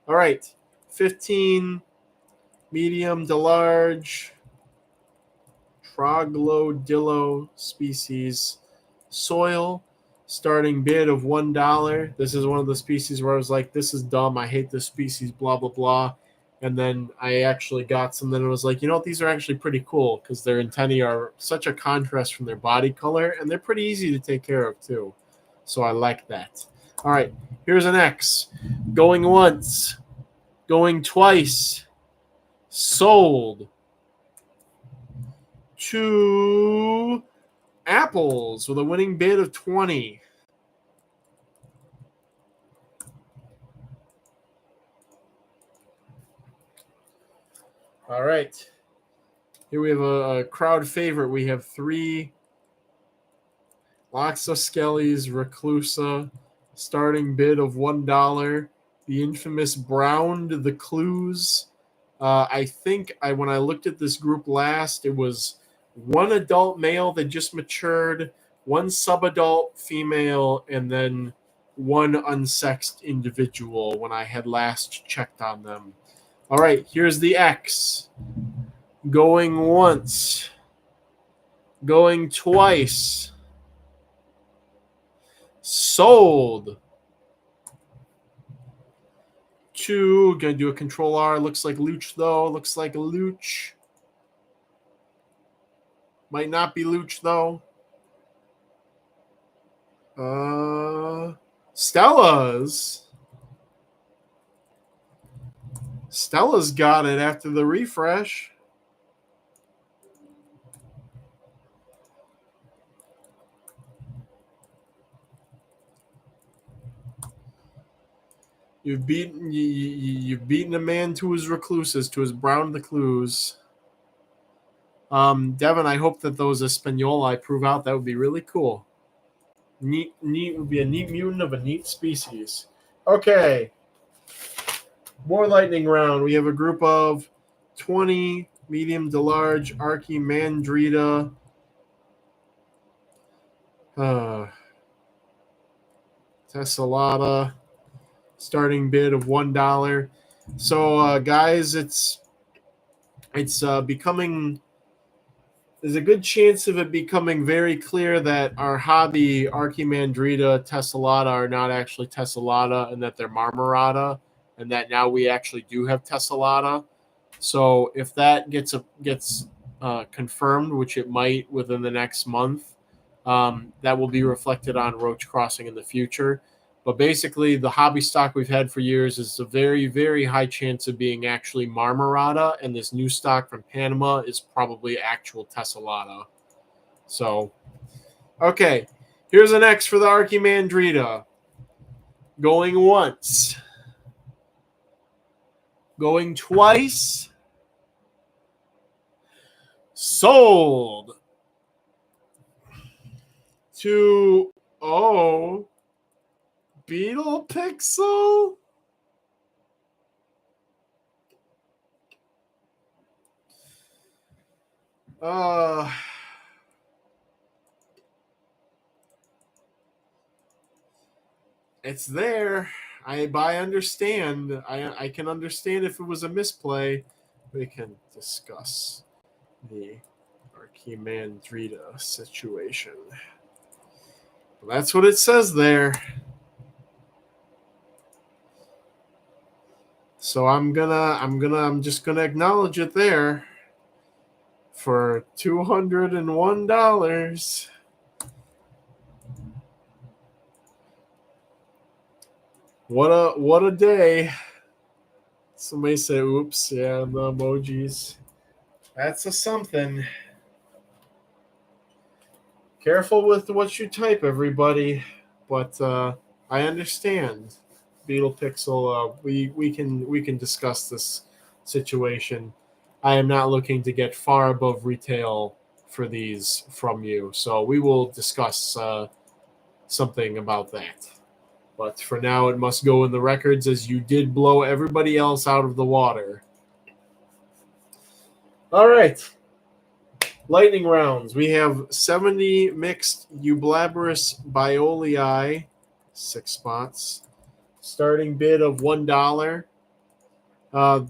all right. 15 medium to large Troglodillo species soil, starting bid of $1. This is one of the species where I was like, this is dumb. I hate this species, blah, blah, blah. And then I actually got some. Then I was like, you know what? These are actually pretty cool because their antennae are such a contrast from their body color, and they're pretty easy to take care of too. So I like that. All right, here's an X. Going once, going twice, sold to Apples with a winning bid of 20. All right. Here we have a crowd favorite. We have 3 Loxosceles reclusa, starting bid of $1. The infamous Browned the Clues. I think when I looked at this group last, it was 1 adult male that just matured, 1 subadult female, and then 1 unsexed individual when I had last checked on them. All right, here's the X. Going once. Going twice. Sold to, gonna do a control R. Looks like Luch, though. Looks like Luch. Might not be Luch, though. Stella's got it after the refresh. You've beaten a man to his recluses, to his Brown the Clues. Devin, I hope that those Espagnoli prove out. That would be really cool. Neat would be a neat mutant of a neat species. Okay. More lightning round. We have a group of 20 medium to large Archimandrita. Tessellata. Starting bid of $1. So, guys, it's becoming. There's a good chance of it becoming very clear that our hobby Archimandrita tessellata are not actually tessellata, and that they're marmorata, and that now we actually do have tessellata. So if that gets confirmed, which it might within the next month, that will be reflected on Roach Crossing in the future. But basically, the hobby stock we've had for years is a very, very high chance of being actually marmorata, and this new stock from Panama is probably actual tessellata. So, okay, here's an X for the Archimandrita. Going once. Going twice. Sold to Beetle Pixel. It's there. I understand. I can understand if it was a misplay. We can discuss the Archimandrita situation. Well, that's what it says there. So I'm just gonna acknowledge it there for $201. What a day. Somebody say oops, yeah, the emojis. That's a something. Careful with what you type, everybody. But I understand. Beetle Pixel, we can discuss this situation. I am not looking to get far above retail for these from you, so we will discuss something about that. But for now, it must go in the records as you did blow everybody else out of the water. All right. Lightning rounds. We have 70 mixed Eublabrus biolii, 6 spots. Starting bid of $1.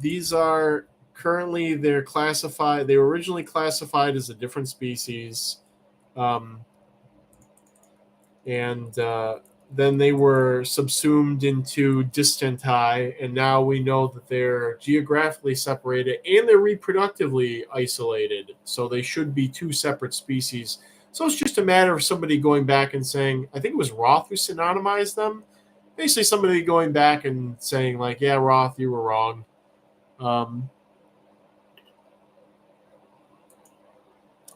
These are currently they're classified. They were originally classified as a different species, and then they were subsumed into distentae, and now we know that they're geographically separated and they're reproductively isolated. So they should be 2 separate species. So it's just a matter of somebody going back and saying, I think it was Roth who synonymized them. Basically, somebody going back and saying, like, yeah, Roth, you were wrong.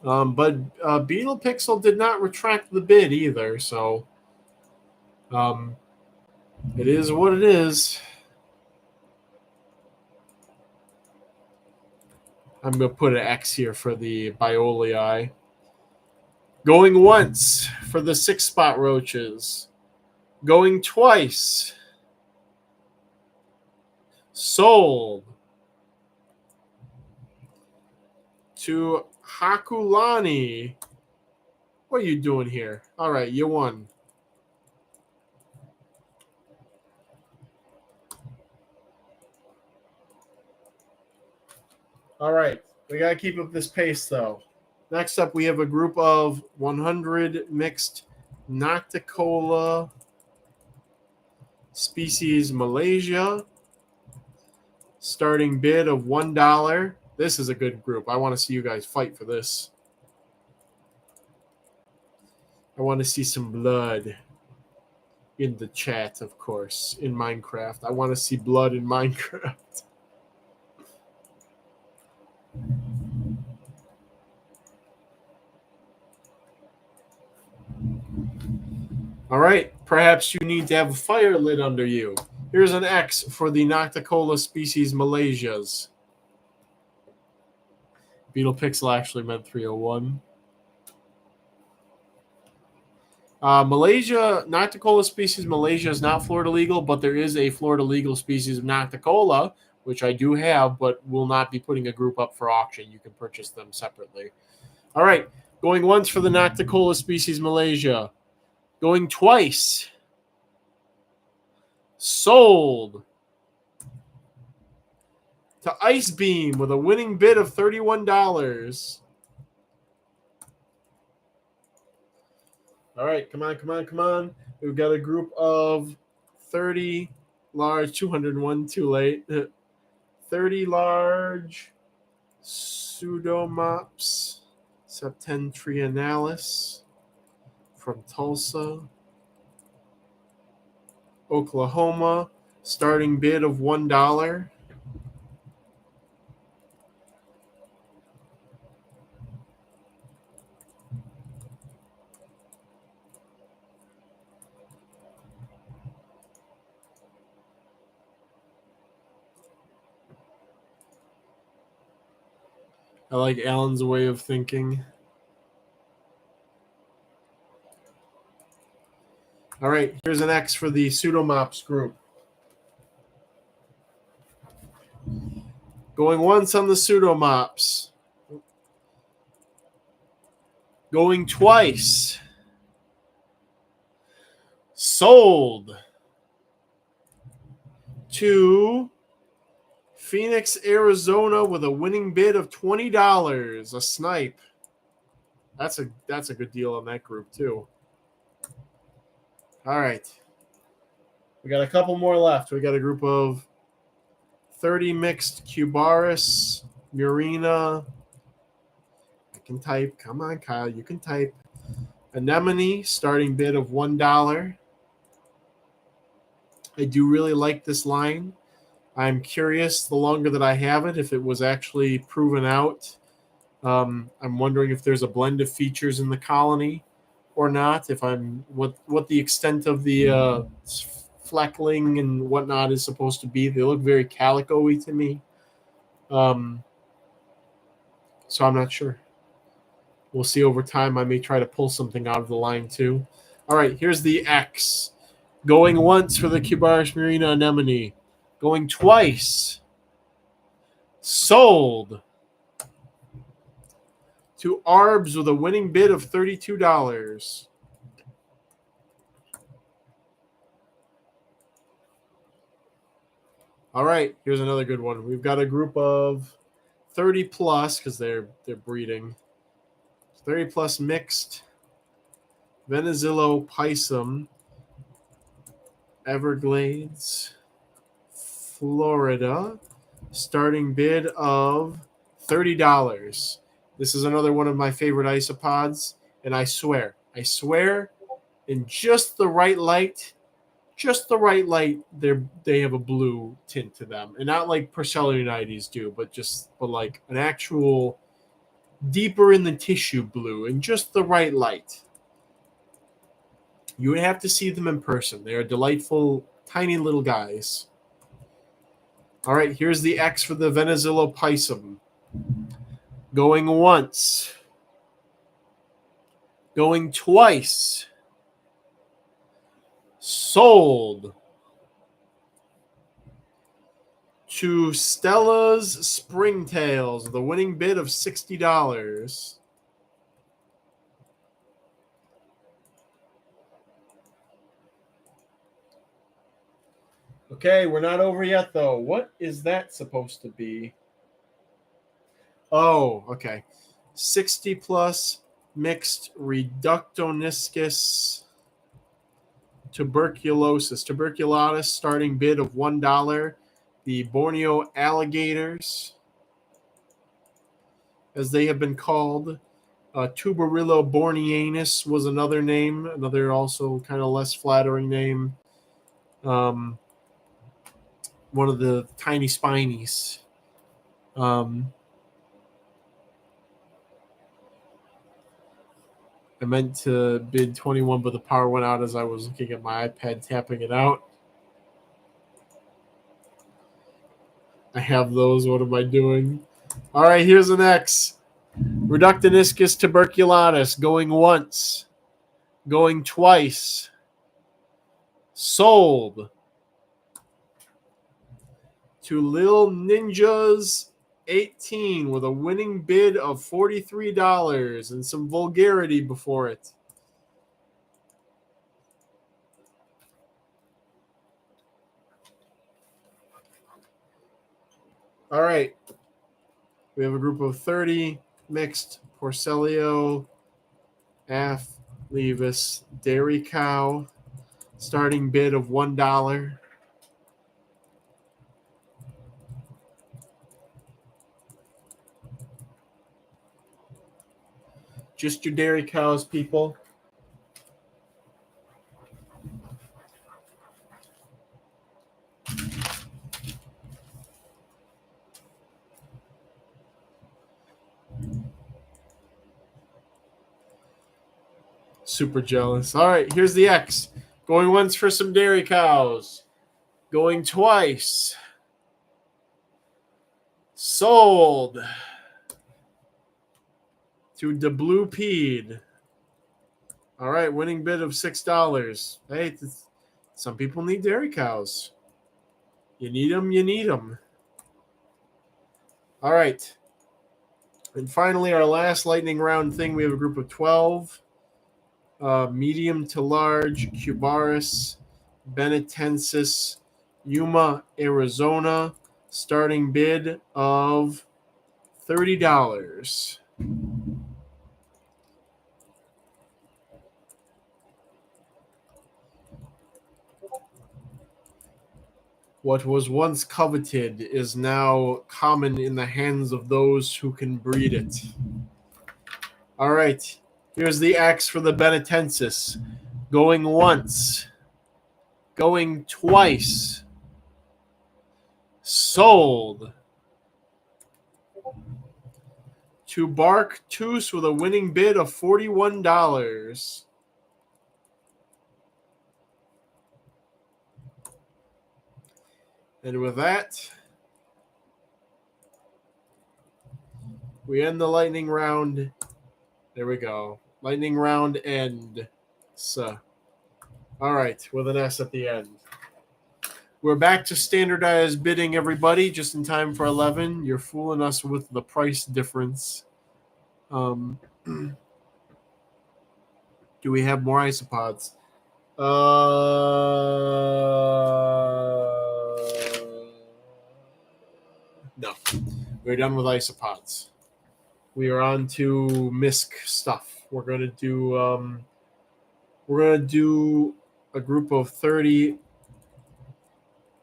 But Beetle Pixel did not retract the bid either, so it is what it is. I'm going to put an X here for the biolii. Going once for the 6-spot roaches. Going twice. Sold to Hakulani. What are you doing here? All right, you won. All right, we got to keep up this pace, though. Next up, we have a group of 100 mixed Nocticola species Malaysia. Starting bid of $1. This is a good group. I want to see you guys fight for this. I want to see some blood in the chat, of course, in Minecraft. I want to see blood in Minecraft. All right, perhaps you need to have a fire lit under you. Here's an X for the Nocticola species Malaysias. Beetle Pixel actually meant 301. Malaysia, Nocticola species Malaysia is not Florida legal, but there is a Florida legal species of Nocticola, which I do have, but will not be putting a group up for auction. You can purchase them separately. All right, going once for the Nocticola species Malaysia. Going twice. Sold to Ice Beam with a winning bid of $31. All right, come on. We've got a group of 30 large, 201, too late. 30 large Pseudomops septentrionalis from Tulsa, Oklahoma. Starting bid of $1. I like Alan's way of thinking. All right, here's an X for the Pseudomops group. Going once on the Pseudomops. Going twice. Sold to Phoenix, Arizona with a winning bid of $20. A snipe. That's a good deal on that group too. All right. We got a couple more left. We got a group of 30 mixed Cubaris, Murina. I can type. Come on, Kyle. You can type. Anemone, starting bid of $1. I do really like this line. I'm curious, the longer that I have it, if it was actually proven out. I'm wondering if there's a blend of features in the colony or not. If I'm what the extent of the fleckling and whatnot is supposed to be. They look very calico-y to me. So I'm not sure. We'll see over time. I may try to pull something out of the line too. All right, here's the X. Going once for the Cubaris Marina Anemone. Going twice. Sold to Arbs with a winning bid of $32. All right, here's another good one. We've got a group of 30 plus because they're breeding. 30 plus mixed Venezillo Pisum, Everglades, Florida. Starting bid of $30. This is another one of my favorite isopods, and I swear, in just the right light, they have a blue tint to them, and not like Procellunites do, but like an actual deeper in the tissue blue, and just the right light. You would have to see them in person. They are delightful, tiny little guys. All right, here's the X for the Venezillo Pisum. Going once. Going twice. Sold to Stella's Springtails with a winning bid of $60. Okay, we're not over yet, though. What is that supposed to be? Oh, okay. 60 plus mixed reductoniscus tuberculatus, starting bid of $1. The Borneo alligators, as they have been called. Tuberillo borneanus was another name, another also kind of less flattering name. One of the tiny spinies. I meant to bid 21, but the power went out as I was looking at my iPad, tapping it out. I have those. What am I doing? All right, here's an X. Reductoniscus tuberculatus, going once. Going twice. Sold to Lil Ninjas 18 with a winning bid of $43 and some vulgarity before it. All right. We have a group of 30 mixed Porcellio, Levis, Dairy Cow, starting bid of $1. Just your dairy cows, people. Super jealous. All right, here's the X. Going once for some dairy cows. Going twice. Sold to the Blue Peed. All right, winning bid of $6. Hey, some people need dairy cows. You need them, you need them. All right. And finally, our last lightning round thing, we have a group of 12. Medium to large, Cubaris, Benetensis, Yuma, Arizona. Starting bid of $30. What was once coveted is now common in the hands of those who can breed it. All right, here's the X for the Benetensis. Going once, going twice. Sold. To Bark Toos with a winning bid of $41. And with that, we end the lightning round. There we go. Lightning round end. So, all right, with an S at the end. We're back to standardized bidding, everybody, just in time for 11. You're fooling us with the price difference. Do we have more isopods? No. We're done with isopods. We are on to MISC stuff. We're gonna do a group of 30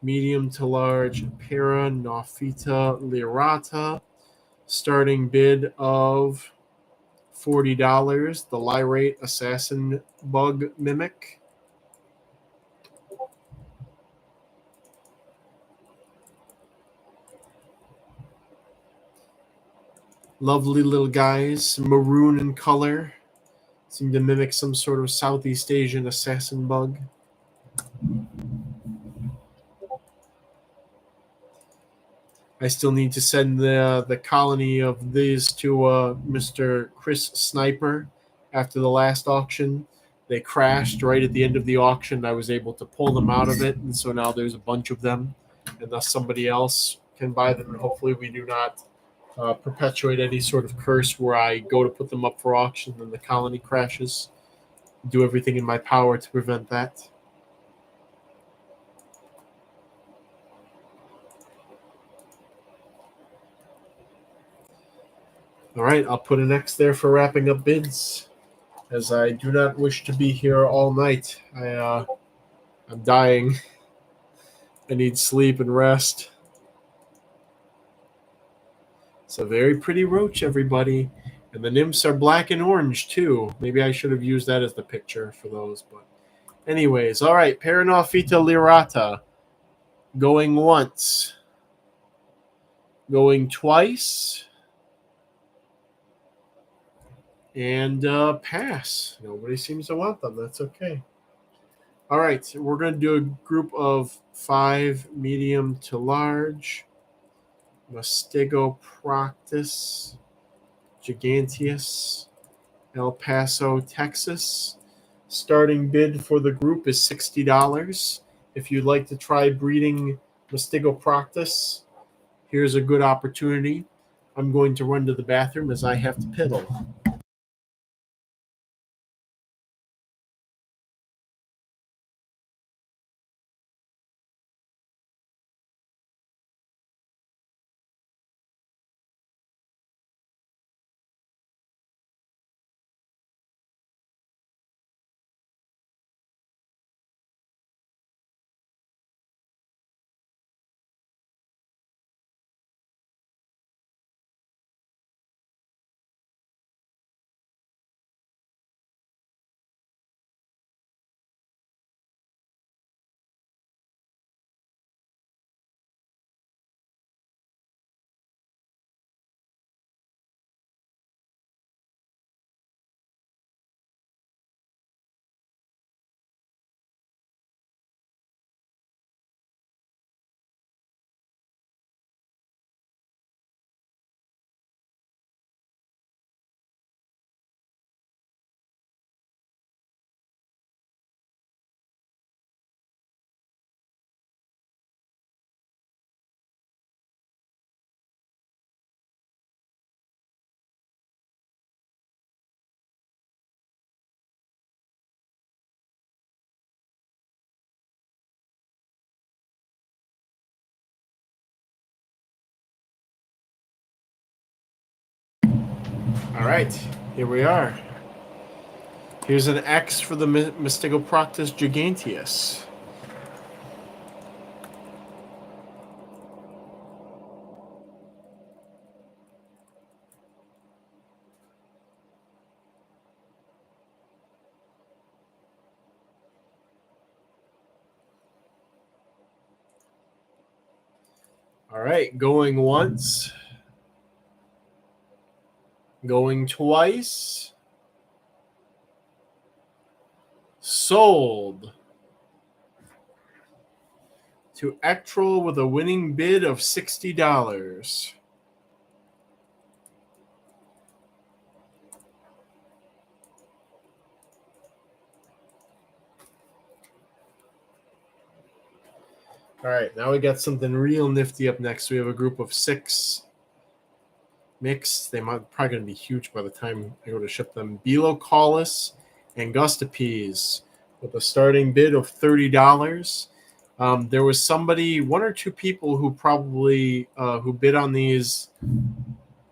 medium to large Para Nophyta lirata. Starting bid of $40. The Lyrate Assassin Bug Mimic. Lovely little guys, maroon in color. Seem to mimic some sort of Southeast Asian assassin bug. I still need to send the colony of these to Mr. Chris Sniper after the last auction. They crashed right at the end of the auction. I was able to pull them out of it, and so now there's a bunch of them, and thus somebody else can buy them. And hopefully we do not perpetuate any sort of curse where I go to put them up for auction and the colony crashes. Do everything in my power to prevent that. All right, I'll put an X there for wrapping up bids, as I do not wish to be here all night. I'm dying. I need sleep and rest. It's a very pretty roach, everybody. And the nymphs are black and orange, too. Maybe I should have used that as the picture for those. But anyways, all right. Para Nophyta lirata. Going once. Going twice. And pass. Nobody seems to want them. That's okay. All right. We're going to do a group of 5 medium to large. Mastigoproctus giganteus, El Paso, Texas. Starting bid for the group is $60. If you'd like to try breeding Mastigoproctus, here's a good opportunity. I'm going to run to the bathroom as I have to piddle. All right, here we are. Here's an X for the Mysticoproctus giganteus. All right, going once. Going twice. Sold. To Ectrol with a winning bid of $60. All right, now we got something real nifty up next. We have a group of 6 mixed. They might probably going to be huge by the time I go to ship them. Belocallus and Gustapes with a starting bid of $30. There was somebody, 1 or 2 people who probably who bid on these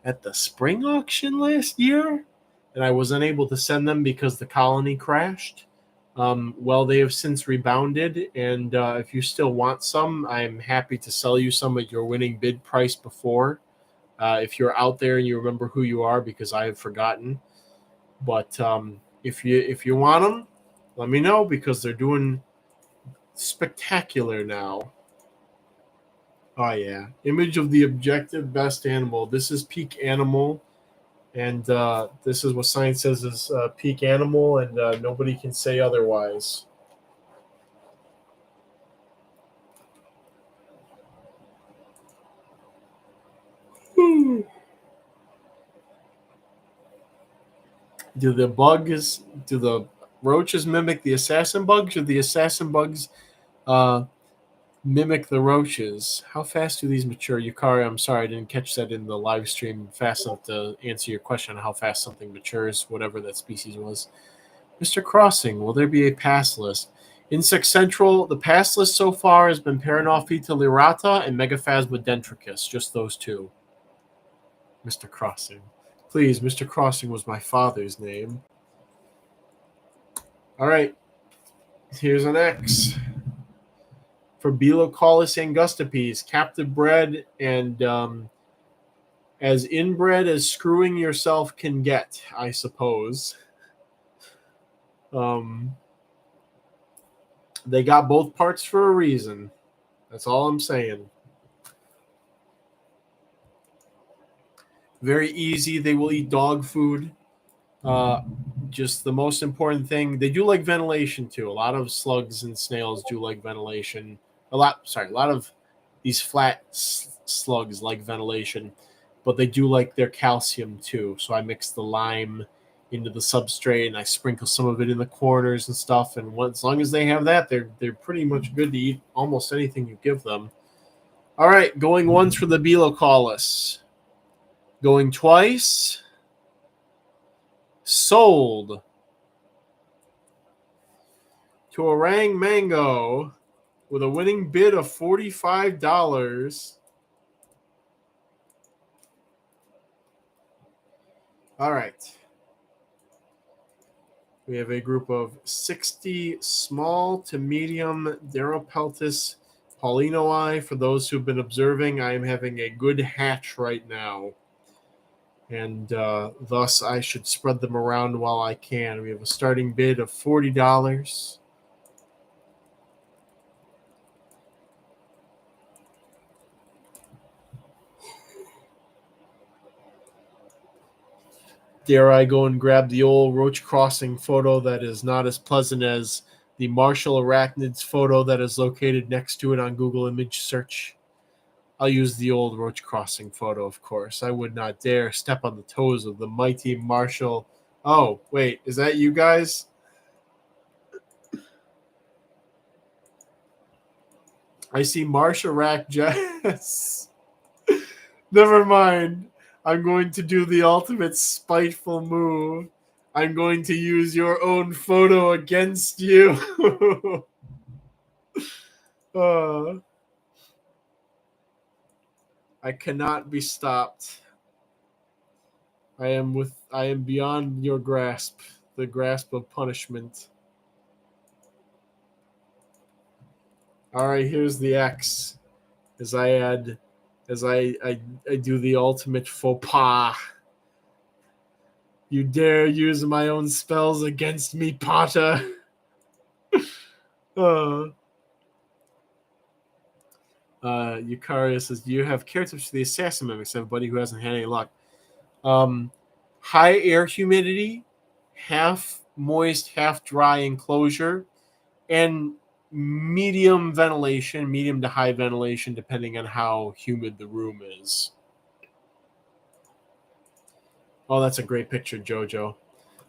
at the spring auction last year, and I was unable to send them because the colony crashed. Well, they have since rebounded, and if you still want some, I'm happy to sell you some at your winning bid price before. If you're out there and you remember who you are, because I have forgotten. But if you want them, let me know, because they're doing spectacular now. Oh yeah, image of the objective best animal. This is peak animal, and this is what science says is peak animal, and nobody can say otherwise. Do the roaches mimic the assassin bugs, or the assassin bugs mimic the roaches? How fast do these mature? Yukari, I'm sorry I didn't catch that in the live stream fast enough to answer your question on how fast something matures, whatever that species was. Mr. Crossing, will there be a pass list? Insect Central, the pass list so far has been Paranophyta lirata and Megaphasma just those 2. Mr. Crossing. Please, Mr. Crossing was my father's name. All right. Here's an X for Belocallus angustipes, captive bred and as inbred as screwing yourself can get, I suppose. They got both parts for a reason. That's all I'm saying. Very easy. They will eat dog food. Just the most important thing, they do like ventilation too. A lot of slugs and snails do like ventilation. A lot of these flat slugs like ventilation, but they do like their calcium too. So I mix the lime into the substrate and I sprinkle some of it in the corners and stuff. And as long as they have that, they're pretty much good to eat almost anything you give them. All right, going once for the Belocallus. Going twice. Sold to Orang Mango with a winning bid of $45. All right. We have a group of 60 small to medium Deropeltis paulinoi. For those who've been observing, I am having a good hatch right now. And thus I should spread them around while I can. We have a starting bid of $40. Dare I go and grab the old Roach crossing photo that is not as pleasant as the Marshall arachnids photo that is located next to it on Google image search? I'll use the old Roach crossing photo, of course. I would not dare step on the toes of the mighty Marshall. Oh, wait, is that you guys? I see Marshall Rack Jess. Never mind. I'm going to do the ultimate spiteful move. I'm going to use your own photo against you. I cannot be stopped. I am beyond your grasp, the grasp of punishment. All right, here's the X. As I do the ultimate faux pas. You dare use my own spells against me, Potter. uh, Yukaria says, "Do you have care tips for the assassin mimics? Everybody who hasn't had any luck. High air humidity, half moist, half dry enclosure, and medium ventilation, medium to high ventilation, depending on how humid the room is." Oh, that's a great picture, Jojo.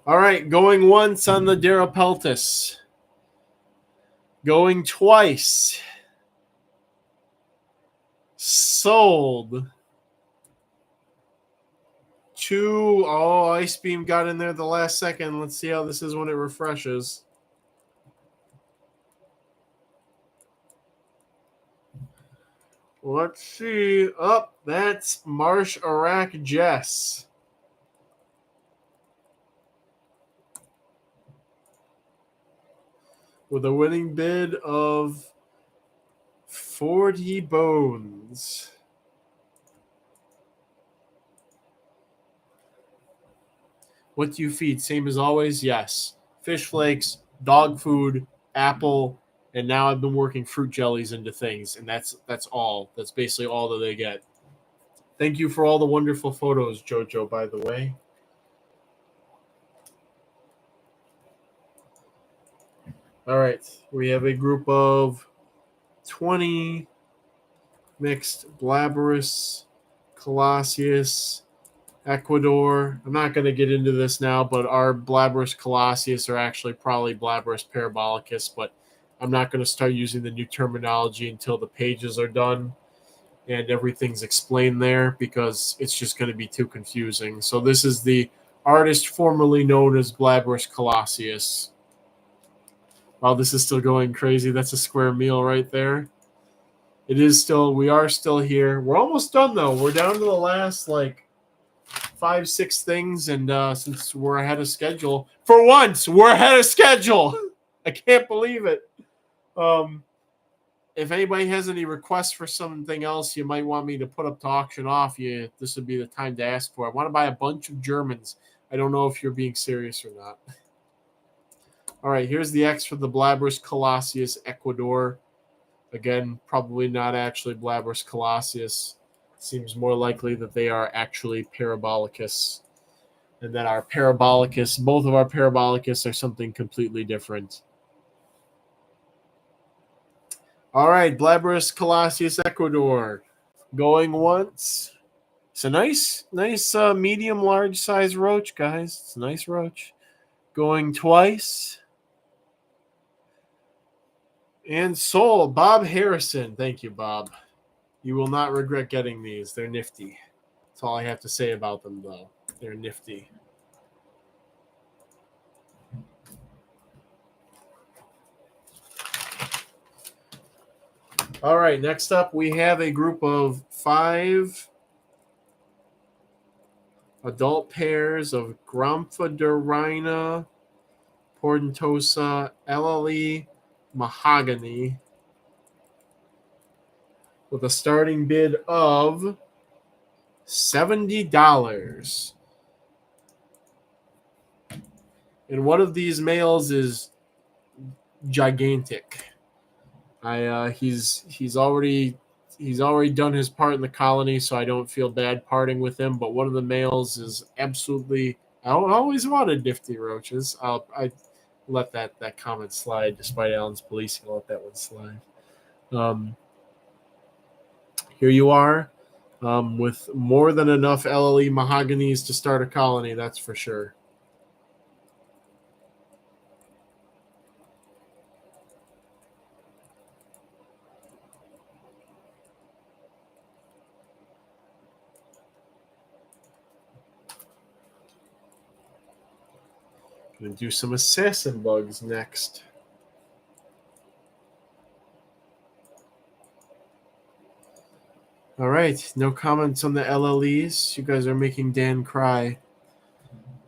All right, going once on the Darapeltis. Going twice. Sold. 2. Oh, Ice Beam got in there the last second. Let's see how this is when it refreshes. Let's see. Oh, that's Marsh Iraq Jess. With a winning bid of 40 bones. What do you feed? Same as always? Yes. Fish flakes, dog food, apple, and now I've been working fruit jellies into things, and that's all. That's basically all that they get. Thank you for all the wonderful photos, Jojo, by the way. All right. We have a group of 20 mixed Blabberus, Colossus, Ecuador. I'm not going to get into this now, but our Blabberus Colossus are actually probably Blabberus Parabolicus, but I'm not going to start using the new terminology until the pages are done and everything's explained there because it's just going to be too confusing. So this is the artist formerly known as Blabberus Colossus. Wow, this is still going crazy. That's a square meal right there. It is still, we are still here. We're almost done though. We're down to the last 5, 6 things, and since we're ahead of schedule, for once, we're ahead of schedule. I can't believe it. If anybody has any requests for something else you might want me to put up to auction off, this would be the time to ask for. I want to buy a bunch of Germans. I don't know if you're being serious or not. All right, here's the X for the Blabberus Colossus Ecuador. Again, probably not actually Blabberus Colossus. Seems more likely that they are actually Parabolicus. And that our Parabolicus, both of our Parabolicus are something completely different. All right, Blabberus Colossus Ecuador. Going once. It's a nice medium large size roach, guys. It's a nice roach. Going twice. And sold. Bob Harrison. Thank you, Bob. You will not regret getting these. They're nifty. That's all I have to say about them, though. They're nifty. All right, next up we have a group of 5 adult pairs of Gramphadorina portentosa LLE mahogany with a starting bid of $70. And one of these males is gigantic. He's already done his part in the colony, so I don't feel bad parting with him. But one of the males is absolutely. I always wanted nifty roaches. I let that comment slide, despite Alan's policing. I'll let that one slide. Here you are, with more than enough LLE mahoganies to start a colony. That's for sure. Gonna do some assassin bugs next. All right, no comments on the LLEs. You guys are making Dan cry.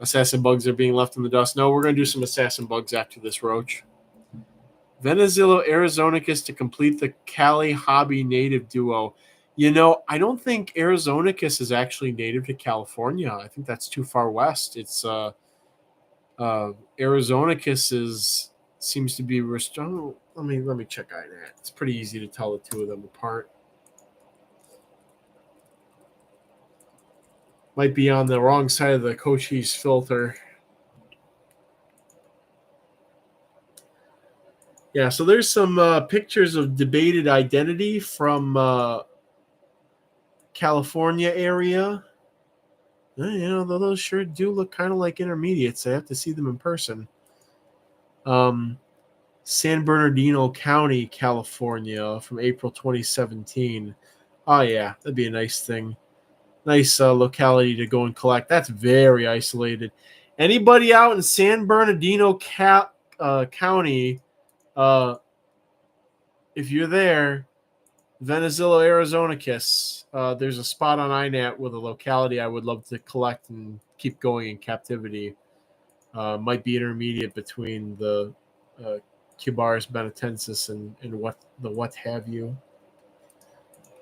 Assassin bugs are being left in the dust. No, we're going to do some assassin bugs after this, Roach. Venezillo Arizonicus to complete the Cali Hobby native duo. You know, I don't think Arizonicus is actually native to California. I think that's too far west. It's Arizonicus seems to be restricted. Let me check INAT. It's pretty easy to tell the two of them apart. Might be on the wrong side of the Cochise filter. Yeah, so there's some pictures of debated identity from California area. You know, those sure do look kind of like intermediates. I have to see them in person. San Bernardino County, California, from April 2017. Oh, yeah, that'd be a nice thing. Nice locality to go and collect. That's very isolated. Anybody out in San Bernardino County, if you're there, Venezillo Arizonicus, there's a spot on INAT with a locality I would love to collect and keep going in captivity. Might be intermediate between the Cubaris benetensis and what have you.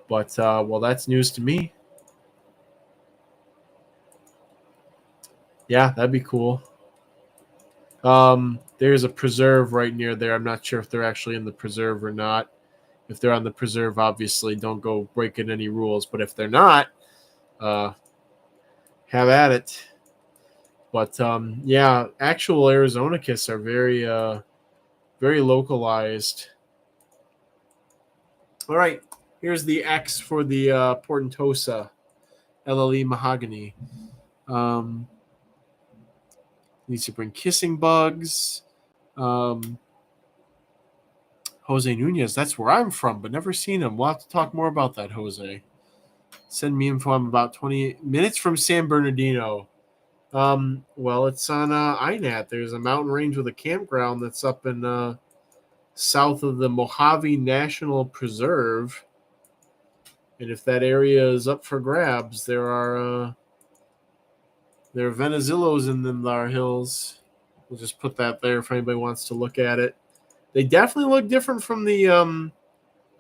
But, well, that's news to me. Yeah, that'd be cool. There's a preserve right near there. I'm not sure if they're actually in the preserve or not. If they're on the preserve, obviously don't go breaking any rules. But if they're not, have at it. But yeah, actual Arizonicus are very localized. All right, here's the X for the Portentosa LLE mahogany. Needs to bring kissing bugs. Jose Nunez, that's where I'm from, but never seen him. We'll have to talk more about that, Jose. Send me info. I'm about 20 minutes from San Bernardino. Well, it's on INAT. There's a mountain range with a campground that's up in south of the Mojave National Preserve. And if that area is up for grabs, there are Venezillos in them there hills. We'll just put that there if anybody wants to look at it. They definitely look different from the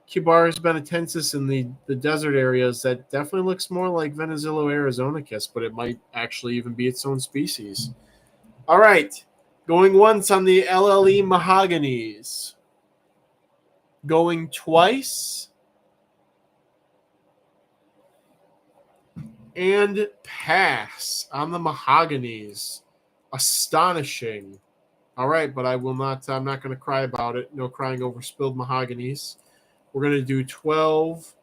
Cubaris benetensis in the desert areas. That definitely looks more like Venezillo Arizonicus, but it might actually even be its own species. All right. Going once on the LLE mahoganies. Going twice. And pass on the mahoganies. Astonishing. All right, but I'm not going to cry about it. No crying over spilled mahoganies. We're going to do 12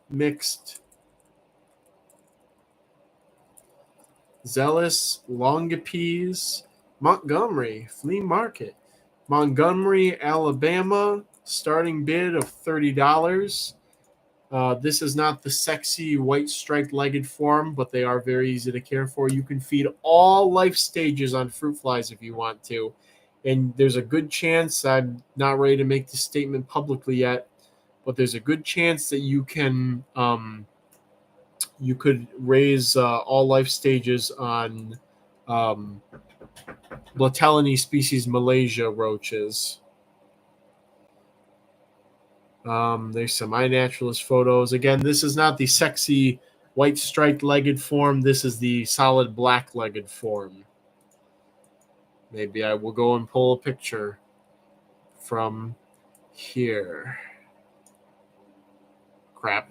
mixed Zealous Longipeas Montgomery Flea Market. Montgomery, Alabama, starting bid of $30. This is not the sexy white striped legged form, but they are very easy to care for. You can feed all life stages on fruit flies if you want to. And there's a good chance, I'm not ready to make this statement publicly yet, but there's a good chance that you can you could raise all life stages on Blatellini species Malaysia roaches. There's some iNaturalist photos. Again, this is not the sexy white striped legged form. This is the solid black legged form. Maybe I will go and pull a picture from here. Crap.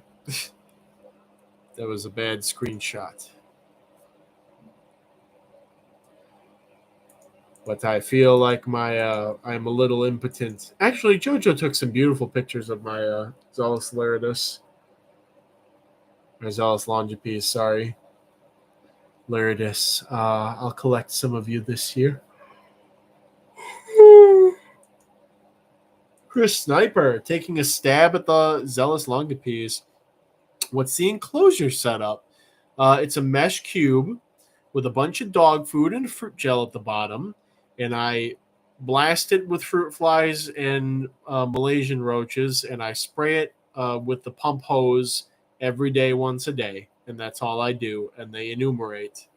That was a bad screenshot. But I feel like I'm a little impotent. Actually, JoJo took some beautiful pictures of my Zealous Laridus. Or Zealous Longipes, sorry. Laridus. I'll collect some of you this year. Chris Sniper taking a stab at the Zealous Longipes. What's the enclosure setup? It's a mesh cube with a bunch of dog food and fruit gel at the bottom. And I blast it with fruit flies and Malaysian roaches, and I spray it with the pump hose every day, once a day. And that's all I do. And they enumerate.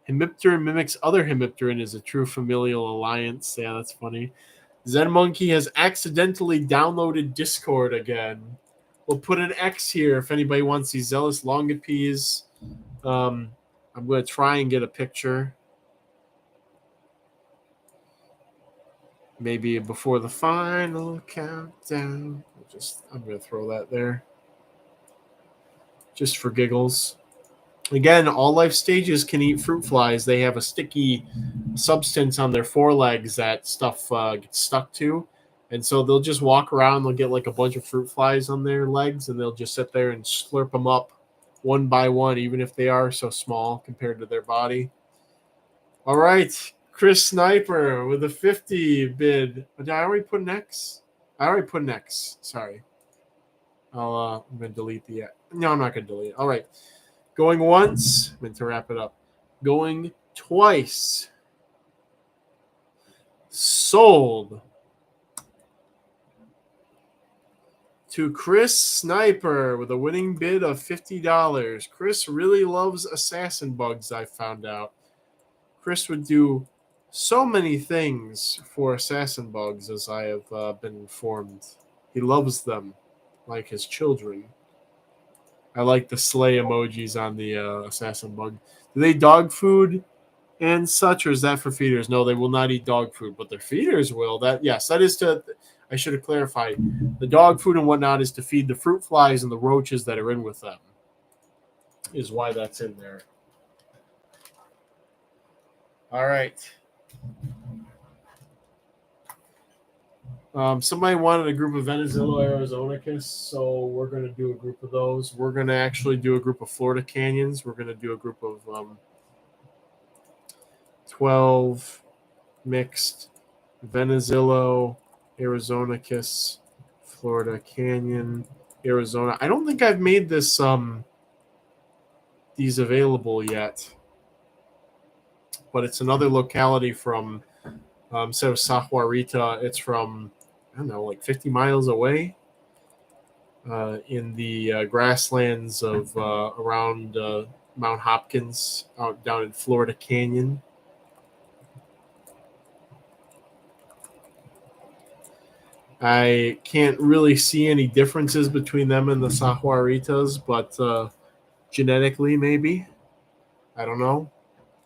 Hemipteran mimics other Hemipteran is a true familial alliance. Yeah, that's funny. Zen Monkey has accidentally downloaded Discord again. We'll put an X here if anybody wants these Zealous Longipes. I'm going to try and get a picture. Maybe before the final countdown. I'm going to throw that there. Just for giggles. Again, all life stages can eat fruit flies. They have a sticky substance on their forelegs that stuff gets stuck to. And so they'll just walk around. They'll get like a bunch of fruit flies on their legs, and they'll just sit there and slurp them up one by one, even if they are so small compared to their body. All right. Chris Sniper with a 50 bid. Did I already put an X? I already put an X. Sorry. I'm going to delete the X. No, I'm not going to delete it. All right. Going once. I'm going to wrap it up. Going twice. Sold to Chris Sniper with a winning bid of $50. Chris really loves assassin bugs, I found out. Chris would do so many things for assassin bugs, as I have been informed. He loves them like his children. I like the slay emojis on the assassin bug. Do they dog food and such, or is that for feeders? No, they will not eat dog food, but their feeders will. That is to. I should have clarified. The dog food and whatnot is to feed the fruit flies and the roaches that are in with them. Is why that's in there. All right. Somebody wanted a group of Venezilla Arizonicus, so we're going to do a group of those. We're going to actually do a group of Florida Canyons. We're going to do a group of 12 mixed Venezilla Arizonicus, Florida Canyon, Arizona. I don't think I've made this these available yet, but it's another locality from instead of Sahuarita, it's from, I don't know, like 50 miles away in the grasslands of around Mount Hopkins, out down in Florida Canyon. I can't really see any differences between them and the Sahuaritas, but genetically, maybe. I don't know.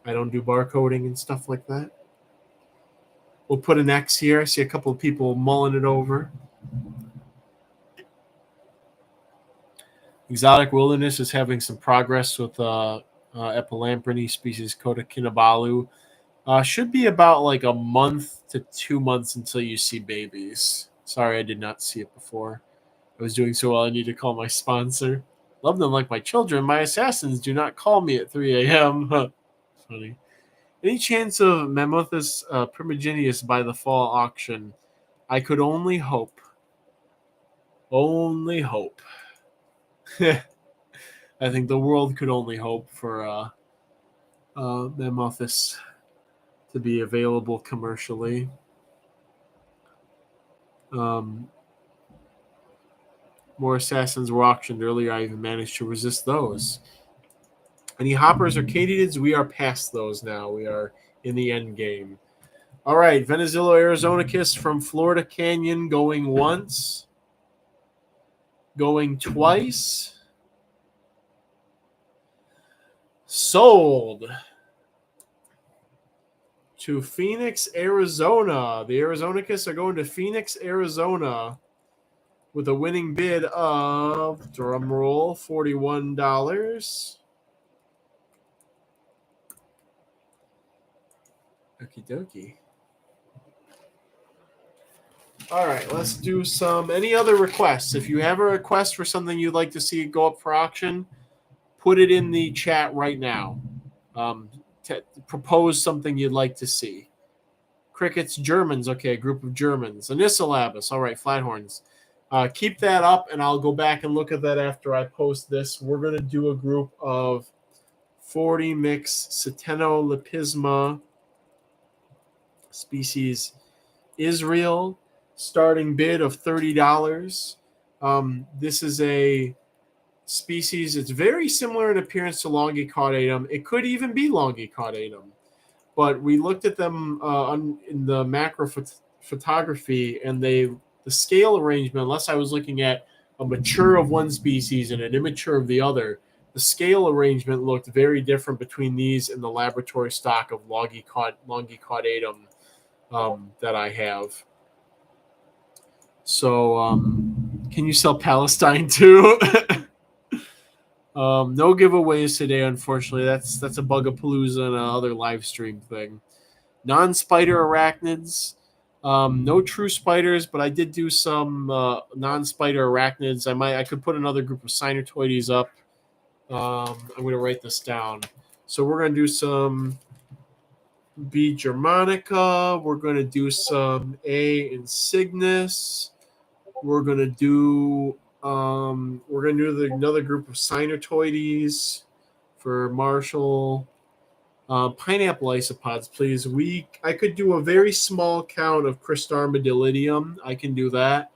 I don't do barcoding and stuff like that. We'll put an X here. I see a couple of people mulling it over. Exotic Wilderness is having some progress with Epilamprine species Coda Kinabalu. Should be about like a month to 2 months until you see babies. Sorry, I did not see it before. I was doing so well, I need to call my sponsor. Love them like my children. My assassins do not call me at 3 a.m. Funny. Any chance of Mammothus primigenius by the fall auction? I could only hope. Only hope. I think the world could only hope for Mammothus to be available commercially. More assassins were auctioned earlier. I even managed to resist those. Any hoppers or katydids? We are past those now. We are in the end game. All right, Venezilla Arizonicus from Florida Canyon going once. Going twice. Sold to Phoenix, Arizona. The Arizonicus are going to Phoenix, Arizona with a winning bid of, drumroll, $41. Okie dokie. All right, let's do any other requests. If you have a request for something you'd like to see go up for auction, put it in the chat right now. Propose something you'd like to see. Crickets, Germans. Okay, a group of Germans. Anissalabus. All right, Flathorns. Keep that up, and I'll go back and look at that after I post this. We're going to do a group of 40 mix Cetenolepisma species Israel, starting bid of $30. This is a species. It's very similar in appearance to Longicaudatum. It could even be Longicaudatum. But we looked at them in the macro photography, and the scale arrangement, unless I was looking at a mature of one species and an immature of the other, the scale arrangement looked very different between these and the laboratory stock of Longicaudatum that I have. So, can you sell Palestine too? No giveaways today, unfortunately. That's a Bugapalooza and another live stream thing. Non-spider arachnids. No true spiders, but I did do some non-spider arachnids. I could put another group of Sinutoides up. I'm going to write this down. So we're going to do some B. germanica. We're going to do some A. insignis. We're going to do another group of Sinutoides for Marshall. Pineapple isopods, please. I could do a very small count of Cristarmadillidium. I can do that.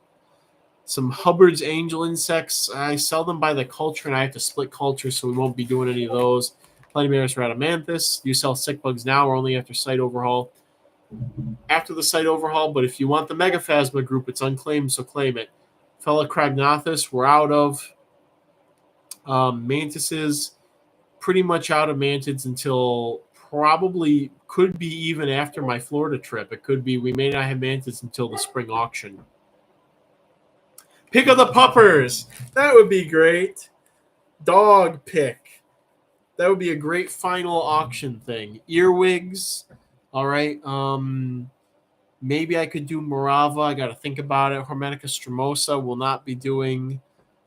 Some Hubbard's angel insects. I sell them by the culture, and I have to split culture, so we won't be doing any of those. Platymerus rhadamanthus. You sell sick bugs now or only after site overhaul? After the site overhaul, but if you want the Megaphasma group, it's unclaimed, so claim it. Phelocragnothus, we're out of. Mantises, pretty much out of mantids until probably could be even after my Florida trip. It could be we may not have mantids until the spring auction. Pick of the puppers. That would be great. Dog pick. That would be a great final auction thing. Earwigs. All right. Maybe I could do Morava. I got to think about it. Hermetica stremosa will not be doing.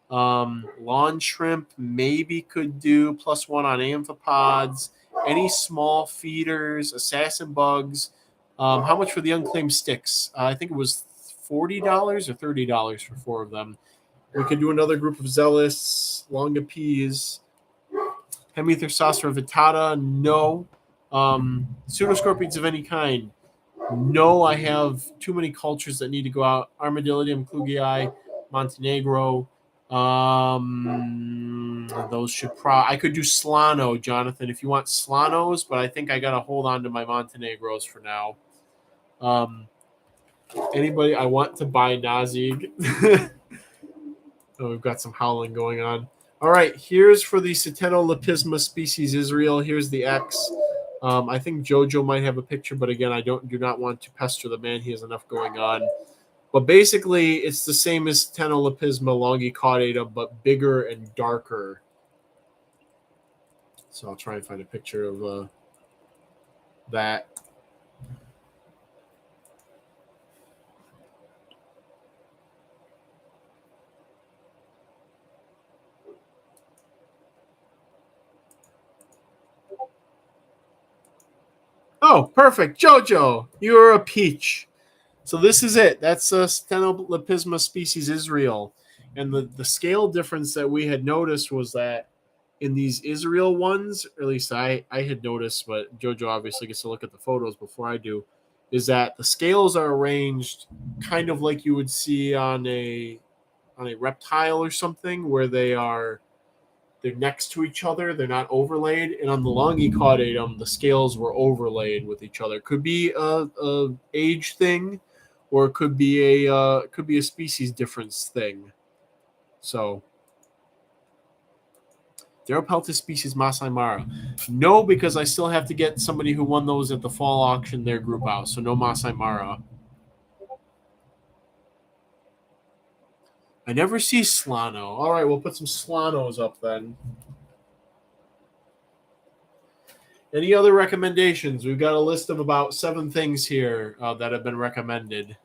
Lawn shrimp maybe could do +1 on amphipods. Any small feeders, assassin bugs. How much for the unclaimed sticks? I think it was $40 or $30 for 4 of them. We could do another group of Zealous, Longipes, Hemithyrsospora vittata. No. Pseudoscorpions of any kind. No, I have too many cultures that need to go out. Armadillidium, Klugii, Montenegro. Those should I could do Slano, Jonathan, if you want Slanos, but I think I gotta hold on to my Montenegros for now. Anybody? I want to buy Nazig. Oh, we've got some howling going on. All right, here's for the Ctenolopisma species Israel. Here's the X. I think Jojo might have a picture, but again, I do not want to pester the man. He has enough going on. But basically, it's the same as Ctenolopisma longicaudatum, but bigger and darker. So I'll try and find a picture of that. Oh, perfect. Jojo, you're a peach. So this is it. That's a Stenolopisma species Israel. And the scale difference that we had noticed was that in these Israel ones, or at least I had noticed, but Jojo obviously gets to look at the photos before I do, is that the scales are arranged kind of like you would see on a reptile or something, where they're next to each other. They're not overlaid. And on the Longicaudatum, the scales were overlaid with each other. Could be a age thing, or it could be a species difference thing. So, Deropeltis species Masai Mara. No, because I still have to get somebody who won those at the fall auction their group out. So no Masai Mara. I never see Slano. All right, we'll put some Slanos up then. Any other recommendations? We've got a list of about 7 things here that have been recommended.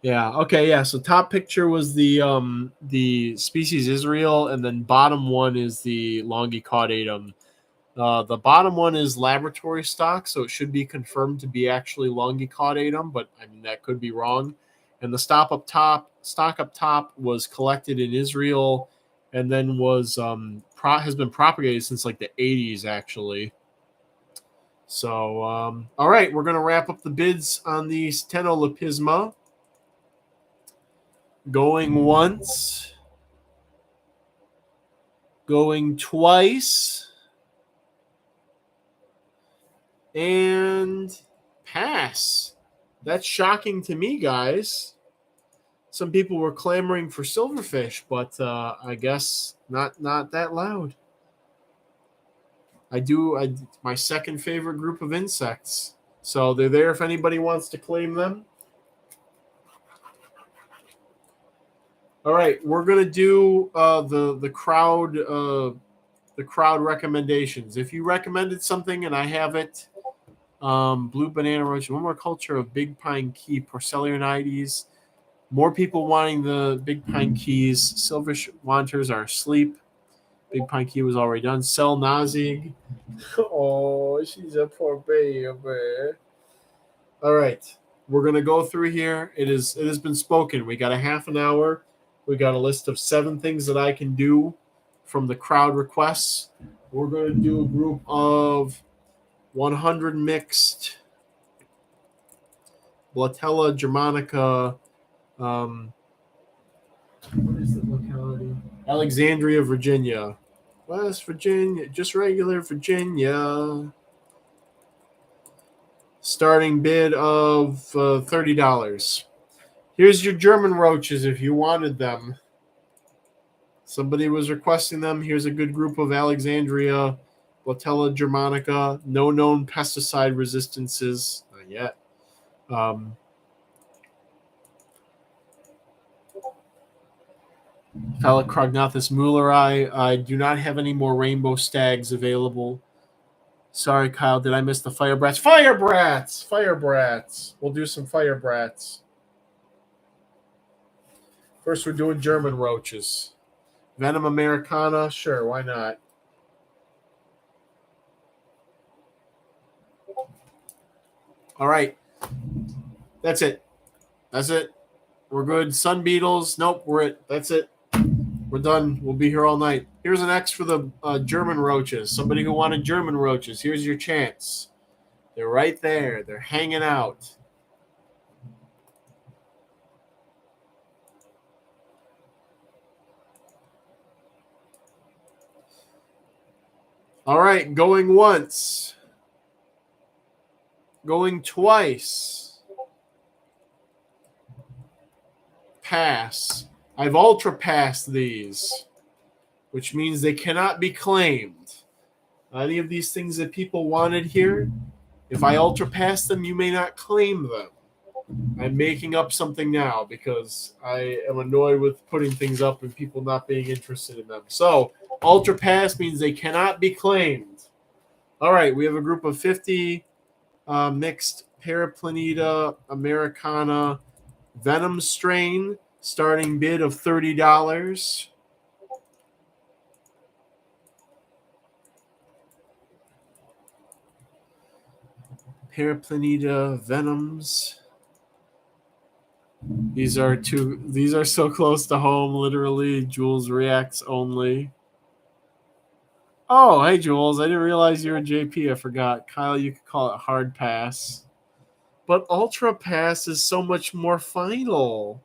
Yeah. Okay. Yeah. So top picture was the species Israel, and then bottom one is the Longicaudatum. The bottom one is laboratory stock, so it should be confirmed to be actually Longicaudatum, but I mean that could be wrong. And the stock up top was collected in Israel, and then has been propagated since like the 80s actually. So all right, we're gonna wrap up the bids on the Stenolopisma. Going once, Going twice. And pass. That's shocking to me, guys. Some people were clamoring for silverfish, but I guess not that loud. My second favorite group of insects. So they're there if anybody wants to claim them. All right, we're gonna do the crowd recommendations. If you recommended something and I have it, blue banana roach, one more culture of big pine key, porcellanides. More people wanting the big pine keys. Silverfish wanters are asleep. Big pine key was already done. Sel Nazig. Oh, she's a poor baby. All right, we're gonna go through here. It has been spoken. We got a half an hour. We got a list of 7 things that I can do from the crowd requests. We're going to do a group of 100 mixed Blatella germanica. What is the locality? Alexandria, Virginia. West Virginia, just regular Virginia. Starting bid of $30. Here's your German roaches if you wanted them. Somebody was requesting them. Here's a good group of Alexandria, Blatella germanica. No known pesticide resistances. Not yet. Phalacrognathus muelleri. I do not have any more rainbow stags available. Sorry, Kyle. Did I miss the fire brats? Fire brats! Fire brats. We'll do some fire brats. First, we're doing German roaches. Venom Americana. Sure, why not? All right. That's it. That's it. We're good. Sun beetles. Nope, we're it. That's it. We're done. We'll be here all night. Here's an X for the German roaches. Somebody who wanted German roaches. Here's your chance. They're right there. They're hanging out. All right, going once. Going twice. Pass. I've ultra passed these, which means they cannot be claimed. Any of these things that people wanted here, if I ultra pass them, you may not claim them. I'm making up something now because I am annoyed with putting things up and people not being interested in them. So ultra pass means they cannot be claimed. All right, we have a group of 50 mixed Paraplaneta Americana Venom strain, starting bid of $30. Paraplaneta Venoms. These are so close to home, literally. Jules reacts only. Oh, hey, Jules. I didn't realize you were JP. I forgot. Kyle, you could call it hard pass. But ultra pass is so much more final.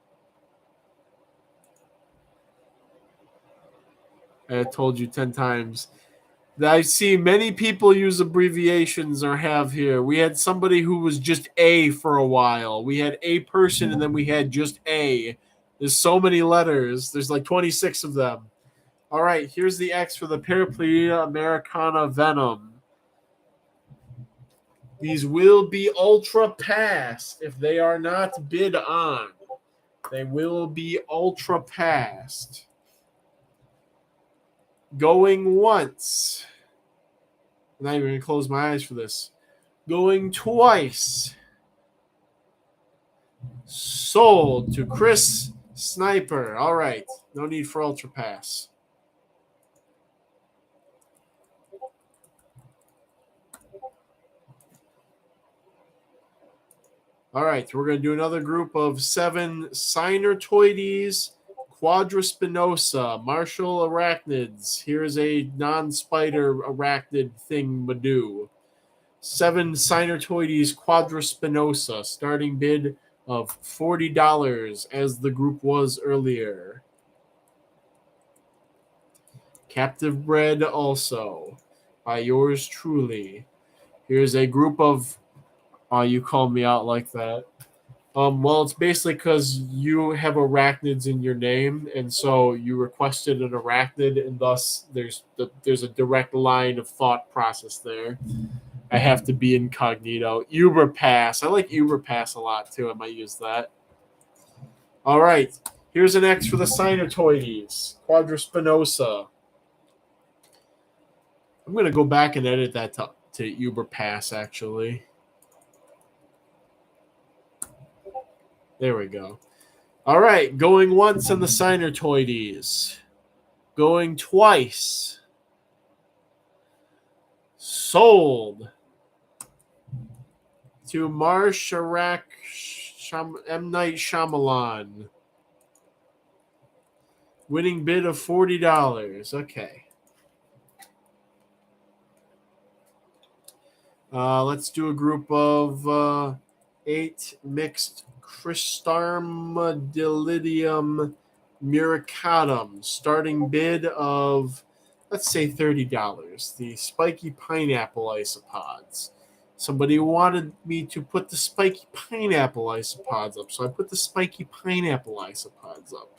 I told you 10 times. I see many people use abbreviations or have here. We had somebody who was just A for a while. We had a person and then we had just A. There's so many letters. There's like 26 of them. All right, here's the X for the Paraplaneta Americana Venom. These will be ultra passed if they are not bid on. They will be ultra passed. Going once. I'm not even going to close my eyes for this. Going twice. Sold to Chris Sniper. All right. No need for ultra pass. All right. We're going to do another group of 7 Sinertoides Quadraspinosa, Marshall arachnids. Here's a non-spider arachnid thing, Madoo. 7 Sinertoides Quadraspinosa, starting bid of $40, as the group was earlier. Captive bred also by yours truly. Here's a group of. Oh, you called me out like that. Well, it's basically because you have arachnids in your name, and so you requested an arachnid, and thus there's a direct line of thought process there. I have to be incognito. Uber Pass. I like Uber Pass a lot too. I might use that. All right. Here's an X for the Sinusoides. Quadrispinosa. I'm going to go back and edit that to Uber Pass, actually. There we go. All right. Going once on the Sinusoides. Going twice. Sold to Marsharak M. Night Shyamalan. Winning bid of $40. Okay. Let's do a group of 8 mixed Cristarmadillidium muricatum. Starting bid of, let's say, $30. The spiky pineapple isopods. Somebody wanted me to put the spiky pineapple isopods up, so I put the spiky pineapple isopods up.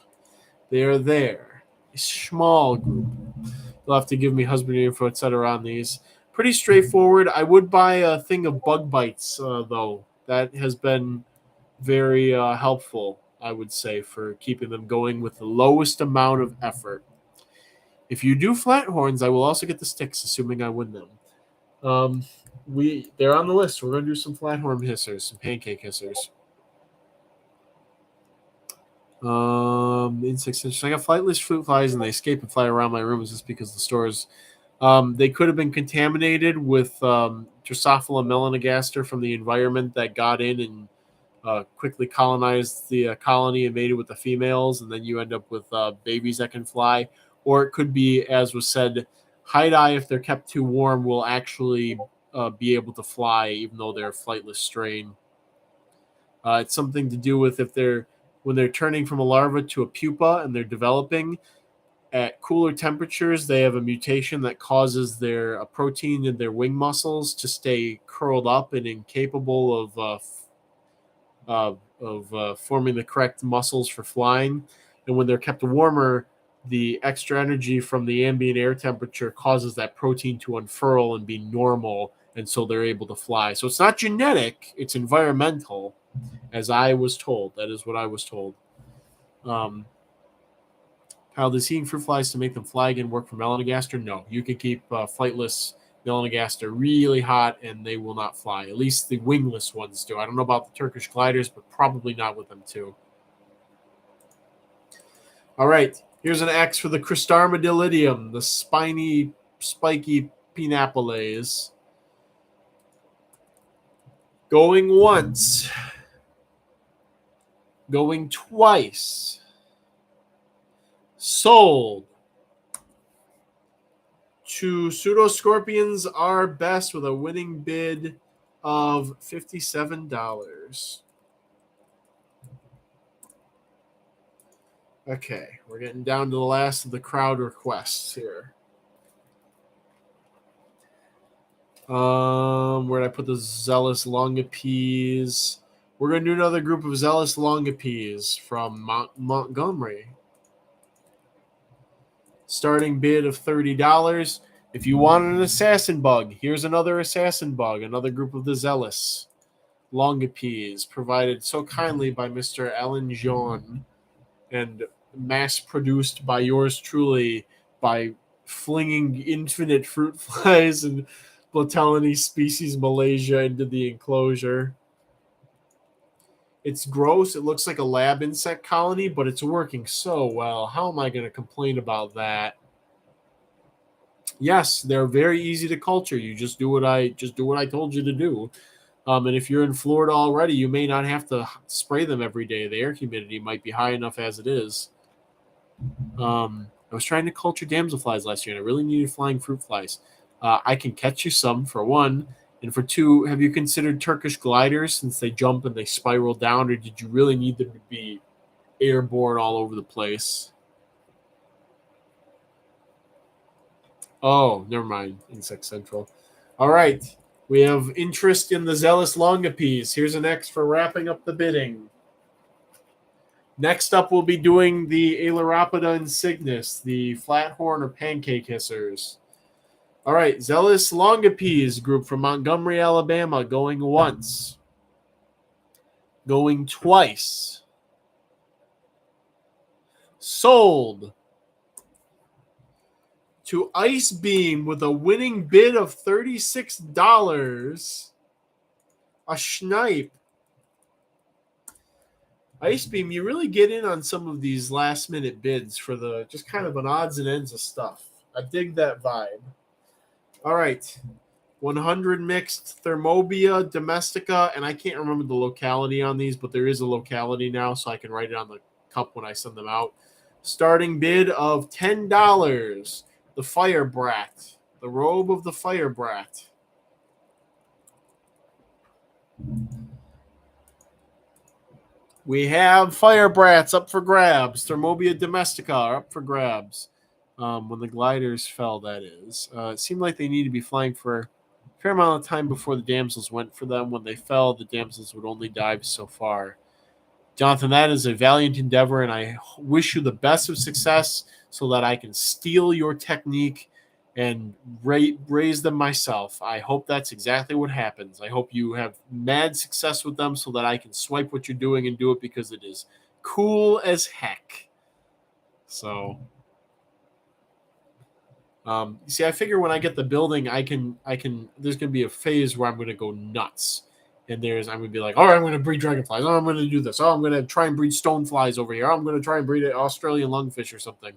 They are there. A small group. You'll have to give me husband info, etc. on these. Pretty straightforward. I would buy a thing of bug bites, though. That has been very helpful, I would say, for keeping them going with the lowest amount of effort. If you do flathorns, I will also get the sticks, assuming I win them. They're on the list. We're going to do some flathorn hissers, some pancake hissers. Insects. I got flightless fruit flies, and they escape and fly around my rooms just because the stores. They could have been contaminated with Drosophila melanogaster from the environment that got in and quickly colonized the colony and mated with the females, and then you end up with babies that can fly. Or it could be, as was said, hide-eye, if they're kept too warm, will actually be able to fly, even though they're a flightless strain. It's something to do with when they're turning from a larva to a pupa and they're developing. At cooler temperatures, they have a mutation that causes a protein in their wing muscles to stay curled up and incapable of forming the correct muscles for flying. And when they're kept warmer, the extra energy from the ambient air temperature causes that protein to unfurl and be normal, and so they're able to fly. So it's not genetic, it's environmental, as I was told. That is what I was told. How does eating fruit flies to make them fly again work for melanogaster? No. You can keep flightless melanogaster really hot and they will not fly. At least the wingless ones do. I don't know about the Turkish gliders, but probably not with them too. All right. Here's an X for the Cristarmadillidium, the spiny, spiky pinapolles. Going once. Going twice. Sold to Pseudoscorpions are best with a winning bid of $57. Okay, we're getting down to the last of the crowd requests here. Where did I put the Zealous Longipes? We're going to do another group of Zealous Longipes from Montgomery. Starting bid of $30. If you want an assassin bug, here's another assassin bug, another group of the Zealous Longipes, provided so kindly by Mr. Alan Jean and mass-produced by yours truly by flinging infinite fruit flies and Blatellini species Malaysia into the enclosure. It's gross. It looks like a lab insect colony, but it's working so well. How am I going to complain about that? Yes, they're very easy to culture. You just do what I told you to do. And if you're in Florida already, you may not have to spray them every day. The air humidity might be high enough as it is. I was trying to culture damselflies last year, and I really needed flying fruit flies. I can catch you some, for one. And for two, have you considered Turkish gliders since they jump and they spiral down, or did you really need them to be airborne all over the place? Oh, never mind. Insect Central. All right. We have interest in the Zealous Longipes. Here's an X for wrapping up the bidding. Next up, we'll be doing the Aileropida insignis, the flathorn or pancake hissers. All right, Zealous Longipes group from Montgomery, Alabama, going once, going twice, sold to Ice Beam with a winning bid of $36. A snipe. Ice Beam, you really get in on some of these last minute bids for the just kind of an odds and ends of stuff. I dig that vibe. All right. 100 mixed Thermobia domestica, and I can't remember the locality on these, but there is a locality now, so I can write it on the cup when I send them out. Starting bid of $10. The Fire Brat. The robe of the Fire Brat. We have Fire Brats up for grabs. Thermobia domestica are up for grabs. When the gliders fell, that is. It seemed like they need to be flying for a fair amount of time before the damsels went for them. When they fell, the damsels would only dive so far. Jonathan, that is a valiant endeavor, and I wish you the best of success so that I can steal your technique and raise them myself. I hope that's exactly what happens. I hope you have mad success with them so that I can swipe what you're doing and do it because it is cool as heck. So, see, I figure when I get the building, I can. There's going to be a phase where I'm going to go nuts. And I'm going to be like, all right, I'm going to breed dragonflies. Oh, I'm going to do this. Oh, I'm going to try and breed stoneflies over here. Oh, I'm going to try and breed an Australian lungfish or something.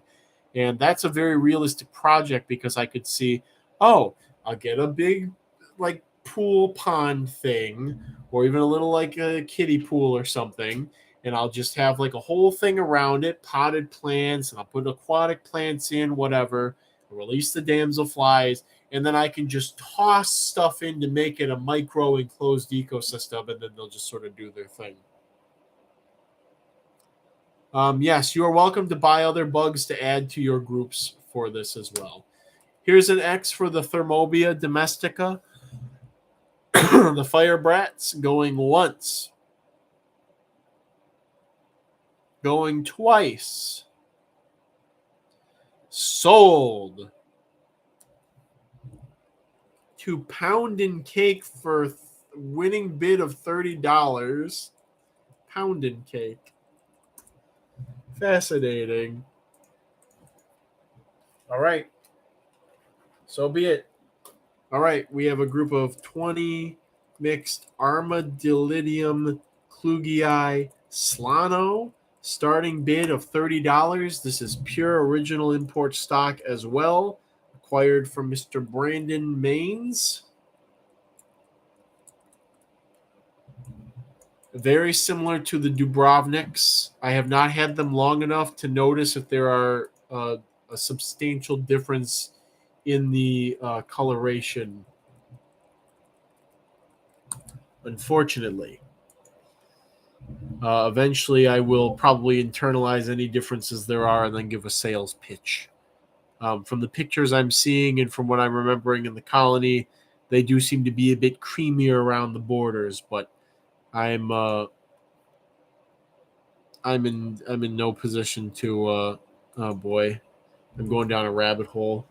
And that's a very realistic project because I could see, oh, I'll get a big, like, pool pond thing or even a little, like, a kiddie pool or something. And I'll just have, like, a whole thing around it, potted plants, and I'll put aquatic plants in, whatever, release the damselflies. And then I can just toss stuff in to make it a micro enclosed ecosystem, and then they'll just sort of do their thing. Yes, you are welcome to buy other bugs to add to your groups for this as well. Here's an X for the Thermobia domestica. The Fire Brats going once. Going twice. Sold. To Pound and Cake for winning bid of $30. Pound and Cake. Fascinating. All right. So be it. All right. We have a group of 20 mixed Armadillidium Klugii Slano. Starting bid of $30. This is pure original import stock as well. Acquired from Mr. Brandon Maines. Very similar to the Dubrovniks. I have not had them long enough to notice if there are a substantial difference in the coloration. Unfortunately. Eventually, I will probably internalize any differences there are and then give a sales pitch. From the pictures I'm seeing and from what I'm remembering in the colony, they do seem to be a bit creamier around the borders, but I'm in no position to oh boy, I'm going down a rabbit hole.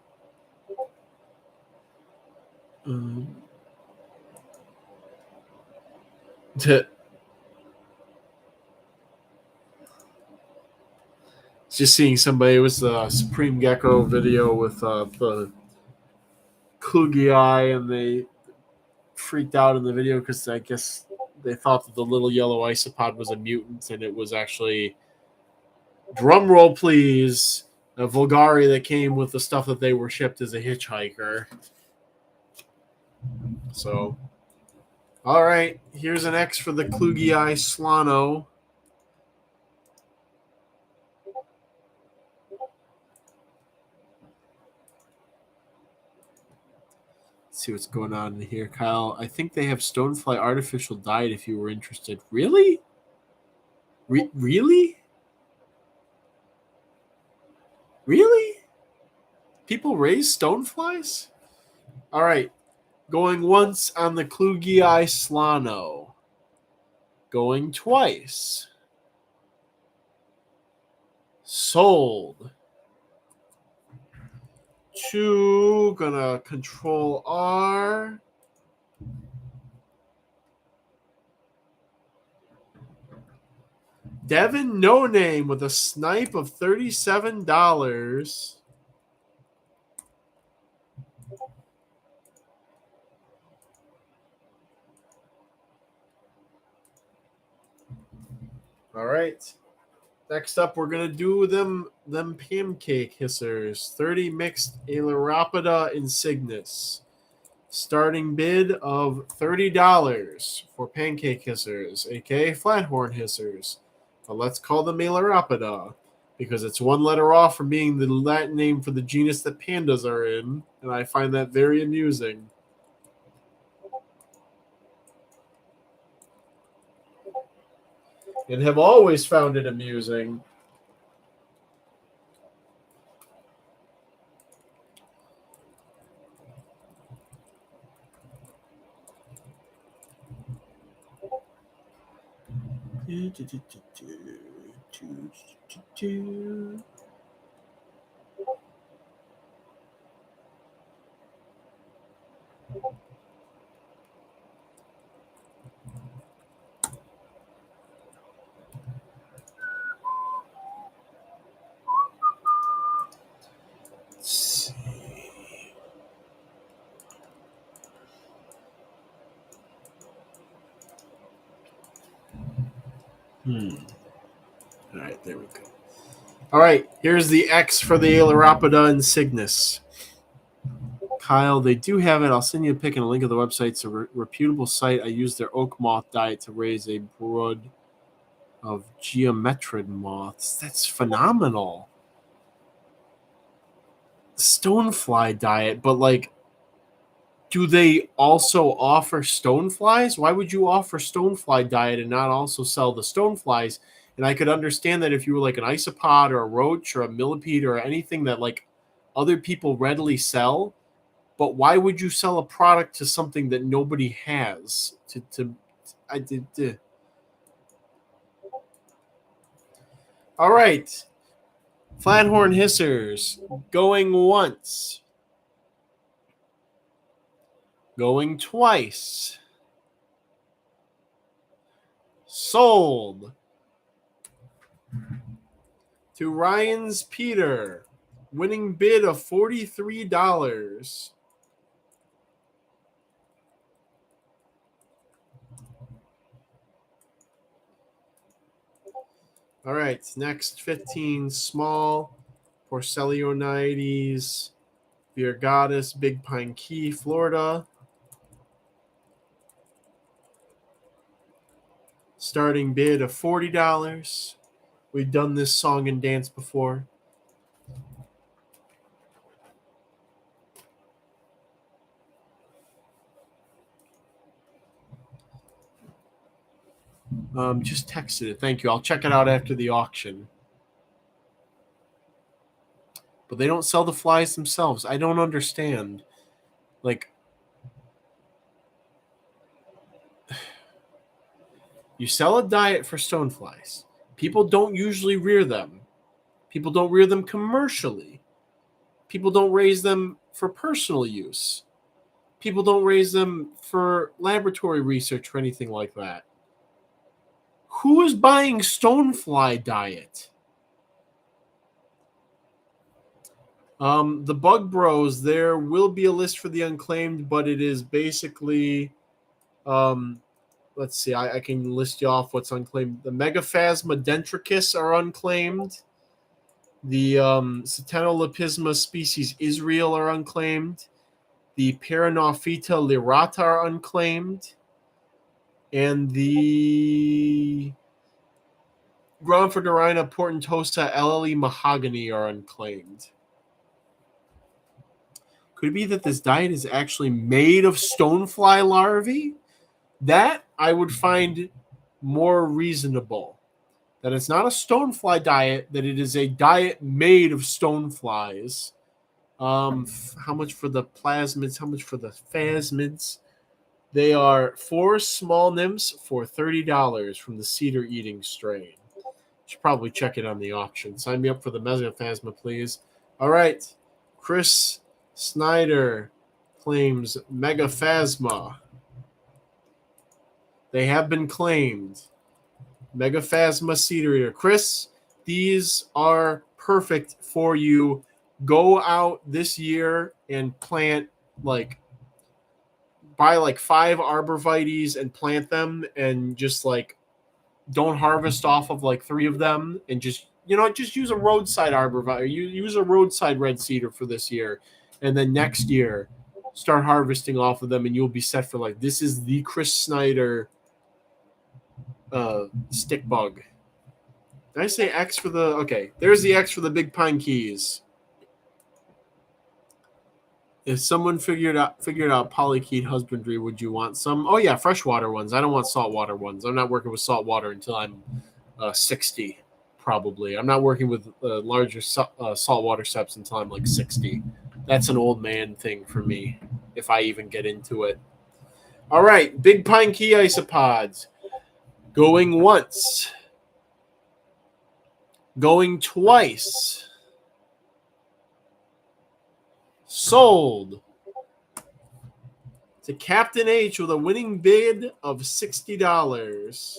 Just seeing somebody, it was the Supreme Gecko video with the Klugii, and they freaked out in the video because I guess they thought that the little yellow isopod was a mutant, and it was actually, drum roll please, a Vulgari that came with the stuff that they were shipped as a hitchhiker. So, all right, here's an X for the Klugii Slano. See what's going on in here, Kyle. I think they have Stonefly Artificial Diet if you were interested. Really? Really? Really? People raise stoneflies? All right. Going once on the Klugii slano. Going twice. Sold. 2. Gonna control R. Devin No Name with a snipe of $37. All right. Next up, we're gonna do them pancake hissers. 30 mixed Aileropida insignis. Starting bid of $30 for pancake hissers, aka flathorn hissers. But let's call them Aileropida because it's one letter off from being the Latin name for the genus that pandas are in, and I find that very amusing. And have always found it amusing. All right, there we go. All right, here's the X for the Aileropida insignis. Kyle, they do have it. I'll send you a pic and a link of the website. It's a reputable site. I use their oak moth diet to raise a brood of geometrid moths. That's phenomenal. Stonefly diet, but like, do they also offer stoneflies? Why would you offer stonefly diet and not also sell the stoneflies? And I could understand that if you were like an isopod or a roach or a millipede or anything that like other people readily sell. But why would you sell a product to something that nobody has? All right. Flathorn hissers going once. Going twice. Sold. To Ryan's Peter. Winning bid of $43. All right, next 15 small Porcelionides, Virgatus, Big Pine Key, Florida. Starting bid of $40. We've done this song and dance before. Just texted it. Thank you. I'll check it out after the auction. But they don't sell the flies themselves. I don't understand. Like, you sell a diet for stoneflies. People don't usually rear them. People don't rear them commercially. People don't raise them for personal use. People don't raise them for laboratory research or anything like that. Who is buying stonefly diet? The Bug Bros, there will be a list for the unclaimed, but it is basically, let's see, I can list you off what's unclaimed. The Megaphasma dentricus are unclaimed. The Cetanolapisma species Israel are unclaimed. The Paranophyta lirata are unclaimed. And the Gronfodorina portentosa LLE mahogany are unclaimed. Could it be that this diet is actually made of stonefly larvae? That I would find more reasonable. That it's not a stonefly diet, that it is a diet made of stoneflies. How much for the plasmids? How much for the phasmids? They are 4 small nymphs for $30 from the cedar eating strain. Should probably check it on the auction. Sign me up for the Mesophasma, please. All right. Chris Snyder claims Megaphasma. They have been claimed. Megaphasma Cedar Eater. Chris, these are perfect for you. Go out this year and plant buy 5 arborvitaes and plant them, and just don't harvest off of 3 of them, and just use a roadside arborvitae. You use a roadside red cedar for this year, and then next year start harvesting off of them, and you'll be set for this is the Chris Snyder stick bug. Did I say X for the okay? There's the X for the big pine keys. If someone figured out polychaete husbandry, would you want some? Oh yeah, freshwater ones. I don't want saltwater ones. I'm not working with saltwater until I'm 60, probably. I'm not working with larger saltwater seps until I'm 60. That's an old man thing for me, if I even get into it. All right, big pine key isopods. Going once. Going twice. Sold to Captain H with a winning bid of $60.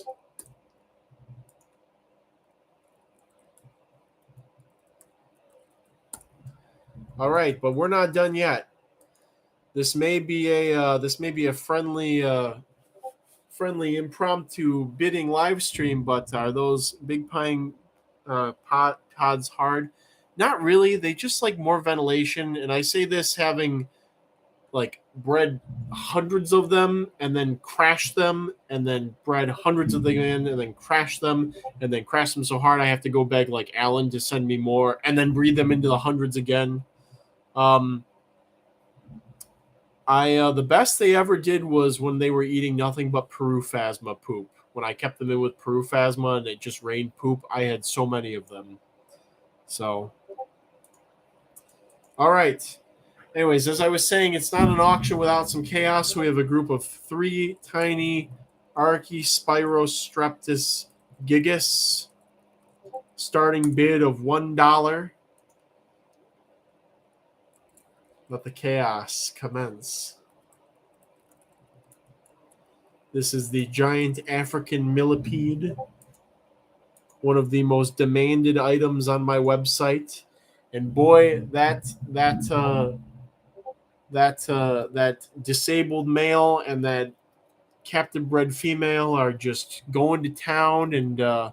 All right, but we're not done yet. This may be a friendly impromptu bidding live stream, but are those big pine pods hard? Not really. They just like more ventilation, and I say this having bred hundreds of them and then crashed them, and then bred hundreds of them again and then crashed them, and then crashed them so hard I have to go beg Alan to send me more, and then breed them into the hundreds again. The best they ever did was when they were eating nothing but Peru phasma poop. When I kept them in with Peru phasma and it just rained poop, I had so many of them. So, all right. Anyways, as I was saying, it's not an auction without some chaos. We have a group of 3 tiny Archispirostreptus gigas. Starting bid of $1. Let the chaos commence. This is the giant African millipede, one of the most demanded items on my website. And boy, that disabled male and that captive bred female are just going to town and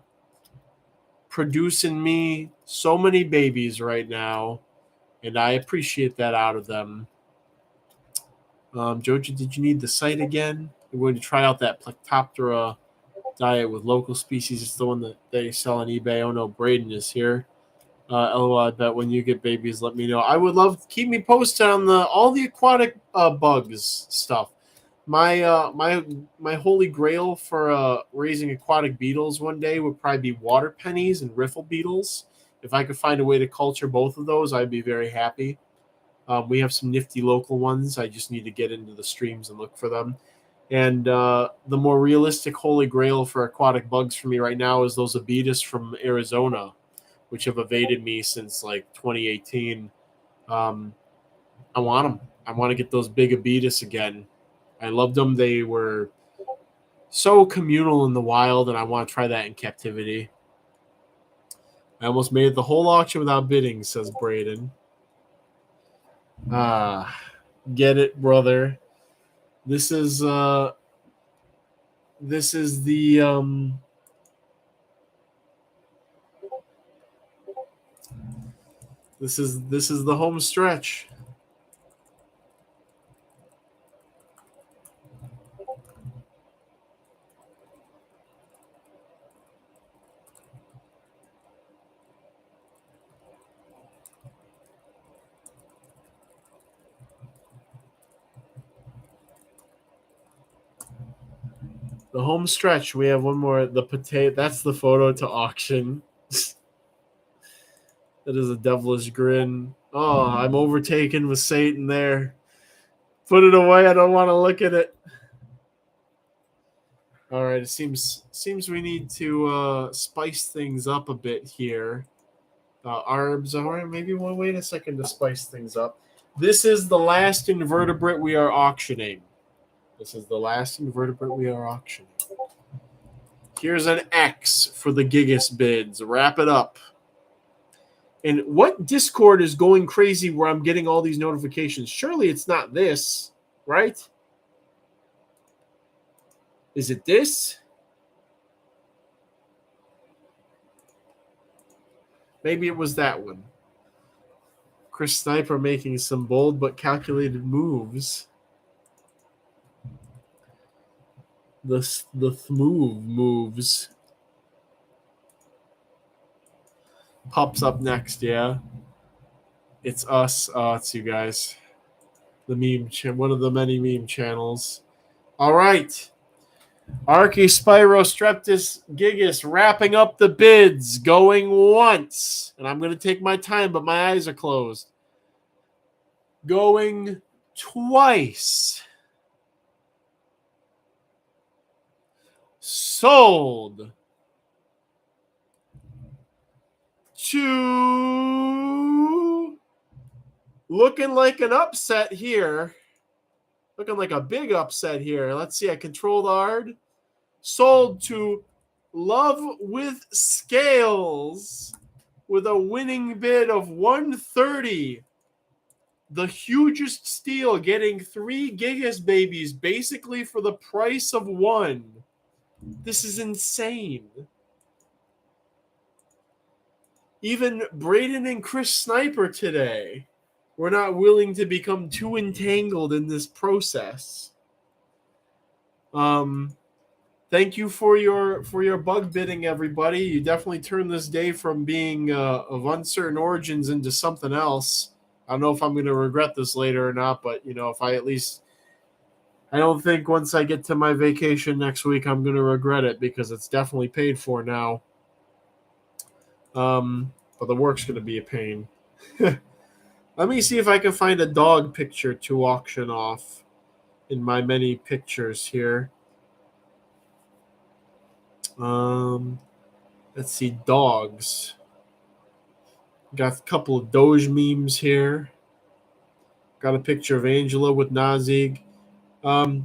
producing me so many babies right now, and I appreciate that out of them. Jojo, did you need the site again? We're going to try out that Plectoptera diet with local species. It's the one that they sell on eBay. Oh no, Braden is here. LOL, I bet when you get babies, let me know. I would love to keep me posted on all the aquatic bugs stuff. My holy grail for raising aquatic beetles one day would probably be water pennies and riffle beetles. If I could find a way to culture both of those, I'd be very happy. We have some nifty local ones. I just need to get into the streams and look for them. And the more realistic holy grail for aquatic bugs for me right now is those abetus from Arizona, which have evaded me since 2018. I want them. I want to get those big abetus again. I loved them. They were so communal in the wild, and I want to try that in captivity. I almost made it the whole auction without bidding, says Braden. Get it, brother. This is the this is the home stretch. The home stretch. We have one more. The potato. That's the photo to auction. That is a devilish grin. Oh, I'm overtaken with Satan there. Put it away. I don't want to look at it. All right. It seems we need to spice things up a bit here. Arbs. All right. Maybe we'll wait a second to spice things up. This is the last invertebrate we are auctioning. Here's an X for the Gigas bids. Wrap it up. And what Discord is going crazy where I'm getting all these notifications? Surely it's not this, right? Is it this? Maybe it was that one. Chris Sniper making some bold but calculated moves. The smooth moves. Pops up next, yeah. It's us. It's you guys. The meme, one of the many meme channels. All right. Archispyro Streptus Gigas wrapping up the bids, going once. And I'm going to take my time, but my eyes are closed. Going twice. Sold. To looking like an upset here. Looking like a big upset here. Let's see. I controlled hard. Sold to Love with Scales with a winning bid of 130. The hugest steal, getting 3 Gigas babies basically for the price of 1. This is insane. Even Braden and Chris Sniper today were not willing to become too entangled in this process. Thank you for your bug bidding, everybody. You definitely turned this day from being of uncertain origins into something else. I don't know if I'm going to regret this later or not, but if I don't think once I get to my vacation next week, I'm going to regret it because it's definitely paid for now. But the work's going to be a pain. Let me see if I can find a dog picture to auction off in my many pictures here. Let's see, dogs. Got a couple of Doge memes here. Got a picture of Angela with Nazig.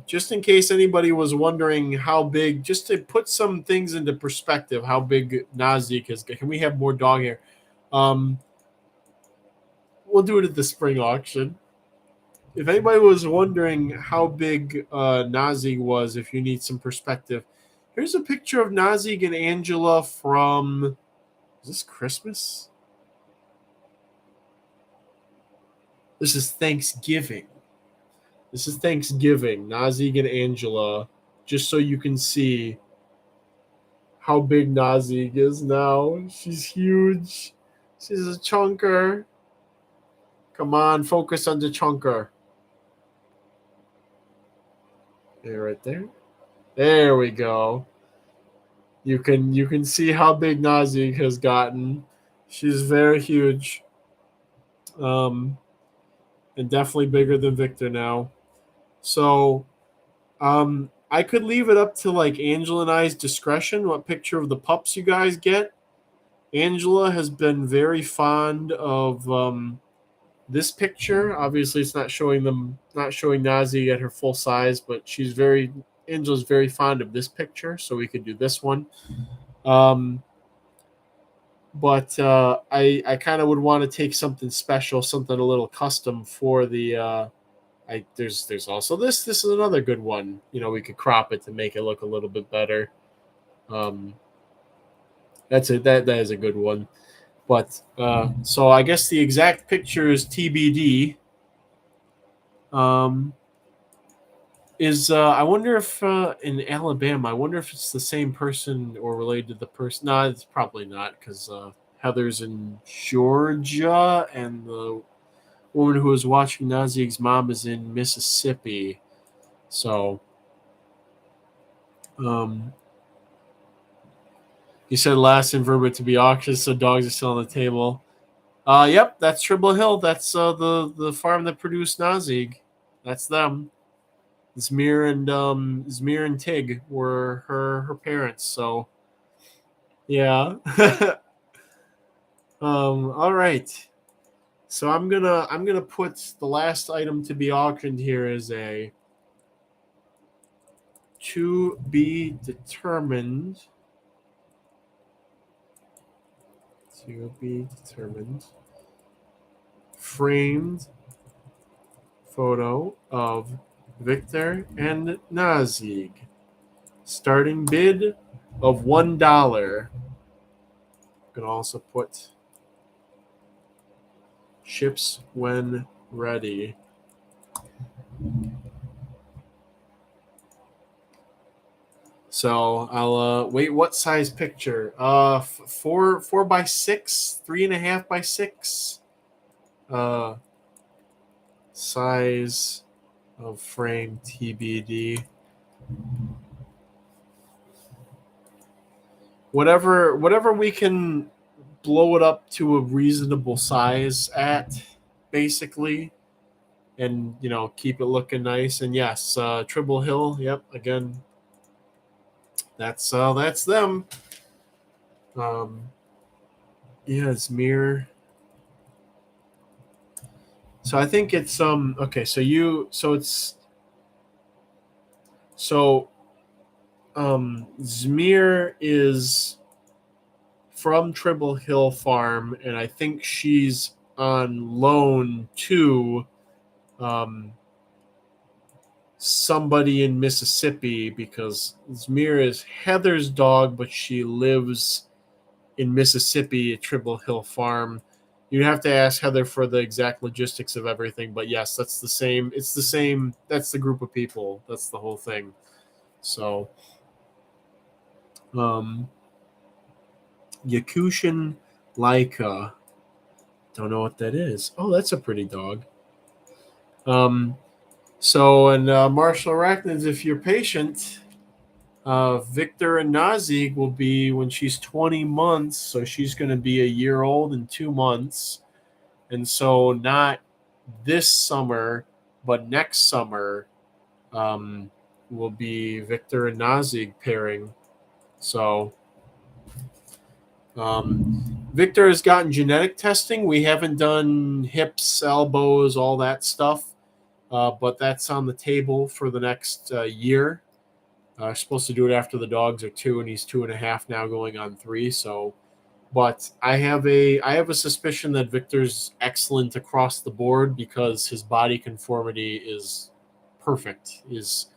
Just in case anybody was wondering how big, just to put some things into perspective, how big Nazig is. Can we have more dog hair? We'll do it at the spring auction. If anybody was wondering how big Nazig was, if you need some perspective, here's a picture of Nazig and Angela from, is this Christmas? This is Thanksgiving. Nazig and Angela, just so you can see how big Nazig is now. She's huge. She's a chunker. Come on, focus on the chunker. Yeah, right there. There we go. You can see how big Nazig has gotten. She's very huge. And definitely bigger than Victor now. So I could leave it up to like Angela and I's discretion what picture of the pups you guys get. Angela has been very fond of this picture. Obviously, it's not showing Nazig at her full size, but Angela's very fond of this picture, so we could do this one. But I kind of would want to take something special, something a little custom for the. There's also this. This is another good one. We could crop it to make it look a little bit better. That is a good one. But so I guess the exact picture is TBD. I wonder if in Alabama, I wonder if it's the same person or related to the person. No, it's probably not because Heather's in Georgia and the woman who was watching Nazig's mom is in Mississippi. So, you said last invertebrate to be auctioned, so dogs are still on the table. Yep, that's Tribble Hill. That's the farm that produced Nazig. That's them. Zmir and Tig were her parents. So yeah. All right. So I'm gonna put the last item to be auctioned here as a to be determined. To be determined. Framed photo of Victor and Nazig. Starting bid of $1. Can also put ships when ready. So I'll wait. What size picture? 4x6, 3.5x6. Size of frame TBD. Whatever we can blow it up to a reasonable size at, basically, and keep it looking nice. And yes, Tribble Hill. Yep, again, that's them. Yeah, it's mirror. So I think it's okay. So Zmir is from Tribble Hill Farm, and I think she's on loan to somebody in Mississippi, because Zmir is Heather's dog, but she lives in Mississippi at Tribble Hill Farm. You'd have to ask Heather for the exact logistics of everything, but yes, that's the same. It's the same. That's the group of people. That's the whole thing. So, Yakushin Laika. Don't know what that is. Oh, that's a pretty dog. So, and Marshall Arachnids, if you're patient, Victor and Nazig will be when she's 20 months. So she's going to be a year old in 2 months. And so not this summer, but next summer will be Victor and Nazig pairing. So Victor has gotten genetic testing. We haven't done hips, elbows, all that stuff, but that's on the table for the next year. Supposed to do it after the dogs are 2, and he's 2.5 now, going on 3. So, but I have a suspicion that Victor's excellent across the board because his body conformity is perfect. There's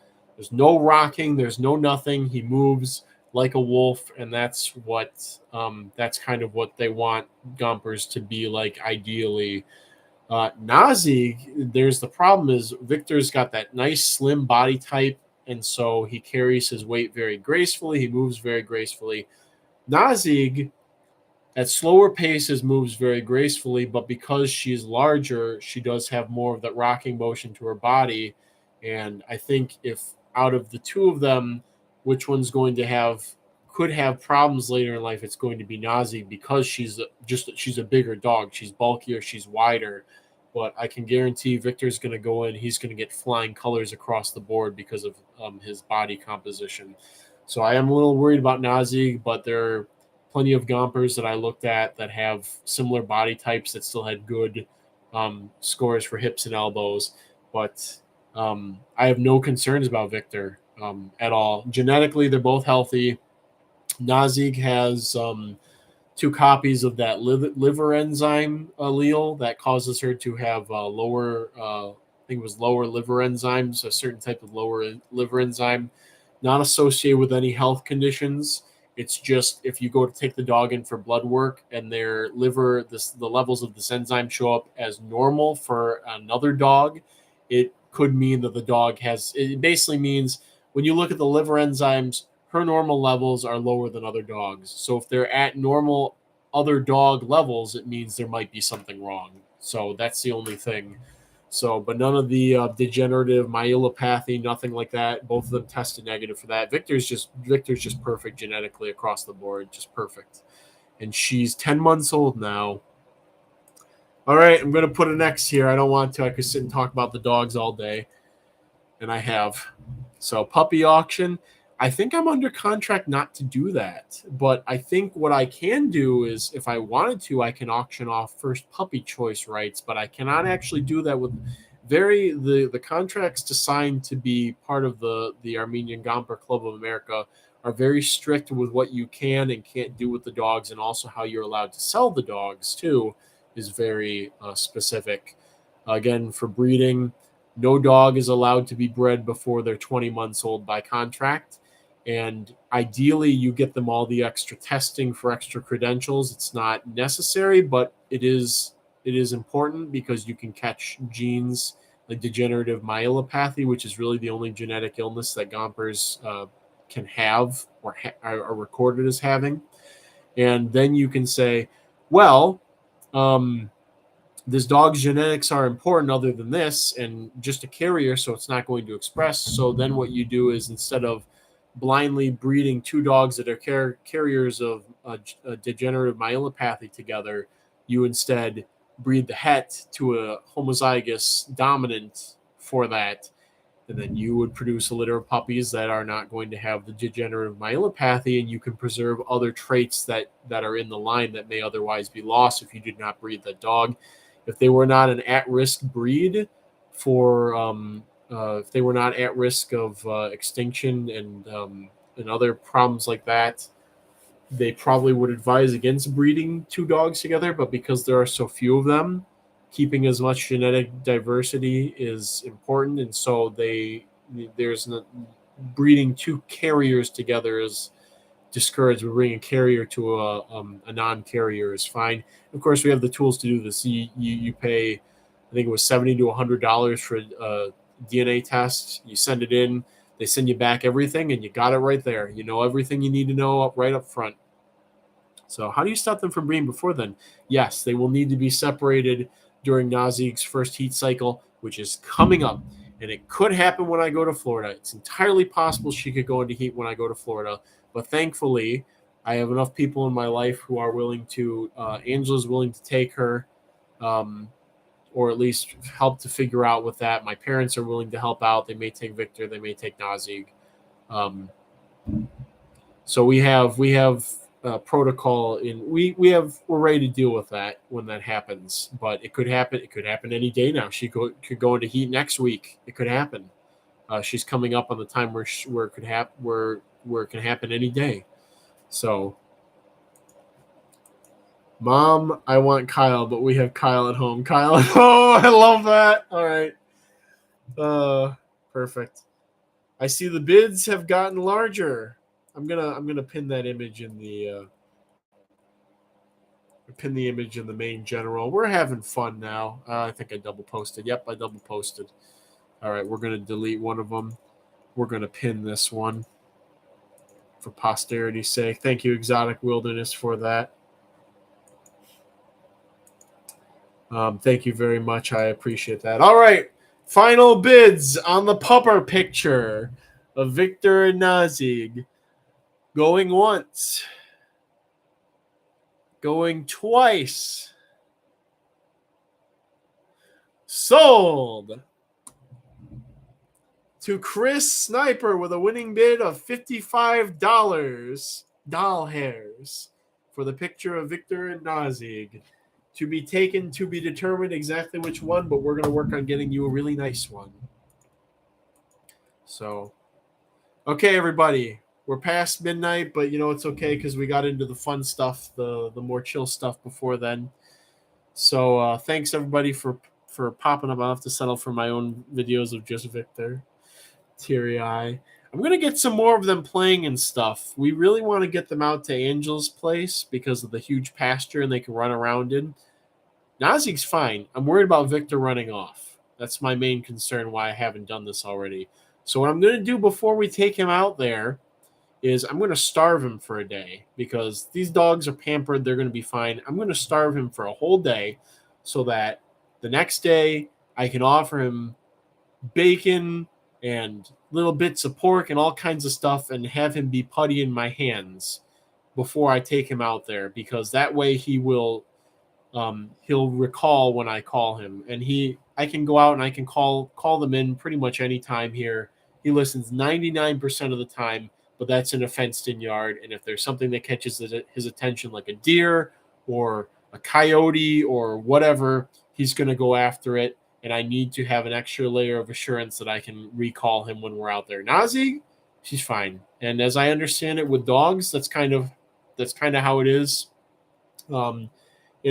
no rocking, there's no nothing. He moves like a wolf, and that's kind of what they want Gompers to be like ideally. Nazig, there's the problem is Victor's got that nice slim body type, and so he carries his weight very gracefully. He moves very gracefully. Nazig, at slower paces, moves very gracefully, but because she's larger, she does have more of that rocking motion to her body. And I think if out of the two of them, which one's going to could have problems later in life, it's going to be Nazig, because she's a bigger dog. She's bulkier, she's wider. But I can guarantee Victor's going to go in. He's going to get flying colors across the board because of his body composition. So I am a little worried about Nazig, but there are plenty of Gompers that I looked at that have similar body types that still had good scores for hips and elbows. But I have no concerns about Victor at all. Genetically, they're both healthy. Nazig has 2 copies of that liver enzyme allele that causes her to have lower, I think it was lower liver enzymes, a certain type of lower liver enzyme, not associated with any health conditions. It's just if you go to take the dog in for blood work and their liver, the levels of this enzyme show up as normal for another dog, it could mean that the dog it basically means when you look at the liver enzymes, her normal levels are lower than other dogs. So if they're at normal other dog levels, it means there might be something wrong. So that's the only thing. So, but none of the degenerative myelopathy, nothing like that. Both of them tested negative for that. Victor's just perfect genetically across the board, just perfect. And she's 10 months old now. All right, I'm going to put an X here. I don't want to. I could sit and talk about the dogs all day, and I have. So puppy auction. I think I'm under contract not to do that, but I think what I can do is, if I wanted to, I can auction off first puppy choice rights, but I cannot actually do that with the contracts designed to be part of the Armenian Gomper Club of America are very strict with what you can and can't do with the dogs, and also how you're allowed to sell the dogs too is very specific. Again, for breeding, no dog is allowed to be bred before they're 20 months old by contract. And ideally, you get them all the extra testing for extra credentials. It's not necessary, but it is important because you can catch genes like degenerative myelopathy, which is really the only genetic illness that Gompers can have or are recorded as having. And then you can say, well, this dog's genetics are important other than this, and just a carrier, so it's not going to express. So then what you do is, instead of blindly breeding two dogs that are carriers of a degenerative myelopathy together, you instead breed the het to a homozygous dominant for that, and then you would produce a litter of puppies that are not going to have the degenerative myelopathy, and you can preserve other traits that are in the line that may otherwise be lost if you did not breed that dog. If they were not an at-risk breed for if they were not at risk of extinction and other problems like that, they probably would advise against breeding two dogs together. But because there are so few of them, keeping as much genetic diversity is important, and so there's breeding two carriers together is discouraged. We're bringing a carrier to a non-carrier is fine. Of course, we have the tools to do this. You pay, I think it was $70 to $100 for a DNA test. You send it in, they send you back everything, and you got it right there. You know everything you need to know right up front. So how do you stop them from breeding before then? Yes, they will need to be separated during Nazig's first heat cycle, which is coming up. And it could happen when I go to Florida. It's entirely possible she could go into heat when I go to Florida. But thankfully, I have enough people in my life who are willing to, Angela's willing to take her, or at least help to figure out with that. My parents are willing to help out. They may take Victor. They may take Nazig. So we have protocol we're ready to deal with that when that happens. But it could happen. It could happen any day now. She could go into heat next week. It could happen. She's coming up on the time where it could happen, where it can happen any day. So, Mom, I want Kyle, but we have Kyle at home. Kyle at home. I love that. All right. Perfect. I see the bids have gotten larger. I'm gonna pin that image in the main general. We're having fun now. I think I double posted. Yep, I double posted. All right, we're gonna delete one of them. We're gonna pin this one for posterity's sake. Thank you, Exotic Wilderness, for that. Thank you very much. I appreciate that. All right, final bids on the pupper picture of Victor and Nazig. Going once. Going twice. Sold to Chris Sniper with a winning bid of $55 doll hairs for the picture of Victor and Nazig. To be taken, to be determined exactly which one, but we're going to work on getting you a really nice one. So, okay, everybody. We're past midnight, but it's okay because we got into the fun stuff, the more chill stuff before then. So thanks everybody for popping up. I'll have to settle for my own videos of just Victor. Teary eye. I'm going to get some more of them playing and stuff. We really want to get them out to Angel's place because of the huge pasture and they can run around in. Nazig's fine. I'm worried about Victor running off. That's my main concern why I haven't done this already. So what I'm going to do before we take him out there is I'm going to starve him for a day because these dogs are pampered. They're going to be fine. I'm going to starve him for a whole day so that the next day I can offer him bacon and little bits of pork and all kinds of stuff and have him be putty in my hands before I take him out there, because that way he will he'll recall when I call him, and I can go out and I can call them in pretty much any time here. He listens 99% of the time, but that's in a fenced-in yard. And if there's something that catches his attention, like a deer or a coyote or whatever, he's going to go after it. And I need to have an extra layer of assurance that I can recall him when we're out there. Nazi, she's fine. And as I understand it, with dogs, that's kind of how it is. In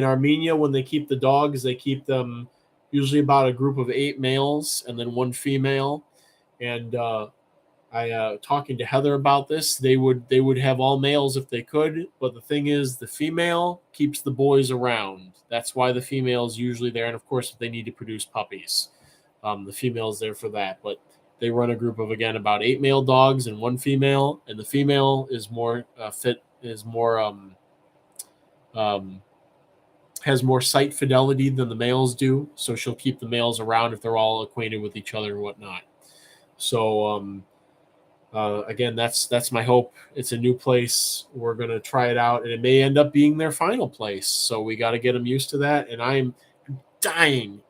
Armenia, when they keep the dogs, they keep them usually about a group of 8 males and then 1 female. And I talking to Heather about this. They would have all males if they could, but the thing is, the female keeps the boys around. That's why the female is usually there, and of course, if they need to produce puppies, the female is there for that. But they run a group of, again, about 8 male dogs and 1 female, and the female is more has more sight fidelity than the males do, so she'll keep the males around if they're all acquainted with each other and whatnot. So again, that's my hope. It's a new place. We're going to try it out, and it may end up being their final place. So we got to get them used to that. And I'm dying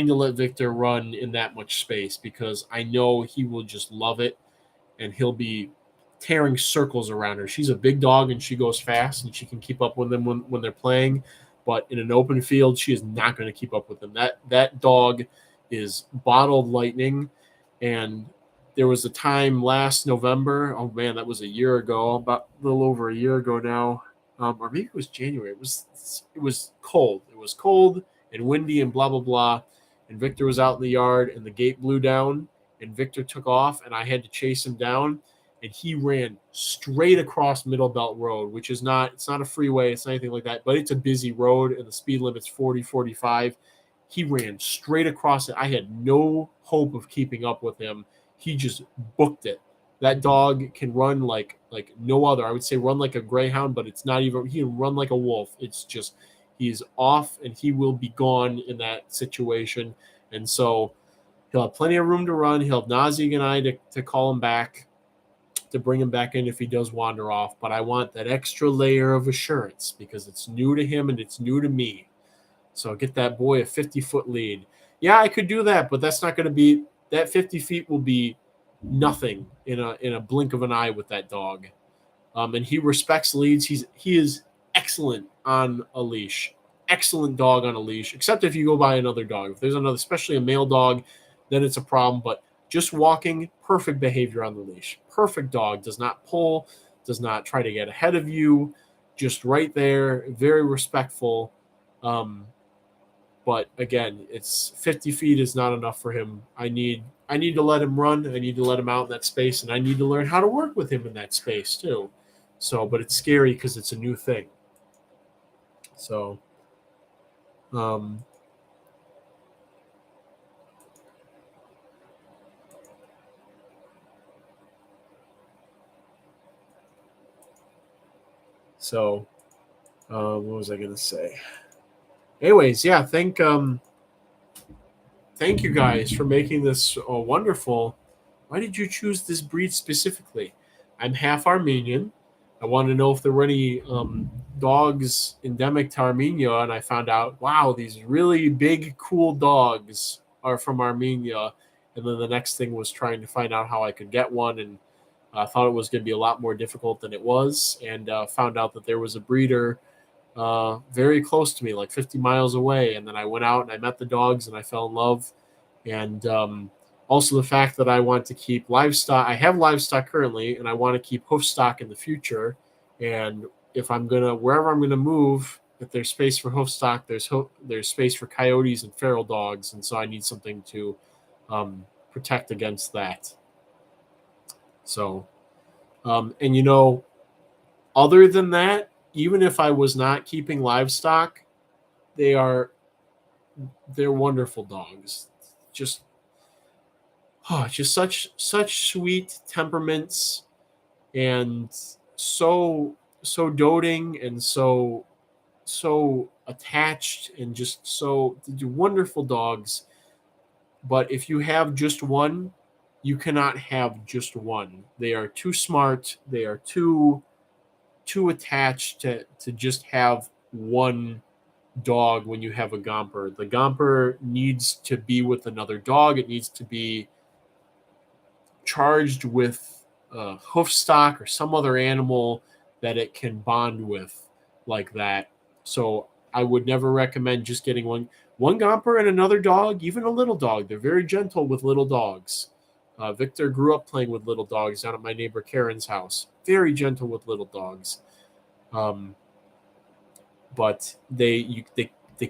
to let Victor run in that much space, because I know he will just love it, and he'll be tearing circles around her. She's a big dog, and she goes fast, and she can keep up with them when they're playing. But in an open field, she is not going to keep up with them. That dog is bottled lightning. And there was a time last November. Oh man, that was a year ago, about a little over a year ago now, or maybe it was January. It was cold. It was cold and windy and blah blah blah. And Victor was out in the yard, and the gate blew down, and Victor took off, and I had to chase him down, and he ran straight across Middle Belt Road, which is it's not a freeway, it's not anything like that, but it's a busy road, and the speed limit's 40, 45. He ran straight across it. I had no hope of keeping up with him. He just booked it. That dog can run like no other. I would say run like a greyhound, but it's not even. He can run like a wolf. It's just he's off, and he will be gone in that situation. And so he'll have plenty of room to run. He'll have Nazi and I to call him back, to bring him back in if he does wander off. But I want that extra layer of assurance, because it's new to him and it's new to me. So get that boy a 50-foot lead. Yeah, I could do that, but that's not going to be – that 50 feet will be nothing in a blink of an eye with that dog. And he respects leads. He is excellent on a leash. Excellent dog on a leash, except if you go by another dog. If there's another, especially a male dog, then it's a problem. But just walking, perfect behavior on the leash. Perfect dog. Does not pull, does not try to get ahead of you. Just right there, very respectful. But again, it's 50 feet is not enough for him. I need to let him run. I need to let him out in that space, and I need to learn how to work with him in that space too. So, but it's scary because it's a new thing. So, what was I going to say? Anyways, yeah, thank you guys for making this wonderful. Why did you choose this breed specifically? I'm half Armenian. I wanted to know if there were any dogs endemic to Armenia, and I found out, wow, these really big, cool dogs are from Armenia. And then the next thing was trying to find out how I could get one, and I thought it was going to be a lot more difficult than it was, and found out that there was a breeder very close to me, like 50 miles away. And then I went out and I met the dogs and I fell in love. And also the fact that I want to keep livestock. I have livestock currently, and I want to keep hoof stock in the future. And if wherever I'm going to move, if there's space for hoof stock, there's space for coyotes and feral dogs. And so I need something to protect against that. So, and other than that, even if I was not keeping livestock, they're wonderful dogs. Just such sweet temperaments, and so doting, and so attached, and just so wonderful dogs. But if you have just one, you cannot have just one. They are too smart. They are too attached to just have one dog when you have a Gomper. The Gomper needs to be with another dog. It needs to be charged with hoof stock or some other animal that it can bond with like that. So I would never recommend just getting one Gomper and another dog, even a little dog. They're very gentle with little dogs. Victor grew up playing with little dogs down at my neighbor Karen's house. Very gentle with little dogs. But they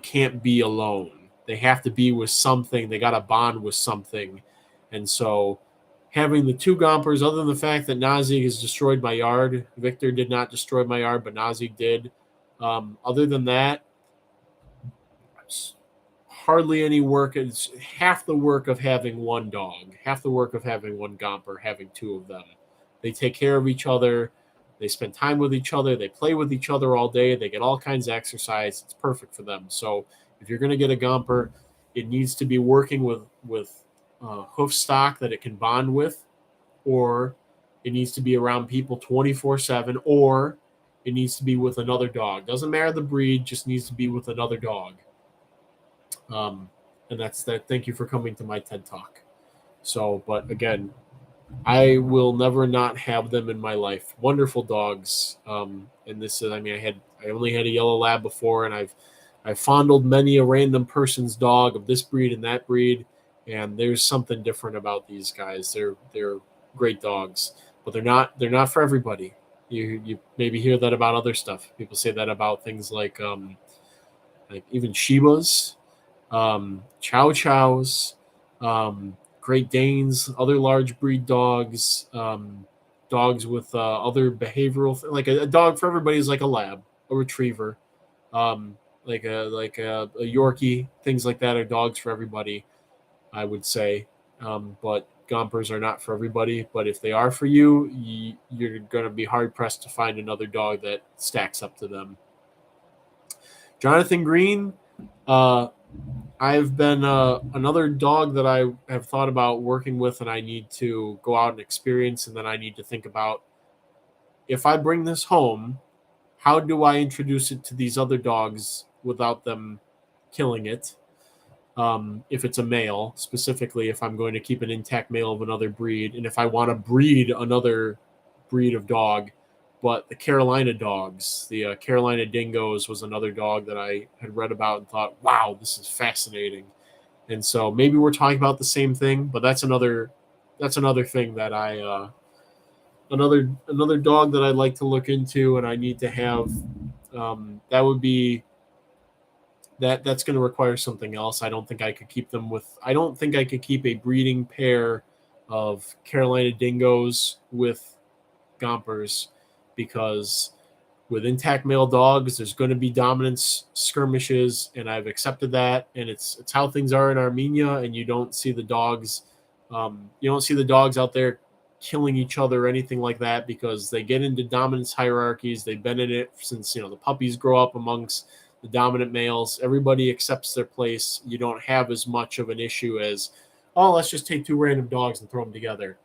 can't be alone. They have to be with something. They got to bond with something. And so having the two Gompers, other than the fact that Nazik has destroyed my yard, Victor did not destroy my yard, but Nazik did. Other than that, hardly any work. It's half the work of having one dog, half the work of having one Gomper, having two of them. They take care of each other. They spend time with each other. They play with each other all day. They get all kinds of exercise. It's perfect for them. So if you're going to get a Gomper, it needs to be working with hoof stock that it can bond with, or it needs to be around people 24/7, or it needs to be with another dog. Doesn't matter the breed, just needs to be with another dog. And that's that. Thank you for coming to my TED Talk. So, but again, I will never not have them in my life. Wonderful dogs. And this is, I mean, I only had a yellow lab before, and I've fondled many a random person's dog of this breed and that breed. And there's something different about these guys. They're great dogs, but they're not for everybody. You maybe hear that about other stuff. People say that about things like even Shibas, Chow Chows, Great Danes, other large breed dogs, dogs with other behavioral like a dog for everybody is like a lab, a retriever, like a Yorkie, things like that are dogs for everybody, I would say. But Gompers are not for everybody. But if they are for you, you're going to be hard pressed to find another dog that stacks up to them. Jonathan Green, I've been another dog that I have thought about working with, and I need to go out and experience, and then I need to think about, if I bring this home, how do I introduce it to these other dogs without them killing it? If it's a male, specifically, if I'm going to keep an intact male of another breed, and if I want to breed another breed of dog. But the Carolina dogs, the Carolina Dingoes was another dog that I had read about and thought, wow, this is fascinating. And so maybe we're talking about the same thing, but that's another thing that I another dog that I'd like to look into, and I need to have. That would be that's going to require something else. I don't think I could keep them with. I don't think I could keep a breeding pair of Carolina Dingoes with Gompers, because with intact male dogs, there's going to be dominance skirmishes, and I've accepted that. And it's how things are in Armenia, and you don't see the dogs. You don't see the dogs out there killing each other or anything like that, because they get into dominance hierarchies. They've been in it since the puppies grow up amongst the dominant males. Everybody accepts their place. You don't have as much of an issue as, oh, let's just take two random dogs and throw them together.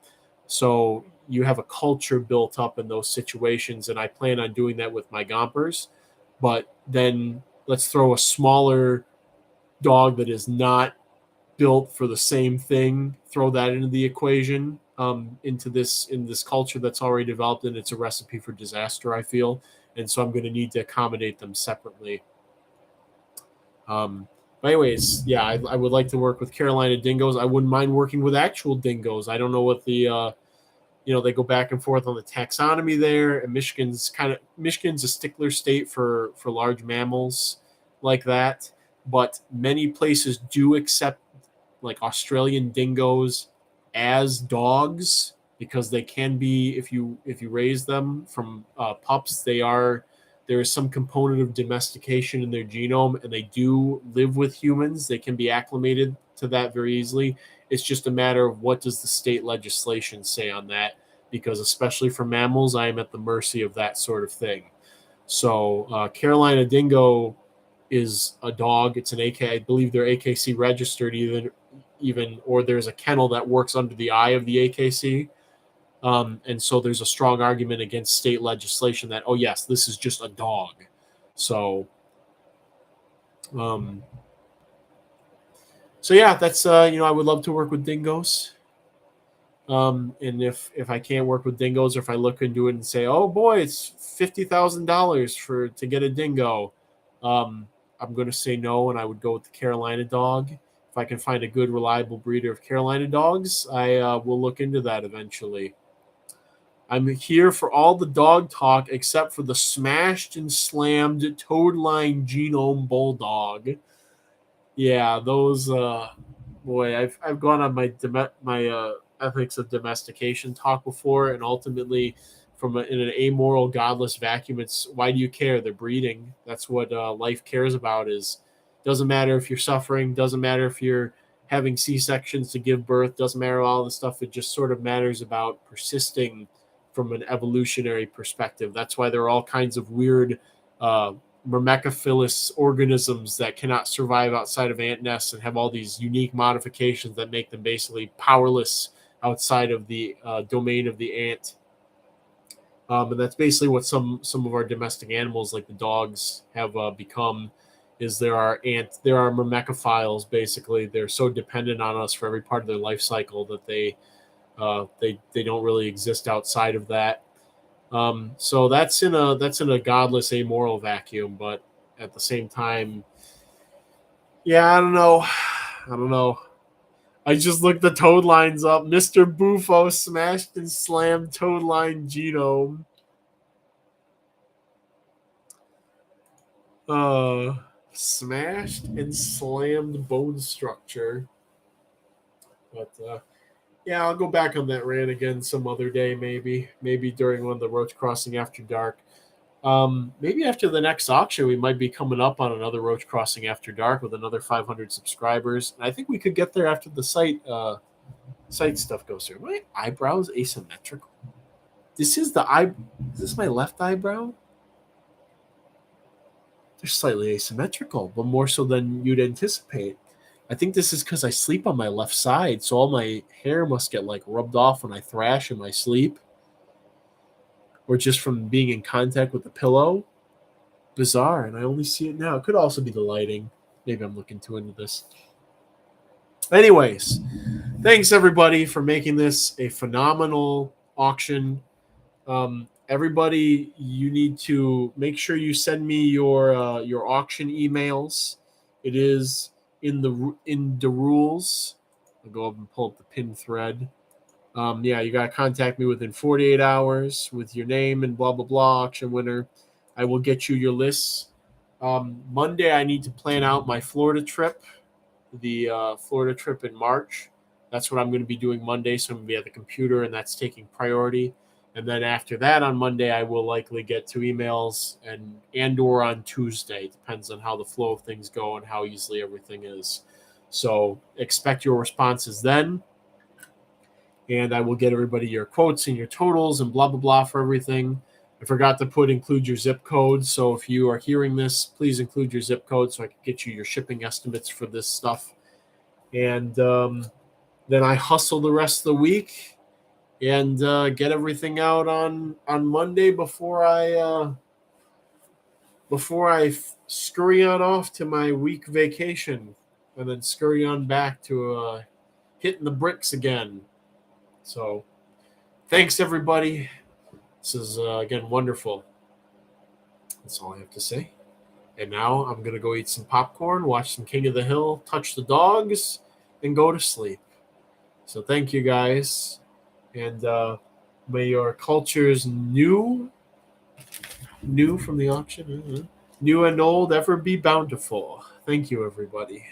So you have a culture built up in those situations, and I plan on doing that with my Gompers. But then let's throw a smaller dog that is not built for the same thing, throw that into the equation, in this culture that's already developed, and it's a recipe for disaster, I feel. And so I'm going to need to accommodate them separately. But anyways, yeah, I would like to work with Carolina Dingoes. I wouldn't mind working with actual dingoes. I don't know what the they go back and forth on the taxonomy there. And Michigan's a stickler state for large mammals like that. But many places do accept like Australian dingoes as dogs, because they can be, if you raise them from pups, there is some component of domestication in their genome, and they do live with humans. They can be acclimated to that very easily. It's just a matter of what does the state legislation say on that, because especially for mammals, I am at the mercy of that sort of thing. So Carolina Dingo is a dog. It's an AK. I believe they're AKC registered even, or there's a kennel that works under the eye of the AKC. And so there's a strong argument against state legislation that, oh yes, this is just a dog. So So yeah, that's I would love to work with dingoes. And if I can't work with dingoes, or if I look into it and say, oh boy, it's $50,000 to get a dingo, I'm going to say no, and I would go with the Carolina dog. If I can find a good, reliable breeder of Carolina dogs, I will look into that eventually. I'm here for all the dog talk except for the smashed and slammed toad line genome bulldog. Yeah, those. Boy, I've gone on my ethics of domestication talk before, and ultimately, in an amoral, godless vacuum, it's why do you care? They're breeding. That's what life cares about. Doesn't matter if you're suffering. Doesn't matter if you're having C-sections to give birth. Doesn't matter all the stuff. It just sort of matters about persisting from an evolutionary perspective. That's why there are all kinds of weird Myrmecophilous organisms that cannot survive outside of ant nests and have all these unique modifications that make them basically powerless outside of the domain of the ant. And that's basically what some of our domestic animals, like the dogs, have become. Is there are myrmecophiles. Basically, they're so dependent on us for every part of their life cycle that they don't really exist outside of that. So that's in a godless, amoral vacuum, but at the same time, yeah, I don't know. I just looked the toad lines up. Mr. Bufo smashed and slammed toad line genome. Smashed and slammed bone structure. But yeah, I'll go back on that rant again some other day, maybe during one of the Roach Crossing After Dark. Maybe after the next auction, we might be coming up on another Roach Crossing After Dark with another 500 subscribers. And I think we could get there after the site stuff goes through. My eyebrows asymmetrical. Is this my left eyebrow? They're slightly asymmetrical, but more so than you'd anticipate. I think this is because I sleep on my left side, so all my hair must get like rubbed off when I thrash in my sleep. Or just from being in contact with the pillow. Bizarre, and I only see it now. It could also be the lighting. Maybe I'm looking too into this. Anyways, thanks everybody for making this a phenomenal auction. Everybody, you need to make sure you send me your auction emails. It is in the rules. I'll go up and pull up the pin thread. You got to contact me within 48 hours with your name and blah, blah, blah, auction winner. I will get you your lists. Monday, I need to plan out my Florida trip, the Florida trip in March. That's what I'm going to be doing Monday, so I'm going to be at the computer, and that's taking priority. And then after that, on Monday, I will likely get to emails and or on Tuesday. Depends on how the flow of things go and how easily everything is. So expect your responses then. And I will get everybody your quotes and your totals and blah, blah, blah for everything. I forgot to include your zip code. So if you are hearing this, please include your zip code so I can get you your shipping estimates for this stuff. And then I hustle the rest of the week and get everything out on Monday before I scurry on off to my week vacation and then scurry on back to hitting the bricks again. So, thanks everybody. This is again wonderful. That's all I have to say. And now I'm gonna go eat some popcorn, watch some King of the Hill, touch the dogs, and go to sleep. So thank you guys, and may your cultures new from the auction, new and old, ever be bountiful. Thank you, everybody.